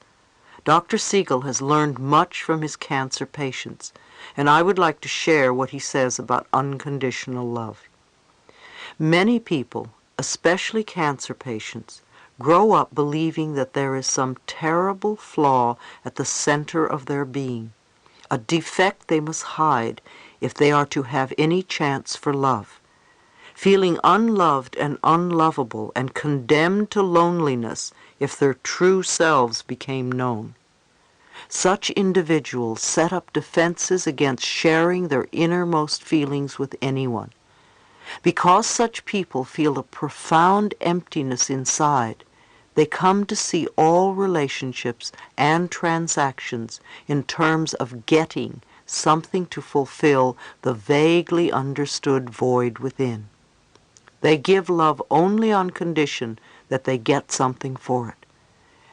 Dr. Siegel has learned much from his cancer patients, and I would like to share what he says about unconditional love. Many people, especially cancer patients, grow up believing that there is some terrible flaw at the center of their being, a defect they must hide if they are to have any chance for love. Feeling unloved and unlovable and condemned to loneliness if their true selves became known. Such individuals set up defenses against sharing their innermost feelings with anyone. Because such people feel a profound emptiness inside, they come to see all relationships and transactions in terms of getting something to fulfill the vaguely understood void within. They give love only on condition that they get something for it.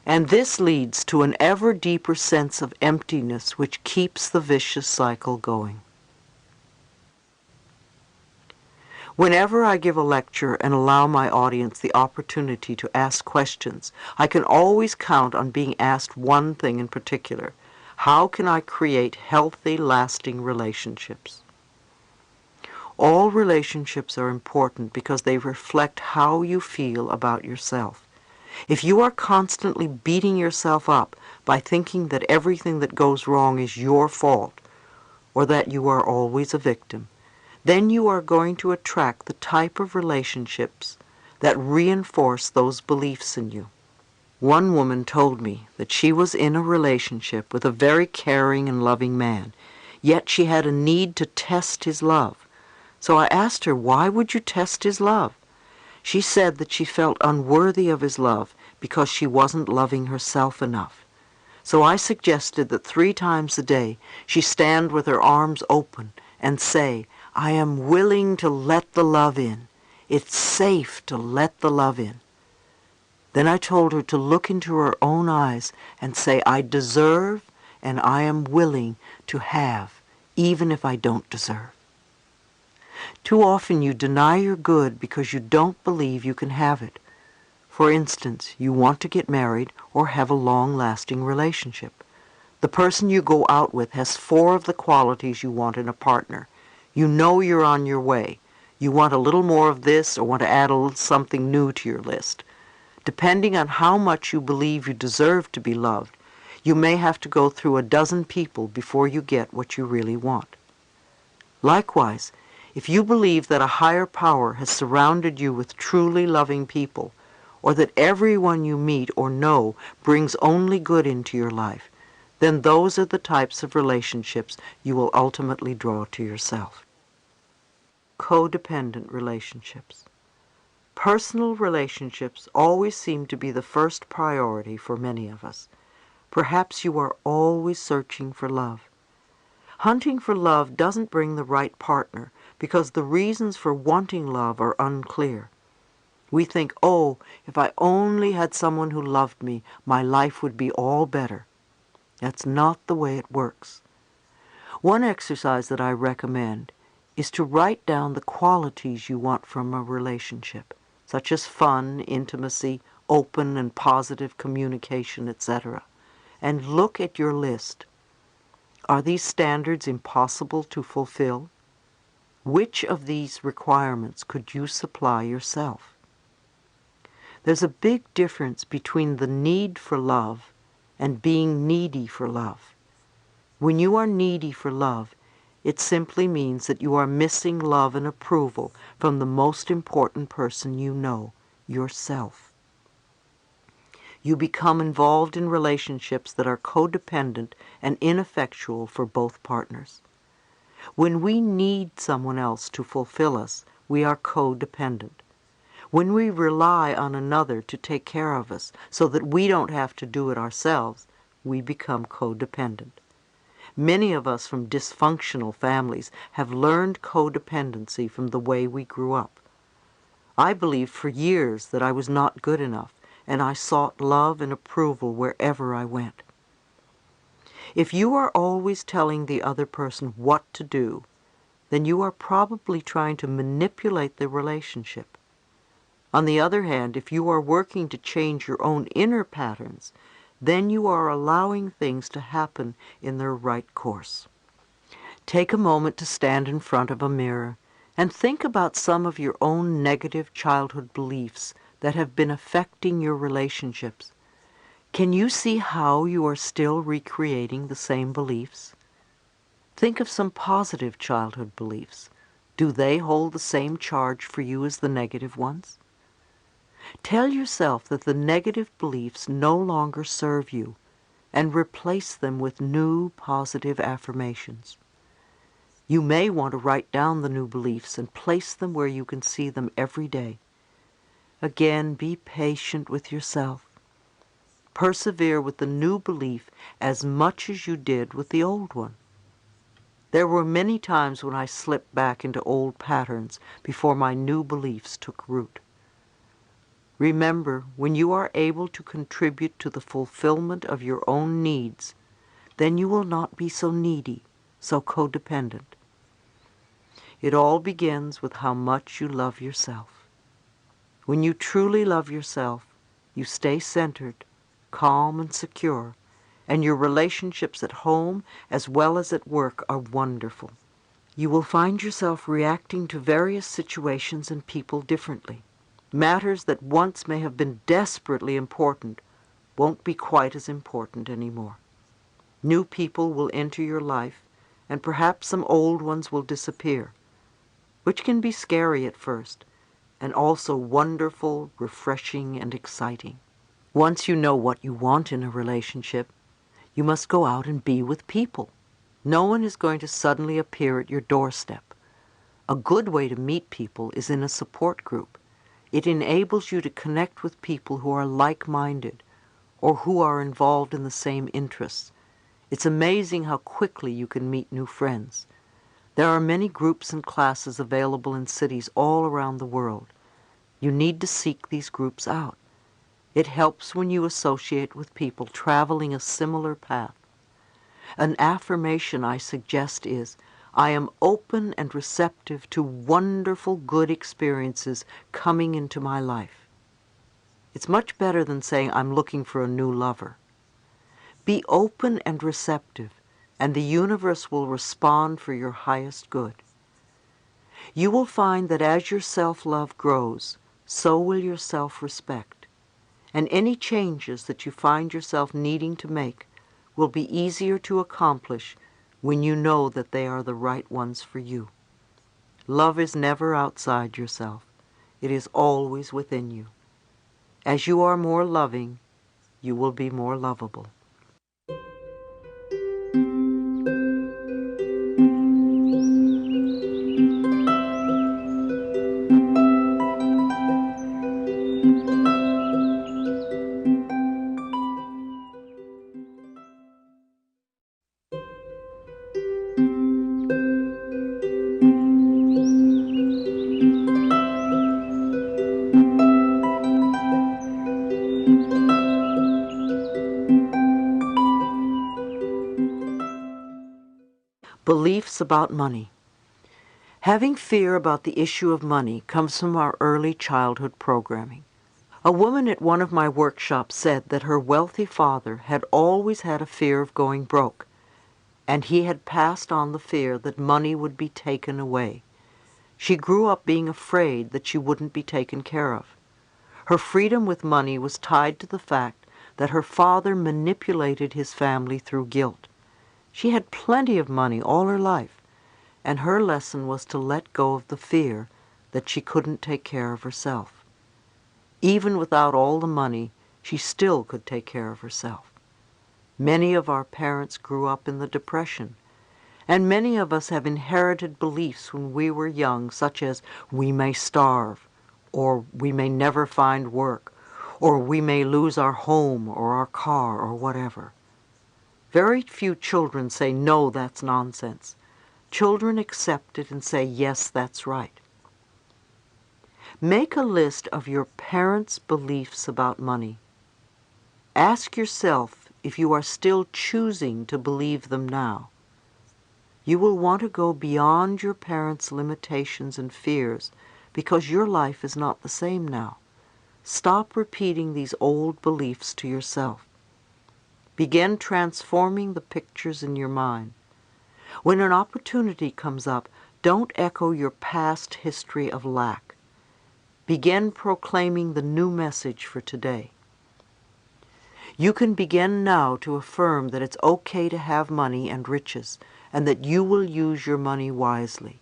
And this leads to an ever deeper sense of emptiness which keeps the vicious cycle going. Whenever I give a lecture and allow my audience the opportunity to ask questions, I can always count on being asked one thing in particular. How can I create healthy, lasting relationships? All relationships are important because they reflect how you feel about yourself. If you are constantly beating yourself up by thinking that everything that goes wrong is your fault, or that you are always a victim, then you are going to attract the type of relationships that reinforce those beliefs in you. One woman told me that she was in a relationship with a very caring and loving man, yet she had a need to test his love. So I asked her, why would you test his love? She said that she felt unworthy of his love because she wasn't loving herself enough. So I suggested that 3 times a day she stand with her arms open and say, I am willing to let the love in. It's safe to let the love in. Then I told her to look into her own eyes and say, I deserve and I am willing to have, even if I don't deserve. Too often you deny your good because you don't believe you can have it. For instance, you want to get married or have a long-lasting relationship. The person you go out with has 4 of the qualities you want in a partner. You know you're on your way. You want a little more of this or want to add a little something new to your list. Depending on how much you believe you deserve to be loved, you may have to go through a dozen people before you get what you really want. Likewise, if you believe that a higher power has surrounded you with truly loving people, or that everyone you meet or know brings only good into your life, then those are the types of relationships you will ultimately draw to yourself. Codependent relationships. Personal relationships always seem to be the first priority for many of us. Perhaps you are always searching for love. Hunting for love doesn't bring the right partner because the reasons for wanting love are unclear. We think, oh, if I only had someone who loved me, my life would be all better. That's not the way it works. One exercise that I recommend is to write down the qualities you want from a relationship, such as fun, intimacy, open and positive communication, etc., and look at your list. Are these standards impossible to fulfill? Which of these requirements could you supply yourself? There's a big difference between the need for love and being needy for love. When you are needy for love, it simply means that you are missing love and approval from the most important person you know, yourself. You become involved in relationships that are codependent and ineffectual for both partners. When we need someone else to fulfill us, we are codependent. When we rely on another to take care of us so that we don't have to do it ourselves, we become codependent. Many of us from dysfunctional families have learned codependency from the way we grew up. I believed for years that I was not good enough, and I sought love and approval wherever I went. If you are always telling the other person what to do, then you are probably trying to manipulate the relationship. On the other hand, if you are working to change your own inner patterns, then you are allowing things to happen in their right course. Take a moment to stand in front of a mirror and think about some of your own negative childhood beliefs that have been affecting your relationships. Can you see how you are still recreating the same beliefs? Think of some positive childhood beliefs. Do they hold the same charge for you as the negative ones? Tell yourself that the negative beliefs no longer serve you and replace them with new positive affirmations. You may want to write down the new beliefs and place them where you can see them every day. Again, be patient with yourself. Persevere with the new belief as much as you did with the old one. There were many times when I slipped back into old patterns before my new beliefs took root. Remember, when you are able to contribute to the fulfillment of your own needs, then you will not be so needy, so codependent. It all begins with how much you love yourself. When you truly love yourself, you stay centered, calm and secure, and your relationships at home as well as at work are wonderful. You will find yourself reacting to various situations and people differently. Matters that once may have been desperately important won't be quite as important anymore. New people will enter your life, and perhaps some old ones will disappear, which can be scary at first, and also wonderful, refreshing, and exciting. Once you know what you want in a relationship, you must go out and be with people. No one is going to suddenly appear at your doorstep. A good way to meet people is in a support group. It enables you to connect with people who are like-minded or who are involved in the same interests. It's amazing how quickly you can meet new friends. There are many groups and classes available in cities all around the world. You need to seek these groups out. It helps when you associate with people traveling a similar path. An affirmation I suggest is, I am open and receptive to wonderful good experiences coming into my life. It's much better than saying I'm looking for a new lover. Be open and receptive, and the universe will respond for your highest good. You will find that as your self-love grows, so will your self-respect, and any changes that you find yourself needing to make will be easier to accomplish when you know that they are the right ones for you. Love is never outside yourself. It is always within you. As you are more loving, you will be more lovable. Beliefs about money. Having fear about the issue of money comes from our early childhood programming. A woman at one of my workshops said that her wealthy father had always had a fear of going broke, and he had passed on the fear that money would be taken away. She grew up being afraid that she wouldn't be taken care of. Her freedom with money was tied to the fact that her father manipulated his family through guilt. She had plenty of money all her life, and her lesson was to let go of the fear that she couldn't take care of herself. Even without all the money, she still could take care of herself. Many of our parents grew up in the Depression, and many of us have inherited beliefs when we were young, such as we may starve, or we may never find work, or we may lose our home or our car or whatever. Very few children say, no, that's nonsense. Children accept it and say, yes, that's right. Make a list of your parents' beliefs about money. Ask yourself if you are still choosing to believe them now. You will want to go beyond your parents' limitations and fears because your life is not the same now. Stop repeating these old beliefs to yourself. Begin transforming the pictures in your mind. When an opportunity comes up, don't echo your past history of lack. Begin proclaiming the new message for today. You can begin now to affirm that it's okay to have money and riches, and that you will use your money wisely.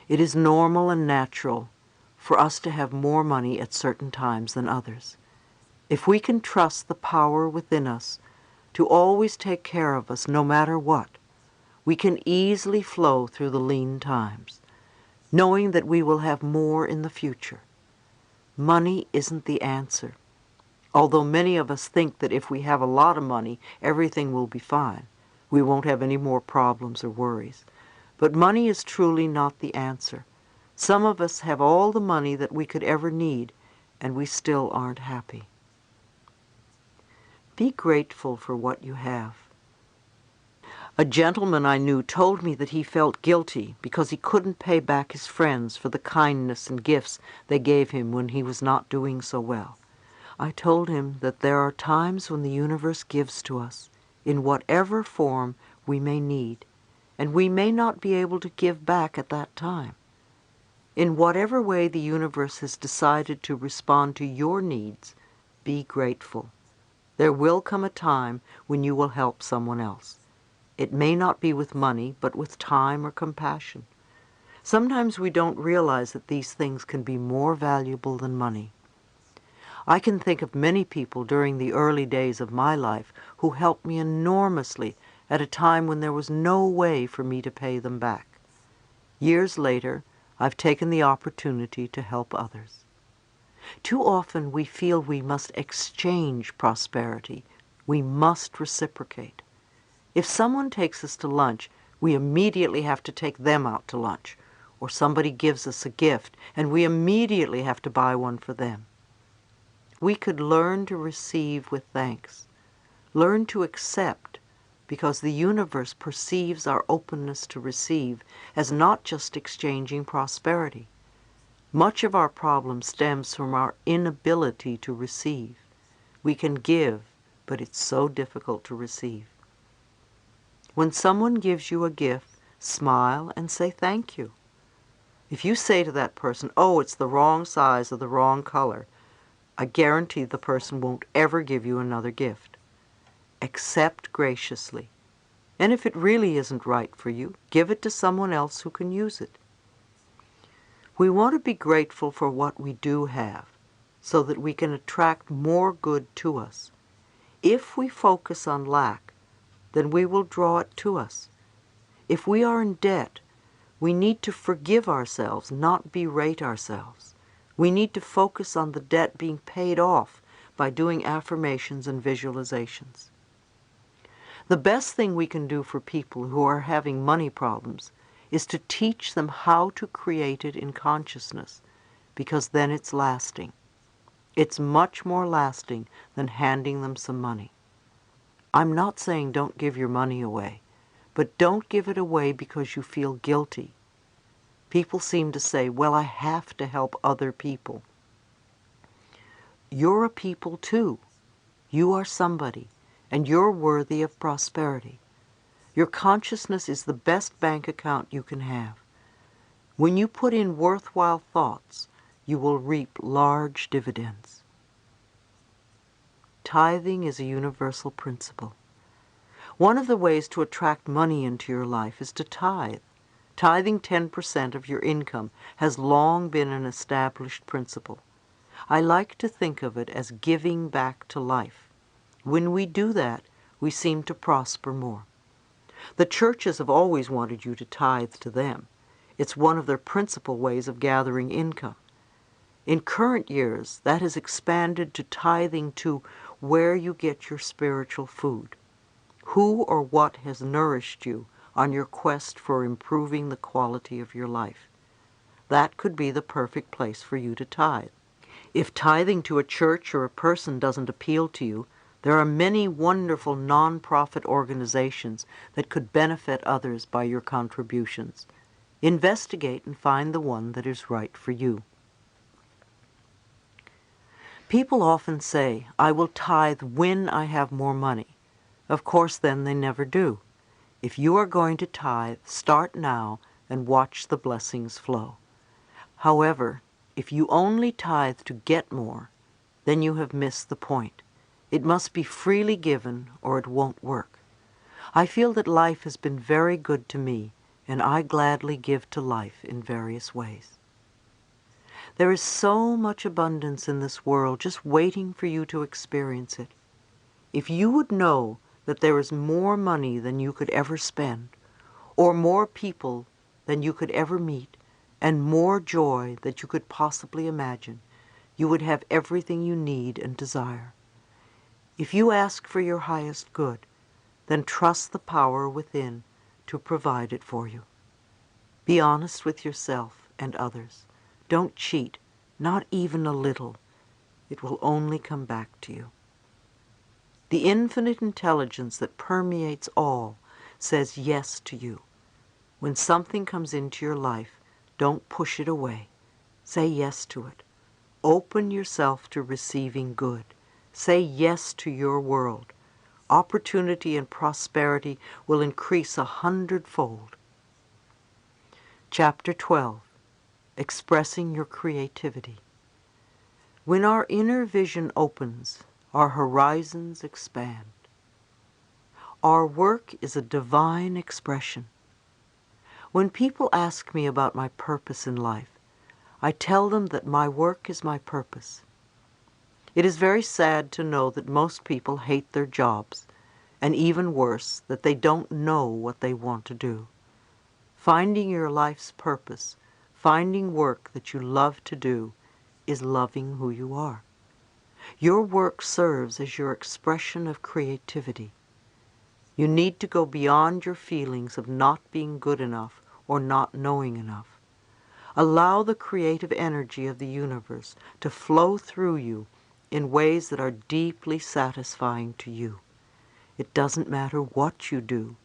It is normal and natural for us to have more money at certain times than others. If we can trust the power within us to always take care of us no matter what, we can easily flow through the lean times, knowing that we will have more in the future. Money isn't the answer, although many of us think that if we have a lot of money, everything will be fine. We won't have any more problems or worries. But money is truly not the answer. Some of us have all the money that we could ever need, and we still aren't happy. Be grateful for what you have. A gentleman I knew told me that he felt guilty because he couldn't pay back his friends for the kindness and gifts they gave him when he was not doing so well. I told him that there are times when the universe gives to us, in whatever form we may need, and we may not be able to give back at that time. In whatever way the universe has decided to respond to your needs, be grateful. There will come a time when you will help someone else. It may not be with money, but with time or compassion. Sometimes we don't realize that these things can be more valuable than money. I can think of many people during the early days of my life who helped me enormously at a time when there was no way for me to pay them back. Years later, I've taken the opportunity to help others. Too often we feel we must exchange prosperity. We must reciprocate. If someone takes us to lunch, we immediately have to take them out to lunch. Or somebody gives us a gift, and we immediately have to buy one for them. We could learn to receive with thanks, learn to accept, because the universe perceives our openness to receive as not just exchanging prosperity. Much of our problem stems from our inability to receive. We can give, but it's so difficult to receive. When someone gives you a gift, smile and say thank you. If you say to that person, "Oh, it's the wrong size or the wrong color," I guarantee the person won't ever give you another gift. Accept graciously. And if it really isn't right for you, give it to someone else who can use it. We want to be grateful for what we do have, so that we can attract more good to us. If we focus on lack, then we will draw it to us. If we are in debt, we need to forgive ourselves, not berate ourselves. We need to focus on the debt being paid off by doing affirmations and visualizations. The best thing we can do for people who are having money problems is to teach them how to create it in consciousness, because then it's lasting. It's much more lasting than handing them some money. I'm not saying don't give your money away, but don't give it away because you feel guilty. People seem to say, "Well, I have to help other people." You're a people too. You are somebody, and you're worthy of prosperity. Your consciousness is the best bank account you can have. When you put in worthwhile thoughts, you will reap large dividends. Tithing is a universal principle. One of the ways to attract money into your life is to tithe. Tithing 10% of your income has long been an established principle. I like to think of it as giving back to life. When we do that, we seem to prosper more. The churches have always wanted you to tithe to them. It's one of their principal ways of gathering income. In current years, that has expanded to tithing to where you get your spiritual food. Who or what has nourished you on your quest for improving the quality of your life? That could be the perfect place for you to tithe. If tithing to a church or a person doesn't appeal to you, there are many wonderful non-profit organizations that could benefit others by your contributions. Investigate and find the one that is right for you. People often say, "I will tithe when I have more money." Of course, then they never do. If you are going to tithe, start now and watch the blessings flow. However, if you only tithe to get more, then you have missed the point. It must be freely given or it won't work. I feel that life has been very good to me, and I gladly give to life in various ways. There is so much abundance in this world just waiting for you to experience it. If you would know that there is more money than you could ever spend, or more people than you could ever meet, and more joy that you could possibly imagine, you would have everything you need and desire. If you ask for your highest good, then trust the power within to provide it for you. Be honest with yourself and others. Don't cheat, not even a little. It will only come back to you. The infinite intelligence that permeates all says yes to you. When something comes into your life, don't push it away. Say yes to it. Open yourself to receiving good. Say yes to your world. Opportunity and prosperity will increase 100-fold. Chapter 12. expressing your creativity. When our inner vision opens, our horizons expand. Our work is a divine expression. When people ask me about my purpose in life, I tell them that my work is my purpose. It is very sad to know that most people hate their jobs, and even worse, that they don't know what they want to do. Finding your life's purpose, finding work that you love to do, is loving who you are. Your work serves as your expression of creativity. You need to go beyond your feelings of not being good enough or not knowing enough. Allow the creative energy of the universe to flow through you in ways that are deeply satisfying to you. It doesn't matter what you do,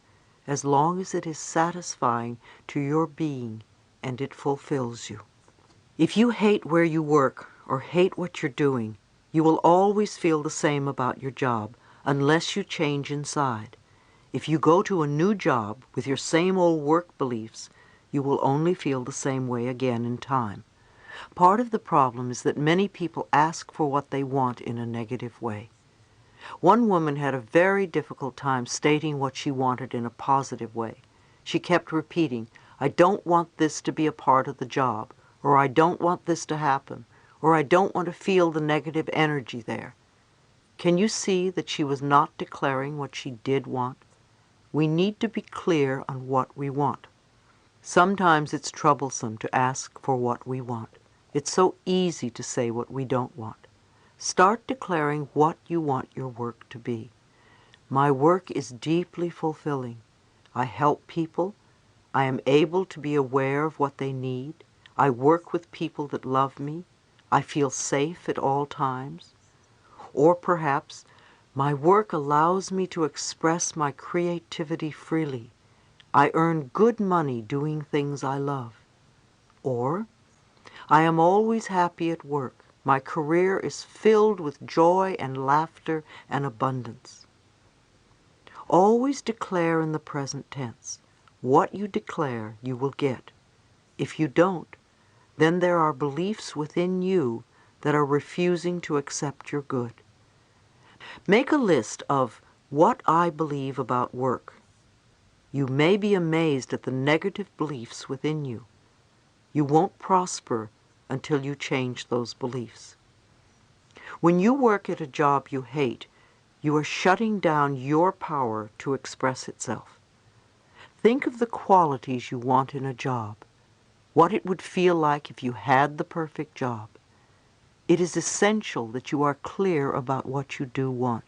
as long as it is satisfying to your being and it fulfills you. If you hate where you work or hate what you're doing, you will always feel the same about your job unless you change inside. If you go to a new job with your same old work beliefs, you will only feel the same way again in time. Part of the problem is that many people ask for what they want in a negative way. One woman had a very difficult time stating what she wanted in a positive way. She kept repeating, "I don't want this to be a part of the job," or "I don't want this to happen," or "I don't want to feel the negative energy there." Can you see that she was not declaring what she did want? We need to be clear on what we want. Sometimes it's troublesome to ask for what we want. It's so easy to say what we don't want. Start declaring what you want your work to be. My work is deeply fulfilling. I help people. I am able to be aware of what they need. I work with people that love me. I feel safe at all times. Or perhaps, my work allows me to express my creativity freely. I earn good money doing things I love. Or, I am always happy at work. My career is filled with joy and laughter and abundance. Always declare in the present tense. What you declare, you will get. If you don't, then there are beliefs within you that are refusing to accept your good. Make a list of what I believe about work. You may be amazed at the negative beliefs within you. You won't prosper until you change those beliefs. When you work at a job you hate, you are shutting down your power to express itself. Think of the qualities you want in a job, what it would feel like if you had the perfect job. It is essential that you are clear about what you do want.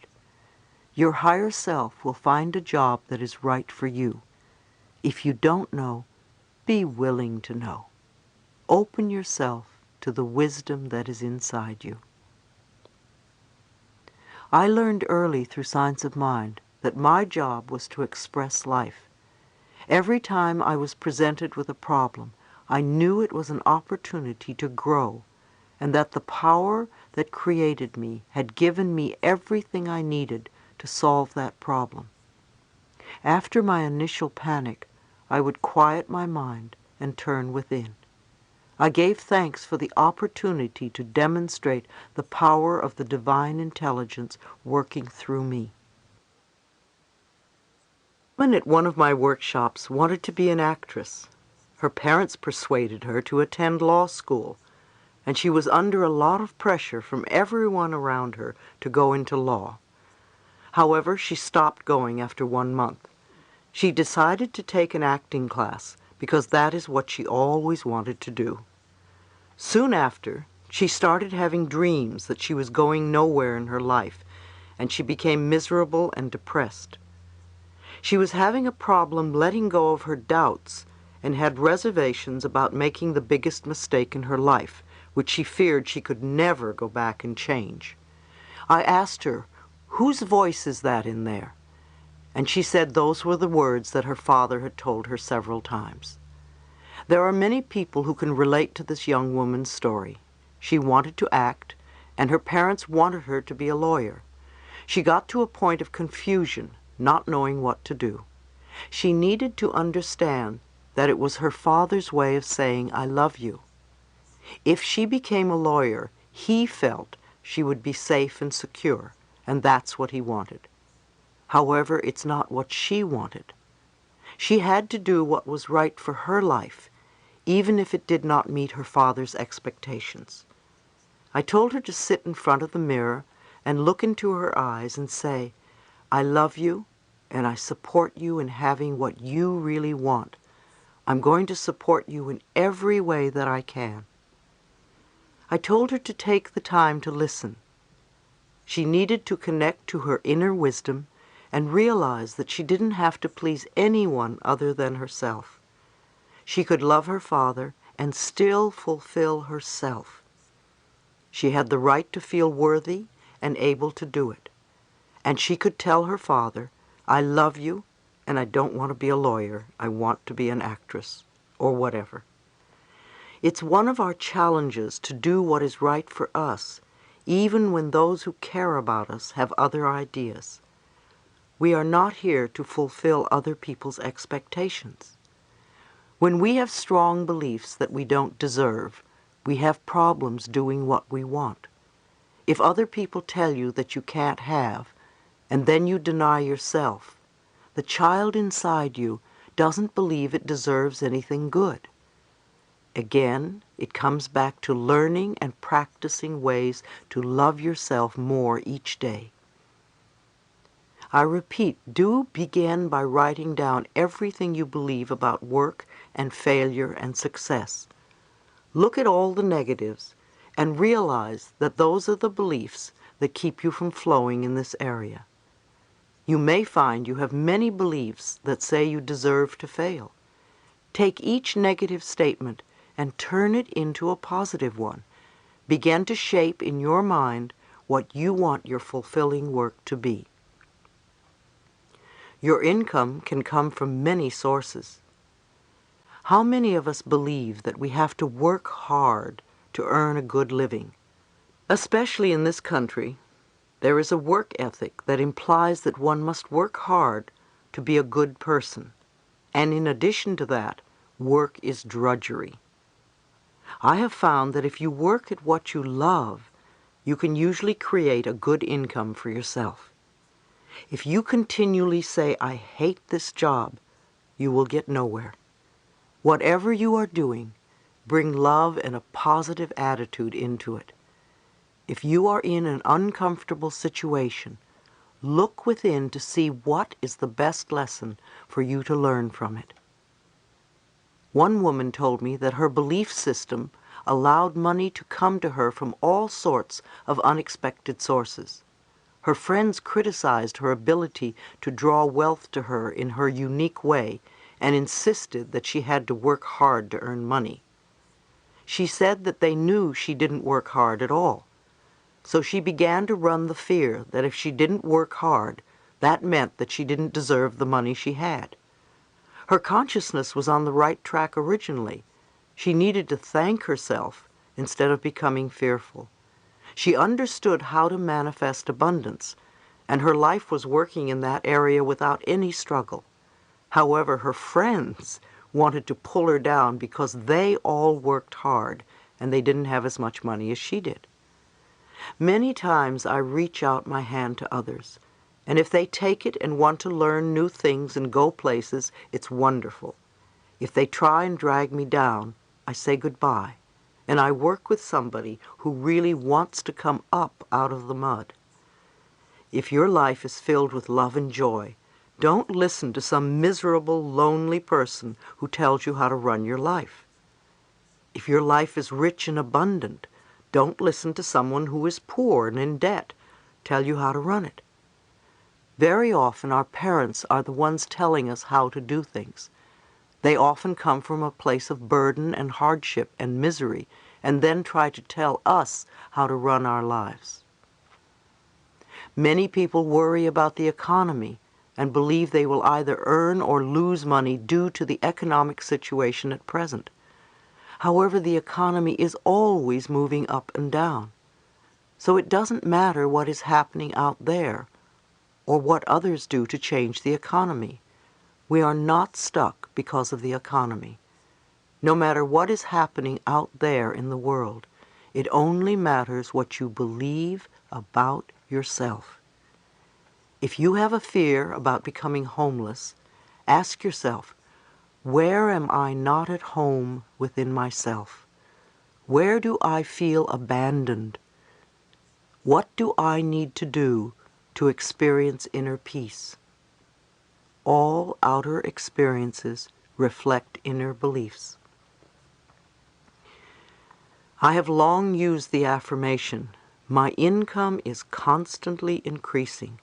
Your higher self will find a job that is right for you. If you don't know, be willing to know. Open yourself to the wisdom that is inside you. I learned early through Science of Mind that my job was to express life. Every time I was presented with a problem, I knew it was an opportunity to grow, and that the power that created me had given me everything I needed to solve that problem. After my initial panic, I would quiet my mind and turn within. I gave thanks for the opportunity to demonstrate the power of the divine intelligence working through me. A woman at one of my workshops wanted to be an actress. Her parents persuaded her to attend law school, and she was under a lot of pressure from everyone around her to go into law. However, she stopped going after 1 month. She decided to take an acting class because that is what she always wanted to do. Soon after, she started having dreams that she was going nowhere in her life, and she became miserable and depressed. She was having a problem letting go of her doubts and had reservations about making the biggest mistake in her life, which she feared she could never go back and change. I asked her, "Whose voice is that in there?" And she said those were the words that her father had told her several times. There are many people who can relate to this young woman's story. She wanted to act, and her parents wanted her to be a lawyer. She got to a point of confusion, not knowing what to do. She needed to understand that it was her father's way of saying, "I love you." If she became a lawyer, he felt she would be safe and secure, and that's what he wanted. However, it's not what she wanted. She had to do what was right for her life, even if it did not meet her father's expectations. I told her to sit in front of the mirror and look into her eyes and say, "I love you, and I support you in having what you really want. I'm going to support you in every way that I can." I told her to take the time to listen. She needed to connect to her inner wisdom and realize that she didn't have to please anyone other than herself. She could love her father and still fulfill herself. She had the right to feel worthy and able to do it. And she could tell her father, "I love you, and I don't want to be a lawyer. I want to be an actress," or whatever. It's one of our challenges to do what is right for us, even when those who care about us have other ideas. We are not here to fulfill other people's expectations. When we have strong beliefs that we don't deserve, we have problems doing what we want. If other people tell you that you can't have, and then you deny yourself, the child inside you doesn't believe it deserves anything good. Again, it comes back to learning and practicing ways to love yourself more each day. I repeat, do begin by writing down everything you believe about work and failure and success. Look at all the negatives and realize that those are the beliefs that keep you from flowing in this area. You may find you have many beliefs that say you deserve to fail. Take each negative statement and turn it into a positive one. Begin to shape in your mind what you want your fulfilling work to be. Your income can come from many sources. How many of us believe that we have to work hard to earn a good living? Especially in this country, there is a work ethic that implies that one must work hard to be a good person. And in addition to that, work is drudgery. I have found that if you work at what you love, you can usually create a good income for yourself. If you continually say, "I hate this job," you will get nowhere. Whatever you are doing, bring love and a positive attitude into it. If you are in an uncomfortable situation, look within to see what is the best lesson for you to learn from it. One woman told me that her belief system allowed money to come to her from all sorts of unexpected sources. Her friends criticized her ability to draw wealth to her in her unique way and insisted that she had to work hard to earn money. She said that they knew she didn't work hard at all. So she began to run the fear that if she didn't work hard, that meant that she didn't deserve the money she had. Her consciousness was on the right track originally. She needed to thank herself instead of becoming fearful. She understood how to manifest abundance, and her life was working in that area without any struggle. However, her friends wanted to pull her down because they all worked hard and they didn't have as much money as she did. Many times I reach out my hand to others, and if they take it and want to learn new things and go places, it's wonderful. If they try and drag me down, I say goodbye, and I work with somebody who really wants to come up out of the mud. If your life is filled with love and joy, don't listen to some miserable, lonely person who tells you how to run your life. If your life is rich and abundant, don't listen to someone who is poor and in debt tell you how to run it. Very often our parents are the ones telling us how to do things. They often come from a place of burden and hardship and misery, and then try to tell us how to run our lives. Many people worry about the economy and believe they will either earn or lose money due to the economic situation at present. However, the economy is always moving up and down. So it doesn't matter what is happening out there or what others do to change the economy. We are not stuck because of the economy. No matter what is happening out there in the world, it only matters what you believe about yourself. If you have a fear about becoming homeless, ask yourself, where am I not at home within myself? Where do I feel abandoned? What do I need to do to experience inner peace? All outer experiences reflect inner beliefs. I have long used the affirmation, my income is constantly increasing.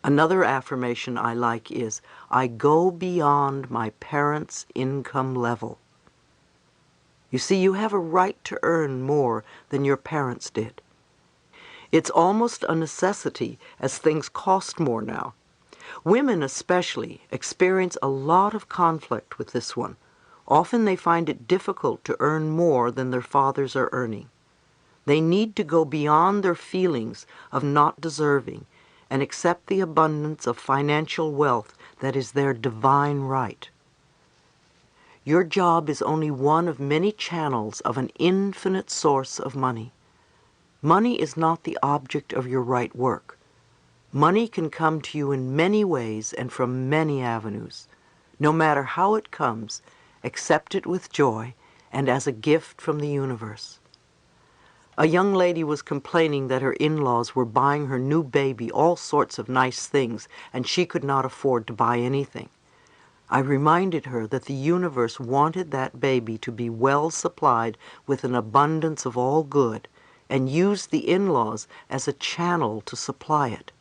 Another affirmation I like is, I go beyond my parents' income level. You see, you have a right to earn more than your parents did. It's almost a necessity as things cost more now. Women especially experience a lot of conflict with this one. Often they find it difficult to earn more than their fathers are earning. They need to go beyond their feelings of not deserving and accept the abundance of financial wealth that is their divine right. Your job is only one of many channels of an infinite source of money. Money is not the object of your right work. Money can come to you in many ways and from many avenues. No matter how it comes, accept it with joy and as a gift from the universe. A young lady was complaining that her in-laws were buying her new baby all sorts of nice things and she could not afford to buy anything. I reminded her that the universe wanted that baby to be well supplied with an abundance of all good and used the in-laws as a channel to supply it.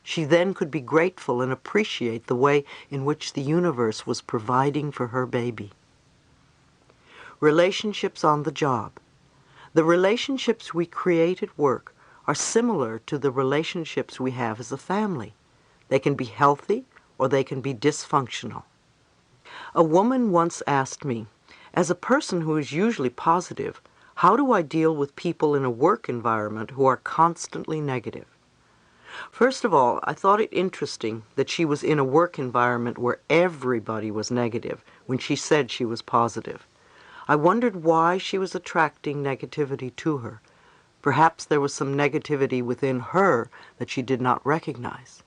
She then could be grateful and appreciate the way in which the universe was providing for her baby. Relationships on the job. The relationships we create at work are similar to the relationships we have as a family. They can be healthy or they can be dysfunctional. A woman once asked me, as a person who is usually positive, how do I deal with people in a work environment who are constantly negative? First of all, I thought it interesting that she was in a work environment where everybody was negative when she said she was positive. I wondered why she was attracting negativity to her. Perhaps there was some negativity within her that she did not recognize.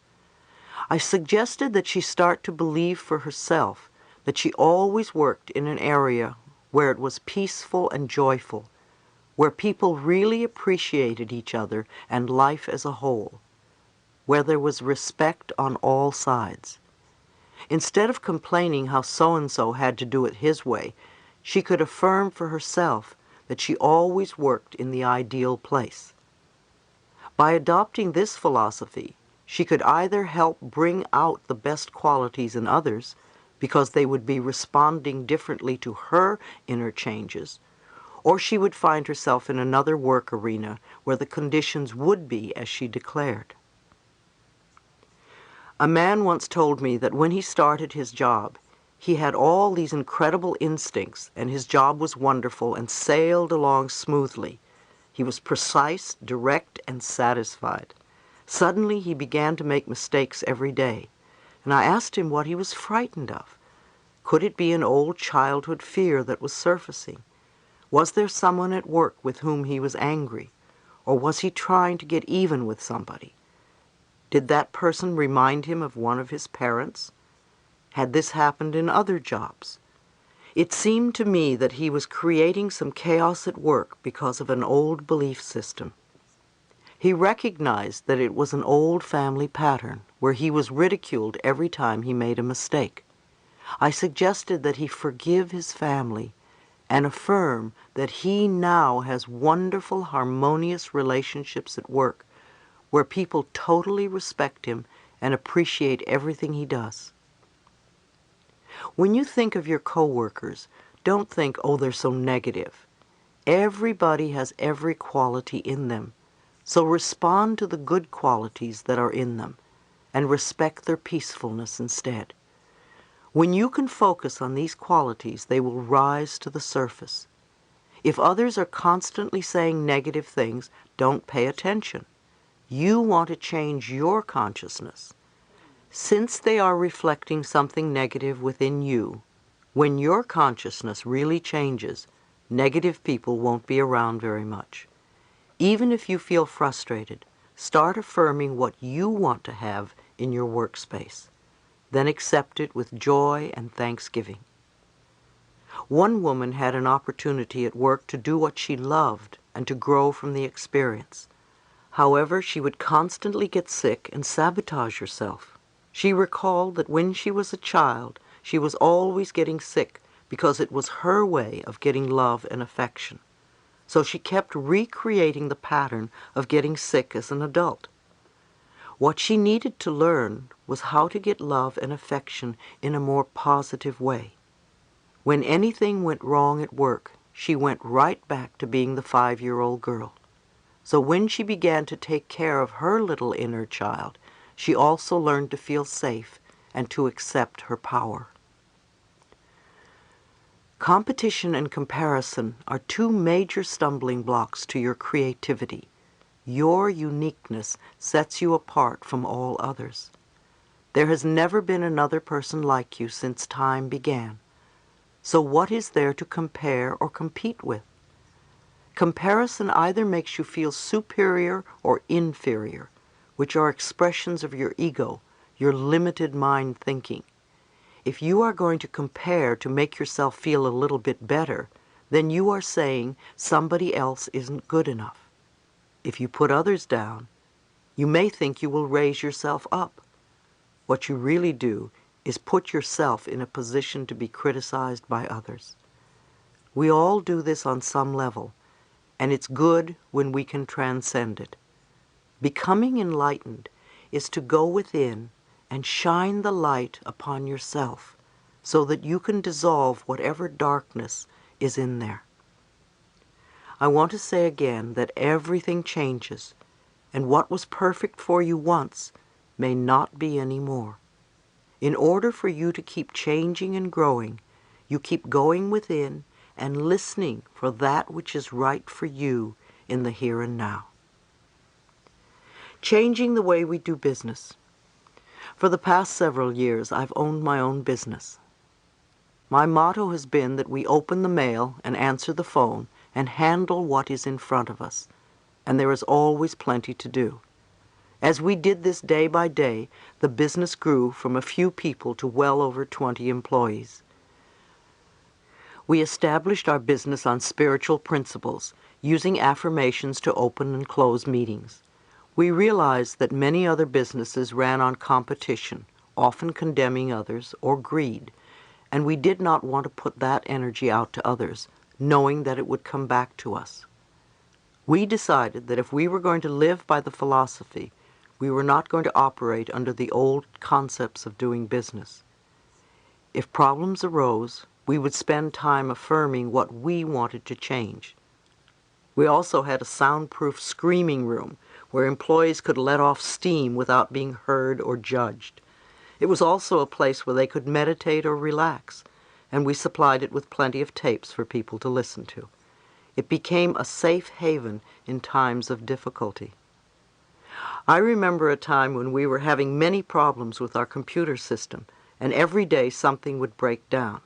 I suggested that she start to believe for herself that she always worked in an area where it was peaceful and joyful, where people really appreciated each other and life as a whole, where there was respect on all sides. Instead of complaining how so-and-so had to do it his way, she could affirm for herself that she always worked in the ideal place. By adopting this philosophy, she could either help bring out the best qualities in others, because they would be responding differently to her inner changes, or she would find herself in another work arena where the conditions would be as she declared. A man once told me that when he started his job, he had all these incredible instincts, and his job was wonderful and sailed along smoothly. He was precise, direct, and satisfied. Suddenly, he began to make mistakes every day, and I asked him what he was frightened of. Could it be an old childhood fear that was surfacing? Was there someone at work with whom he was angry, or was he trying to get even with somebody? Did that person remind him of one of his parents? Had this happened in other jobs? It seemed to me that he was creating some chaos at work because of an old belief system. He recognized that it was an old family pattern where he was ridiculed every time he made a mistake. I suggested that he forgive his family and affirm that he now has wonderful, harmonious relationships at work where people totally respect him and appreciate everything he does. When you think of your coworkers, don't think, oh, they're so negative. Everybody has every quality in them, so respond to the good qualities that are in them and respect their peacefulness instead. When you can focus on these qualities, they will rise to the surface. If others are constantly saying negative things, don't pay attention. You want to change your consciousness. Since they are reflecting something negative within you, When your consciousness really changes, negative people won't be around very much. Even if you feel frustrated, start affirming what you want to have in your workspace. Then accept it with joy and thanksgiving. One woman had an opportunity at work to do what she loved and to grow from the experience. However, she would constantly get sick and sabotage herself. She recalled that when she was a child, she was always getting sick because it was her way of getting love and affection. So she kept recreating the pattern of getting sick as an adult. What she needed to learn was how to get love and affection in a more positive way. When anything went wrong at work, she went right back to being the 5-year-old girl. So when she began to take care of her little inner child, she also learned to feel safe and to accept her power. Competition and comparison are two major stumbling blocks to your creativity. Your uniqueness sets you apart from all others. There has never been another person like you since time began. So what is there to compare or compete with? Comparison either makes you feel superior or inferior, which are expressions of your ego, your limited mind thinking. If you are going to compare to make yourself feel a little bit better, then you are saying somebody else isn't good enough. If you put others down, you may think you will raise yourself up. What you really do is put yourself in a position to be criticized by others. We all do this on some level, and it's good when we can transcend it. Becoming enlightened is to go within and shine the light upon yourself so that you can dissolve whatever darkness is in there. I want to say again that everything changes, and what was perfect for you once may not be anymore. In order for you to keep changing and growing, you keep going within and listening for that which is right for you in the here and now. Changing the way we do business. For the past several years, I've owned my own business. My motto has been that we open the mail and answer the phone and handle what is in front of us, and there is always plenty to do. As we did this day by day, the business grew from a few people to well over 20 employees. We established our business on spiritual principles, using affirmations to open and close meetings. We realized that many other businesses ran on competition, often condemning others, or greed, and we did not want to put that energy out to others, knowing that it would come back to us. We decided that if we were going to live by the philosophy, we were not going to operate under the old concepts of doing business. If problems arose, we would spend time affirming what we wanted to change. We also had a soundproof screaming room where employees could let off steam without being heard or judged. It was also a place where they could meditate or relax, and we supplied it with plenty of tapes for people to listen to. It became a safe haven in times of difficulty. I remember a time when we were having many problems with our computer system, and every day something would break down.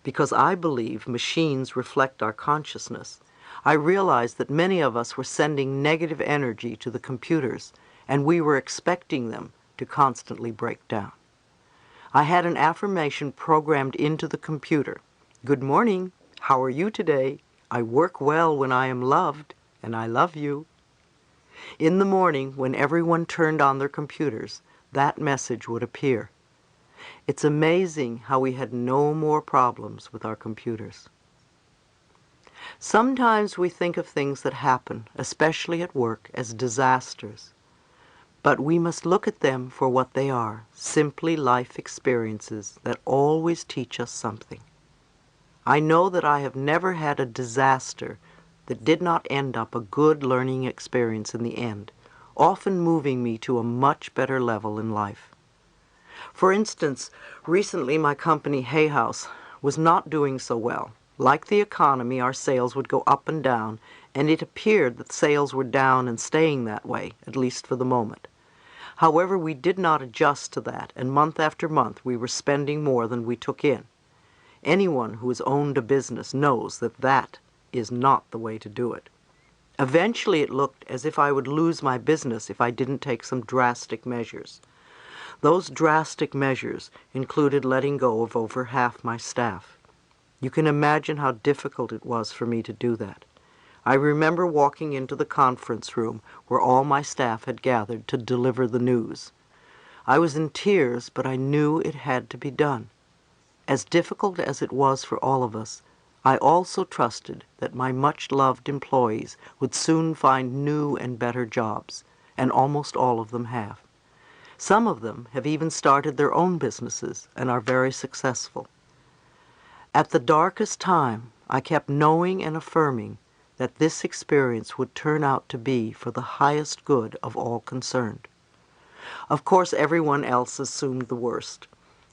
Because I believe machines reflect our consciousness, I realized that many of us were sending negative energy to the computers, and we were expecting them to constantly break down. I had an affirmation programmed into the computer. Good morning. How are you today? I work well when I am loved, and I love you. In the morning, when everyone turned on their computers, that message would appear. It's amazing how we had no more problems with our computers. Sometimes we think of things that happen, especially at work, as disasters. But we must look at them for what they are, simply life experiences that always teach us something. I know that I have never had a disaster that did not end up a good learning experience in the end, often moving me to a much better level in life. For instance, recently my company, Hay House, was not doing so well. Like the economy, our sales would go up and down, and it appeared that sales were down and staying that way, at least for the moment. However, we did not adjust to that, and month after month we were spending more than we took in. Anyone who has owned a business knows that that is not the way to do it. Eventually it looked as if I would lose my business if I didn't take some drastic measures. Those drastic measures included letting go of over half my staff. You can imagine how difficult it was for me to do that. I remember walking into the conference room where all my staff had gathered to deliver the news. I was in tears, but I knew it had to be done. As difficult as it was for all of us, I also trusted that my much-loved employees would soon find new and better jobs, and almost all of them have. Some of them have even started their own businesses and are very successful. At the darkest time, I kept knowing and affirming that this experience would turn out to be for the highest good of all concerned. Of course, everyone else assumed the worst.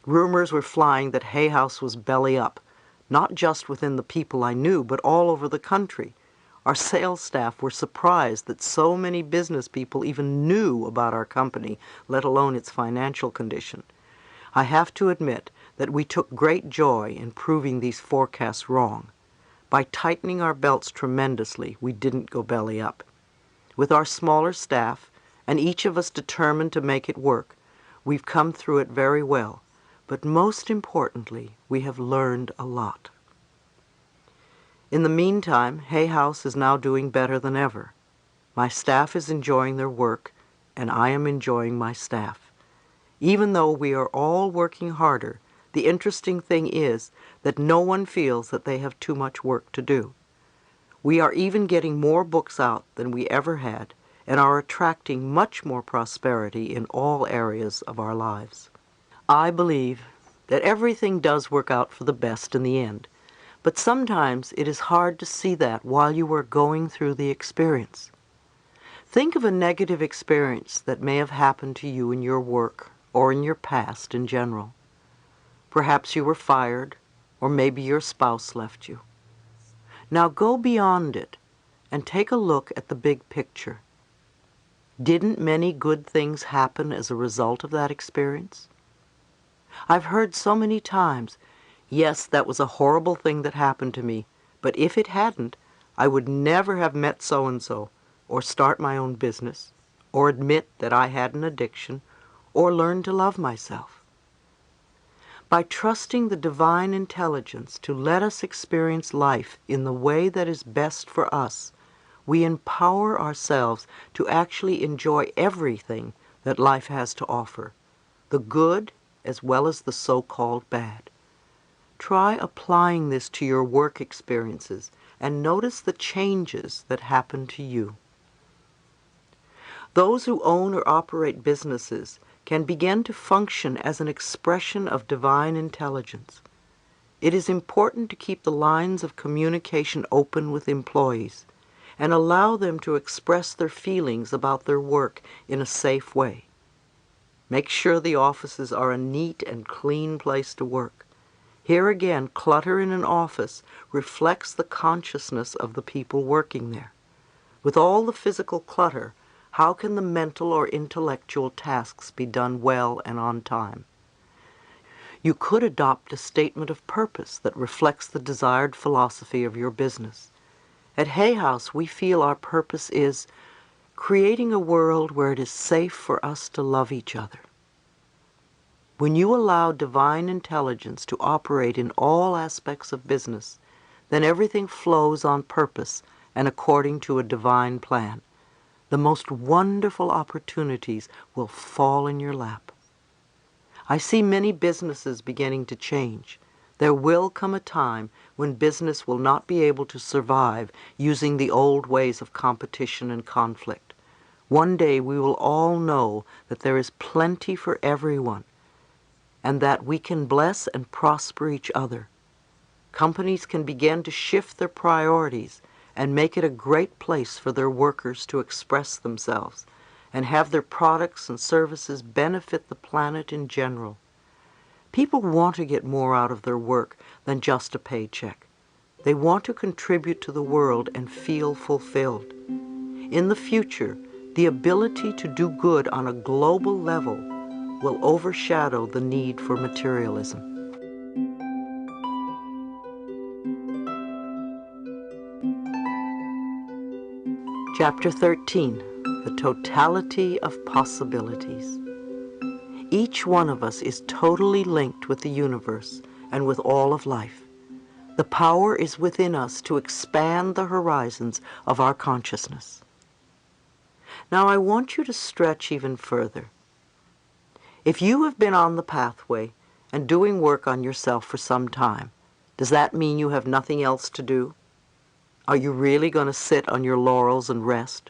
Rumors were flying that Hay House was belly up, not just within the people I knew, but all over the country. Our sales staff were surprised that so many business people even knew about our company, let alone its financial condition. I have to admit that we took great joy in proving these forecasts wrong. By tightening our belts tremendously, we didn't go belly up. With our smaller staff, and each of us determined to make it work, we've come through it very well. But most importantly, we have learned a lot. In the meantime, Hay House is now doing better than ever. My staff is enjoying their work, and I am enjoying my staff. Even though we are all working harder, the interesting thing is that no one feels that they have too much work to do. We are even getting more books out than we ever had, and are attracting much more prosperity in all areas of our lives. I believe that everything does work out for the best in the end, but sometimes it is hard to see that while you are going through the experience. Think of a negative experience that may have happened to you in your work or in your past in general. Perhaps you were fired, or maybe your spouse left you. Now go beyond it and take a look at the big picture. Didn't many good things happen as a result of that experience? I've heard so many times, yes, that was a horrible thing that happened to me, but if it hadn't, I would never have met so-and-so, or start my own business, or admit that I had an addiction, or learn to love myself. By trusting the divine intelligence to let us experience life in the way that is best for us, we empower ourselves to actually enjoy everything that life has to offer, the good as well as the so-called bad. Try applying this to your work experiences and notice the changes that happen to you. Those who own or operate businesses can begin to function as an expression of divine intelligence. It is important to keep the lines of communication open with employees and allow them to express their feelings about their work in a safe way. Make sure the offices are a neat and clean place to work. Here again, clutter in an office reflects the consciousness of the people working there. With all the physical clutter, how can the mental or intellectual tasks be done well and on time? You could adopt a statement of purpose that reflects the desired philosophy of your business. At Hay House, we feel our purpose is creating a world where it is safe for us to love each other. When you allow divine intelligence to operate in all aspects of business, then everything flows on purpose and according to a divine plan. The most wonderful opportunities will fall in your lap. I see many businesses beginning to change. There will come a time when business will not be able to survive using the old ways of competition and conflict. One day we will all know that there is plenty for everyone, and that we can bless and prosper each other. Companies can begin to shift their priorities and make it a great place for their workers to express themselves and have their products and services benefit the planet in general. People want to get more out of their work than just a paycheck. They want to contribute to the world and feel fulfilled. In the future, the ability to do good on a global level will overshadow the need for materialism. Chapter 13, The Totality of Possibilities. Each one of us is totally linked with the universe and with all of life. The power is within us to expand the horizons of our consciousness. Now I want you to stretch even further. If you have been on the pathway and doing work on yourself for some time, does that mean you have nothing else to do? Are you really going to sit on your laurels and rest?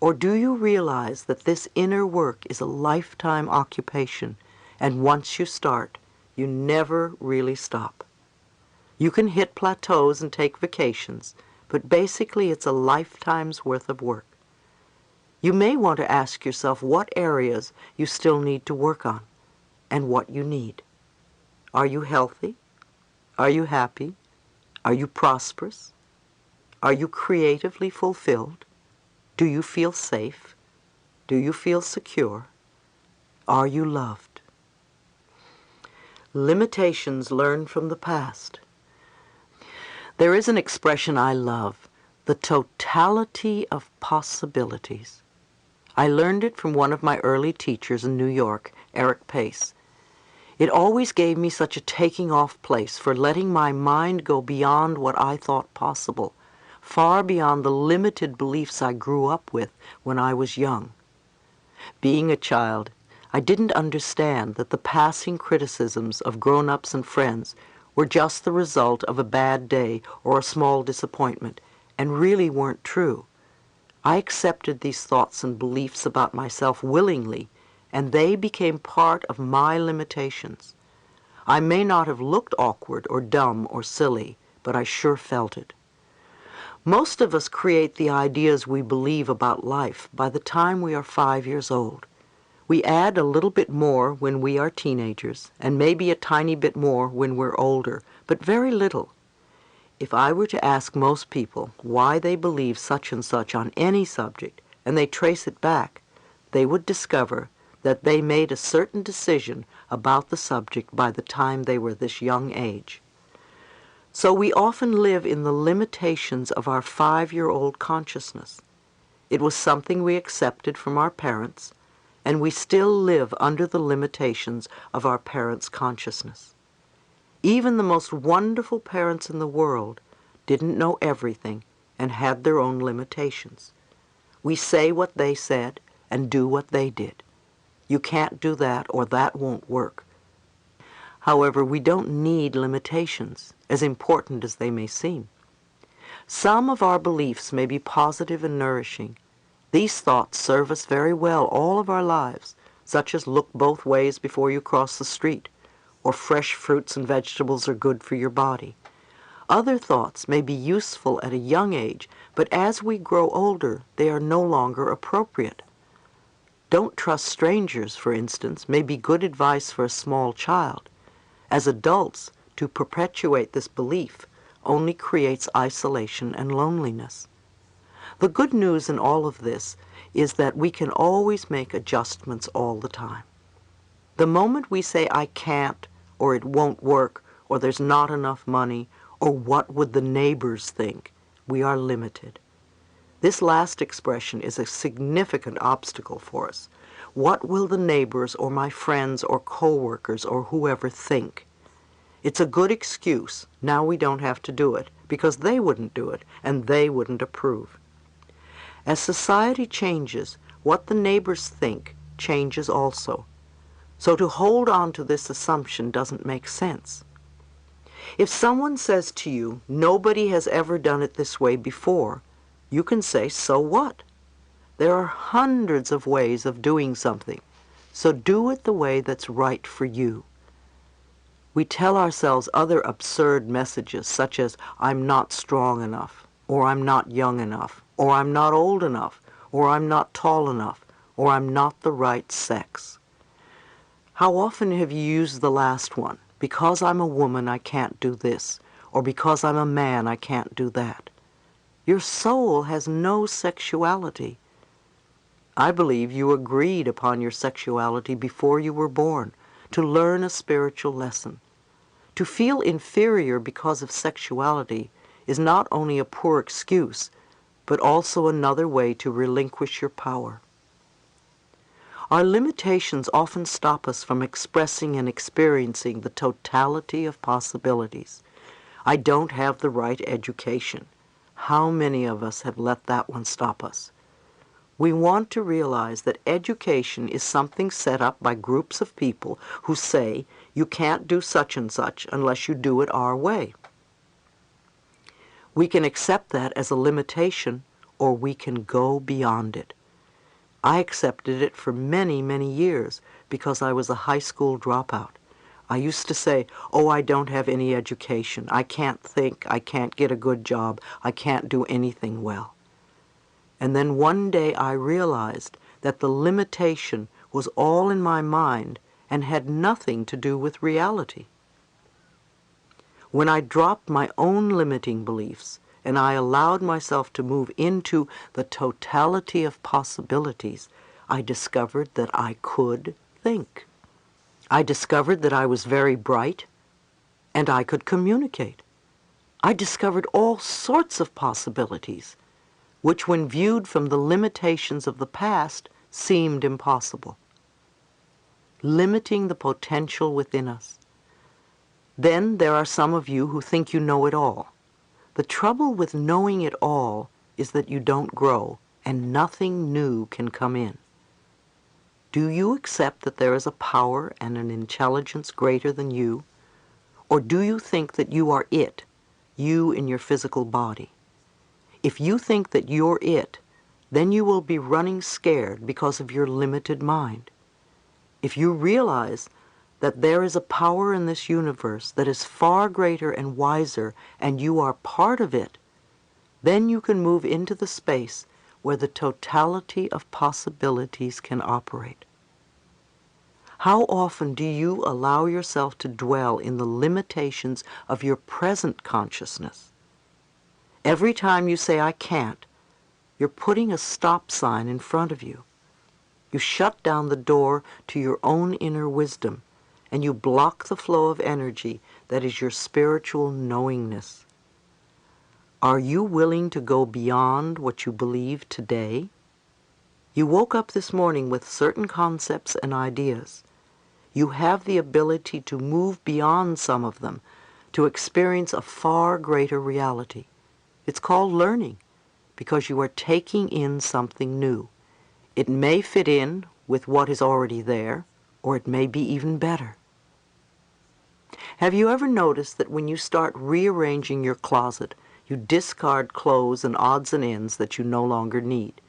Or do you realize that this inner work is a lifetime occupation, and once you start, you never really stop? You can hit plateaus and take vacations, but basically it's a lifetime's worth of work. You may want to ask yourself what areas you still need to work on and what you need. Are you healthy? Are you happy? Are you prosperous? Are you creatively fulfilled? Do you feel safe? Do you feel secure? Are you loved? Limitations learned from the past. There is an expression I love, the totality of possibilities. I learned it from one of my early teachers in New York, Eric Pace. It always gave me such a taking off place for letting my mind go beyond what I thought possible, far beyond the limited beliefs I grew up with when I was young. Being a child, I didn't understand that the passing criticisms of grown-ups and friends were just the result of a bad day or a small disappointment, and really weren't true. I accepted these thoughts and beliefs about myself willingly, and they became part of my limitations. I may not have looked awkward or dumb or silly, but I sure felt it. Most of us create the ideas we believe about life by the time we are 5 years old. We add a little bit more when we are teenagers, and maybe a tiny bit more when we're older, but very little. If I were to ask most people why they believe such and such on any subject, and they trace it back, they would discover that they made a certain decision about the subject by the time they were this young age. So we often live in the limitations of our 5-year-old consciousness. It was something we accepted from our parents, and we still live under the limitations of our parents' consciousness. Even the most wonderful parents in the world didn't know everything and had their own limitations. We say what they said and do what they did. You can't do that or that won't work. However, we don't need limitations, as important as they may seem. Some of our beliefs may be positive and nourishing. These thoughts serve us very well all of our lives, such as look both ways before you cross the street, or fresh fruits and vegetables are good for your body. Other thoughts may be useful at a young age, but as we grow older, they are no longer appropriate. Don't trust strangers, for instance, may be good advice for a small child. As adults, to perpetuate this belief only creates isolation and loneliness. The good news in all of this is that we can always make adjustments all the time. The moment we say, I can't, or it won't work, or there's not enough money, or what would the neighbors think, we are limited. This last expression is a significant obstacle for us. What will the neighbors or my friends or co-workers or whoever think? It's a good excuse. Now we don't have to do it, because they wouldn't do it, and they wouldn't approve. As society changes, what the neighbors think changes also. So to hold on to this assumption doesn't make sense. If someone says to you, nobody has ever done it this way before, you can say, so what? There are hundreds of ways of doing something, so do it the way that's right for you. We tell ourselves other absurd messages, such as, I'm not strong enough, or I'm not young enough, or I'm not old enough, or I'm not tall enough, or I'm not the right sex. How often have you used the last one? Because I'm a woman, I can't do this, or because I'm a man, I can't do that. Your soul has no sexuality. I believe you agreed upon your sexuality before you were born, to learn a spiritual lesson. To feel inferior because of sexuality is not only a poor excuse, but also another way to relinquish your power. Our limitations often stop us from expressing and experiencing the totality of possibilities. I don't have the right education. How many of us have let that one stop us? We want to realize that education is something set up by groups of people who say you can't do such and such unless you do it our way. We can accept that as a limitation, or we can go beyond it. I accepted it for many, many years because I was a high school dropout. I used to say, oh, I don't have any education. I can't think. I can't get a good job. I can't do anything well. And then one day I realized that the limitation was all in my mind and had nothing to do with reality. When I dropped my own limiting beliefs and I allowed myself to move into the totality of possibilities, I discovered that I could think. I discovered that I was very bright and I could communicate. I discovered all sorts of possibilities, which when viewed from the limitations of the past seemed impossible. Limiting the potential within us. Then there are some of you who think you know it all. The trouble with knowing it all is that you don't grow and nothing new can come in. Do you accept that there is a power and an intelligence greater than you? Or do you think that you are it, you in your physical body? If you think that you're it, then you will be running scared because of your limited mind. If you realize that there is a power in this universe that is far greater and wiser, and you are part of it, then you can move into the space where the totality of possibilities can operate. How often do you allow yourself to dwell in the limitations of your present consciousness? Every time you say, I can't, you're putting a stop sign in front of you. You shut down the door to your own inner wisdom, and you block the flow of energy that is your spiritual knowingness. Are you willing to go beyond what you believe today? You woke up this morning with certain concepts and ideas. You have the ability to move beyond some of them, to experience a far greater reality. It's called learning, because you are taking in something new. It may fit in with what is already there, or it may be even better. Have you ever noticed that when you start rearranging your closet, you discard clothes and odds and ends that you no longer need?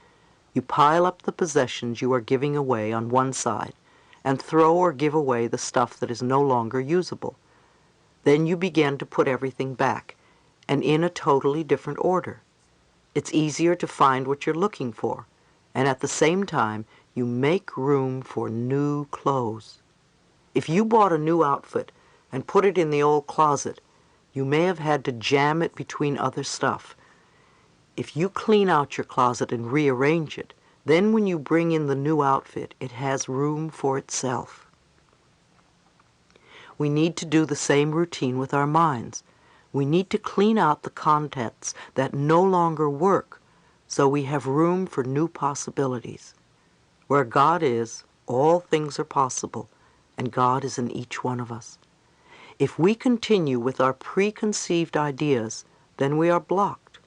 You pile up the possessions you are giving away on one side and throw or give away the stuff that is no longer usable. Then you begin to put everything back, and in a totally different order. It's easier to find what you're looking for, and at the same time, you make room for new clothes. If you bought a new outfit and put it in the old closet, you may have had to jam it between other stuff. If you clean out your closet and rearrange it, then when you bring in the new outfit, it has room for itself. We need to do the same routine with our minds. We need to clean out the contents that no longer work, so we have room for new possibilities. Where God is, all things are possible, and God is in each one of us. If we continue with our preconceived ideas, then we are blocked.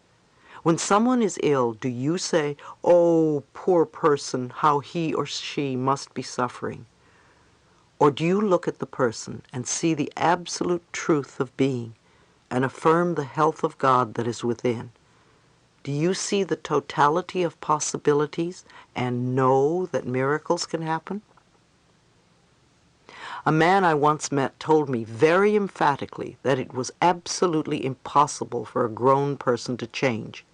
When someone is ill, do you say, "Oh, poor person, how he or she must be suffering"? Or do you look at the person and see the absolute truth of being and affirm the health of God that is within? Do you see the totality of possibilities and know that miracles can happen? A man I once met told me very emphatically that it was absolutely impossible for a grown person to change.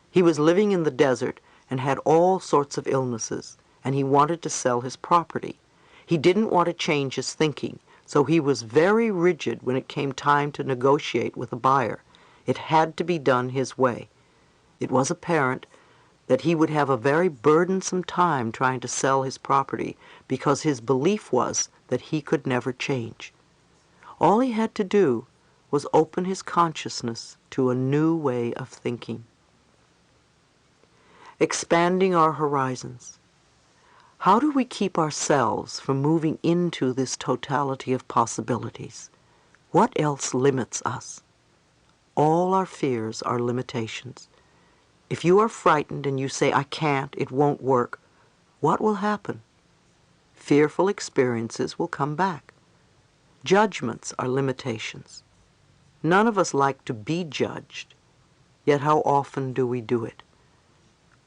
He was living in the desert and had all sorts of illnesses, and he wanted to sell his property. He didn't want to change his thinking, so he was very rigid when it came time to negotiate with a buyer. It had to be done his way. It was apparent that he would have a very burdensome time trying to sell his property because his belief was that he could never change. All he had to do was open his consciousness to a new way of thinking. expanding our horizons. How do we keep ourselves from moving into this totality of possibilities? What else limits us? All our fears are limitations. If you are frightened and you say, I can't, it won't work, what will happen? Fearful experiences will come back. Judgments are limitations. None of us like to be judged, yet how often do we do it?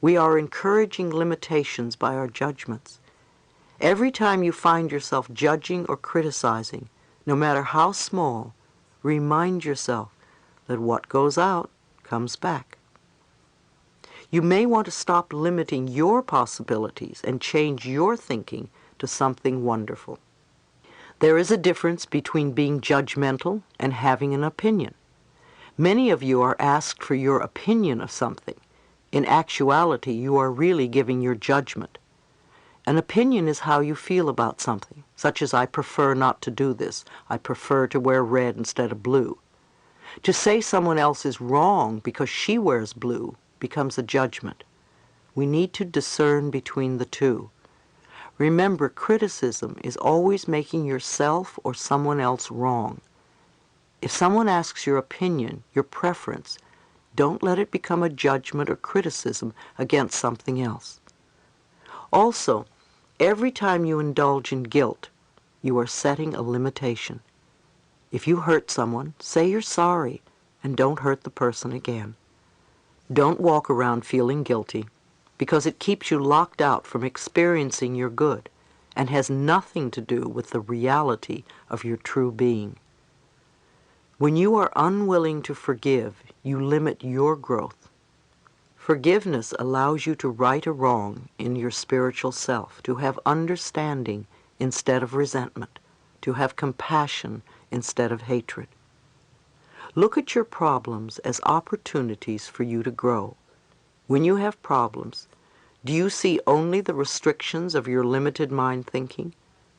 We are encouraging limitations by our judgments. Every time you find yourself judging or criticizing, no matter how small, remind yourself that what goes out comes back. You may want to stop limiting your possibilities and change your thinking to something wonderful. There is a difference between being judgmental and having an opinion. Many of you are asked for your opinion of something. In actuality, you are really giving your judgment. An opinion is how you feel about something, such as I prefer not to do this. I prefer to wear red instead of blue. To say someone else is wrong because she wears blue becomes a judgment. We need to discern between the two. Remember, criticism is always making yourself or someone else wrong. If someone asks your opinion, your preference, don't let it become a judgment or criticism against something else. Also, every time you indulge in guilt, you are setting a limitation. If you hurt someone, say you're sorry and don't hurt the person again. Don't walk around feeling guilty, because it keeps you locked out from experiencing your good and has nothing to do with the reality of your true being. When you are unwilling to forgive, you limit your growth. Forgiveness allows you to right a wrong in your spiritual self, to have understanding instead of resentment, to have compassion instead of hatred. Look at your problems as opportunities for you to grow. When you have problems, do you see only the restrictions of your limited mind thinking?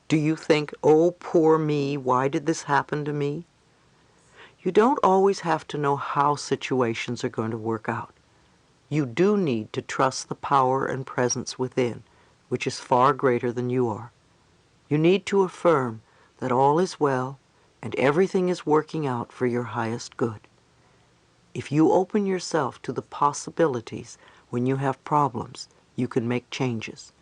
Do you think, oh, poor me, why did this happen to me? You don't always have to know how situations are going to work out. You do need to trust the power and presence within, which is far greater than you are. You need to affirm that all is well and everything is working out for your highest good. If you open yourself to the possibilities when you have problems, you can make changes.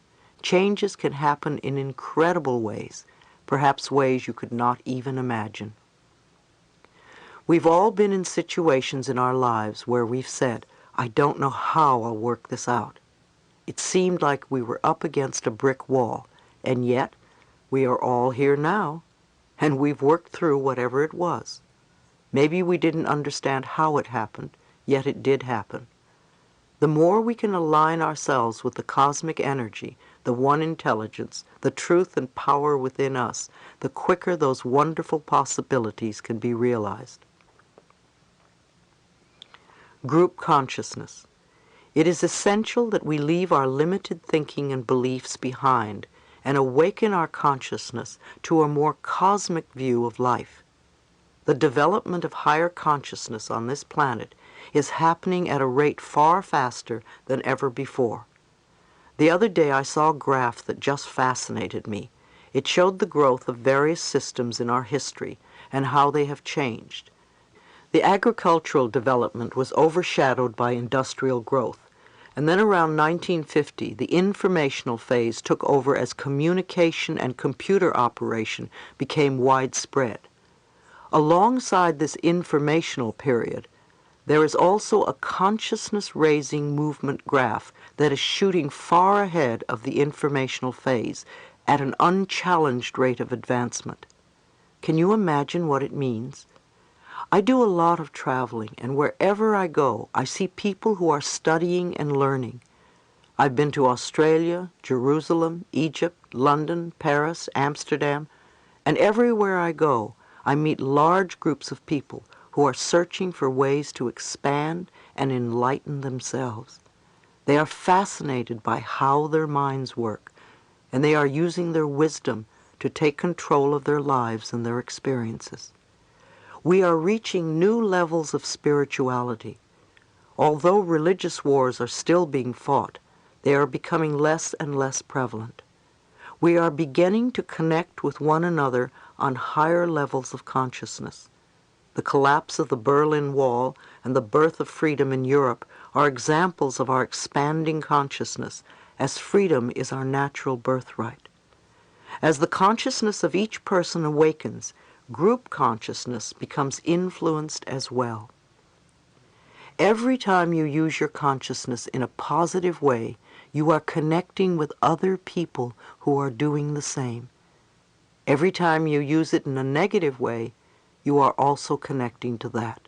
Changes can happen in incredible ways, perhaps ways you could not even imagine. We've all been in situations in our lives where we've said, I don't know how I'll work this out. It seemed like we were up against a brick wall, and yet we are all here now, and we've worked through whatever it was. Maybe we didn't understand how it happened, yet it did happen. The more we can align ourselves with the cosmic energy, the one intelligence, the truth and power within us, the quicker those wonderful possibilities can be realized. Group consciousness. It is essential that we leave our limited thinking and beliefs behind and awaken our consciousness to a more cosmic view of life. The development of higher consciousness on this planet is happening at a rate far faster than ever before. The other day I saw a graph that just fascinated me. It showed the growth of various systems in our history and how they have changed. The agricultural development was overshadowed by industrial growth, and then around 1950 the informational phase took over as communication and computer operation became widespread. Alongside this informational period, there is also a consciousness-raising movement graph that is shooting far ahead of the informational phase at an unchallenged rate of advancement. Can you imagine what it means? I do a lot of traveling, and wherever I go, I see people who are studying and learning. I've been to Australia, Jerusalem, Egypt, London, Paris, Amsterdam, and everywhere I go, I meet large groups of people who are searching for ways to expand and enlighten themselves. They are fascinated by how their minds work, and they are using their wisdom to take control of their lives and their experiences. We are reaching new levels of spirituality. Although religious wars are still being fought, they are becoming less and less prevalent. We are beginning to connect with one another on higher levels of consciousness. The collapse of the Berlin Wall and the birth of freedom in Europe are examples of our expanding consciousness, as freedom is our natural birthright. As the consciousness of each person awakens, group consciousness becomes influenced as well. Every time you use your consciousness in a positive way, you are connecting with other people who are doing the same. Every time you use it in a negative way, you are also connecting to that.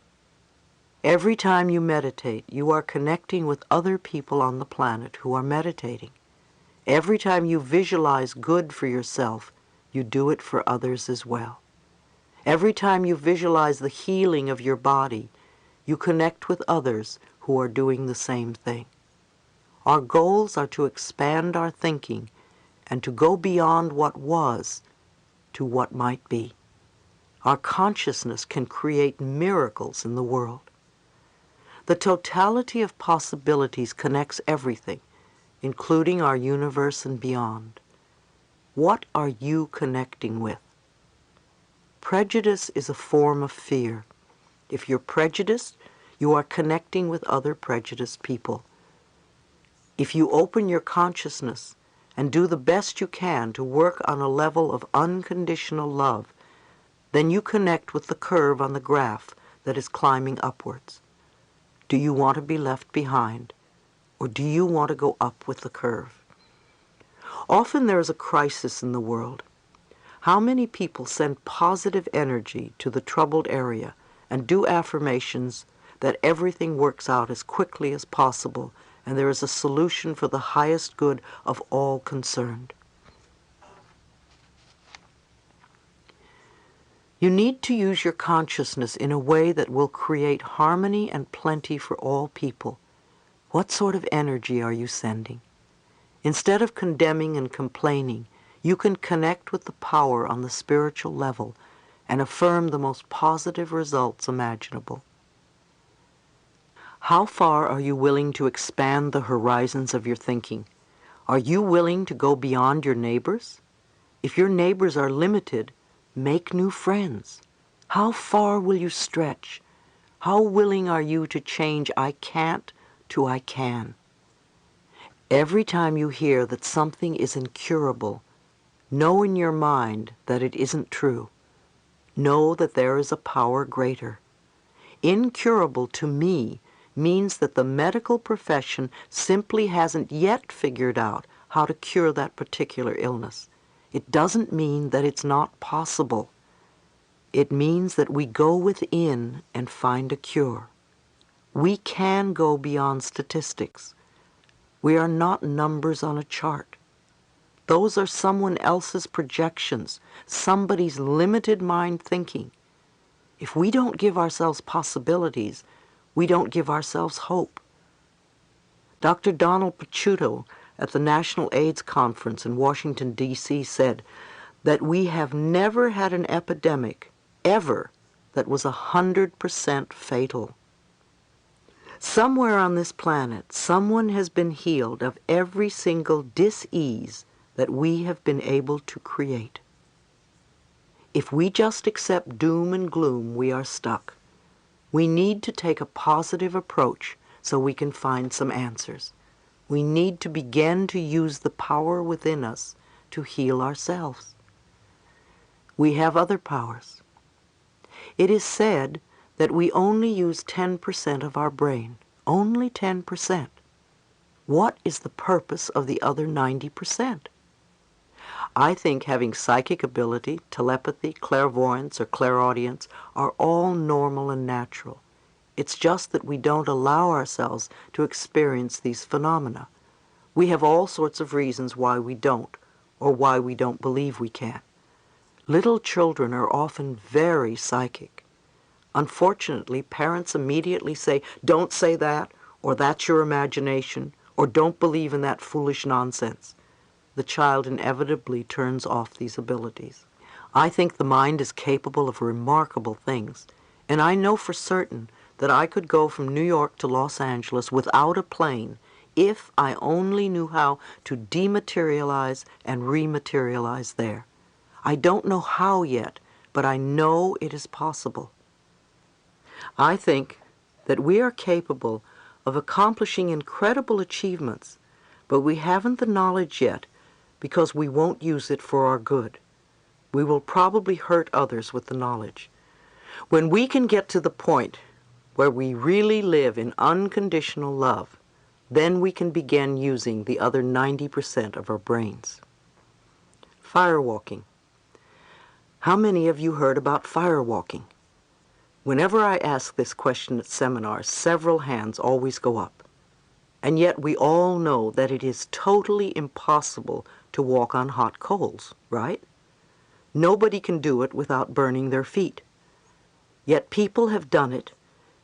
Every time you meditate, you are connecting with other people on the planet who are meditating. Every time you visualize good for yourself, you do it for others as well. Every time you visualize the healing of your body, you connect with others who are doing the same thing. Our goals are to expand our thinking and to go beyond what was to what might be. Our consciousness can create miracles in the world. The totality of possibilities connects everything, including our universe and beyond. What are you connecting with? Prejudice is a form of fear. If you're prejudiced, you are connecting with other prejudiced people. If you open your consciousness and do the best you can to work on a level of unconditional love, then you connect with the curve on the graph that is climbing upwards. Do you want to be left behind, or do you want to go up with the curve? Often there is a crisis in the world. How many people send positive energy to the troubled area and do affirmations that everything works out as quickly as possible and there is a solution for the highest good of all concerned? You need to use your consciousness in a way that will create harmony and plenty for all people. What sort of energy are you sending? Instead of condemning and complaining, you can connect with the power on the spiritual level and affirm the most positive results imaginable. How far are you willing to expand the horizons of your thinking? Are you willing to go beyond your neighbors? If your neighbors are limited, make new friends. How far will you stretch? How willing are you to change I can't to I can? Every time you hear that something is incurable, know in your mind that it isn't true. Know that there is a power greater. Incurable to me means that the medical profession simply hasn't yet figured out how to cure that particular illness. It doesn't mean that it's not possible. It means that we go within and find a cure. We can go beyond statistics. We are not numbers on a chart. Those are someone else's projections, somebody's limited mind thinking. If we don't give ourselves possibilities, we don't give ourselves hope. Dr. Donald Picciuto at the National AIDS Conference in Washington, D.C. said that we have never had an epidemic, ever, that was 100% fatal. Somewhere on this planet, someone has been healed of every single dis-ease that we have been able to create. If we just accept doom and gloom, we are stuck. We need to take a positive approach so we can find some answers. We need to begin to use the power within us to heal ourselves. We have other powers. It is said that we only use 10% of our brain, only 10%. What is the purpose of the other 90%? I think having psychic ability, telepathy, clairvoyance, or clairaudience are all normal and natural. It's just that we don't allow ourselves to experience these phenomena. We have all sorts of reasons why we don't, or why we don't believe we can. Little children are often very psychic. Unfortunately, parents immediately say, "Don't say that," or "That's your imagination," or "Don't believe in that foolish nonsense." The child inevitably turns off these abilities. I think the mind is capable of remarkable things, and I know for certain that I could go from New York to Los Angeles without a plane if I only knew how to dematerialize and rematerialize there. I don't know how yet, but I know it is possible. I think that we are capable of accomplishing incredible achievements, but we haven't the knowledge yet because we won't use it for our good. We will probably hurt others with the knowledge. When we can get to the point where we really live in unconditional love, then we can begin using the other 90% of our brains. Firewalking. How many of you heard about firewalking? Whenever I ask this question at seminars, several hands always go up. And yet we all know that it is totally impossible to walk on hot coals, right? Nobody can do it without burning their feet. Yet people have done it,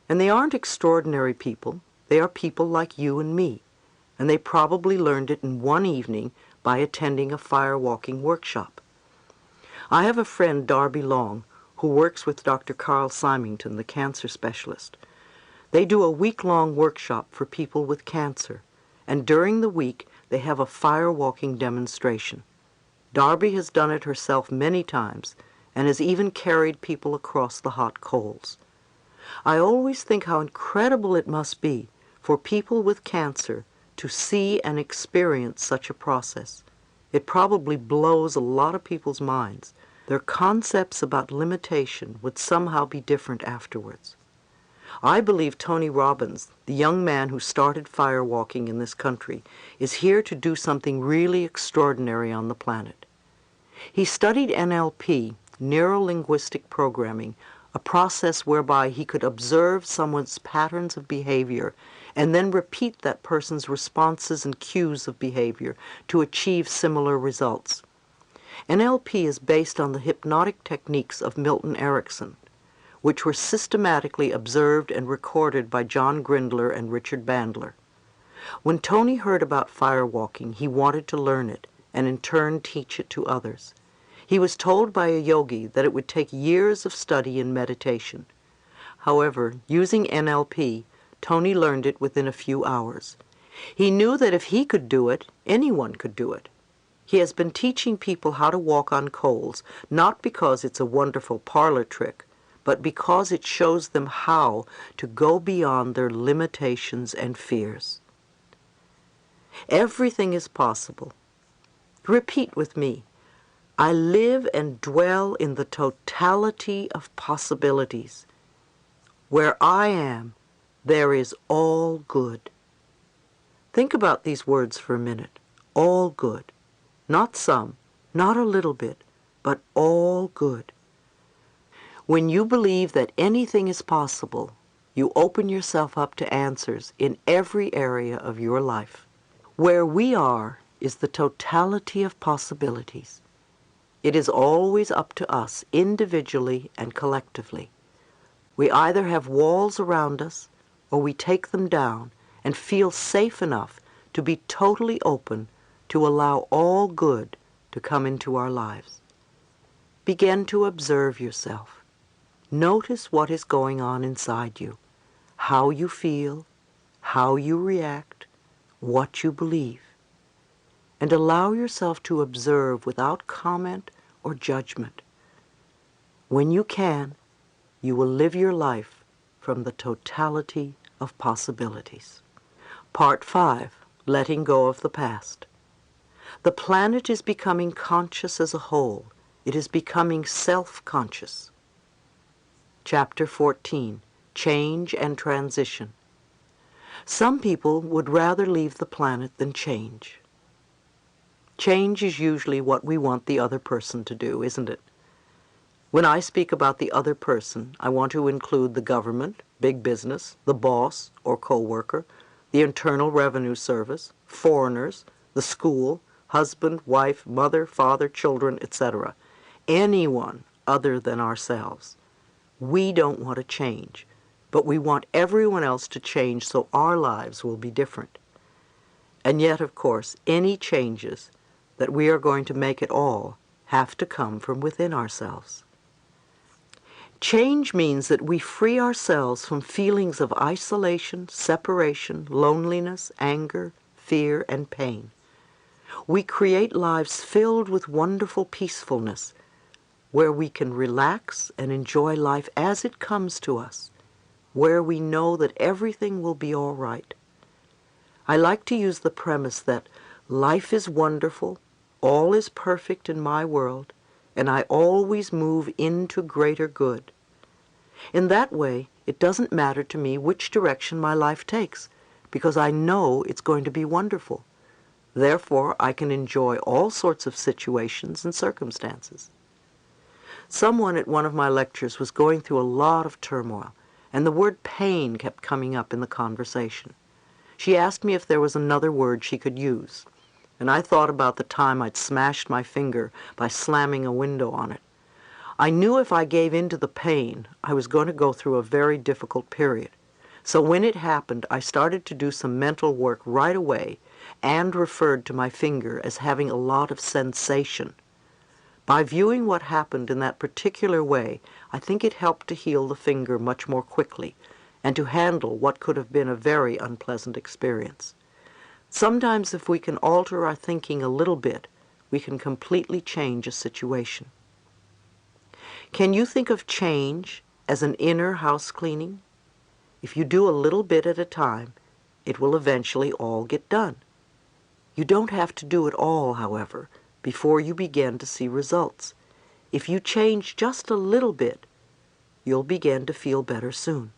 and they aren't extraordinary people. They are people like you and me, and they probably learned it in one evening by attending a firewalking workshop. I have a friend, Darby Long, who works with Dr. Carl Symington, the cancer specialist. They do a week-long workshop for people with cancer, and during the week they have a firewalking demonstration. Darby has done it herself many times and has even carried people across the hot coals. I always think how incredible it must be for people with cancer to see and experience such a process. It probably blows a lot of people's minds. Their concepts about limitation would somehow be different afterwards. I believe Tony Robbins, the young man who started firewalking in this country, is here to do something really extraordinary on the planet. He studied NLP, neuro-linguistic programming, a process whereby he could observe someone's patterns of behavior and then repeat that person's responses and cues of behavior to achieve similar results. NLP is based on the hypnotic techniques of Milton Erickson, which were systematically observed and recorded by John Grindler and Richard Bandler. When Tony heard about firewalking, he wanted to learn it and in turn teach it to others. He was told by a yogi that it would take years of study and meditation. However, using NLP, Tony learned it within a few hours. He knew that if he could do it, anyone could do it. He has been teaching people how to walk on coals, not because it's a wonderful parlor trick, but because it shows them how to go beyond their limitations and fears. Everything is possible. Repeat with me. I live and dwell in the totality of possibilities. Where I am, there is all good. Think about these words for a minute. All good. Not some, not a little bit, but all good. When you believe that anything is possible, you open yourself up to answers in every area of your life. Where we are is the totality of possibilities. It is always up to us, individually and collectively. We either have walls around us, or we take them down and feel safe enough to be totally open to allow all good to come into our lives. Begin to observe yourself. Notice what is going on inside you, how you feel, how you react, what you believe. And allow yourself to observe without comment or judgment. When you can, you will live your life from the totality of possibilities. Part 5, Letting Go of the Past. The planet is becoming conscious as a whole. It is becoming self-conscious. Chapter 14, Change and Transition. Some people would rather leave the planet than change. Change is usually what we want the other person to do, isn't it? When I speak about the other person, I want to include the government, big business, the boss or co-worker, the Internal Revenue Service, foreigners, the school, husband, wife, mother, father, children, etc. Anyone other than ourselves. We don't want to change, but we want everyone else to change so our lives will be different. And yet, of course, any changes that we are going to make at all have to come from within ourselves. Change means that we free ourselves from feelings of isolation, separation, loneliness, anger, fear, and pain. We create lives filled with wonderful peacefulness, where we can relax and enjoy life as it comes to us, where we know that everything will be all right. I like to use the premise that life is wonderful, all is perfect in my world, and I always move into greater good. In that way, it doesn't matter to me which direction my life takes, because I know it's going to be wonderful. Therefore, I can enjoy all sorts of situations and circumstances. Someone at one of my lectures was going through a lot of turmoil, and the word pain kept coming up in the conversation. She asked me if there was another word she could use, and I thought about the time I'd smashed my finger by slamming a window on it. I knew if I gave in to the pain, I was going to go through a very difficult period. So when it happened, I started to do some mental work right away and referred to my finger as having a lot of sensation. By viewing what happened in that particular way, I think it helped to heal the finger much more quickly and to handle what could have been a very unpleasant experience. Sometimes if we can alter our thinking a little bit, we can completely change a situation. Can you think of change as an inner house cleaning? If you do a little bit at a time, it will eventually all get done. You don't have to do it all, however, before you begin to see results. If you change just a little bit, you'll begin to feel better soon.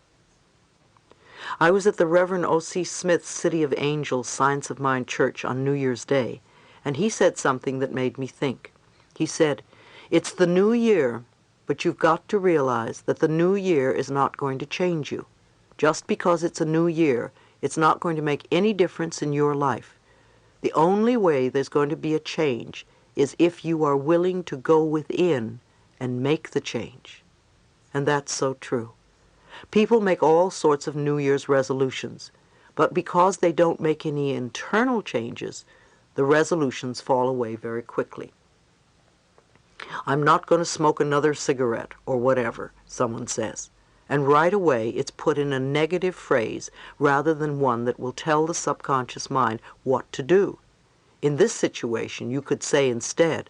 I was at the Reverend O.C. Smith's City of Angels Science of Mind Church on New Year's Day, and he said something that made me think. He said, "It's the new year, but you've got to realize that the new year is not going to change you. Just because it's a new year, it's not going to make any difference in your life. The only way there's going to be a change is if you are willing to go within and make the change." And that's so true. People make all sorts of New Year's resolutions, but because they don't make any internal changes, the resolutions fall away very quickly. "I'm not going to smoke another cigarette," or whatever someone says, and right away it's put in a negative phrase rather than one that will tell the subconscious mind what to do. In this situation, you could say instead,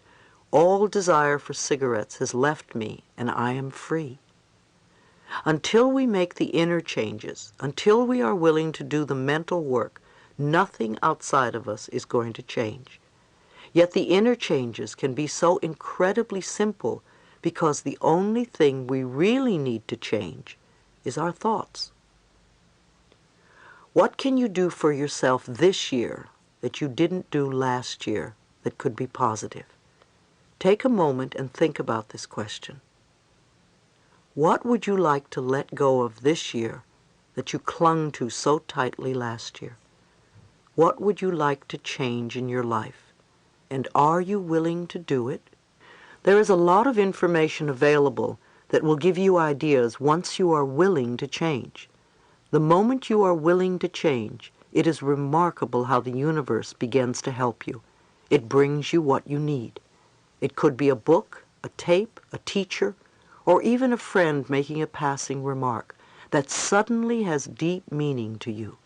"All desire for cigarettes has left me, and I am free." Until we make the inner changes, until we are willing to do the mental work, nothing outside of us is going to change. Yet the inner changes can be so incredibly simple because the only thing we really need to change is our thoughts. What can you do for yourself this year that you didn't do last year that could be positive? Take a moment and think about this question. What would you like to let go of this year that you clung to so tightly last year? What would you like to change in your life? And are you willing to do it? There is a lot of information available that will give you ideas once you are willing to change. The moment you are willing to change, it is remarkable how the universe begins to help you. It brings you what you need. It could be a book, a tape, a teacher, or even a friend making a passing remark that suddenly has deep meaning to you.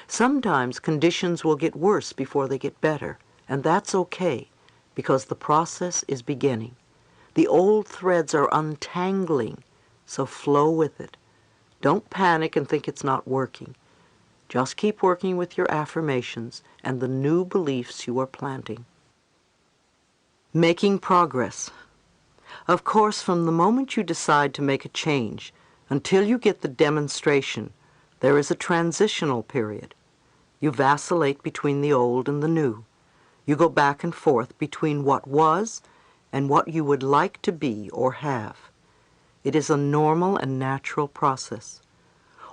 Sometimes conditions will get worse before they get better, and that's okay, because the process is beginning. The old threads are untangling, so flow with it. Don't panic and think it's not working. Just keep working with your affirmations and the new beliefs you are planting. Making progress. Of course, from the moment you decide to make a change until you get the demonstration, there is a transitional period. You vacillate between the old and the new. You go back and forth between what was and what you would like to be or have. It is a normal and natural process.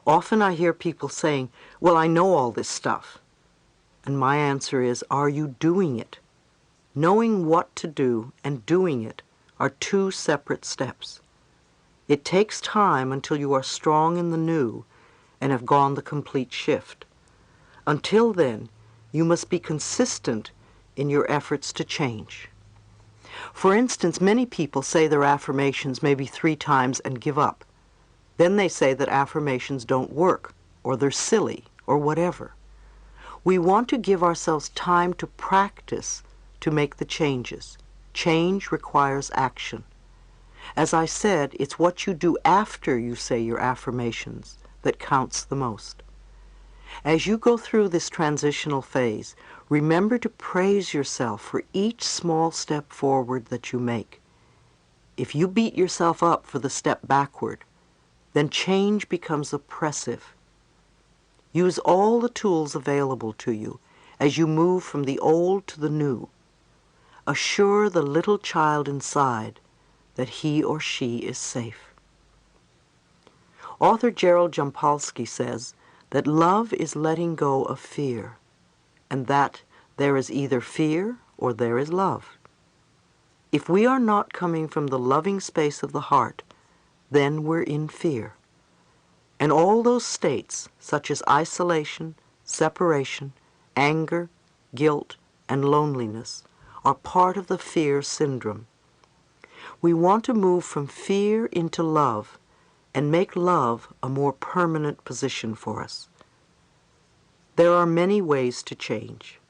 Often I hear people saying, "Well, I know all this stuff." And my answer is, are you doing it? Knowing what to do and doing it are two separate steps. It takes time until you are strong in the new and have gone the complete shift. Until then, you must be consistent in your efforts to change. For instance, many people say their affirmations maybe 3 times and give up. Then they say that affirmations don't work, or they're silly, or whatever. We want to give ourselves time to practice to make the changes. Change requires action. As I said, it's what you do after you say your affirmations that counts the most. As you go through this transitional phase, remember to praise yourself for each small step forward that you make. If you beat yourself up for the step backward, then change becomes oppressive. Use all the tools available to you as you move from the old to the new. Assure the little child inside that he or she is safe. Author Gerald Jampolsky says that love is letting go of fear, and that there is either fear or there is love. If we are not coming from the loving space of the heart, then we're in fear. And all those states, such as isolation, separation, anger, guilt, and loneliness, are part of the fear syndrome. We want to move from fear into love and make love a more permanent position for us. There are many ways to change.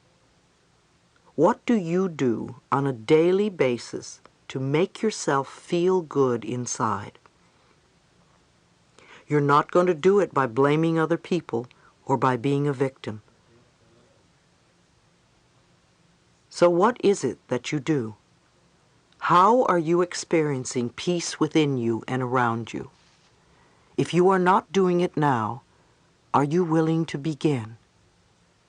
What do you do on a daily basis to make yourself feel good inside? You're not going to do it by blaming other people or by being a victim. So what is it that you do? How are you experiencing peace within you and around you? If you are not doing it now, are you willing to begin?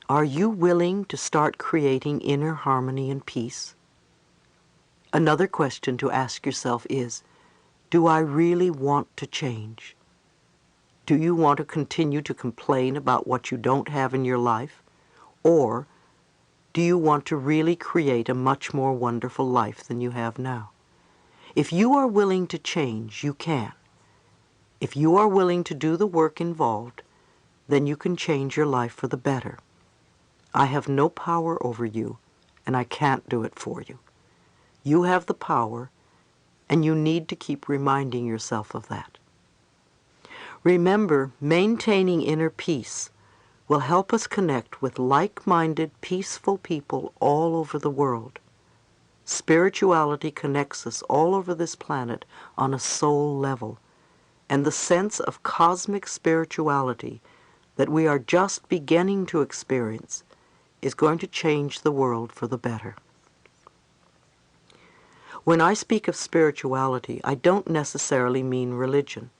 Are you willing to start creating inner harmony and peace? Another question to ask yourself is, do I really want to change? Do you want to continue to complain about what you don't have in your life? Or do you want to really create a much more wonderful life than you have now? If you are willing to change, you can. If you are willing to do the work involved, then you can change your life for the better. I have no power over you, and I can't do it for you. You have the power, and you need to keep reminding yourself of that. Remember, maintaining inner peace will help us connect with like-minded, peaceful people all over the world. Spirituality connects us all over this planet on a soul level, and the sense of cosmic spirituality that we are just beginning to experience is going to change the world for the better. When I speak of spirituality, I don't necessarily mean religion.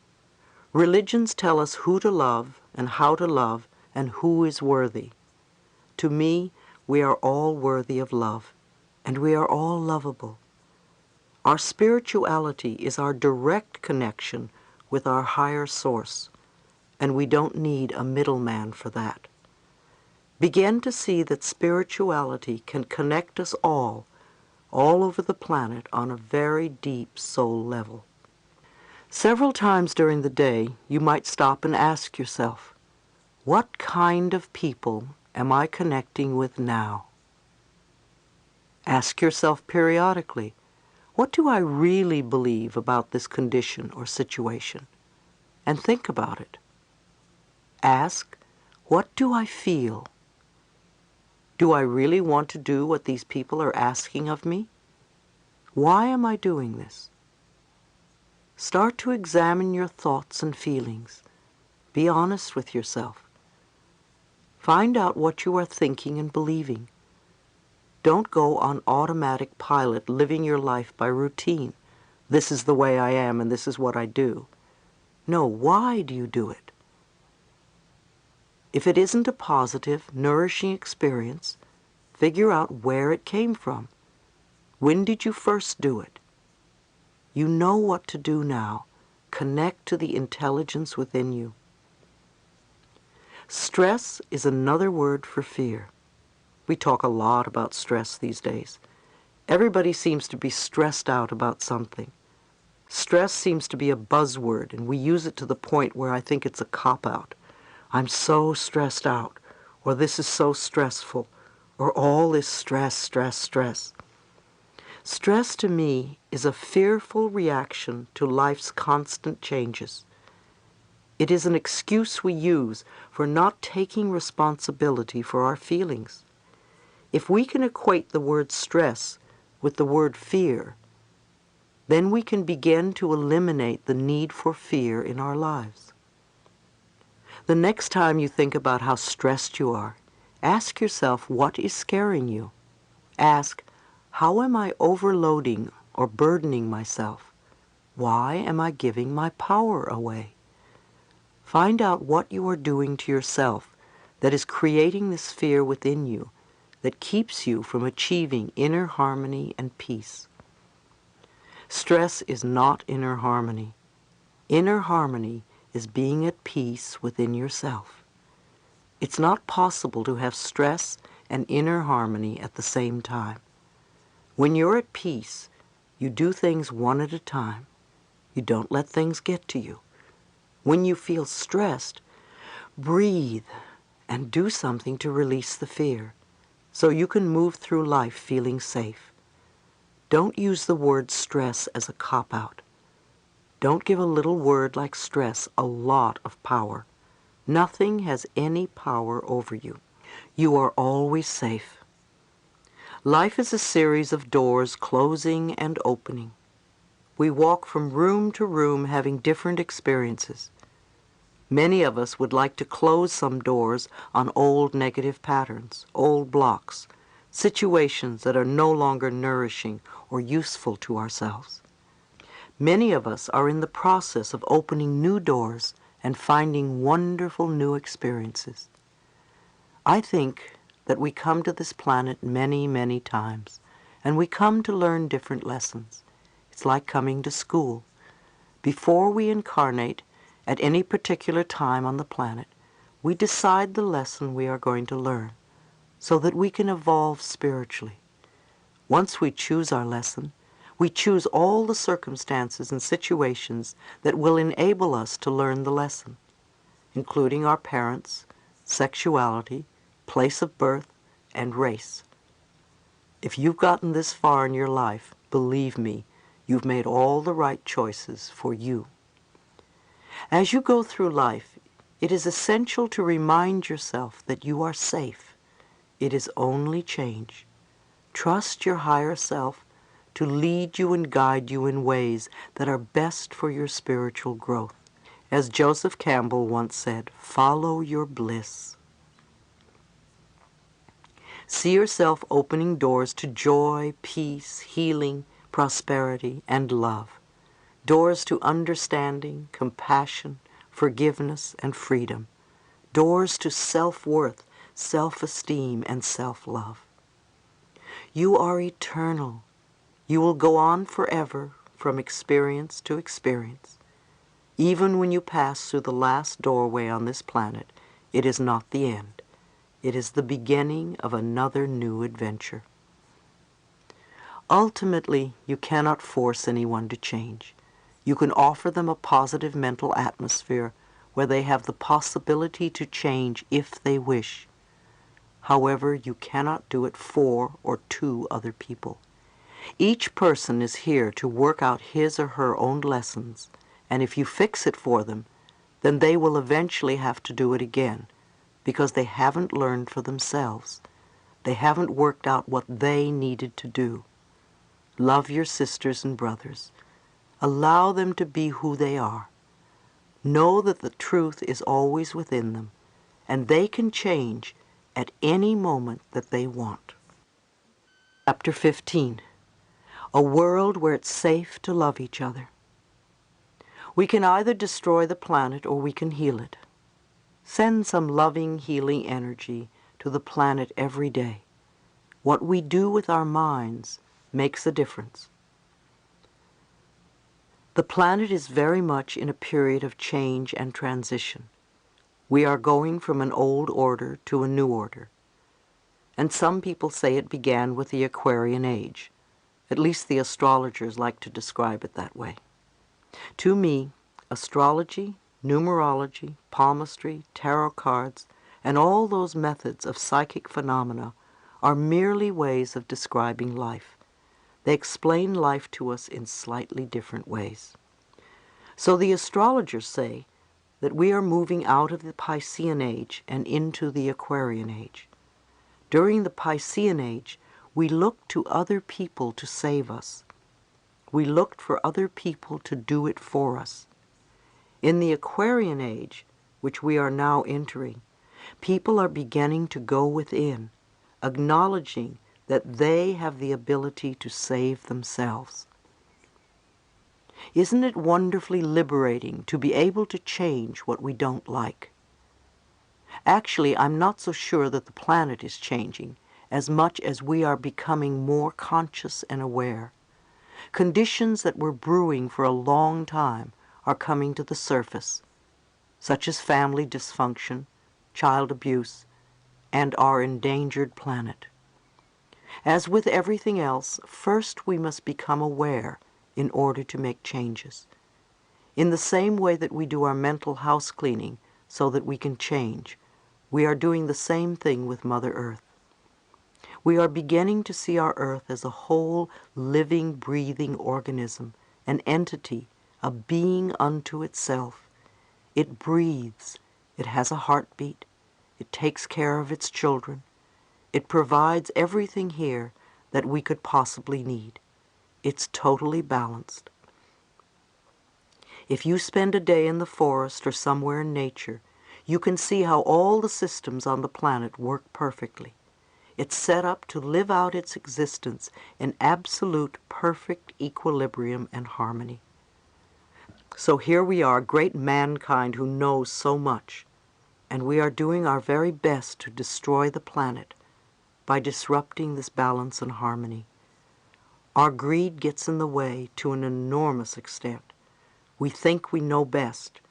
Religions tell us who to love and how to love and who is worthy. To me, we are all worthy of love, and we are all lovable. Our spirituality is our direct connection with our higher source, and we don't need a middleman for that. Begin to see that spirituality can connect us all over the planet on a very deep soul level. Several times during the day, you might stop and ask yourself, what kind of people am I connecting with now? Ask yourself periodically, what do I really believe about this condition or situation? And think about it. Ask, what do I feel? Do I really want to do what these people are asking of me? Why am I doing this? Start to examine your thoughts and feelings. Be honest with yourself. Find out what you are thinking and believing. Don't go on automatic pilot, living your life by routine. This is the way I am and this is what I do. No, why do you do it? If it isn't a positive, nourishing experience, figure out where it came from. When did you first do it? You know what to do now. Connect to the intelligence within you. Stress is another word for fear. We talk a lot about stress these days. Everybody seems to be stressed out about something. Stress seems to be a buzzword, and we use it to the point where I think it's a cop-out. I'm so stressed out, or this is so stressful, or all this stress, stress, stress. Stress to me is a fearful reaction to life's constant changes. It is an excuse we use for not taking responsibility for our feelings. If we can equate the word stress with the word fear, then we can begin to eliminate the need for fear in our lives. The next time you think about how stressed you are, ask yourself what is scaring you. Ask, how am I overloading or burdening myself? Why am I giving my power away? Find out what you are doing to yourself that is creating this fear within you that keeps you from achieving inner harmony and peace. Stress is not inner harmony. Inner harmony is being at peace within yourself. It's not possible to have stress and inner harmony at the same time. When you're at peace, you do things one at a time. You don't let things get to you. When you feel stressed, breathe and do something to release the fear so you can move through life feeling safe. Don't use the word stress as a cop-out. Don't give a little word like stress a lot of power. Nothing has any power over you. You are always safe. Life is a series of doors closing and opening. We walk from room to room having different experiences. Many of us would like to close some doors on old negative patterns, old blocks, situations that are no longer nourishing or useful to ourselves. Many of us are in the process of opening new doors and finding wonderful new experiences. I think that we come to this planet many, many times, and we come to learn different lessons. It's like coming to school. Before we incarnate at any particular time on the planet, we decide the lesson we are going to learn so that we can evolve spiritually. Once we choose our lesson, we choose all the circumstances and situations that will enable us to learn the lesson, including our parents, sexuality, place of birth, and race. If you've gotten this far in your life, believe me, you've made all the right choices for you. As you go through life, it is essential to remind yourself that you are safe. It is only change. Trust your higher self to lead you and guide you in ways that are best for your spiritual growth. As Joseph Campbell once said, follow your bliss. See yourself opening doors to joy, peace, healing, prosperity, and love. Doors to understanding, compassion, forgiveness, and freedom. Doors to self-worth, self-esteem, and self-love. You are eternal. You will go on forever from experience to experience. Even when you pass through the last doorway on this planet, it is not the end. It is the beginning of another new adventure. Ultimately, you cannot force anyone to change. You can offer them a positive mental atmosphere where they have the possibility to change if they wish. However, you cannot do it for or to other people. Each person is here to work out his or her own lessons, and if you fix it for them, then they will eventually have to do it again, because they haven't learned for themselves. They haven't worked out what they needed to do. Love your sisters and brothers. Allow them to be who they are. Know that the truth is always within them, and they can change at any moment that they want. Chapter 15. A world where it's safe to love each other. We can either destroy the planet or we can heal it. Send some loving, healing energy to the planet every day. What we do with our minds makes a difference. The planet is very much in a period of change and transition. We are going from an old order to a new order. And some people say it began with the Aquarian Age. At least the astrologers like to describe it that way. To me, astrology, numerology, palmistry, tarot cards, and all those methods of psychic phenomena are merely ways of describing life. They explain life to us in slightly different ways. So the astrologers say that we are moving out of the Piscean age and into the Aquarian age. During the Piscean age, we looked to other people to save us. We looked for other people to do it for us. In the Aquarian age, which we are now entering, people are beginning to go within, acknowledging that they have the ability to save themselves. Isn't it wonderfully liberating to be able to change what we don't like? Actually, I'm not so sure that the planet is changing as much as we are becoming more conscious and aware. Conditions that were brewing for a long time are coming to the surface, such as family dysfunction, child abuse, and our endangered planet. As with everything else, first we must become aware in order to make changes. In the same way that we do our mental house cleaning so that we can change, we are doing the same thing with Mother Earth. We are beginning to see our Earth as a whole, living, breathing organism, an entity, a being unto itself. It breathes, it has a heartbeat, it takes care of its children, it provides everything here that we could possibly need. It's totally balanced. If you spend a day in the forest or somewhere in nature, you can see how all the systems on the planet work perfectly. It's set up to live out its existence in absolute perfect equilibrium and harmony. So here we are, great mankind who knows so much, and we are doing our very best to destroy the planet by disrupting this balance and harmony. Our greed gets in the way to an enormous extent. We think we know best,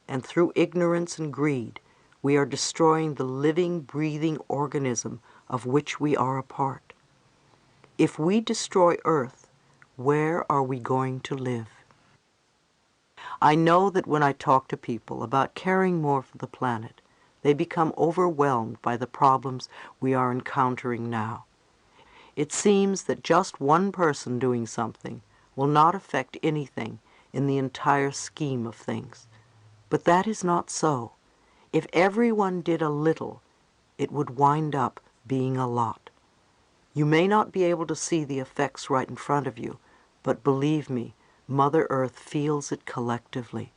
and through ignorance and greed, we are destroying the living, breathing organism of which we are a part. If we destroy Earth, where are we going to live? I know that when I talk to people about caring more for the planet, they become overwhelmed by the problems we are encountering now. It seems that just one person doing something will not affect anything in the entire scheme of things. But that is not so. If everyone did a little, it would wind up being a lot. You may not be able to see the effects right in front of you, but believe me, Mother Earth feels it collectively.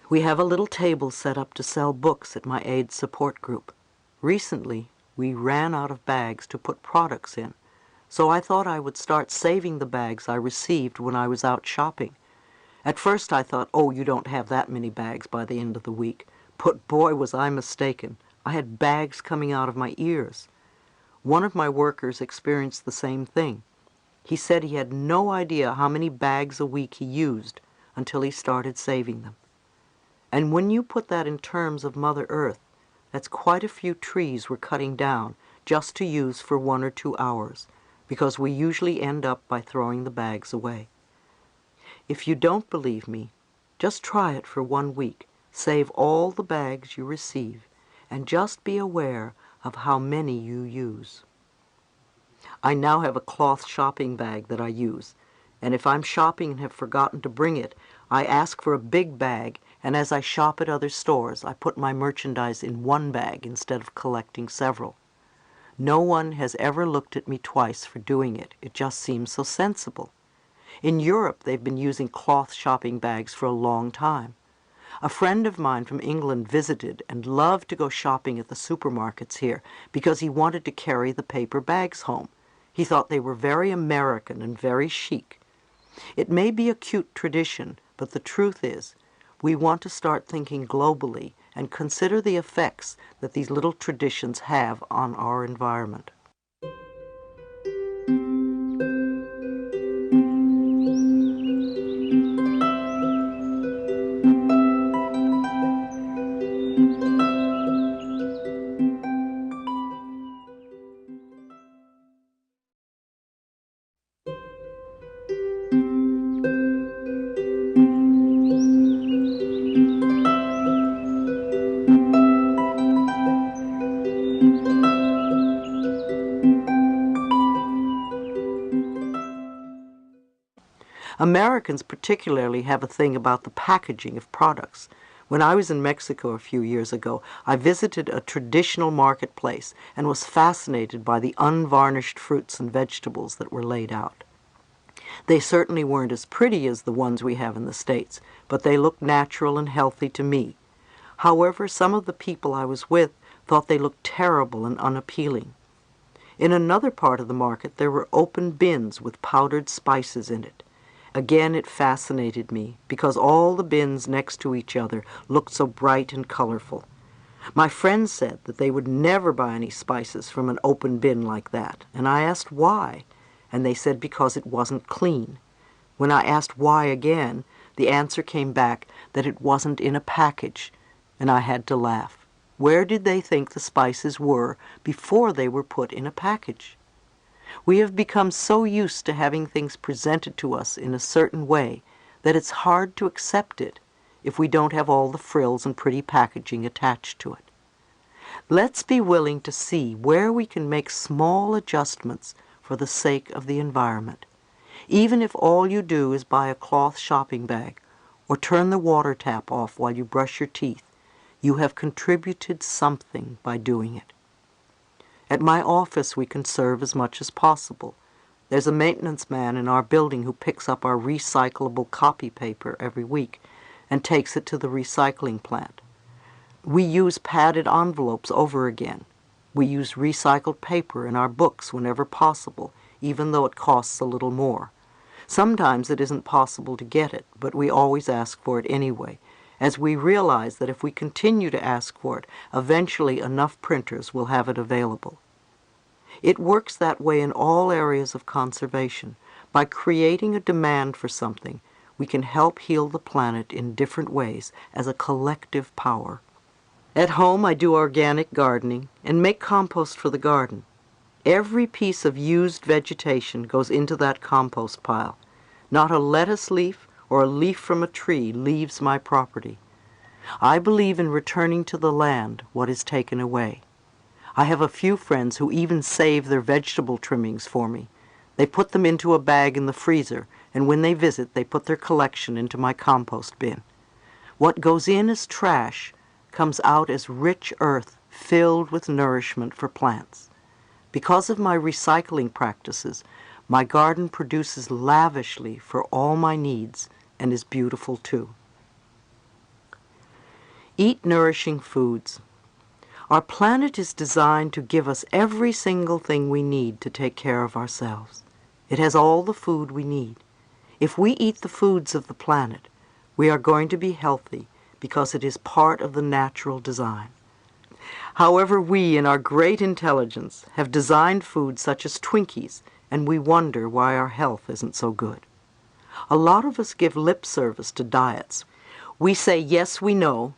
We have a little table set up to sell books at my AIDS support group. Recently, we ran out of bags to put products in, so I thought I would start saving the bags I received when I was out shopping. At first I thought, oh, you don't have that many bags by the end of the week. But boy, was I mistaken. I had bags coming out of my ears. One of my workers experienced the same thing. He said he had no idea how many bags a week he used until he started saving them. And when you put that in terms of Mother Earth, that's quite a few trees we're cutting down just to use for 1 or 2 hours, because we usually end up by throwing the bags away. If you don't believe me, just try it for 1 week. Save all the bags you receive, and just be aware of how many you use. I now have a cloth shopping bag that I use, and if I'm shopping and have forgotten to bring it, I ask for a big bag, and as I shop at other stores, I put my merchandise in 1 bag instead of collecting several. No one has ever looked at me twice for doing it. It just seems so sensible. In Europe, they've been using cloth shopping bags for a long time. A friend of mine from England visited and loved to go shopping at the supermarkets here because he wanted to carry the paper bags home. He thought they were very American and very chic. It may be a cute tradition, but the truth is, we want to start thinking globally and consider the effects that these little traditions have on our environment. Americans particularly have a thing about the packaging of products. When I was in Mexico a few years ago, I visited a traditional marketplace and was fascinated by the unvarnished fruits and vegetables that were laid out. They certainly weren't as pretty as the ones we have in the States, but they looked natural and healthy to me. However, some of the people I was with thought they looked terrible and unappealing. In another part of the market there were open bins with powdered spices in it. Again it fascinated me because all the bins next to each other looked so bright and colorful. My friends said that they would never buy any spices from an open bin like that, and I asked why, and they said because it wasn't clean. When I asked why again, the answer came back that it wasn't in a package, and I had to laugh. Where did they think the spices were before they were put in a package? We have become so used to having things presented to us in a certain way that it's hard to accept it if we don't have all the frills and pretty packaging attached to it. Let's be willing to see where we can make small adjustments for the sake of the environment. Even if all you do is buy a cloth shopping bag or turn the water tap off while you brush your teeth, you have contributed something by doing it. At my office we conserve as much as possible. There's a maintenance man in our building who picks up our recyclable copy paper every week and takes it to the recycling plant. We use padded envelopes over again. We use recycled paper in our books whenever possible, even though it costs a little more. Sometimes it isn't possible to get it, but we always ask for it anyway, as we realize that if we continue to ask for it, eventually enough printers will have it available. It works that way in all areas of conservation. By creating a demand for something, we can help heal the planet in different ways as a collective power. At home, I do organic gardening and make compost for the garden. Every piece of used vegetation goes into that compost pile. Not a lettuce leaf or a leaf from a tree leaves my property. I believe in returning to the land what is taken away. I have a few friends who even save their vegetable trimmings for me. They put them into a bag in the freezer, and when they visit, they put their collection into my compost bin. What goes in as trash comes out as rich earth filled with nourishment for plants. Because of my recycling practices, my garden produces lavishly for all my needs and is beautiful too. Eat nourishing foods. Our planet is designed to give us every single thing we need to take care of ourselves. It has all the food we need. If we eat the foods of the planet, we are going to be healthy because it is part of the natural design. However, we, in our great intelligence, have designed foods such as Twinkies, and we wonder why our health isn't so good. A lot of us give lip service to diets. We say, yes, we know,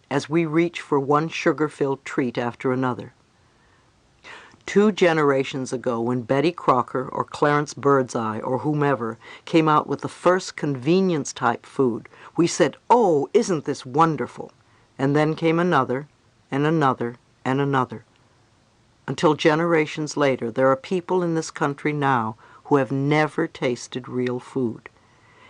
as we reach for one sugar-filled treat after another. 2 generations ago, when Betty Crocker or Clarence Birdseye or whomever came out with the first convenience-type food, we said, oh, isn't this wonderful? And then came another, and another, and another. Until generations later, there are people in this country now who have never tasted real food.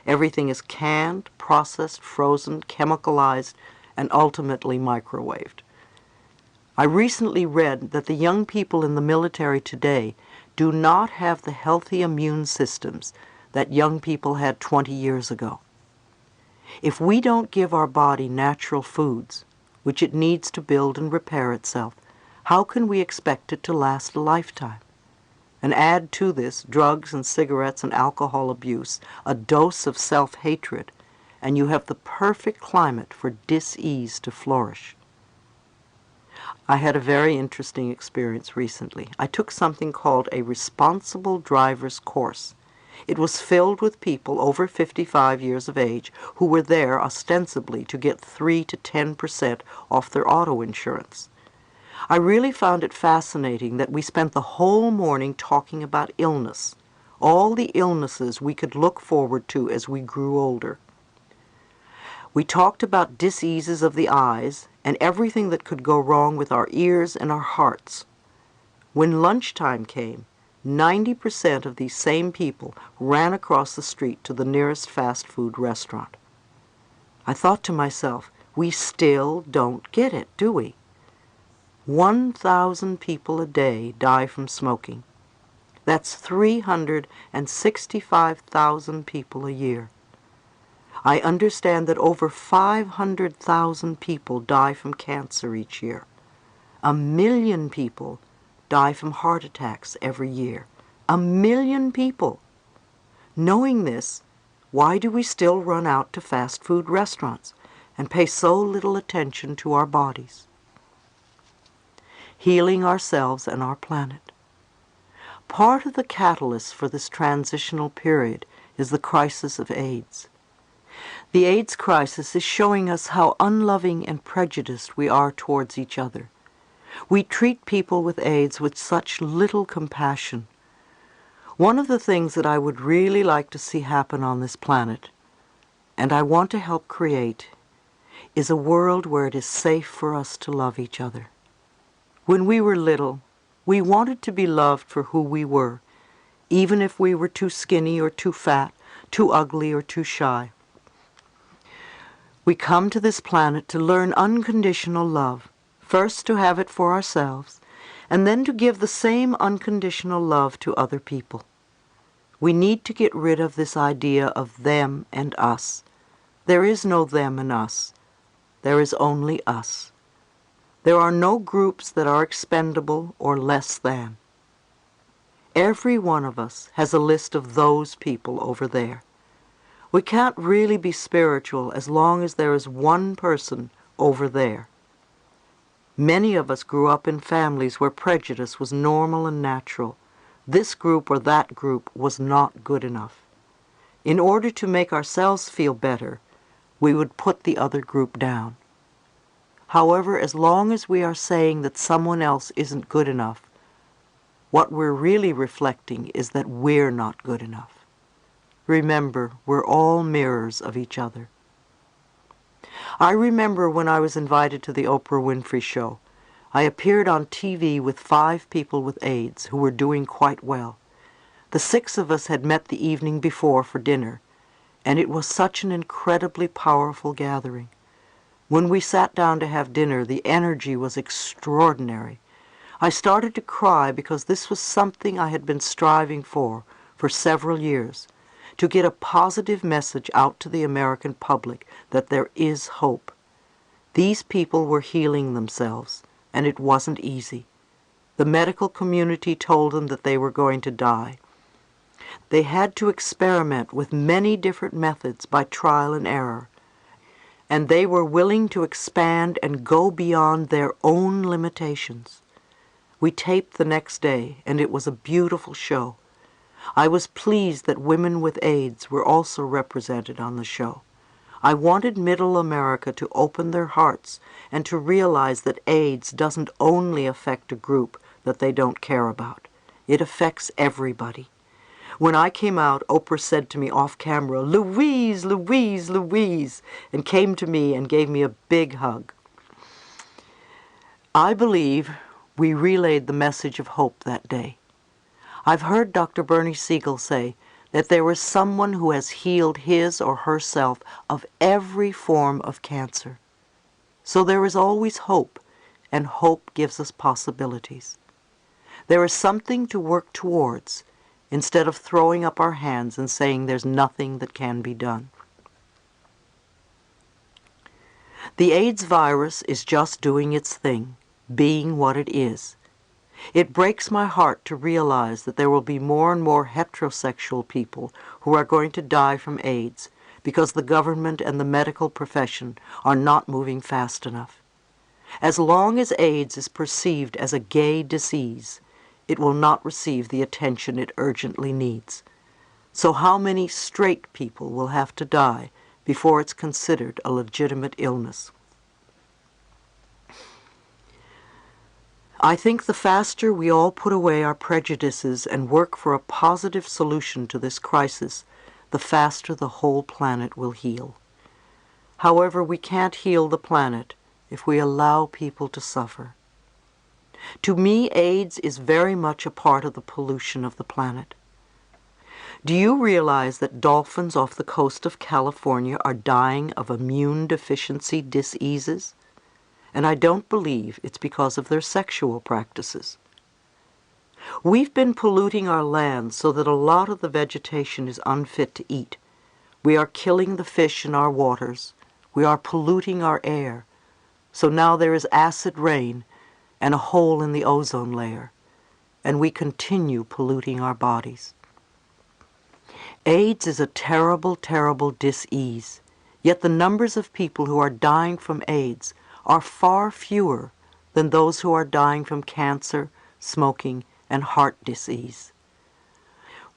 Everything is canned, processed, frozen, chemicalized, and ultimately microwaved. I recently read that the young people in the military today do not have the healthy immune systems that young people had 20 years ago. If we don't give our body natural foods, which it needs to build and repair itself, how can we expect it to last a lifetime? And add to this drugs and cigarettes and alcohol abuse, a dose of self-hatred, and you have the perfect climate for dis-ease to flourish. I had a very interesting experience recently. I took something called a responsible driver's course. It was filled with people over 55 years of age who were there ostensibly to get 3 to 10% off their auto insurance. I really found it fascinating that we spent the whole morning talking about illness, all the illnesses we could look forward to as we grew older. We talked about diseases of the eyes and everything that could go wrong with our ears and our hearts. When lunchtime came, 90% of these same people ran across the street to the nearest fast food restaurant. I thought to myself, we still don't get it, do we? 1,000 people a day die from smoking. That's 365,000 people a year. I understand that over 500,000 people die from cancer each year. 1 million people die from heart attacks every year. 1 million people. Knowing this, why do we still run out to fast food restaurants and pay so little attention to our bodies? Healing ourselves and our planet. Part of the catalyst for this transitional period is the crisis of AIDS. The AIDS crisis is showing us how unloving and prejudiced we are towards each other. We treat people with AIDS with such little compassion. One of the things that I would really like to see happen on this planet, and I want to help create, is a world where it is safe for us to love each other. When we were little, we wanted to be loved for who we were, even if we were too skinny or too fat, too ugly or too shy. We come to this planet to learn unconditional love, first to have it for ourselves, and then to give the same unconditional love to other people. We need to get rid of this idea of them and us. There is no them and us. There is only us. There are no groups that are expendable or less than. Every one of us has a list of those people over there. We can't really be spiritual as long as there is one person over there. Many of us grew up in families where prejudice was normal and natural. This group or that group was not good enough. In order to make ourselves feel better, we would put the other group down. However, as long as we are saying that someone else isn't good enough, what we're really reflecting is that we're not good enough. Remember, we're all mirrors of each other. I remember when I was invited to the Oprah Winfrey Show. I appeared on TV with 5 people with AIDS who were doing quite well. The 6 of us had met the evening before for dinner, and it was such an incredibly powerful gathering. When we sat down to have dinner, the energy was extraordinary. I started to cry because this was something I had been striving for several years, to get a positive message out to the American public that there is hope. These people were healing themselves, and it wasn't easy. The medical community told them that they were going to die. They had to experiment with many different methods by trial and error, and they were willing to expand and go beyond their own limitations. We taped the next day, and it was a beautiful show. I was pleased that women with AIDS were also represented on the show. I wanted Middle America to open their hearts and to realize that AIDS doesn't only affect a group that they don't care about. It affects everybody. When I came out, Oprah said to me off camera, "Louise, Louise, Louise," and came to me and gave me a big hug. I believe we relayed the message of hope that day. I've heard Dr. Bernie Siegel say that there is someone who has healed his or herself of every form of cancer. So there is always hope, and hope gives us possibilities. There is something to work towards, instead of throwing up our hands and saying there's nothing that can be done. The AIDS virus is just doing its thing, being what it is. It breaks my heart to realize that there will be more and more heterosexual people who are going to die from AIDS because the government and the medical profession are not moving fast enough. As long as AIDS is perceived as a gay disease, it will not receive the attention it urgently needs. So how many straight people will have to die before it's considered a legitimate illness? I think the faster we all put away our prejudices and work for a positive solution to this crisis, the faster the whole planet will heal. However, we can't heal the planet if we allow people to suffer. To me, AIDS is very much a part of the pollution of the planet. Do you realize that dolphins off the coast of California are dying of immune deficiency diseases? And I don't believe it's because of their sexual practices. We've been polluting our land so that a lot of the vegetation is unfit to eat. We are killing the fish in our waters. We are polluting our air. So now there is acid rain and a hole in the ozone layer. And we continue polluting our bodies. AIDS is a terrible, terrible dis-ease. Yet the numbers of people who are dying from AIDS are far fewer than those who are dying from cancer, smoking, and heart disease.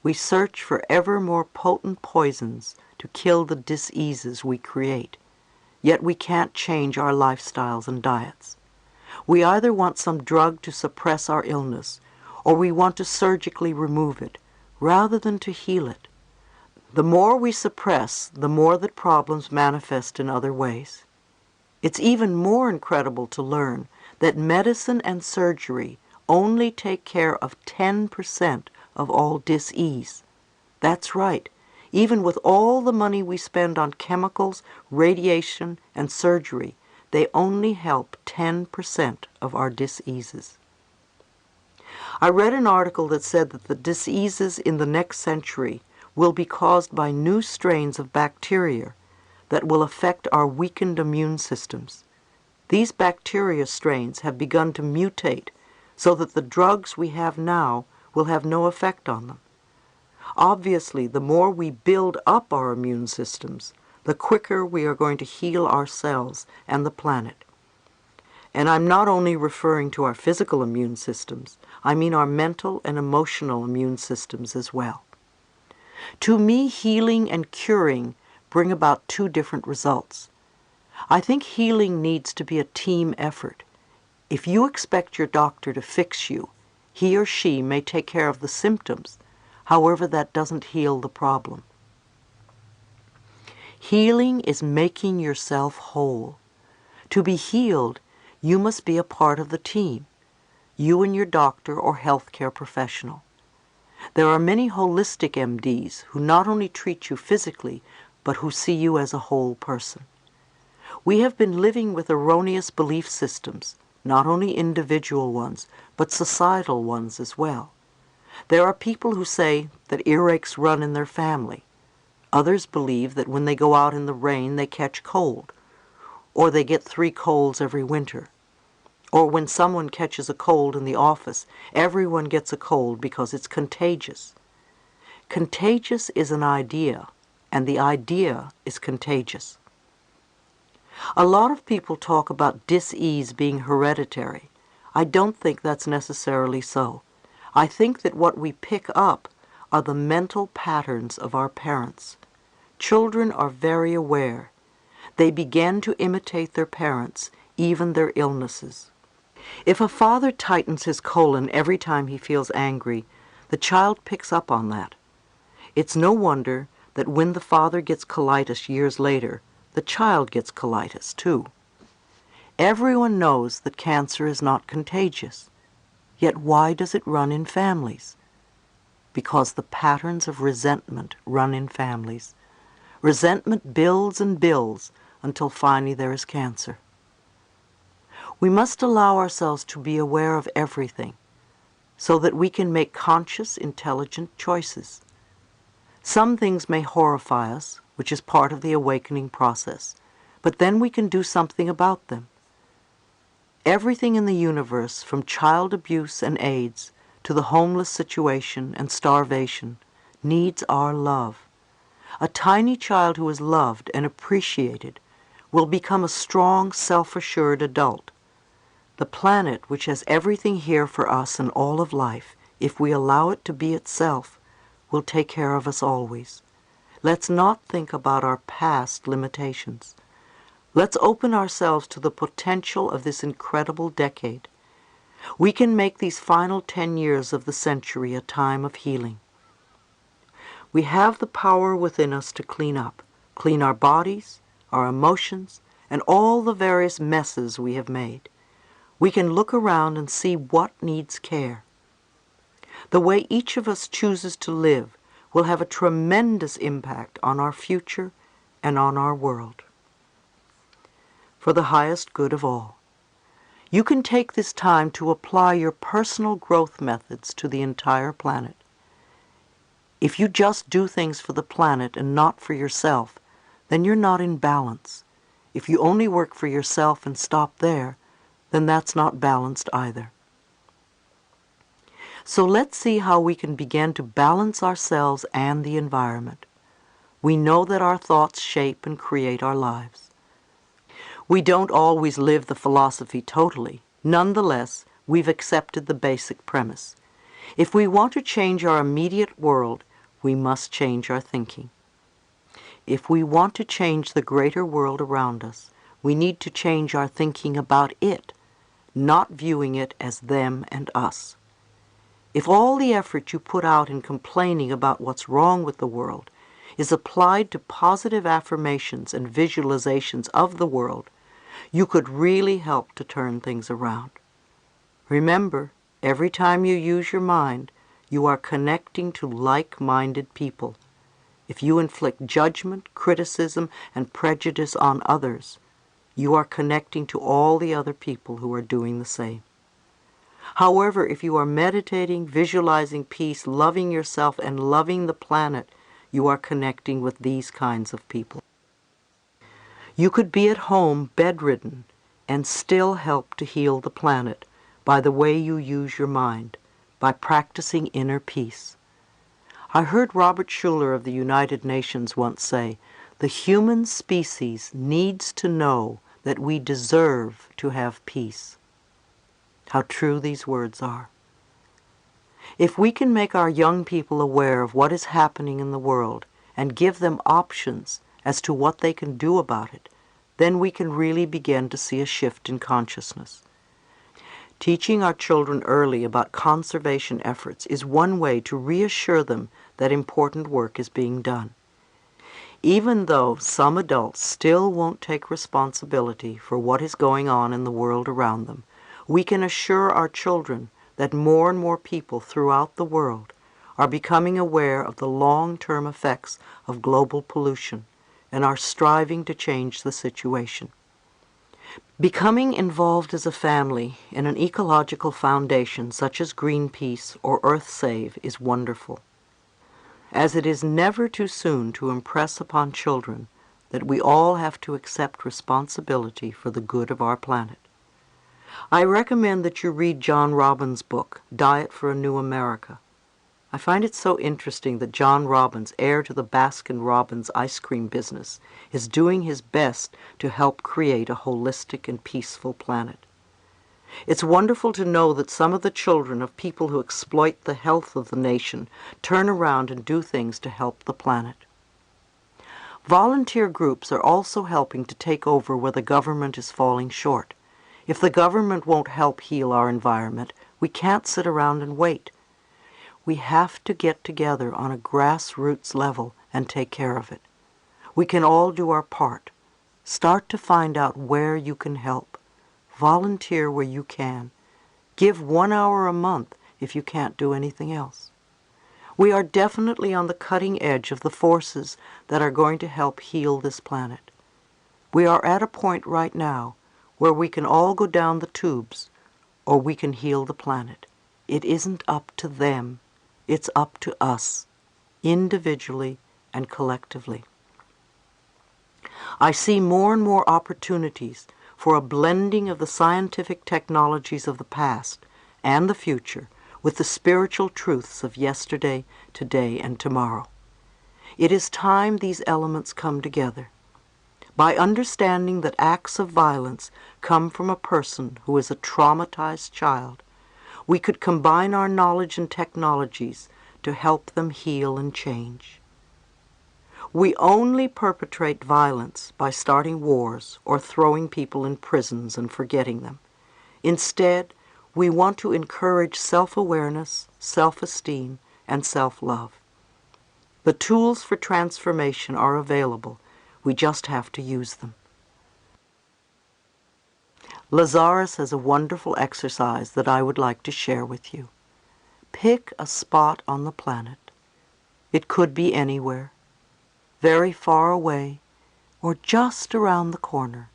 We search for ever more potent poisons to kill the diseases we create, yet we can't change our lifestyles and diets. We either want some drug to suppress our illness, or we want to surgically remove it, rather than to heal it. The more we suppress, the more that problems manifest in other ways. It's even more incredible to learn that medicine and surgery only take care of 10% of all dis-ease. That's right. Even with all the money we spend on chemicals, radiation, and surgery, they only help 10% of our diseases. I read an article that said that the diseases in the next century will be caused by new strains of bacteria that will affect our weakened immune systems. These bacteria strains have begun to mutate so that the drugs we have now will have no effect on them. Obviously, the more we build up our immune systems, the quicker we are going to heal ourselves and the planet. And I'm not only referring to our physical immune systems, I mean our mental and emotional immune systems as well. To me, healing and curing bring about two different results. I think healing needs to be a team effort. If you expect your doctor to fix you, he or she may take care of the symptoms. However, that doesn't heal the problem. Healing is making yourself whole. To be healed, you must be a part of the team, you and your doctor or healthcare professional. There are many holistic MDs who not only treat you physically, but who see you as a whole person. We have been living with erroneous belief systems, not only individual ones, but societal ones as well. There are people who say that earaches run in their family. Others believe that when they go out in the rain they catch cold, or they get 3 colds every winter. Or when someone catches a cold in the office, everyone gets a cold because it's contagious. Contagious is an idea, and the idea is contagious. A lot of people talk about dis-ease being hereditary. I don't think that's necessarily so. I think that what we pick up are the mental patterns of our parents. Children are very aware. They begin to imitate their parents, even their illnesses. If a father tightens his colon every time he feels angry, the child picks up on that. It's no wonder that when the father gets colitis years later, the child gets colitis too. Everyone knows that cancer is not contagious. Yet why does it run in families? Because the patterns of resentment run in families. Resentment builds and builds until finally there is cancer. We must allow ourselves to be aware of everything so that we can make conscious, intelligent choices. Some things may horrify us, which is part of the awakening process, but then we can do something about them. Everything in the universe, from child abuse and AIDS to the homeless situation and starvation, needs our love. A tiny child who is loved and appreciated will become a strong, self-assured adult. The planet, which has everything here for us and all of life, if we allow it to be itself, will take care of us always. Let's not think about our past limitations. Let's open ourselves to the potential of this incredible decade. We can make these final 10 years of the century a time of healing. We have the power within us to clean up, clean our bodies, our emotions, and all the various messes we have made. We can look around and see what needs care. The way each of us chooses to live will have a tremendous impact on our future and on our world. For the highest good of all, you can take this time to apply your personal growth methods to the entire planet. If you just do things for the planet and not for yourself, then you're not in balance. If you only work for yourself and stop there, then that's not balanced either. So let's see how we can begin to balance ourselves and the environment. We know that our thoughts shape and create our lives. We don't always live the philosophy totally. Nonetheless, we've accepted the basic premise. If we want to change our immediate world, we must change our thinking. If we want to change the greater world around us, we need to change our thinking about it, not viewing it as them and us. If all the effort you put out in complaining about what's wrong with the world is applied to positive affirmations and visualizations of the world, you could really help to turn things around. Remember, every time you use your mind, you are connecting to like-minded people. If you inflict judgment, criticism, and prejudice on others, you are connecting to all the other people who are doing the same. However, if you are meditating, visualizing peace, loving yourself, and loving the planet, you are connecting with these kinds of people. You could be at home bedridden and still help to heal the planet by the way you use your mind, by practicing inner peace. I heard Robert Schuller of the United Nations once say, "The human species needs to know that we deserve to have peace." How true these words are. If we can make our young people aware of what is happening in the world and give them options as to what they can do about it, then we can really begin to see a shift in consciousness. Teaching our children early about conservation efforts is one way to reassure them that important work is being done. Even though some adults still won't take responsibility for what is going on in the world around them, we can assure our children that more and more people throughout the world are becoming aware of the long-term effects of global pollution and are striving to change the situation. Becoming involved as a family in an ecological foundation such as Greenpeace or EarthSave is wonderful, as it is never too soon to impress upon children that we all have to accept responsibility for the good of our planet. I recommend that you read John Robbins' book, Diet for a New America. I find it so interesting that John Robbins, heir to the Baskin-Robbins ice cream business, is doing his best to help create a holistic and peaceful planet. It's wonderful to know that some of the children of people who exploit the health of the nation turn around and do things to help the planet. Volunteer groups are also helping to take over where the government is falling short. If the government won't help heal our environment, we can't sit around and wait. We have to get together on a grassroots level and take care of it. We can all do our part. Start to find out where you can help. Volunteer where you can. Give 1 hour a month if you can't do anything else. We are definitely on the cutting edge of the forces that are going to help heal this planet. We are at a point right now where we can all go down the tubes, or we can heal the planet. It isn't up to them. It's up to us, individually and collectively. I see more and more opportunities for a blending of the scientific technologies of the past and the future with the spiritual truths of yesterday, today, and tomorrow. It is time these elements come together. By understanding that acts of violence come from a person who is a traumatized child, we could combine our knowledge and technologies to help them heal and change. We only perpetrate violence by starting wars or throwing people in prisons and forgetting them. Instead, we want to encourage self-awareness, self-esteem, and self-love. The tools for transformation are available. We just have to use them. Lazarus has a wonderful exercise that I would like to share with you. Pick a spot on the planet. It could be anywhere, very far away, or just around the corner.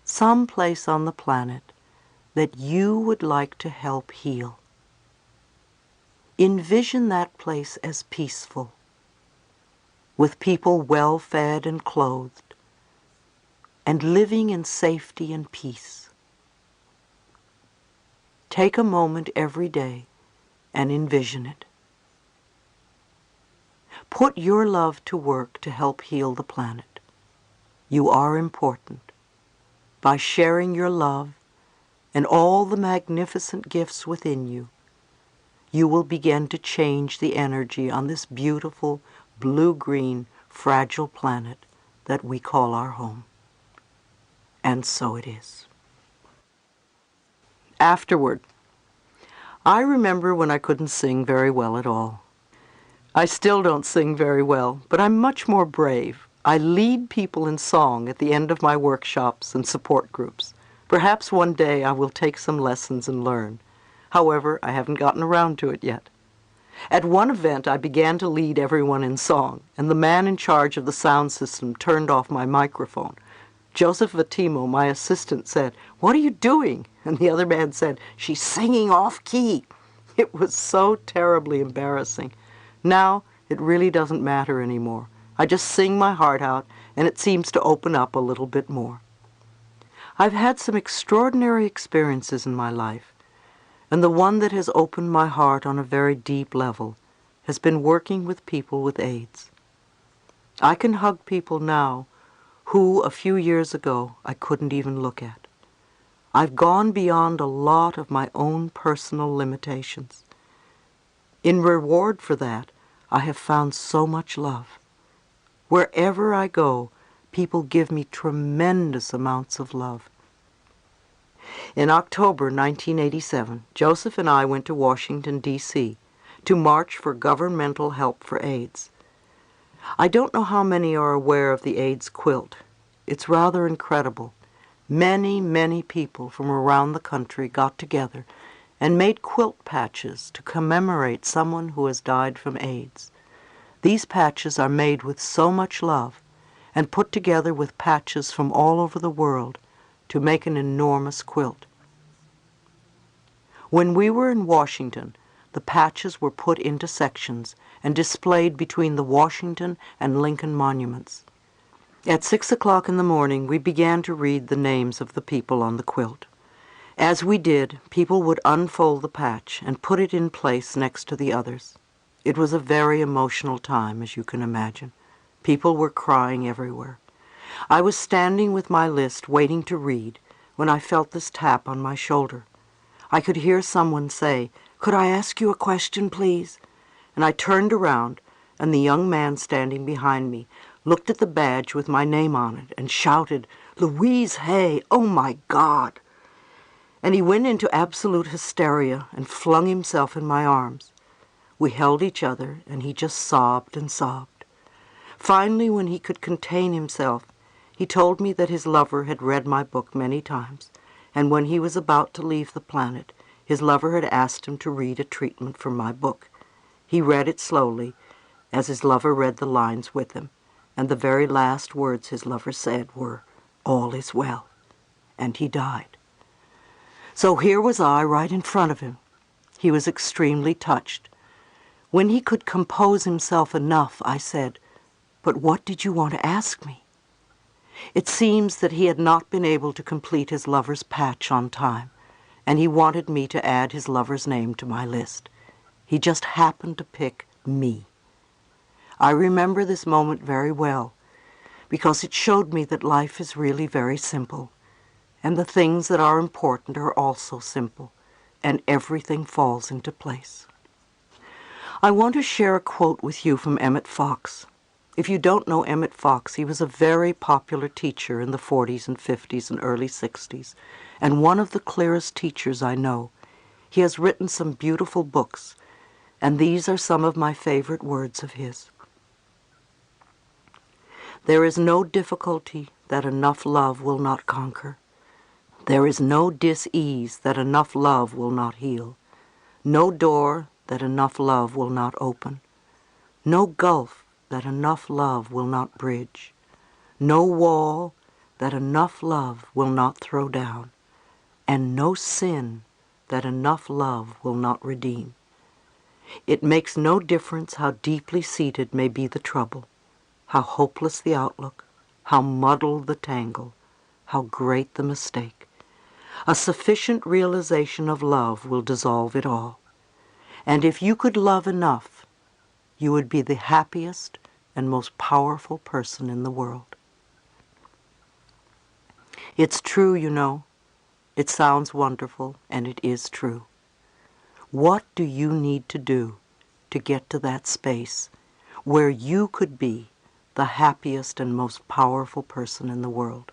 Some place on the planet that you would like to help heal. Envision that place as peaceful, with people well fed and clothed, and living in safety and peace. Take a moment every day and envision it. Put your love to work to help heal the planet. You are important. By sharing your love and all the magnificent gifts within you, you will begin to change the energy on this beautiful, blue-green, fragile planet that we call our home. And so it is. Afterward, I remember when I couldn't sing very well at all. I still don't sing very well, but I'm much more brave. I lead people in song at the end of my workshops and support groups. Perhaps one day I will take some lessons and learn. However, I haven't gotten around to it yet. At one event, I began to lead everyone in song, and the man in charge of the sound system turned off my microphone. Joseph Vatimo, my assistant, said, "What are you doing?" And the other man said, "She's singing off-key." It was so terribly embarrassing. Now, it really doesn't matter anymore. I just sing my heart out, and it seems to open up a little bit more. I've had some extraordinary experiences in my life, and the one that has opened my heart on a very deep level has been working with people with AIDS. I can hug people now who, a few years ago, I couldn't even look at. I've gone beyond a lot of my own personal limitations. In reward for that, I have found so much love. Wherever I go, people give me tremendous amounts of love. In October 1987, Joseph and I went to Washington, D.C. to march for governmental help for AIDS. I don't know how many are aware of the AIDS quilt. It's rather incredible. Many, many people from around the country got together and made quilt patches to commemorate someone who has died from AIDS. These patches are made with so much love and put together with patches from all over the world to make an enormous quilt. When we were in Washington, the patches were put into sections and displayed between the Washington and Lincoln monuments. At 6 o'clock in the morning, we began to read the names of the people on the quilt. As we did, people would unfold the patch and put it in place next to the others. It was a very emotional time, as you can imagine. People were crying everywhere. I was standing with my list waiting to read when I felt this tap on my shoulder. I could hear someone say, "Could I ask you a question, please?" And I turned around, and the young man standing behind me looked at the badge with my name on it and shouted, "Louise Hay, oh my God!" And he went into absolute hysteria and flung himself in my arms. We held each other, and he just sobbed and sobbed. Finally, when he could contain himself, he told me that his lover had read my book many times, and when he was about to leave the planet, his lover had asked him to read a treatment from my book. He read it slowly, as his lover read the lines with him, and the very last words his lover said were, "All is well," and he died. So here was I right in front of him. He was extremely touched. When he could compose himself enough, I said, "But what did you want to ask me?" It seems that he had not been able to complete his lover's patch on time, and he wanted me to add his lover's name to my list. He just happened to pick me. I remember this moment very well, because it showed me that life is really very simple, and the things that are important are also simple, and everything falls into place. I want to share a quote with you from Emmett Fox. If you don't know Emmett Fox, he was a very popular teacher in the 40s and 50s and early 60s, and one of the clearest teachers I know. He has written some beautiful books, and these are some of my favorite words of his. "There is no difficulty that enough love will not conquer. There is no dis-ease that enough love will not heal, no door that enough love will not open, no gulf that enough love will not bridge, no wall that enough love will not throw down, and no sin that enough love will not redeem. It makes no difference how deeply seated may be the trouble, how hopeless the outlook, how muddled the tangle, how great the mistake. A sufficient realization of love will dissolve it all. And if you could love enough, you would be the happiest and most powerful person in the world. It's true, you know. It sounds wonderful, and it is true. What do you need to do to get to that space where you could be the happiest and most powerful person in the world?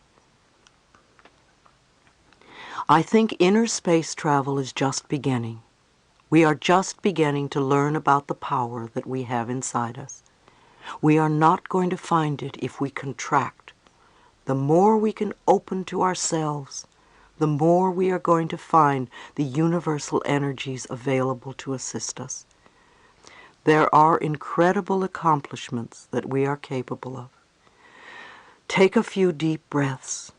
I think inner space travel is just beginning. We are just beginning to learn about the power that we have inside us. We are not going to find it if we contract. The more we can open to ourselves, the more we are going to find the universal energies available to assist us. There are incredible accomplishments that we are capable of. Take a few deep breaths.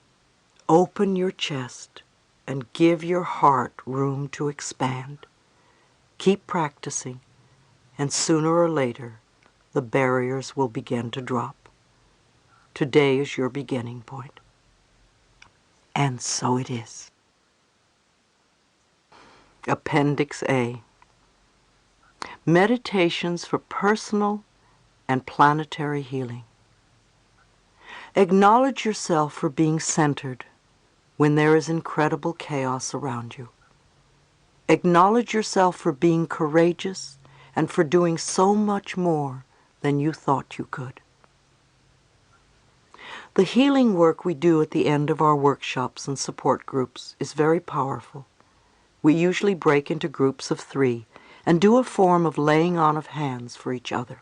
Open your chest and give your heart room to expand. Keep practicing, and sooner or later, the barriers will begin to drop. Today is your beginning point. And so it is. Appendix A. Meditations for personal and planetary healing. Acknowledge yourself for being centered when there is incredible chaos around you. Acknowledge yourself for being courageous and for doing so much more than you thought you could. The healing work we do at the end of our workshops and support groups is very powerful. We usually break into groups of 3 and do a form of laying on of hands for each other.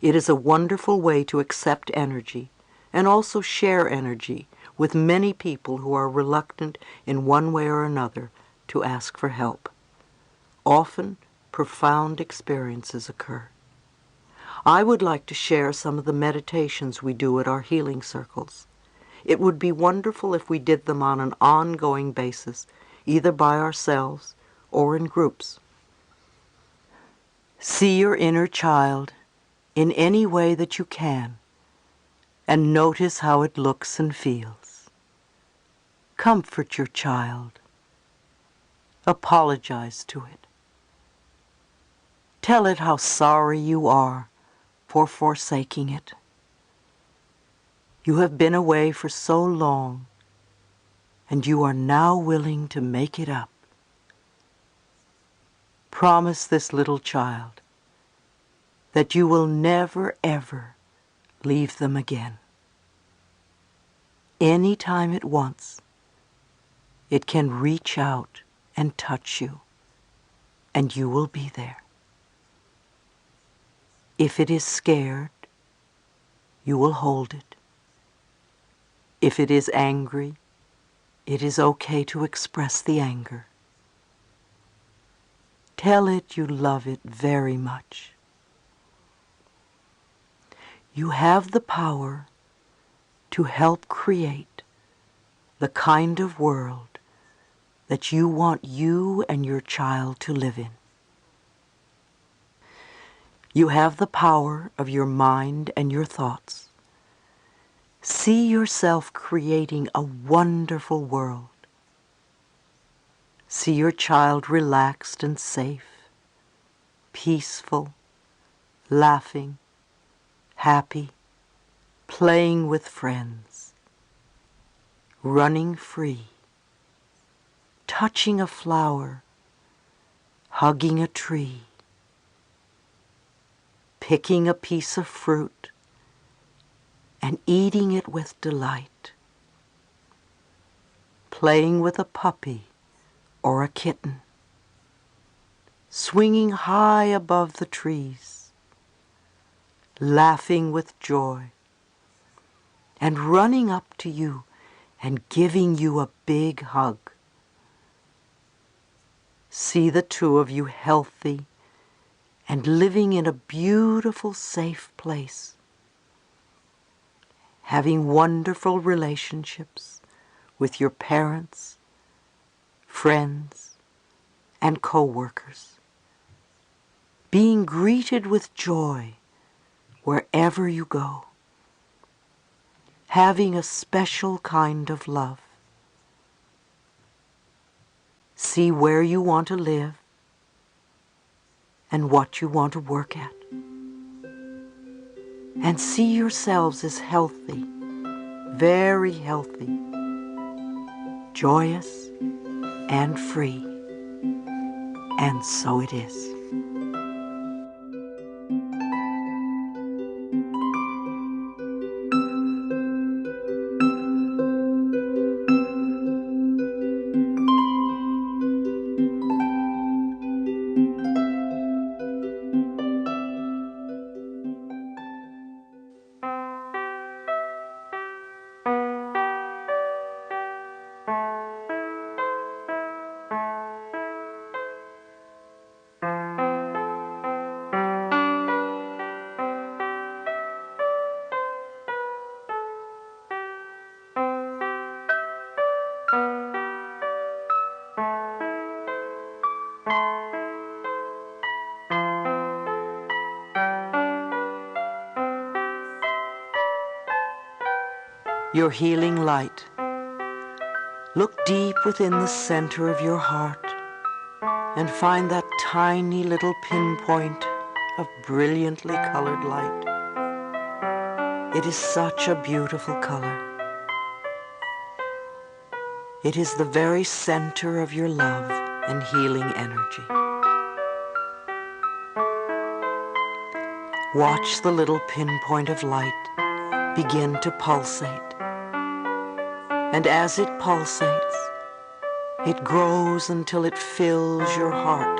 It is a wonderful way to accept energy and also share energy with many people who are reluctant in one way or another to ask for help. Often, profound experiences occur. I would like to share some of the meditations we do at our healing circles. It would be wonderful if we did them on an ongoing basis, either by ourselves or in groups. See your inner child in any way that you can, and notice how it looks and feels. Comfort your child. Apologize to it. Tell it how sorry you are for forsaking it. You have been away for so long, and you are now willing to make it up. Promise this little child that you will never, ever leave them again. Any time it wants, it can reach out and touch you, and you will be there. If it is scared, you will hold it. If it is angry, it is okay to express the anger. Tell it you love it very much. You have the power to help create the kind of world that you want you and your child to live in. You have the power of your mind and your thoughts. See yourself creating a wonderful world. See your child relaxed and safe, peaceful, laughing, happy, playing with friends, running free, touching a flower, hugging a tree, picking a piece of fruit, and eating it with delight, playing with a puppy or a kitten, swinging high above the trees, laughing with joy, and running up to you and giving you a big hug. See the two of you healthy and living in a beautiful, safe place, having wonderful relationships with your parents, friends, and co-workers, being greeted with joy wherever you go, having a special kind of love. See where you want to live and what you want to work at. And see yourselves as healthy, very healthy, joyous and free. And so it is. Your healing light. Look deep within the center of your heart and find that tiny little pinpoint of brilliantly colored light. It is such a beautiful color. It is the very center of your love and healing energy. Watch the little pinpoint of light begin to pulsate. And as it pulsates, it grows until it fills your heart.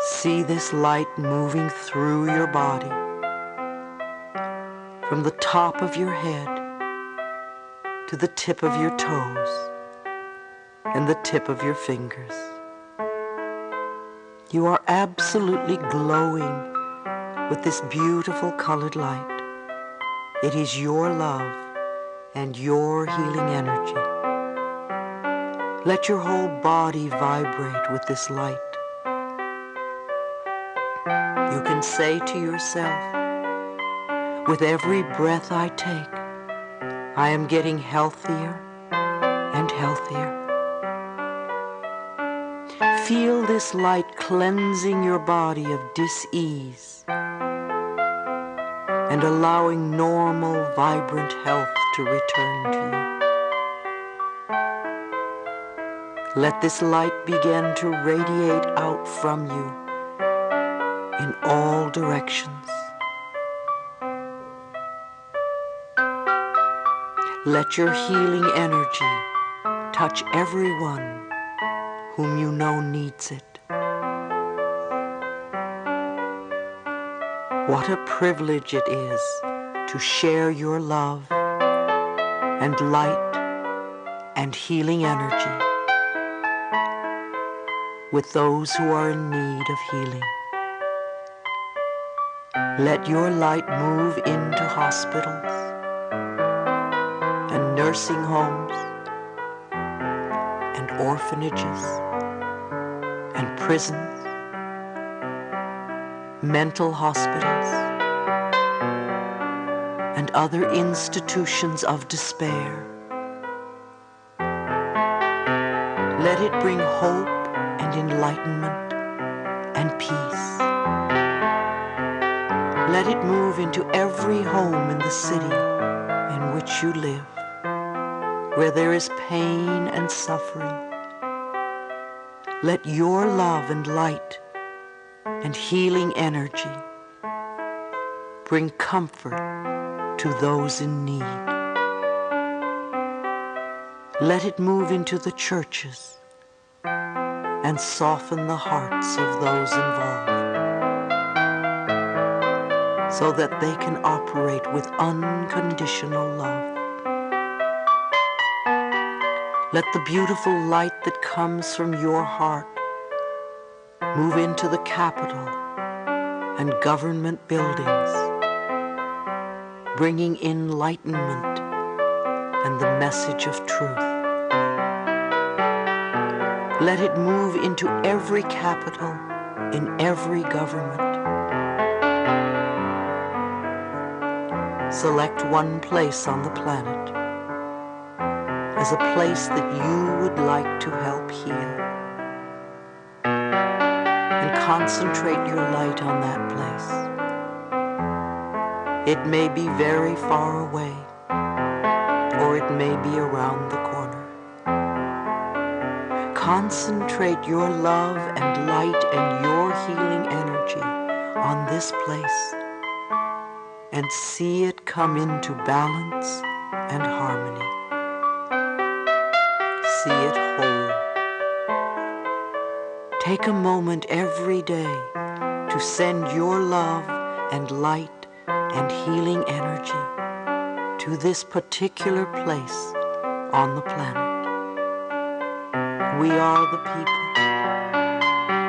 See this light moving through your body, from the top of your head to the tip of your toes and the tip of your fingers. You are absolutely glowing with this beautiful colored light. It is your love and your healing energy. Let your whole body vibrate with this light. You can say to yourself, with every breath I take, I am getting healthier and healthier. Feel this light cleansing your body of dis-ease and allowing normal, vibrant health to return to you. Let this light begin to radiate out from you in all directions. Let your healing energy touch everyone whom you know needs it. What a privilege it is to share your love and light and healing energy with those who are in need of healing. Let your light move into hospitals and nursing homes and orphanages and prisons, mental hospitals, and other institutions of despair. Let it bring hope and enlightenment and peace. Let it move into every home in the city in which you live, where there is pain and suffering. Let your love and light and healing energy bring comfort to those in need. Let it move into the churches and soften the hearts of those involved. so that they can operate with unconditional love. Let the beautiful light that comes from your heart move into the Capitol and government buildings, bringing enlightenment and the message of truth. Let it move into every capital, in every government. Select one place on the planet as a place that you would like to help heal, and concentrate your light on that place. It may be very far away, or it may be around the corner. Concentrate your love and light and your healing energy on this place and see it come into balance and harmony. See it whole. Take a moment every day to send your love and light and healing energy to this particular place on the planet. We are the people.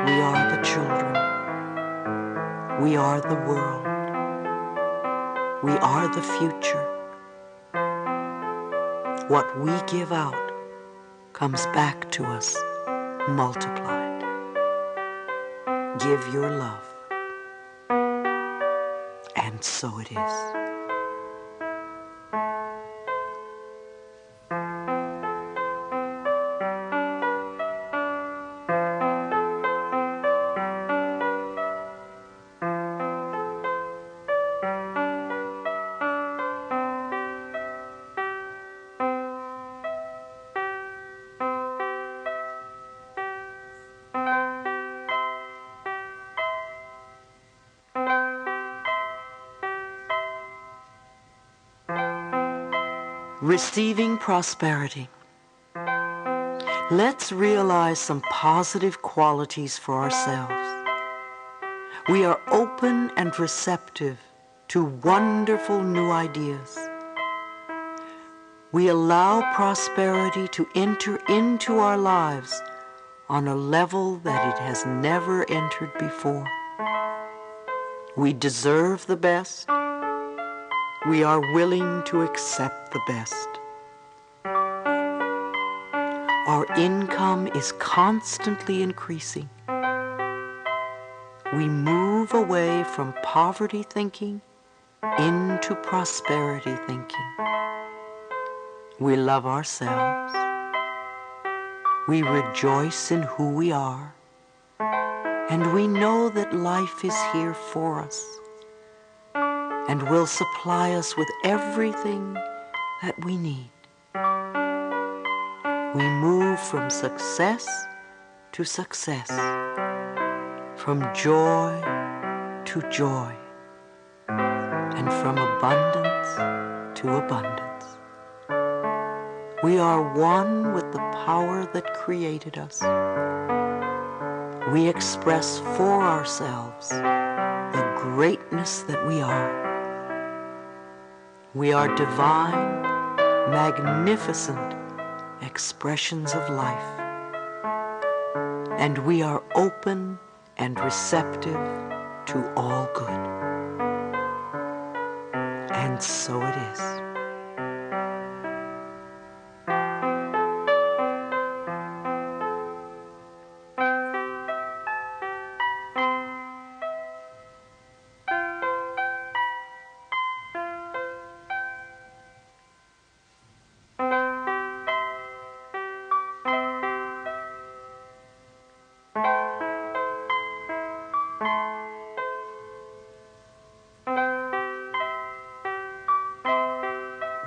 We are the children. We are the world. We are the future. What we give out comes back to us multiplied. Give your love. And so it is. Receiving prosperity. Let's realize some positive qualities for ourselves. We are open and receptive to wonderful new ideas. We allow prosperity to enter into our lives on a level that it has never entered before. We deserve the best. We are willing to accept the best. Our income is constantly increasing. We move away from poverty thinking into prosperity thinking. We love ourselves. We rejoice in who we are. And we know that life is here for us and will supply us with everything that we need. We move from success to success, from joy to joy, and from abundance to abundance. We are one with the power that created us. We express for ourselves the greatness that we are. We are divine, magnificent expressions of life, and we are open and receptive to all good. And so it is.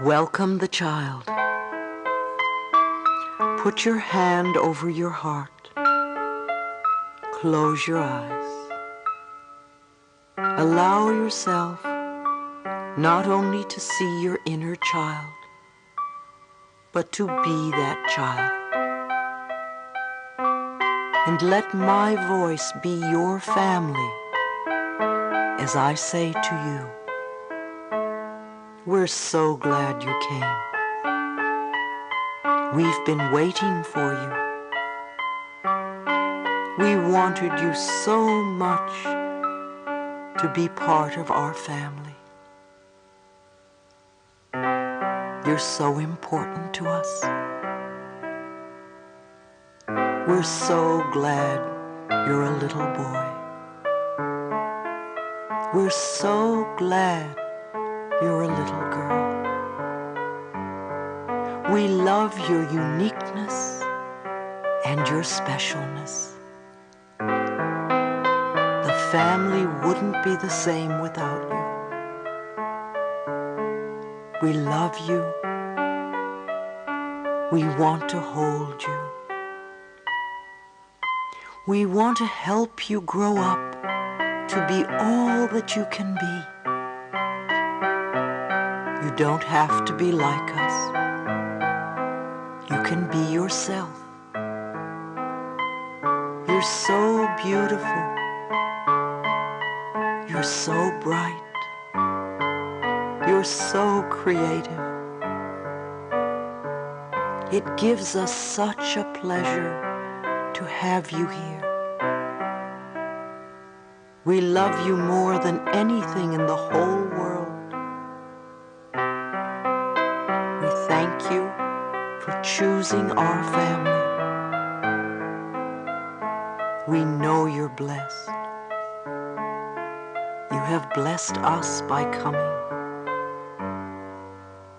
Welcome the child. Put your hand over your heart. Close your eyes. Allow yourself not only to see your inner child, but to be that child. And let my voice be your family, as I say to you, we're so glad you came. We've been waiting for you. We wanted you so much to be part of our family. You're so important to us. We're so glad you're a little boy. We're so glad you're a little girl. We love your uniqueness and your specialness. The family wouldn't be the same without you. We love you. We want to hold you. We want to help you grow up to be all that you can be. You don't have to be like us. You can be yourself. You're so beautiful. You're so bright. You're so creative. It gives us such a pleasure to have you here. We love you more than anything in the whole world. We thank you for choosing our family. We know you're blessed. You have blessed us by coming.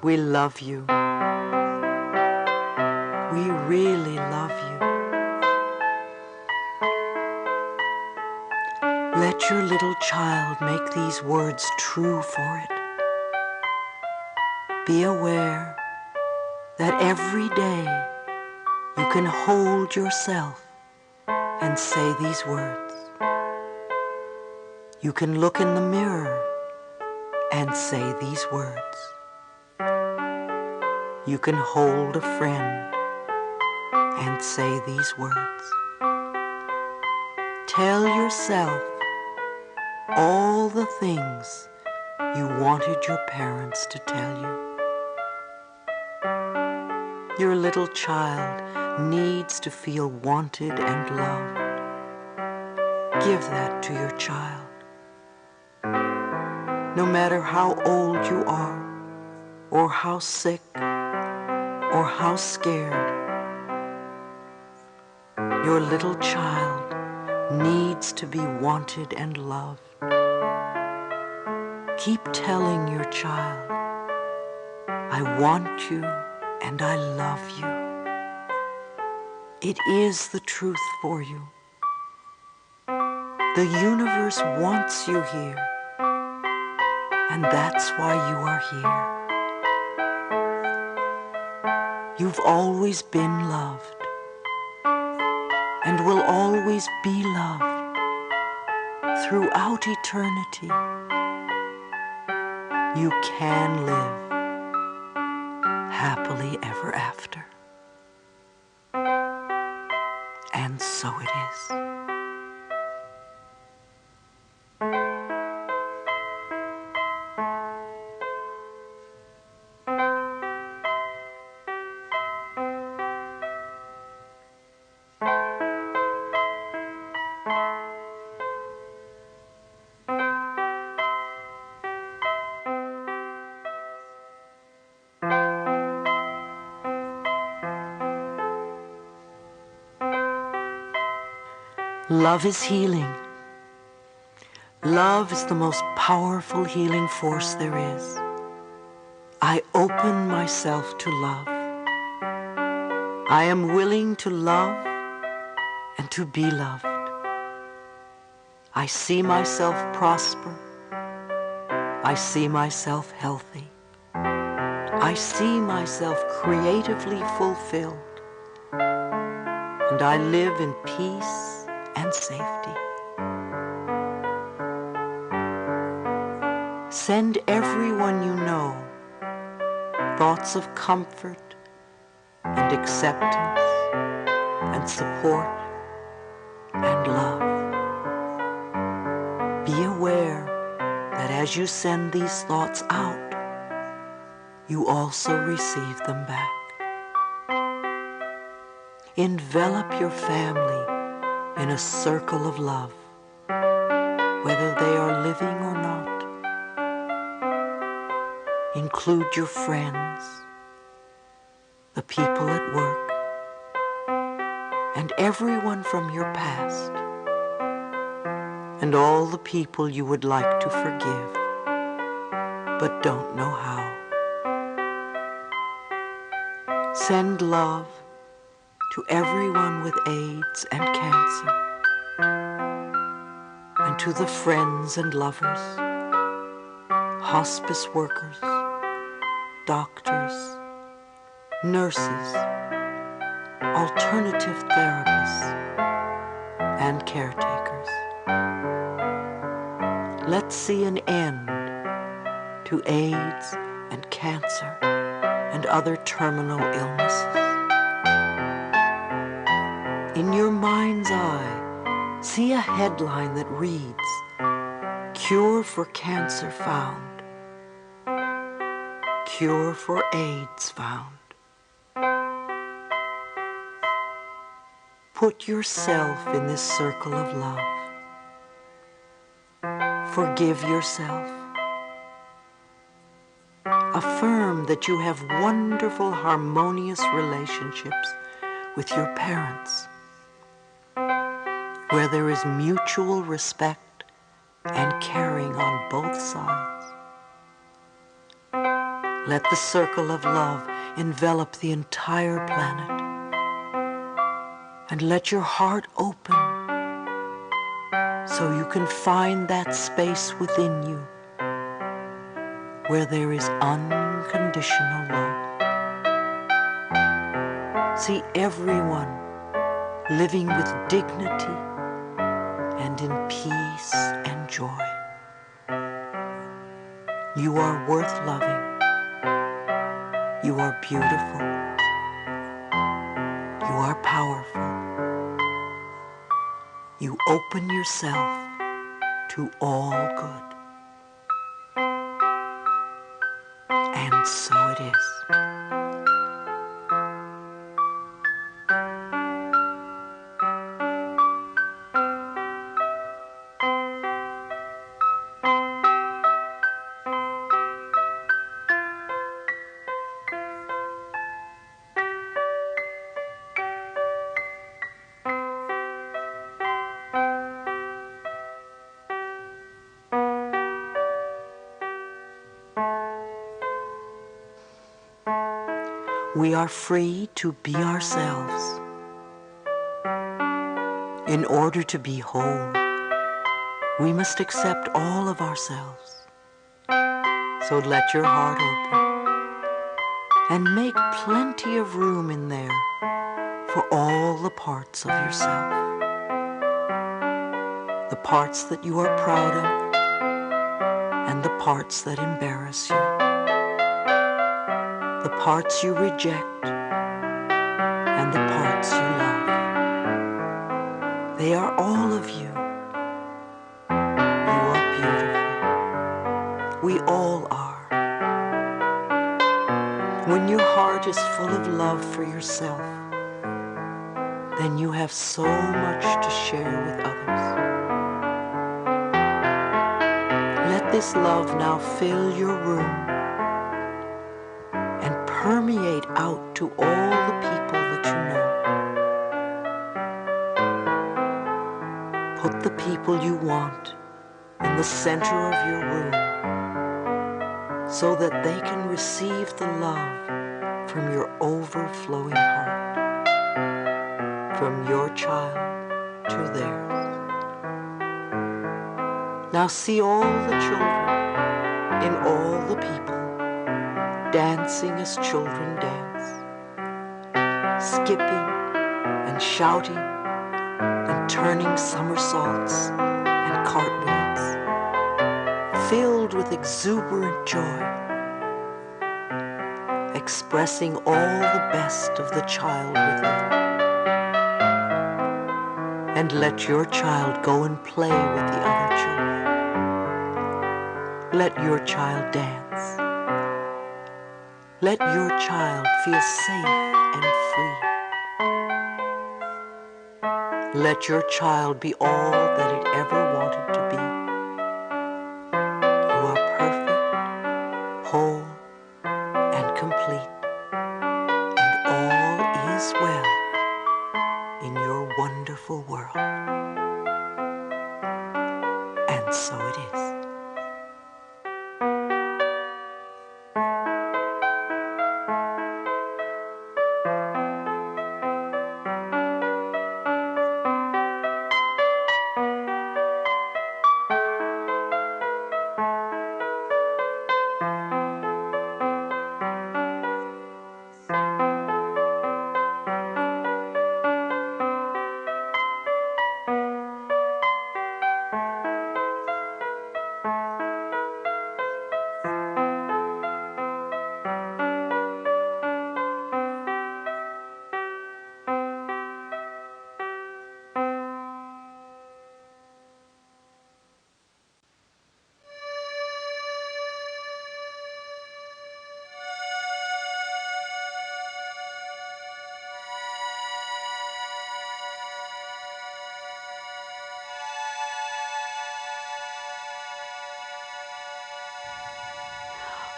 We love you. We really love you. Let your little child make these words true for it. Be aware that every day you can hold yourself and say these words. You can look in the mirror and say these words. You can hold a friend and say these words. Tell yourself all the things you wanted your parents to tell you. Your little child needs to feel wanted and loved. Give that to your child. No matter how old you are, or how sick, or how scared, your little child needs to be wanted and loved. Keep telling your child, I want you and I love you. It is the truth for you. The universe wants you here, and that's why you are here. You've always been loved, and will always be loved throughout eternity. You can live happily ever after. And so it is. Love is healing. Love is the most powerful healing force there is. I open myself to love. I am willing to love and to be loved. I see myself prosper. I see myself healthy. I see myself creatively fulfilled. And I live in peace and safety. Send everyone you know thoughts of comfort and acceptance and support and love. Be aware as you send these thoughts out, you also receive them back. Envelop your family in a circle of love, whether they are living or not. Include your friends, the people at work, and everyone from your past, and all the people you would like to forgive, but don't know how. Send love to everyone with AIDS and cancer, and to the friends and lovers, hospice workers, doctors, nurses, alternative therapists, and caretakers. Let's see an end to AIDS and cancer and other terminal illnesses. In your mind's eye, see a headline that reads, "Cure for cancer found. Cure for AIDS found." Put yourself in this circle of love. Forgive yourself. Affirm that you have wonderful, harmonious relationships with your parents, where there is mutual respect and caring on both sides. Let the circle of love envelop the entire planet, and let your heart open so you can find that space within you where there is unconditional love. See everyone living with dignity and in peace and joy. You are worth loving. You are beautiful. You are powerful. You open yourself to all good. And so it is. We are free to be ourselves. In order to be whole, we must accept all of ourselves. So let your heart open and make plenty of room in there for all the parts of yourself. The parts that you are proud of and the parts that embarrass you. The parts you reject and the parts you love. They are all of you. You are beautiful. We all are. When your heart is full of love for yourself, then you have so much to share with others. Let this love now fill your room and permeate out to all the people that you know. Put the people you want in the center of your room so that they can receive the love from your overflowing heart, from your child to theirs. Now see all the children in all the people dancing as children dance, skipping and shouting and turning somersaults and cartwheels, filled with exuberant joy, expressing all the best of the child within. And let your child go and play with the other children. Let your child dance. Let your child feel safe and free. Let your child be all that it ever wanted to be. You are perfect, whole, and complete, and all is well in your wonderful world. And so it is.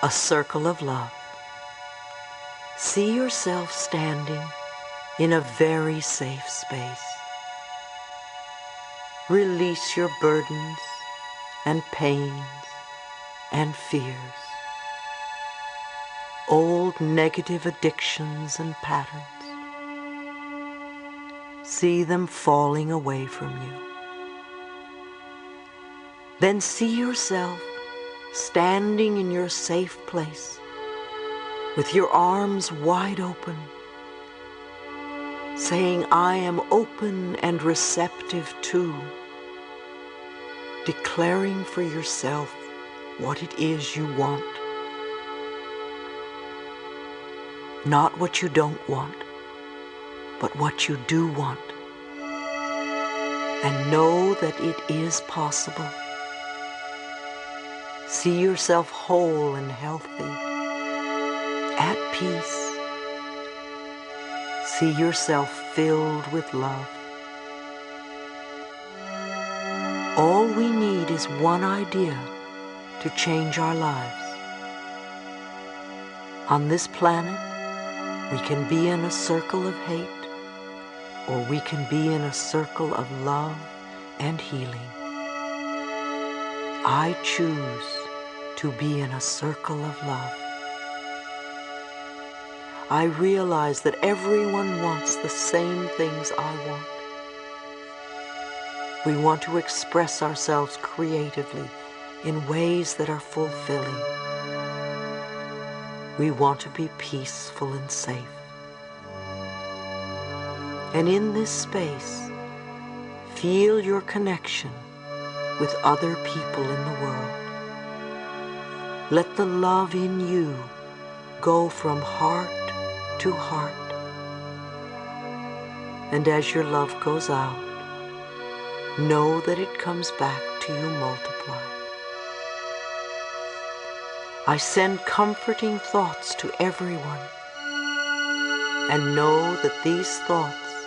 A circle of love. See yourself standing in a very safe space. Release your burdens and pains and fears, old negative addictions and patterns. See them falling away from you. Then see yourself standing in your safe place with your arms wide open, saying, I am open and receptive to, declaring for yourself what it is you want. Not what you don't want, but what you do want. And know that it is possible. See yourself whole and healthy, at peace. See yourself filled with love. All we need is one idea to change our lives. On this planet, we can be in a circle of hate, or we can be in a circle of love and healing. I choose to be in a circle of love. I realize that everyone wants the same things I want. We want to express ourselves creatively in ways that are fulfilling. We want to be peaceful and safe. And in this space, feel your connection with other people in the world. Let the love in you go from heart to heart. And as your love goes out, know that it comes back to you multiplied. I send comforting thoughts to everyone, and know that these thoughts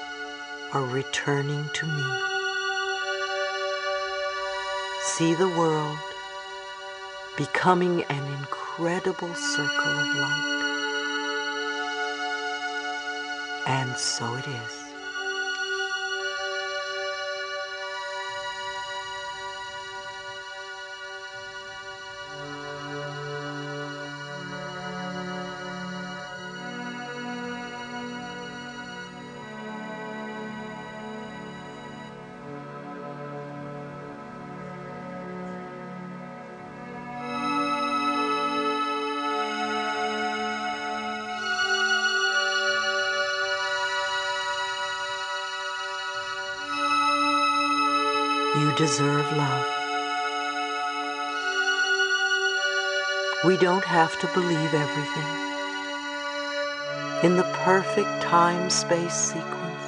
are returning to me. See the world becoming an incredible circle of light. And so it is. You deserve love. We don't have to believe everything. In the perfect time-space sequence,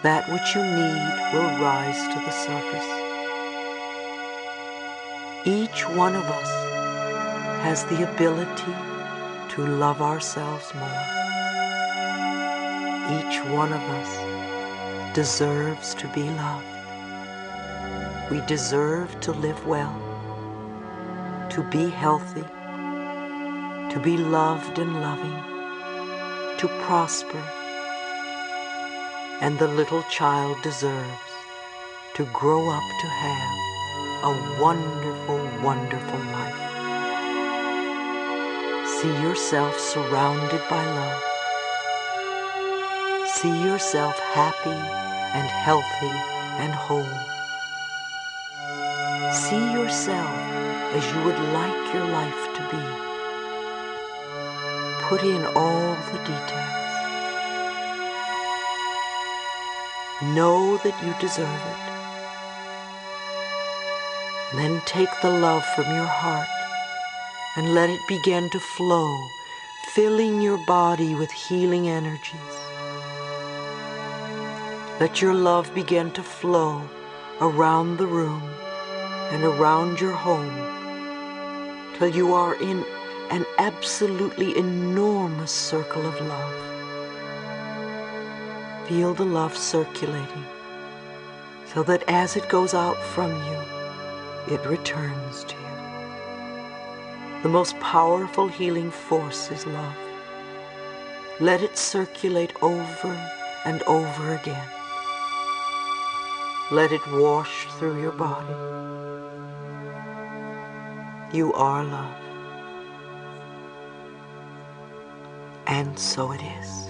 that which you need will rise to the surface. Each one of us has the ability to love ourselves more. Each one of us deserves to be loved. We deserve to live well, to be healthy, to be loved and loving, to prosper. And the little child deserves to grow up to have a wonderful, wonderful life. See yourself surrounded by love. See yourself happy and healthy and whole. See yourself as you would like your life to be. Put in all the details. Know that you deserve it. Then take the love from your heart and let it begin to flow, filling your body with healing energies. Let your love begin to flow around the room and around your home till you are in an absolutely enormous circle of love. Feel the love circulating so that as it goes out from you, it returns to you. The most powerful healing force is love. Let it circulate over and over again. Let it wash through your body. You are love. And so it is.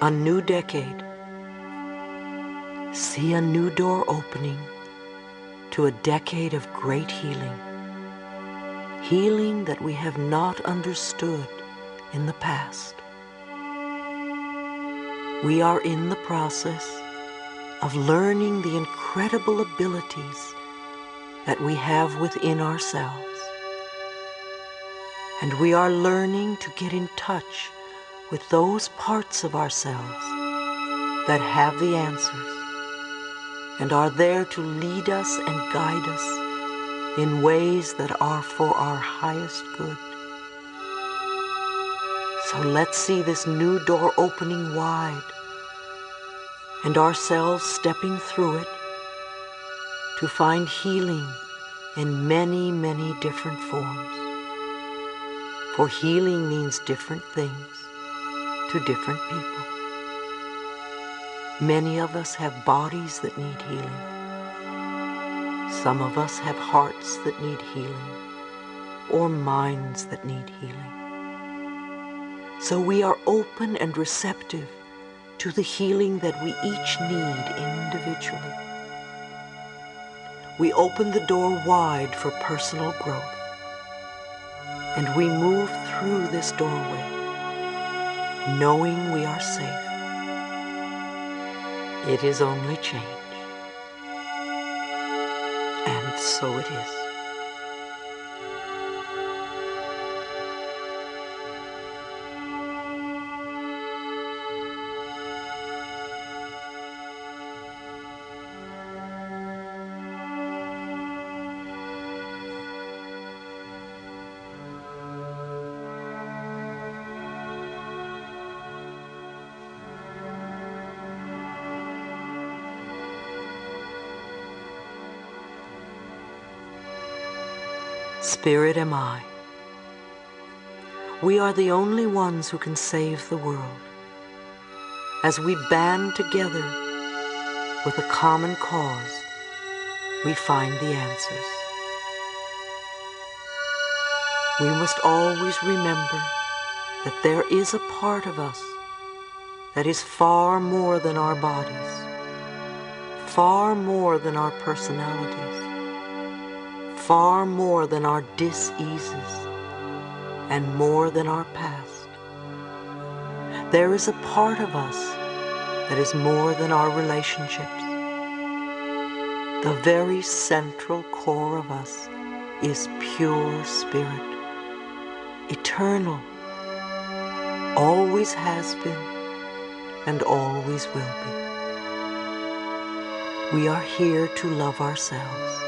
A new decade. See a new door opening to a decade of great healing. Healing that we have not understood in the past. We are in the process of learning the incredible abilities that we have within ourselves. And we are learning to get in touch with those parts of ourselves that have the answers and are there to lead us and guide us in ways that are for our highest good. So let's see this new door opening wide and ourselves stepping through it to find healing in many, many different forms. For healing means different things to different people. Many of us have bodies that need healing. Some of us have hearts that need healing, or minds that need healing. So we are open and receptive to the healing that we each need individually. We open the door wide for personal growth, and we move through this doorway knowing we are safe. It is only change. And so it is. Spirit am I. We are the only ones who can save the world. As we band together with a common cause, we find the answers. We must always remember that there is a part of us that is far more than our bodies, far more than our personalities, far more than our dis-eases, and more than our past. There is a part of us that is more than our relationships. The very central core of us is pure spirit, eternal, always has been, and always will be. We are here to love ourselves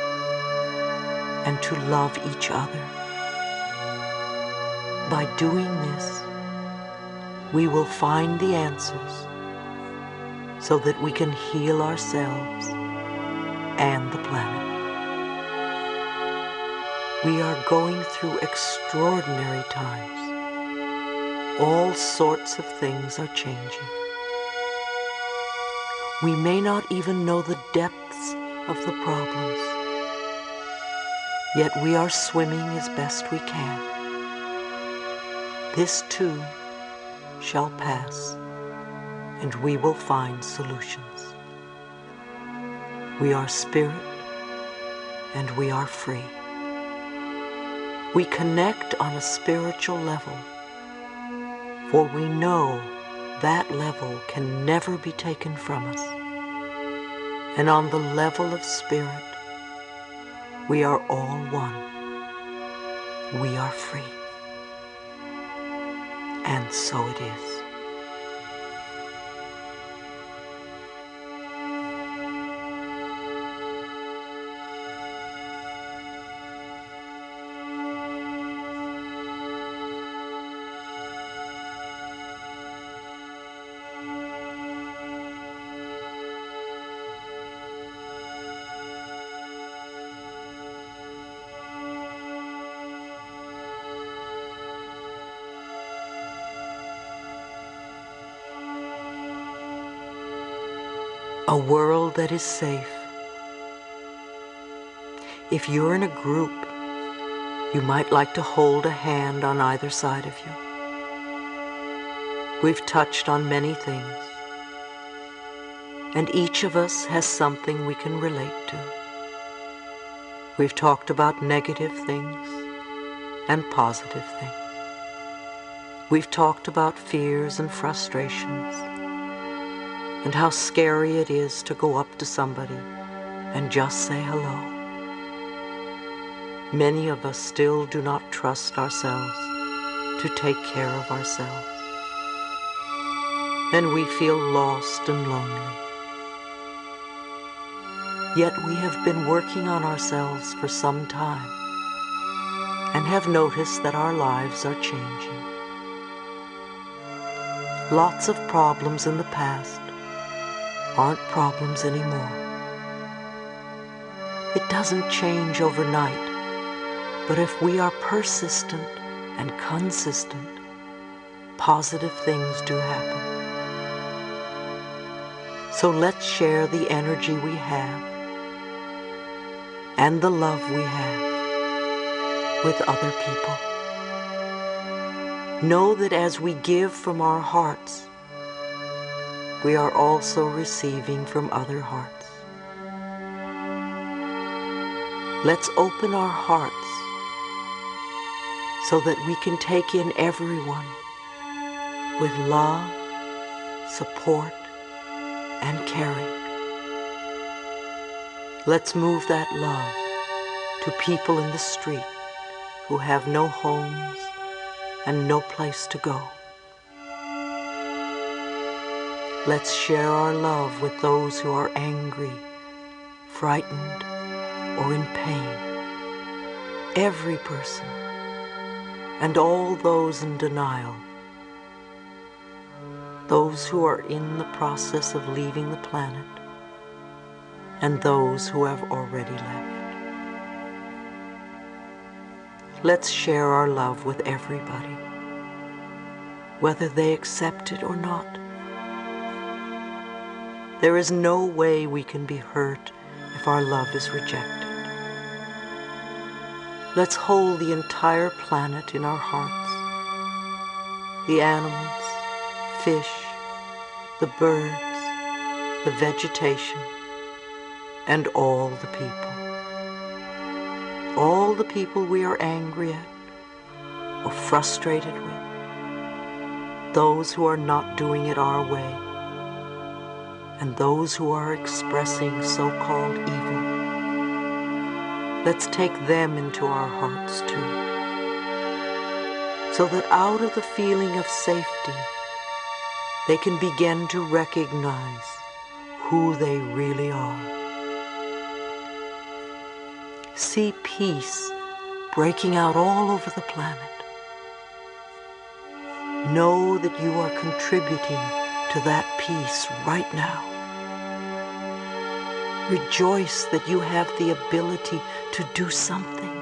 and to love each other. By doing this, we will find the answers so that we can heal ourselves and the planet. We are going through extraordinary times. All sorts of things are changing. We may not even know the depths of the problems, yet we are swimming as best we can. This too shall pass, and we will find solutions. We are spirit, and we are free. We connect on a spiritual level, for we know that level can never be taken from us. And on the level of spirit, we are all one. We are free. And so it is. A world that is safe. If you're in a group, you might like to hold a hand on either side of you. We've touched on many things, and each of us has something we can relate to. We've talked about negative things and positive things. We've talked about fears and frustrations, and how scary it is to go up to somebody and just say hello. Many of us still do not trust ourselves to take care of ourselves, and we feel lost and lonely. Yet we have been working on ourselves for some time and have noticed that our lives are changing. Lots of problems in the past aren't problems anymore. It doesn't change overnight, but if we are persistent and consistent, positive things do happen. So let's share the energy we have and the love we have with other people. Know that as we give from our hearts, we are also receiving from other hearts. Let's open our hearts so that we can take in everyone with love, support, and caring. Let's move that love to people in the street who have no homes and no place to go. Let's share our love with those who are angry, frightened, or in pain. Every person, and all those in denial. Those who are in the process of leaving the planet, and those who have already left. Let's share our love with everybody, whether they accept it or not. There is no way we can be hurt if our love is rejected. Let's hold the entire planet in our hearts. The animals, fish, the birds, the vegetation, and all the people we are angry at or frustrated with, those who are not doing it our way, and those who are expressing so-called evil. Let's take them into our hearts too, so that out of the feeling of safety, they can begin to recognize who they really are. See peace breaking out all over the planet. Know that you are contributing to that peace right now. Rejoice that you have the ability to do something.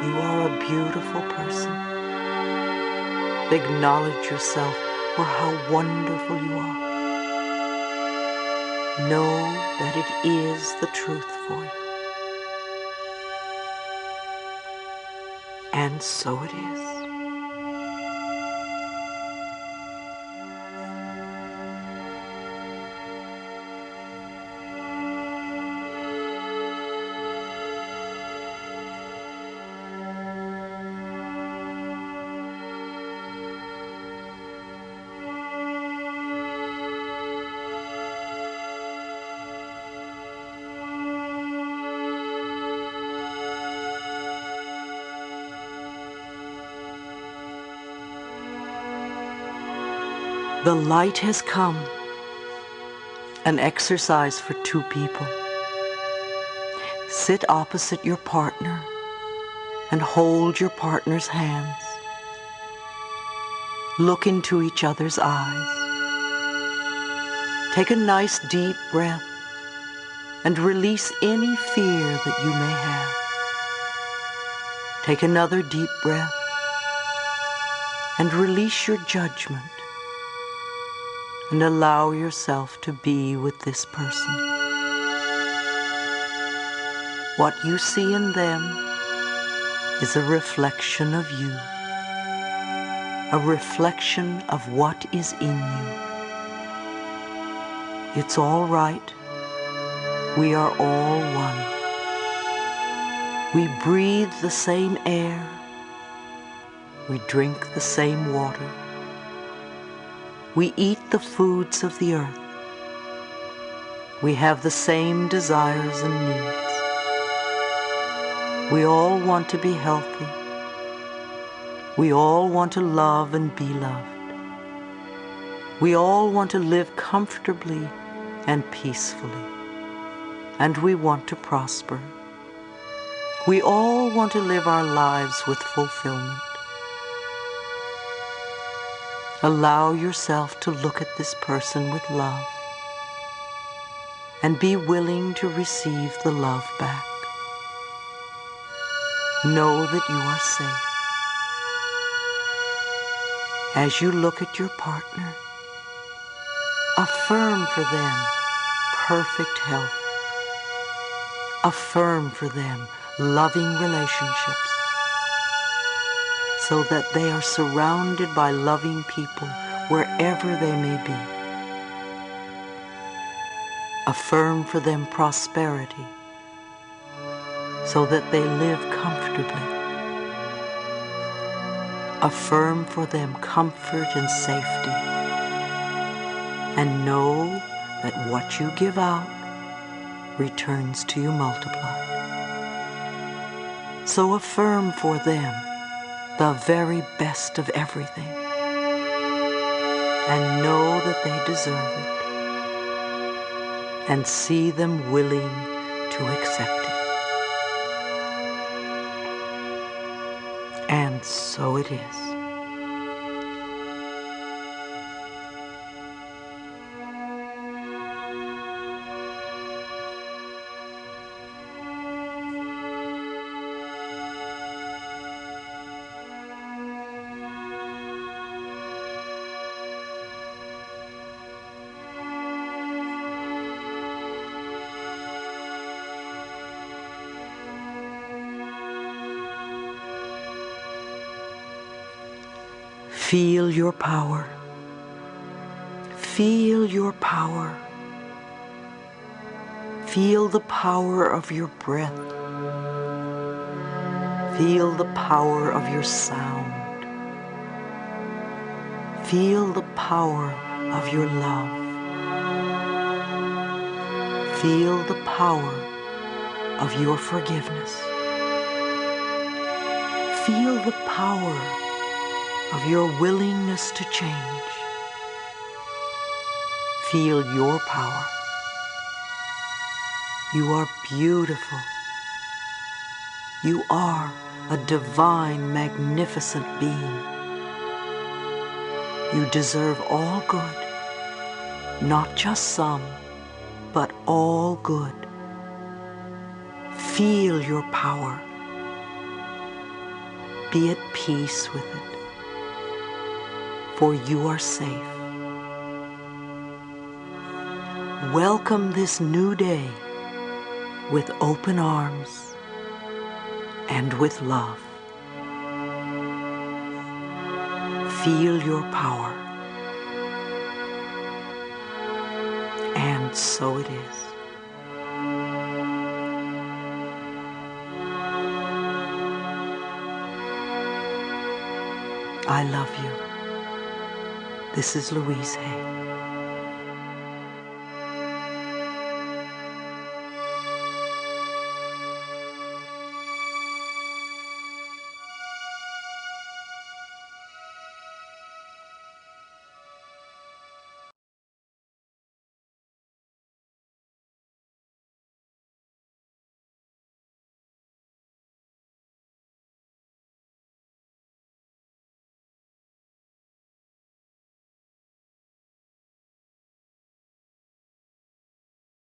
You are a beautiful person. Acknowledge yourself for how wonderful you are. Know that it is the truth for you. And so it is. The light has come, an exercise for two people. Sit opposite your partner and hold your partner's hands. Look into each other's eyes. Take a nice deep breath and release any fear that you may have. Take another deep breath and release your judgment. And allow yourself to be with this person. What you see in them is a reflection of you, a reflection of what is in you. It's all right. We are all one. We breathe the same air. We drink the same water. We eat the foods of the earth. We have the same desires and needs. We all want to be healthy. We all want to love and be loved. We all want to live comfortably and peacefully. And we want to prosper. We all want to live our lives with fulfillment. Allow yourself to look at this person with love and be willing to receive the love back. Know that you are safe. As you look at your partner, affirm for them perfect health. Affirm for them loving relationships, so that they are surrounded by loving people wherever they may be. Affirm for them prosperity, so that they live comfortably. Affirm for them comfort and safety. And know that what you give out returns to you multiplied. So affirm for them the very best of everything, and know that they deserve it, and see them willing to accept it. And so it is. Feel your power. Feel your power. Feel the power of your breath. Feel the power of your sound. Feel the power of your love. Feel the power of your forgiveness. Feel the power of your willingness to change. Feel your power. You are beautiful. You are a divine, magnificent being. You deserve all good, not just some, but all good. Feel your power. Be at peace with it, for you are safe. Welcome this new day with open arms and with love. Feel your power. And so it is. I love you. This is Louise Hay.